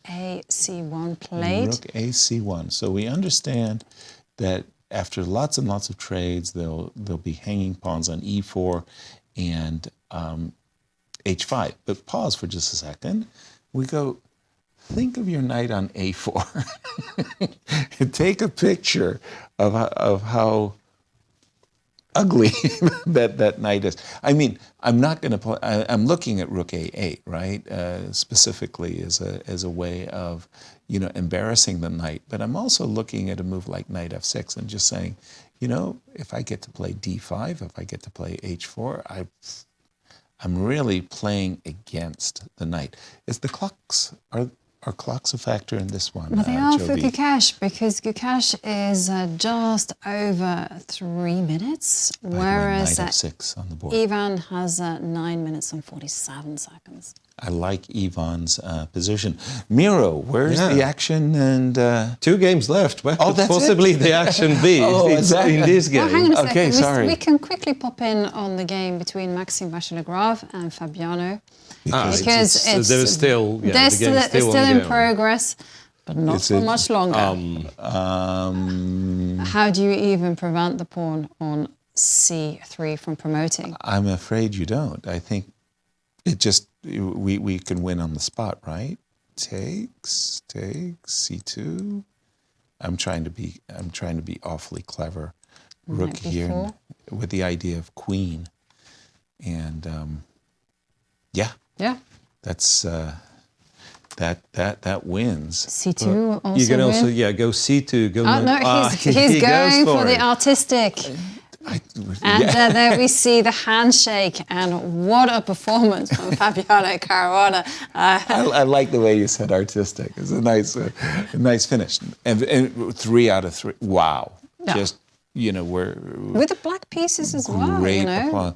A-C1 played. Rook A-C1. So we understand that after lots and lots of trades, they'll be hanging pawns on E4 and H5. But pause for just a second. We go, think of your knight on A4. Take a picture of how ugly that knight is. I mean, I'm not going to play. I'm looking at Rook A8, right? Specifically as a way of, you know, embarrassing the knight. But I'm also looking at a move like Knight F6 and just saying, you know, if I get to play D5, if I get to play H4, I'm really playing against the knight. Are clocks a factor in this one? Well, they are for Jovi? Gukesh, because Gukesh is just over 3 minutes, whereas Knight F6 on the board. Ivan has 9 minutes and 47 seconds. I like Ivan's position. Miro, where's the action? And 2 games left. Where could that's possibly it? the action be Exactly. in this game? Oh, hang on a second. Okay, sorry. We can quickly pop in on the game between Maxime Vachier-Lagrave and Fabiano. There's still, there's still it's still in progress, but not for much longer. How do you even prevent the pawn on C3 from promoting? I'm afraid you don't. I think it just, we can win on the spot, right? Takes, C2. I'm trying to be awfully clever. Rook here with the idea of queen. And yeah. That's that wins. C2 also you can also win. go C2. Go he's going for the artistic. And there we see the handshake, and what a performance from Fabiano Caruana. I like the way you said artistic. It's a nice finish. And 3 out of 3. Wow. Yeah. Just, you know, we're with the black pieces as well, you know.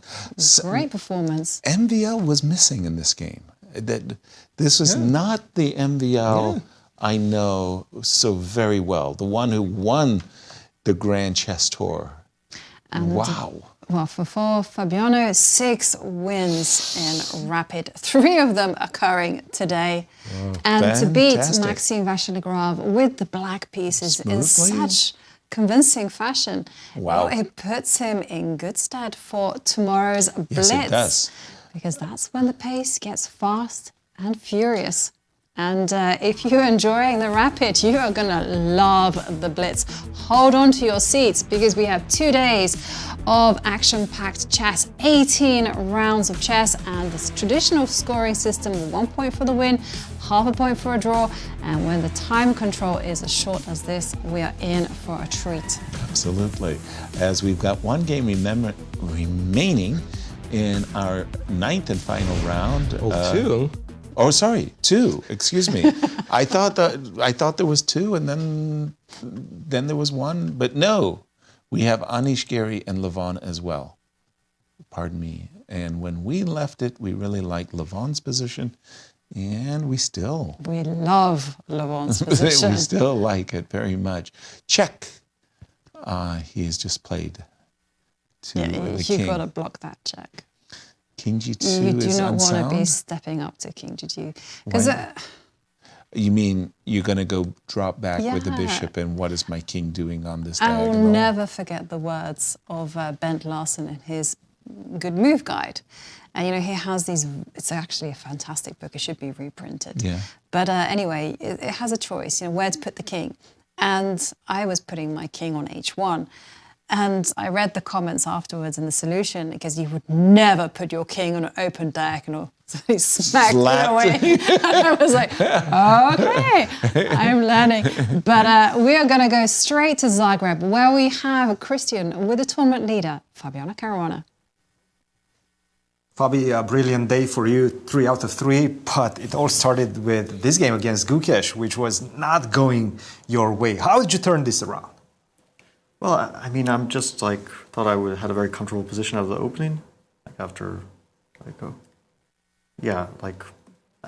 Great performance. MVL was missing in this game. This was not the MVL I know so very well. The one who won the Grand Chess Tour. And wow. Well, for Fabiano, 6 wins in Rapid, 3 of them occurring today. Oh, and to beat Maxime Vachier-Lagrave with the black pieces in such convincing fashion, wow. Well, it puts him in good stead for tomorrow's Blitz. Yes, it does. Because that's when the pace gets fast and furious. And if you're enjoying the Rapid, you are going to love the Blitz. Hold on to your seats, because we have 2 days of action-packed chess, 18 rounds of chess, and this traditional scoring system with 1 point for the win, half a point for a draw. And when the time control is as short as this, we are in for a treat. Absolutely. As we've got 1 game remaining in our 9th and final round. 2? Oh, sorry, 2. Excuse me. I thought there was 2, and then there was 1, but no, we have Anish, Giri, and Levon as well. Pardon me. And when we left it, we really liked Levon's position, and we love Levon's position. We still like it very much. Check. He has just played to the king. You've got to block that check. King G2 you do is not unsound? want to be stepping up to King G2. Because you mean you're going to go drop back with the bishop, and what is my king doing on this I diagonal? will never forget the words of Bent Larsen in his Good Move Guide. And, you know, he has these, it's actually a fantastic book, it should be reprinted. Yeah. But anyway, it has a choice, you know, where to put the king. And I was putting my king on H1. And I read the comments afterwards in the solution, because you would never put your king on an open diagonal. So he smacked it away. And I was like, okay, I'm learning. But we are going to go straight to Zagreb, where we have Cristian with the tournament leader, Fabiano Caruana. Fabi, a brilliant day for you, 3 out of 3, but it all started with this game against Gukesh, which was not going your way. How did you turn this around? Well, I mean, I'm just like thought I had a very comfortable position out of the opening, like after, like, like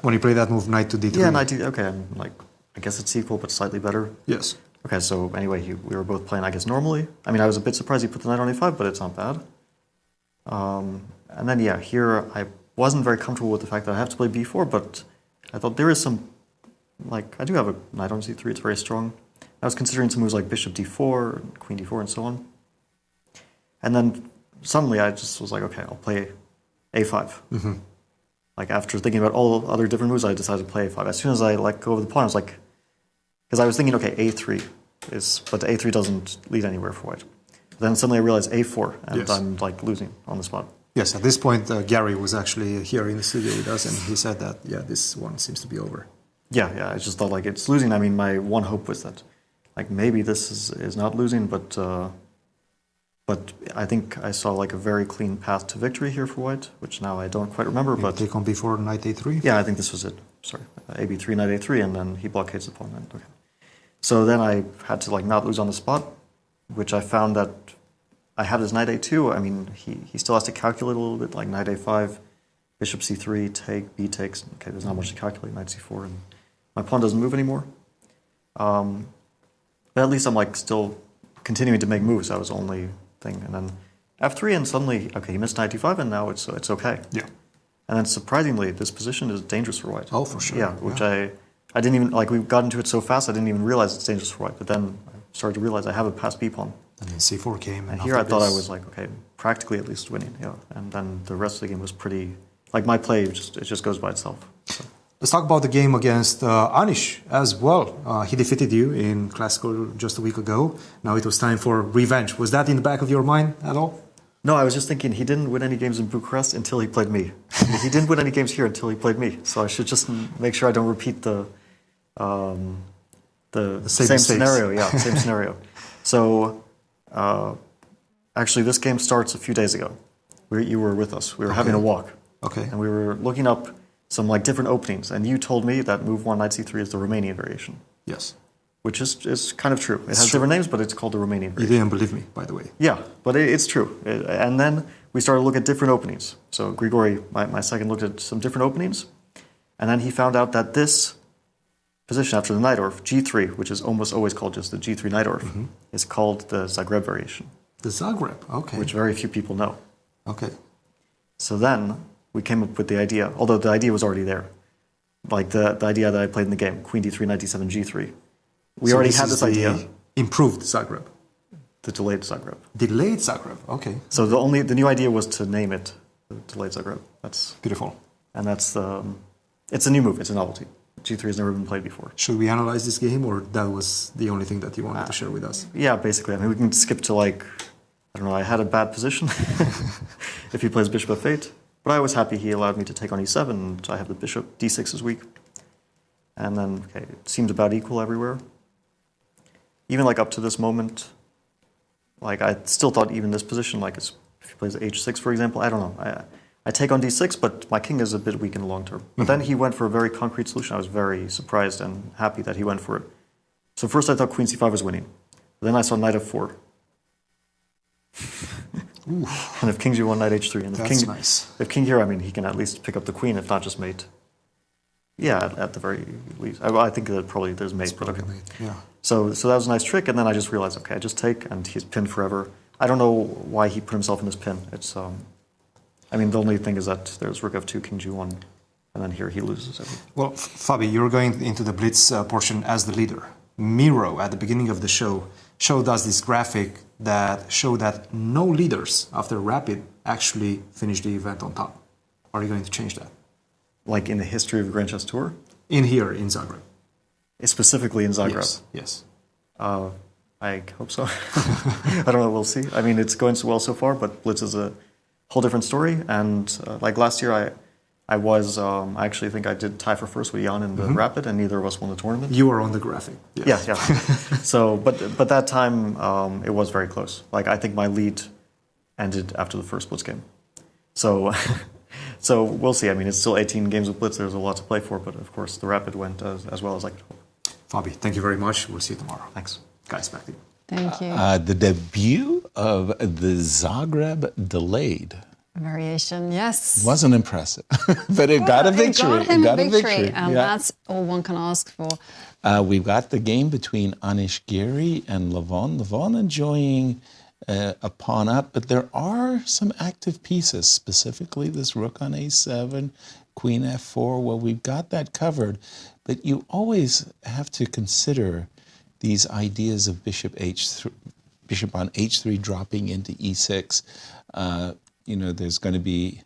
when you play that move, knight to d3. Yeah, knight to okay. I'm like, I guess it's equal, but slightly better. Yes. Okay, so anyway, we were both playing, I guess, normally. I mean, I was a bit surprised he put the knight on a5, but it's not bad. And then here I wasn't very comfortable with the fact that I have to play b4, but I thought there is some, like, I do have a knight on c3. It's very strong. I was considering some moves like bishop d4, queen d4, and so on. And then suddenly I just was like, okay, I'll play a5. Mm-hmm. Like after thinking about all other different moves, I decided to play a5. As soon as I let go of the pawn, I was like, because I was thinking, okay, a3 but a3 doesn't lead anywhere for white. But then suddenly I realized a4, and yes. I'm like losing on the spot. Yes, at this point, Gary was actually here in the studio with us, and he said that, this one seems to be over. Yeah, I just thought like it's losing. I mean, my one hope was that, like, maybe this is not losing, but I think I saw like a very clean path to victory here for white, which now I don't quite remember. But take on b4, knight a3? Yeah, I think this was it. Sorry, ab3, knight a3, and then he blockades the pawn. Okay. So then I had to like not lose on the spot, which I found that I have this knight a2. I mean, he still has to calculate a little bit, like knight a5, bishop c3, take, b takes. Okay, there's not much to calculate, knight c4, and my pawn doesn't move anymore. But at least I'm like still continuing to make moves. That was the only thing. And then f3, and suddenly, okay, he missed knight d5, and now it's okay. Yeah. And then surprisingly, this position is dangerous for white. Oh, for sure. Yeah, which I didn't even, like, we got into it so fast, I didn't even realize it's dangerous for white. But then I started to realize I have a passed b pawn. And then c4 came. And here I thought I was like, okay, practically at least winning. Yeah. And then the rest of the game was pretty, like, my play it just goes by itself. So. Let's talk about the game against Anish as well. He defeated you in Classical just a week ago. Now it was time for revenge. Was that in the back of your mind at all? No, I was just thinking he didn't win any games in Bucharest until he played me. He didn't win any games here until he played me. So I should just make sure I don't repeat the same scenario. Yeah, same scenario. So actually, this game starts a few days ago. You were with us. We were having a walk. Okay. And we were looking up some like different openings, and you told me that move 1 knight c3 is the Romanian variation. Yes. Which is kind of true. It has different names, but it's called the Romanian variation. You didn't believe me, by the way. Yeah, but it's true. And then we started to look at different openings. So Grigori, my second, looked at some different openings, and then he found out that this position after the Najdorf, g3, which is almost always called just the g3 Najdorf, is called the Zagreb variation. The Zagreb, okay. Which very few people know. Okay. So then we came up with the idea, although the idea was already there, like the idea that I played in the game, queen d3, knight d7, g3. We already had this idea. Improved Zagreb. The delayed Zagreb. Delayed Zagreb, okay. So the new idea was to name it the delayed Zagreb. That's beautiful. And that's it's a new move. It's a novelty. G3 has never been played before. Should we analyze this game, or that was the only thing that you wanted to share with us? Yeah, basically. I mean, we can skip to like, I don't know, I had a bad position if he plays bishop f8. But I was happy he allowed me to take on e7, and I have the bishop d6 is weak. And then, okay, it seemed about equal everywhere. Even like up to this moment, like I still thought even this position, like if he plays h6, for example, I don't know. I take on d6, but my king is a bit weak in the long term. But then he went for a very concrete solution. I was very surprised and happy that he went for it. So first I thought queen c5 was winning. Then I saw knight f4. And if king g1, knight h3. And if king here, I mean, he can at least pick up the queen, if not just mate. Yeah, at the very least. I think that probably there's mate. But okay. Mate. Yeah. So that was a nice trick, and then I just realized, okay, I just take, and he's pinned forever. I don't know why he put himself in this pin. It's, I mean, the only thing is that there's rook f2, king g1, and then here he loses everything. Well, Fabi, you're going into the Blitz portion as the leader. Miro, at the beginning of the show, showed us this graphic that showed that no leaders after Rapid actually finished the event on top. Are you going to change that? Like in the history of the Grand Chess Tour? In Zagreb. Specifically in Zagreb? Yes. I hope so. I don't know, we'll see. I mean, it's going so well so far, but Blitz is a whole different story. And like last year, I actually think I did tie for first with Jan in the Rapid, and neither of us won the tournament. You were on the graphic. Yes. Yeah. So, but that time, it was very close. Like, I think my lead ended after the first Blitz game. So... So we'll see. I mean, it's still 18 games of Blitz. There's a lot to play for, but of course the Rapid went as well as I could hope. Fabi, thank you very much. We'll see you tomorrow. Thanks. Guys, back to you. Thank you. The debut of the Zagreb delayed. Variation, yes. Wasn't impressive, but it got a victory. It got him a victory, victory. and that's all one can ask for. We've got the game between Anish, Giri, and Levon. Levon enjoying a pawn up, but there are some active pieces, specifically this rook on a7, queen f4. Well, we've got that covered, but you always have to consider these ideas of bishop on h3 dropping into e6. You know, there's going to be,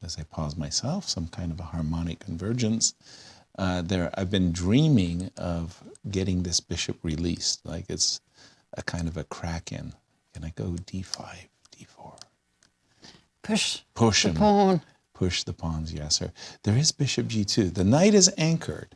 as I pause myself, some kind of a harmonic convergence. I've been dreaming of getting this bishop released, like it's a kind of a crack-in. Can I go d5, d4? Push the him. Pawn. Push the pawns, yes, sir. There is bishop g2. The knight is anchored,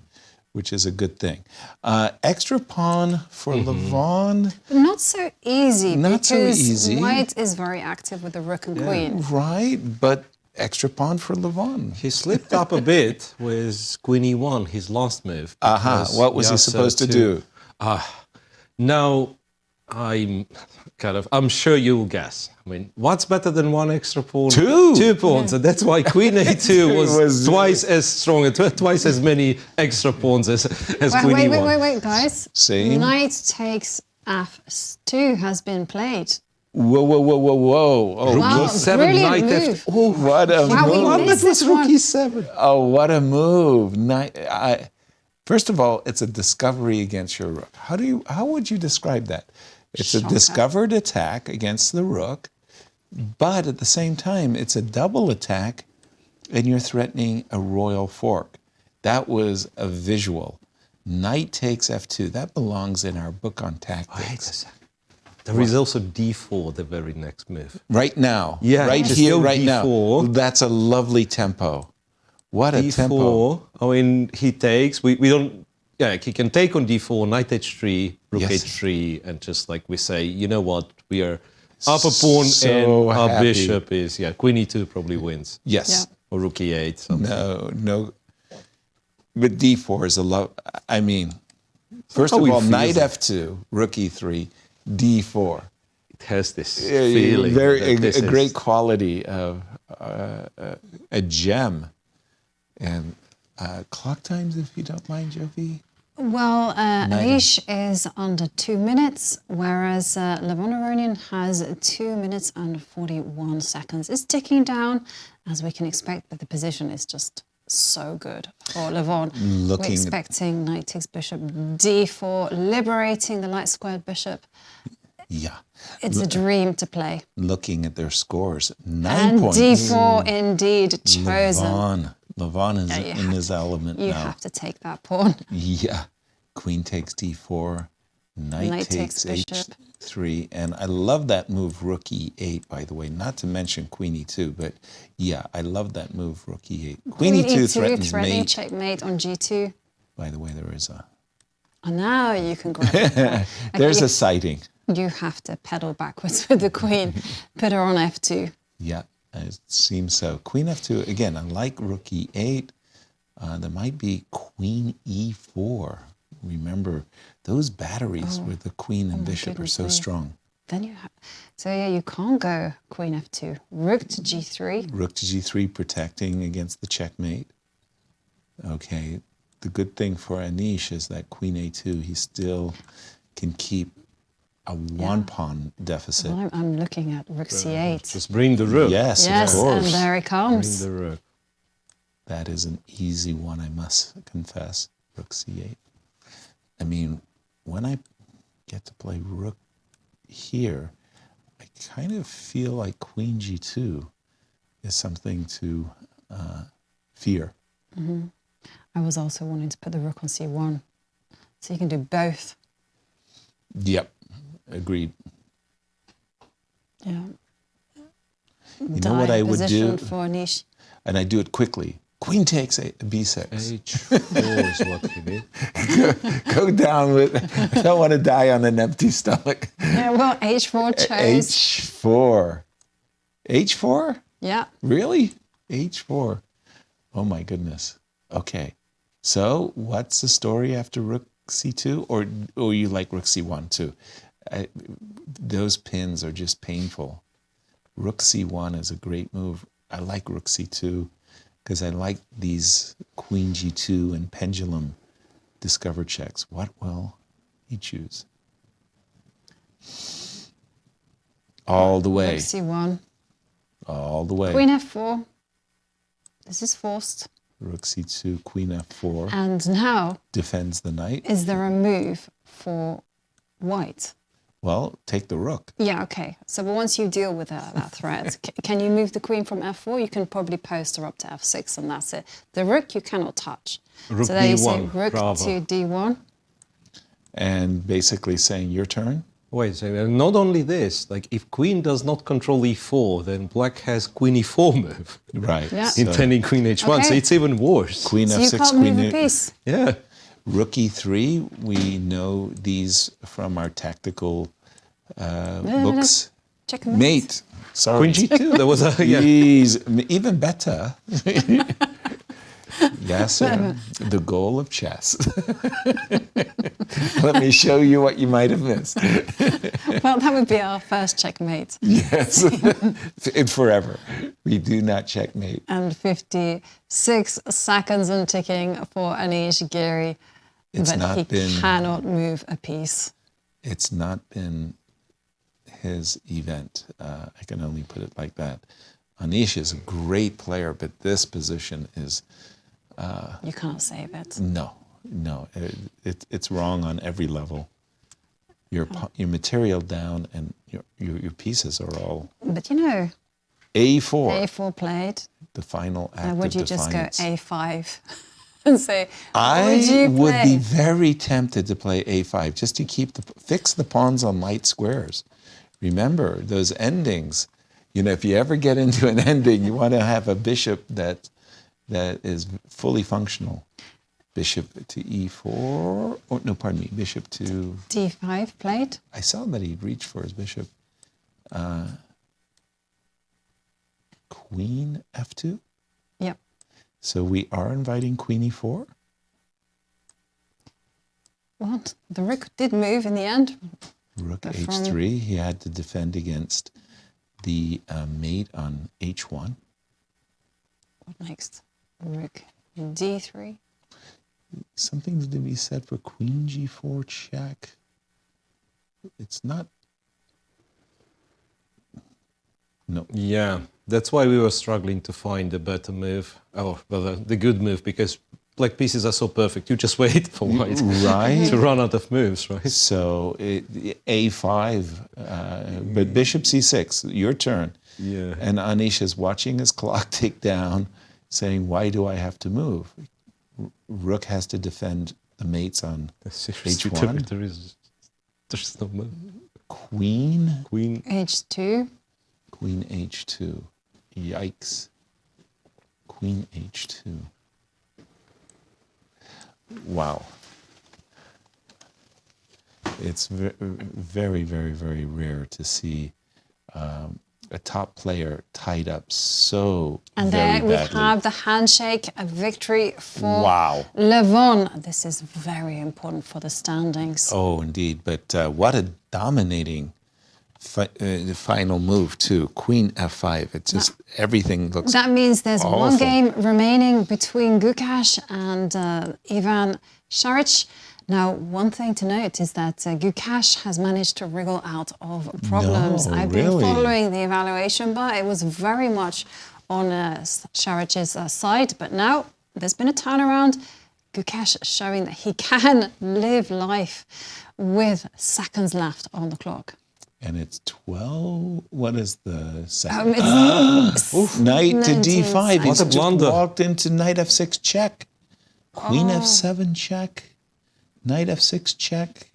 which is a good thing. Extra pawn for Levon. But not so easy. Not so easy. White is very active with the rook and queen. Right, but extra pawn for Levon. He slipped up a bit with queen e1, his last move. What was he supposed to do? Now, I'm sure you'll guess. I mean, what's better than one extra pawn? Two pawns, and that's why queen a2 was twice as strong, and twice as many extra pawns as queen e1. Wait, guys. See? Knight takes f2 has been played. Whoa. Oh, wow, e7, brilliant knight move. f2. Oh, what a move. That was rook e7. Oh, what a move. First of all, it's a discovery against your rook. How would you describe that? It's a discovered attack against the rook, but at the same time, it's a double attack, and you're threatening a royal fork. That was a visual. Knight takes f2. That belongs in our book on tactics. There is also d4, the very next move. Right now. Yeah, right just here, go right d4. now. That's a lovely tempo. What a d4, tempo. I mean, he takes, we don't, he can take on d4, knight h3, rook h3, and just like we say, you know what, we are up a pawn and our bishop is, queen e2 probably wins. Yes. Or rook e8. Something. No. But d4 is I mean, first of all, knight f2, rook e3, d4. It has this feeling. A great quality of a gem. And clock times, if you don't mind, Jovi? Well, Anish is under 2 minutes, whereas Levon Aronian has 2 minutes and 41 seconds. It's ticking down, as we can expect, but the position is just so good for Levon. We're expecting knight takes bishop d4, liberating the light squared bishop. Yeah. It's a dream to play. Looking at their scores, 9 and points. D4 indeed chosen. Levon is in his element now. You have to take that pawn. Yeah. Queen takes d4, knight takes h3, and I love that move, rook e8, by the way, not to mention queen e2, but I love that move, rook e8. Queen e2 threatens mate. Checkmate on g2. By the way, there is a... Oh, now you can grab it. There's a sighting. You have to pedal backwards with the queen, put her on f2. Yeah. It seems so. Queen f2, again, unlike rook e8, there might be queen e4. Remember, those batteries with the queen and bishop are so strong. Then you you can't go queen f2. Rook to g3. Rook to g3, protecting against the checkmate. Okay, the good thing for Anish is that queen a2, he still can keep a one-pawn deficit. Well, I'm looking at rook c8. Just bring the rook. Yes, of course. And there it comes. Bring the rook. That is an easy one, I must confess. Rook c8. I mean, when I get to play rook here, I kind of feel like queen g2 is something to fear. Mm-hmm. I was also wanting to put the rook on c1. So you can do both. Yep. Agreed. Yeah. You know what I would do? For Anish. And I do it quickly. Queen takes b6. h4 is what he did. Go down with, I don't want to die on an empty stomach. Yeah, well, h4 chose. h4. h4? Yeah. Really? h4. Oh my goodness. Okay. So what's the story after rook c2, or you like rook c1 too? Those pins are just painful. Rook c1 is a great move. I like rook c2 because I like these queen g2 and pendulum discover checks. What will he choose? All the way. Rook c1. All the way. Queen f4. This is forced. Rook c2, queen f4. And now, defends the knight. is there a move for white? Well, take the rook. Yeah, okay. So but once you deal with that threat, can you move the queen from f4? You can probably post her up to f6 and that's it. The rook you cannot touch. Rook so there you say d1, rook bravo. to d1. And basically saying, your turn? Wait a second. Not only this, like if queen does not control e4, then black has queen e4 move. Right. Yeah. Intending queen h1, so it's even worse. Queen So f6, you can't queen move a piece. Yeah. Rook e3, we know these from our tactical books. Checkmate. Mate. Sorry. Queen g2, there was a... Yeah. Jeez, even better. Yasser, the goal of chess. Let me show you what you might have missed. Well, that would be our first checkmate. Yes, and forever. We do not checkmate. And 56 seconds and ticking for Anish Giri. It's but not he been- cannot move a piece. It's not been his event. I can only put it like that. Anish is a great player, but this position is... You can't save it. No. It's wrong on every level. Your material down and your pieces are all... But you know... A4. A4 played. The final act Now, would of you just go defiance. A5 and say, I would you would play? be very tempted to play A5 just to fix the pawns on light squares. Remember those endings. You know, if you ever get into an ending, you want to have a bishop that is fully functional. Bishop to E4. Oh no, pardon me. Bishop to D5 played. I saw that he reached for his bishop. Queen F2. Yep. So we are inviting Queen E4. Well, the rook did move in the end. Rook But H3. He had to defend against the mate on H1. What next? Rook D3. Something to be said for Queen G4 check. It's not. No. Yeah, that's why we were struggling to find a better move. Oh, well, the good move, because black pieces are so perfect. You just wait for white to run out of moves, right? So A5, but Bishop C6, your turn. Yeah. And Anish is watching his clock tick down, saying, why do I have to move? Rook has to defend the mates on H1. There's no move. Queen H2. Queen H2. Yikes. Queen H2. Wow. It's very, very, very rare to see a top player tied up so And very there we badly. have the handshake, a victory for Wow. Levon. This is very important for the standings. Oh, indeed. But what a dominating final move, too. Queen F5. It's just everything looks That means there's one awful. game remaining between Gukesh and Evgenij Saric. Now, one thing to note is that Gukesh has managed to wriggle out of problems. No, I've been really? following the evaluation, but it was very much on Saric's side. But now there's been a turnaround. Gukesh showing that he can live life with seconds left on the clock. And it's 12. What is the Um, second? it's Knight to 19 D5. He's What a just blunder. walked into Knight F6 check. Queen Oh. F7 check. Knight F6 check.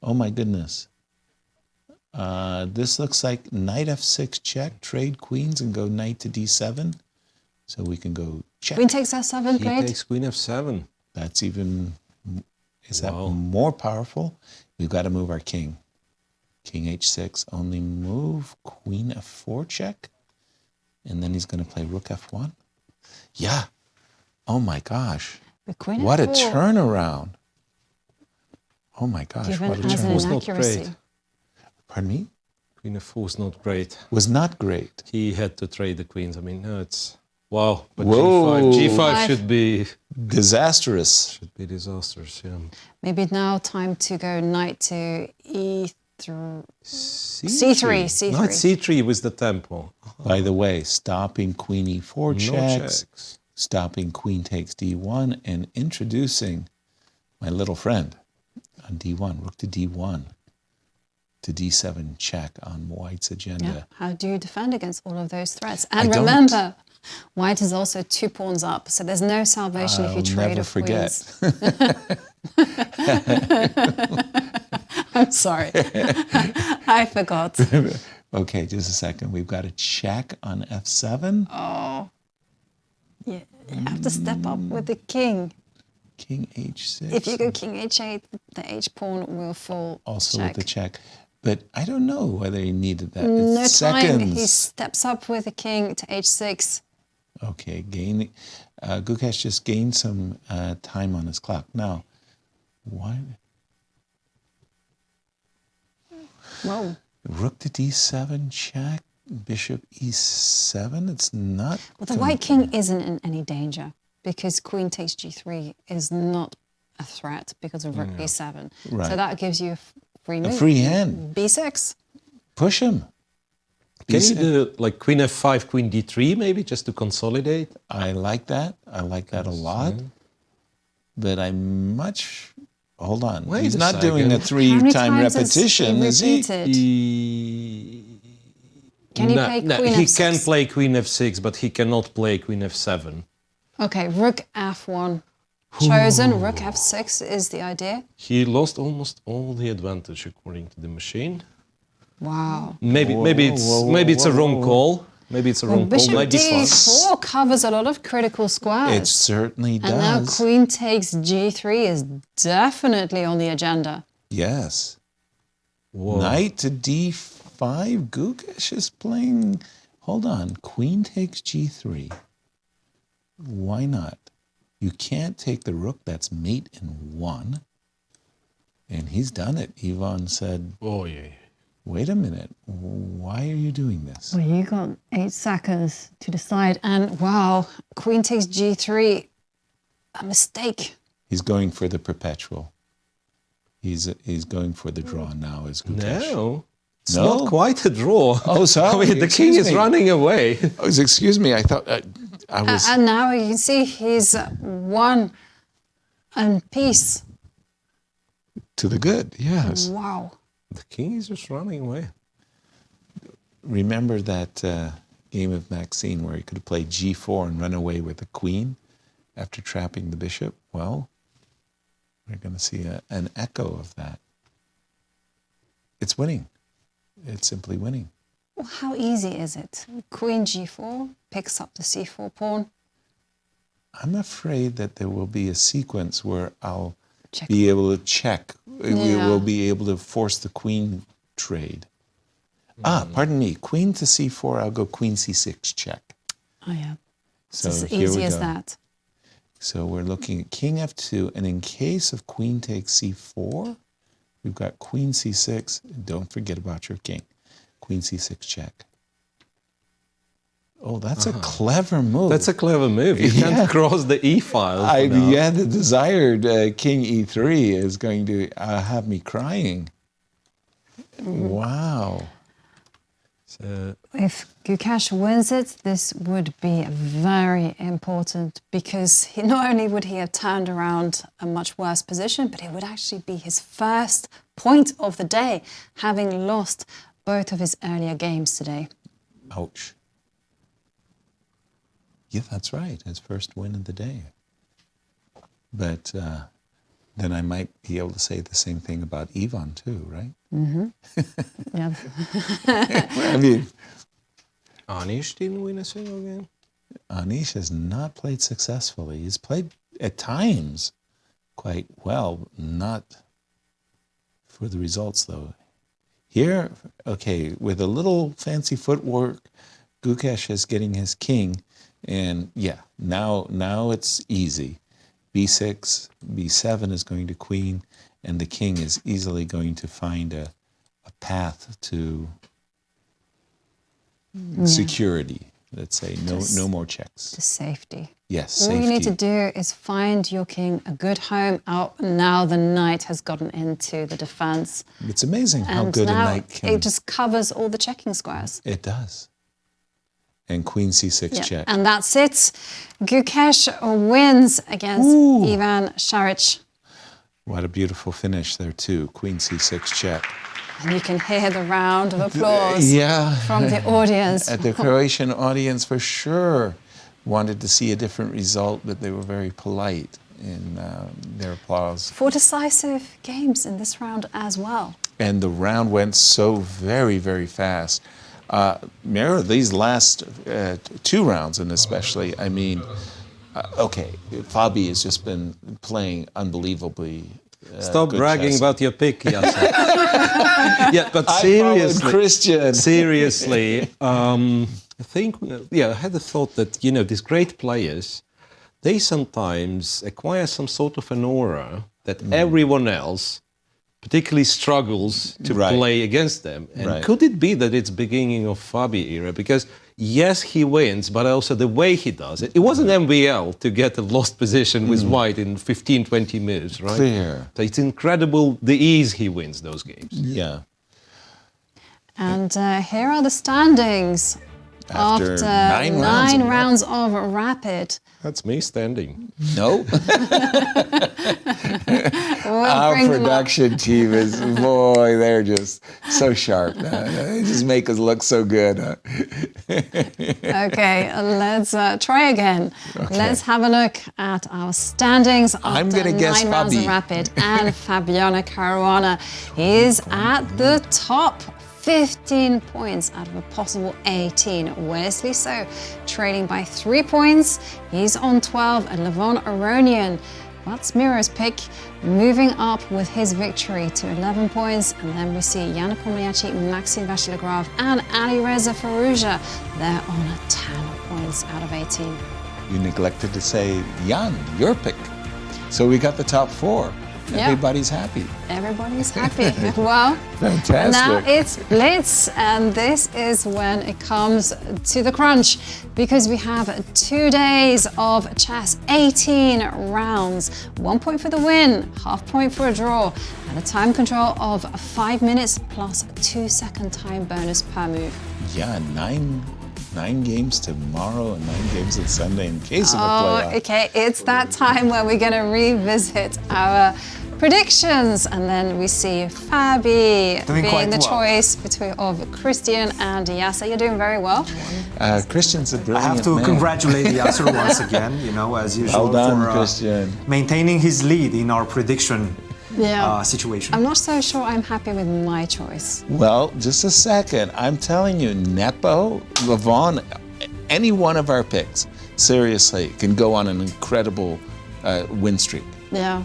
Oh my goodness. This looks like Knight F6 check. Trade queens and go Knight to D7. So we can go check. Queen takes F7 He played. takes Queen F7. That's even. Is that more powerful? We've got to move our king. King H6, only move, Queen F4 check, and then he's going to play Rook F1. Yeah. Oh my gosh. The Queen What a F4. turnaround. Oh my gosh, Given what a as an chance. inaccuracy. Pardon me? Queen f4 was not great. Was not great. He had to trade the queens. I mean, no, it's... Wow, but Whoa. G5 should be... Disastrous. Should be disastrous, yeah. Maybe now time to go knight to C3. Knight C3 with the tempo. By the way, stopping queen e4 No checks, stopping queen takes d1, and introducing my little friend on d1, rook to d1, to d7 check on white's agenda. Yeah. How do you defend against all of those threats? And I don't. remember, white is also 2 pawns up, so there's no salvation if you trade never of forget. queens. I'm sorry. I forgot. Okay, just a second. We've got a check on f7. Oh. Yeah, you have to step up with the king. King h6. If you go king h8, the h pawn will fall. Also check. with the check. But I don't know whether he needed that. No It's time. seconds. He steps up with the king to h6. Okay, Gukesh just gained some time on his clock. Now, why? Whoa. Rook to d7 check, bishop e7. It's not. Well, the white king isn't in any danger because queen takes g3 is not a threat because of rook b7. Right. So that gives you a free move. A free hand. b6. Push him. Can you do like queen f5, queen d3 maybe, just to consolidate? I like that. I like that a lot. But I'm much... Hold on. Wait He's a not doing a second. 3-time repetition, is he? Can he play queen he f6? can play queen f6, but he cannot play queen f7. Okay, rook f1 chosen. Rook f6 is the idea. He lost almost all the advantage according to the machine. Wow. Maybe it's a wrong call. Maybe it's a wrong call. Bishop Maybe d4 covers a lot of critical squares. It certainly does. And now queen takes g3 is definitely on the agenda. Yes. Whoa. Knight to d5. Gukesh is playing... Hold on. Queen takes g3. Why not? You can't take the rook. That's mate in 1. And he's done it. Ivan said, oh, yeah. Wait a minute. Why are you doing this? Well, you got 8 seconds to decide. And wow, queen takes g3. A mistake. He's going for the perpetual. He's going for the draw now as Gukesh. No. It's not quite a draw. Oh, sorry. I mean, the king is running away. Oh, excuse me. I thought I was... And now you can see he's won in peace. To the good, yes. Wow. The king is just running away. Remember that game of Maxime where he could have played g4 and run away with the queen after trapping the bishop? Well, we're going to see an echo of that. It's winning. It's simply winning. Well, how easy is it? Queen g4 picks up the c4 pawn. I'm afraid that there will be a sequence where I'll be able to check. We will be able to force the queen trade. Pardon me. Queen to c4, I'll go queen c6 check. Oh, yeah. So it's as here easy we as go. that. So we're looking at king f2, and in case of queen takes c4, we've got queen c6. Don't forget about your king. Queen c6 check. Oh, that's a clever move. That's a clever move. You can't cross the e file. Yeah, the desired king e3 is going to have me crying. Wow. So, If Gukesh wins it, this would be very important because not only would he have turned around a much worse position, but it would actually be his first point of the day, having lost both of his earlier games today. Ouch. Yeah, that's right. His first win of the day. But then I might be able to say the same thing about Ivan too, right? Mm-hmm. Yeah. I mean, Anish didn't win a single game. Anish has not played successfully. He's played at times quite well, not for the results though. Here, okay, with a little fancy footwork, Gukesh is getting his king, and yeah, now it's easy. B6, B7 is going to queen, and the king is easily going to find a path to security. Let's say no more checks. To safety. Yes, All safety. you need to do is find your king a good home. Now the knight has gotten into the defense. It's amazing how And good a now knight can. it just covers all the checking squares. It does. And queen c6 check. And that's it. Gukesh wins against Evgenij Saric. What a beautiful finish there too. Queen c6 check. And you can hear the round of applause from the audience. At the Croatian audience, for sure, wanted to see a different result, but they were very polite in their applause. 4 decisive games in this round as well. And the round went so very, very fast. Mira, these last 2 rounds, and especially, I mean, okay, Fabi has just been playing unbelievably. Stop good bragging chess. about your pick, Yasser. Yeah, but I seriously, followed Christian. Seriously, I think, I had a thought that, these great players, they sometimes acquire some sort of an aura that everyone else particularly struggles to play against them. And could it be that it's beginning of Fabi era? Because yes, he wins, but also the way he does it. It wasn't MVL to get a lost position with white in 15, 20 moves, right? Clear. So it's incredible the ease he wins those games. Yeah. And here are the standings. After 9 rounds of rapid. That's me standing. No. Our bring them production team is, boy, they're just so sharp. They just make us look so good. Huh? Okay, let's try again. Okay. Let's have a look at our standings I'm after gonna guess 9 rounds of Fabi. rapid. And Fabiano Caruana is at the top. 15 points out of a possible 18. Wesley so trailing by 3 points. He's on 12 and Levon Aronian. That's Miro's pick, moving up with his victory to 11 points. And then we see Nepomniachtchi, Maxime Vachier-Lagrave and Alireza Firouzja. They're on 10 points out of 18. You neglected to say, Jan, your pick. So we got the top 4. Yeah. Everybody's happy. Everybody's happy. Well, Fantastic. now it's Blitz, and this is when it comes to the crunch, because we have 2 days of chess, 18 rounds, 1 point for the win, half point for a draw, and a time control of 5 minutes plus 2-second time bonus per move. Yeah, 9 games tomorrow and 9 games on Sunday in case of a playoff. Okay, it's that time where we're going to revisit our predictions, and then we see Fabi being the choice of Christian and Yasser. You're doing very well. Christian's a I brilliant have to man. congratulate Yasser once again, as usual, Well done, for Christian. maintaining his lead in our prediction situation. I'm not so sure I'm happy with my choice. Well, just a second. I'm telling you, Nepo, Levon, any one of our picks, seriously, can go on an incredible win streak. Yeah.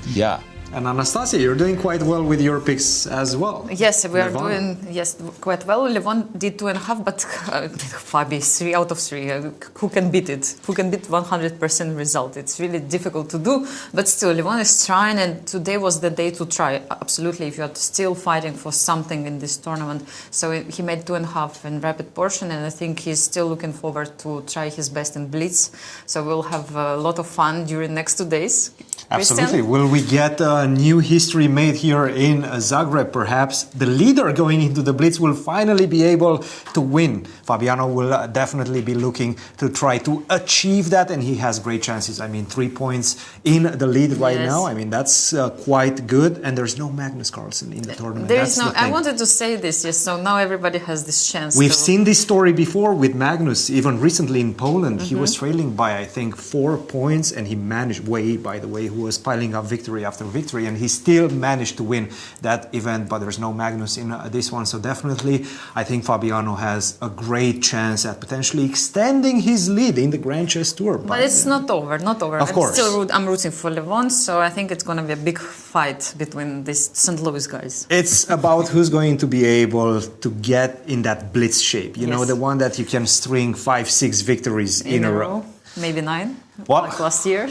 Yeah. And Anastasia, you're doing quite well with your picks as well. Yes, we are Levon. doing quite well. Levon did 2.5, but Fabi 3 out of 3. Who can beat it? Who can beat 100% result? It's really difficult to do, but still, Levon is trying, and today was the day to try. Absolutely, if you're still fighting for something in this tournament. So he made 2.5 in rapid portion, and I think he's still looking forward to try his best in Blitz. So we'll have a lot of fun during next 2 days. Absolutely. Christian? Will we get a new history made here in Zagreb? Perhaps the leader going into the Blitz will finally be able to win. Fabiano will definitely be looking to try to achieve that, and he has great chances. I mean, 3 points in the lead right now. I mean, that's quite good. And there's no Magnus Carlsen in the tournament. There That's is no. the thing. I wanted to say this. Yes. So now everybody has this chance. We've seen this story before with Magnus, even recently in Poland. He Mhm. was trailing by, I think, 4 points, and he managed, by the way, who was piling up victory after victory, and he still managed to win that event, but there's no Magnus in this one. So definitely, I think Fabiano has a great chance at potentially extending his lead in the Grand Chess Tour. But it's not over, not over. Of course. I'm rooting for Levon, so I think it's going to be a big fight between these St. Louis guys. It's about who's going to be able to get in that blitz shape. You know, Yes. the one that you can string 5-6 victories in a row. Maybe 9. Well, like last year.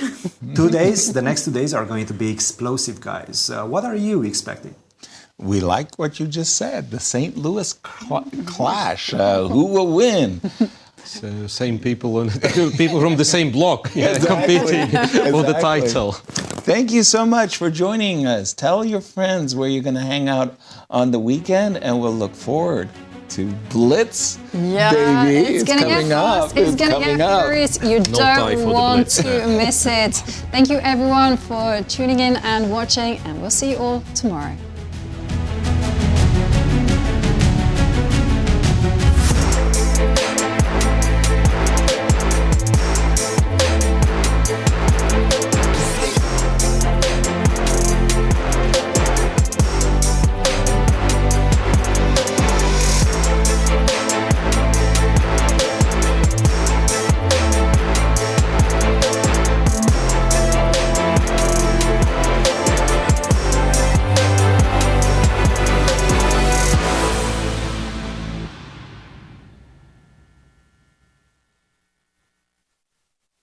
2 days, the next 2 days are going to be explosive, guys. What are you expecting? We like what you just said, the St. Louis clash. Who will win? So same people and people from the same block competing for the title. Thank you so much for joining us. Tell your friends where you're going to hang out on the weekend, and we'll look forward to Blitz. Yeah, baby. it's gonna get fast. It's gonna get furious. You don't want to miss it. Thank you everyone for tuning in and watching, and we'll see you all tomorrow.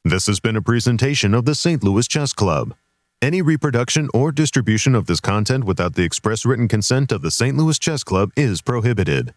This has been a presentation of the St. Louis Chess Club. Any reproduction or distribution of this content without the express written consent of the St. Louis Chess Club is prohibited.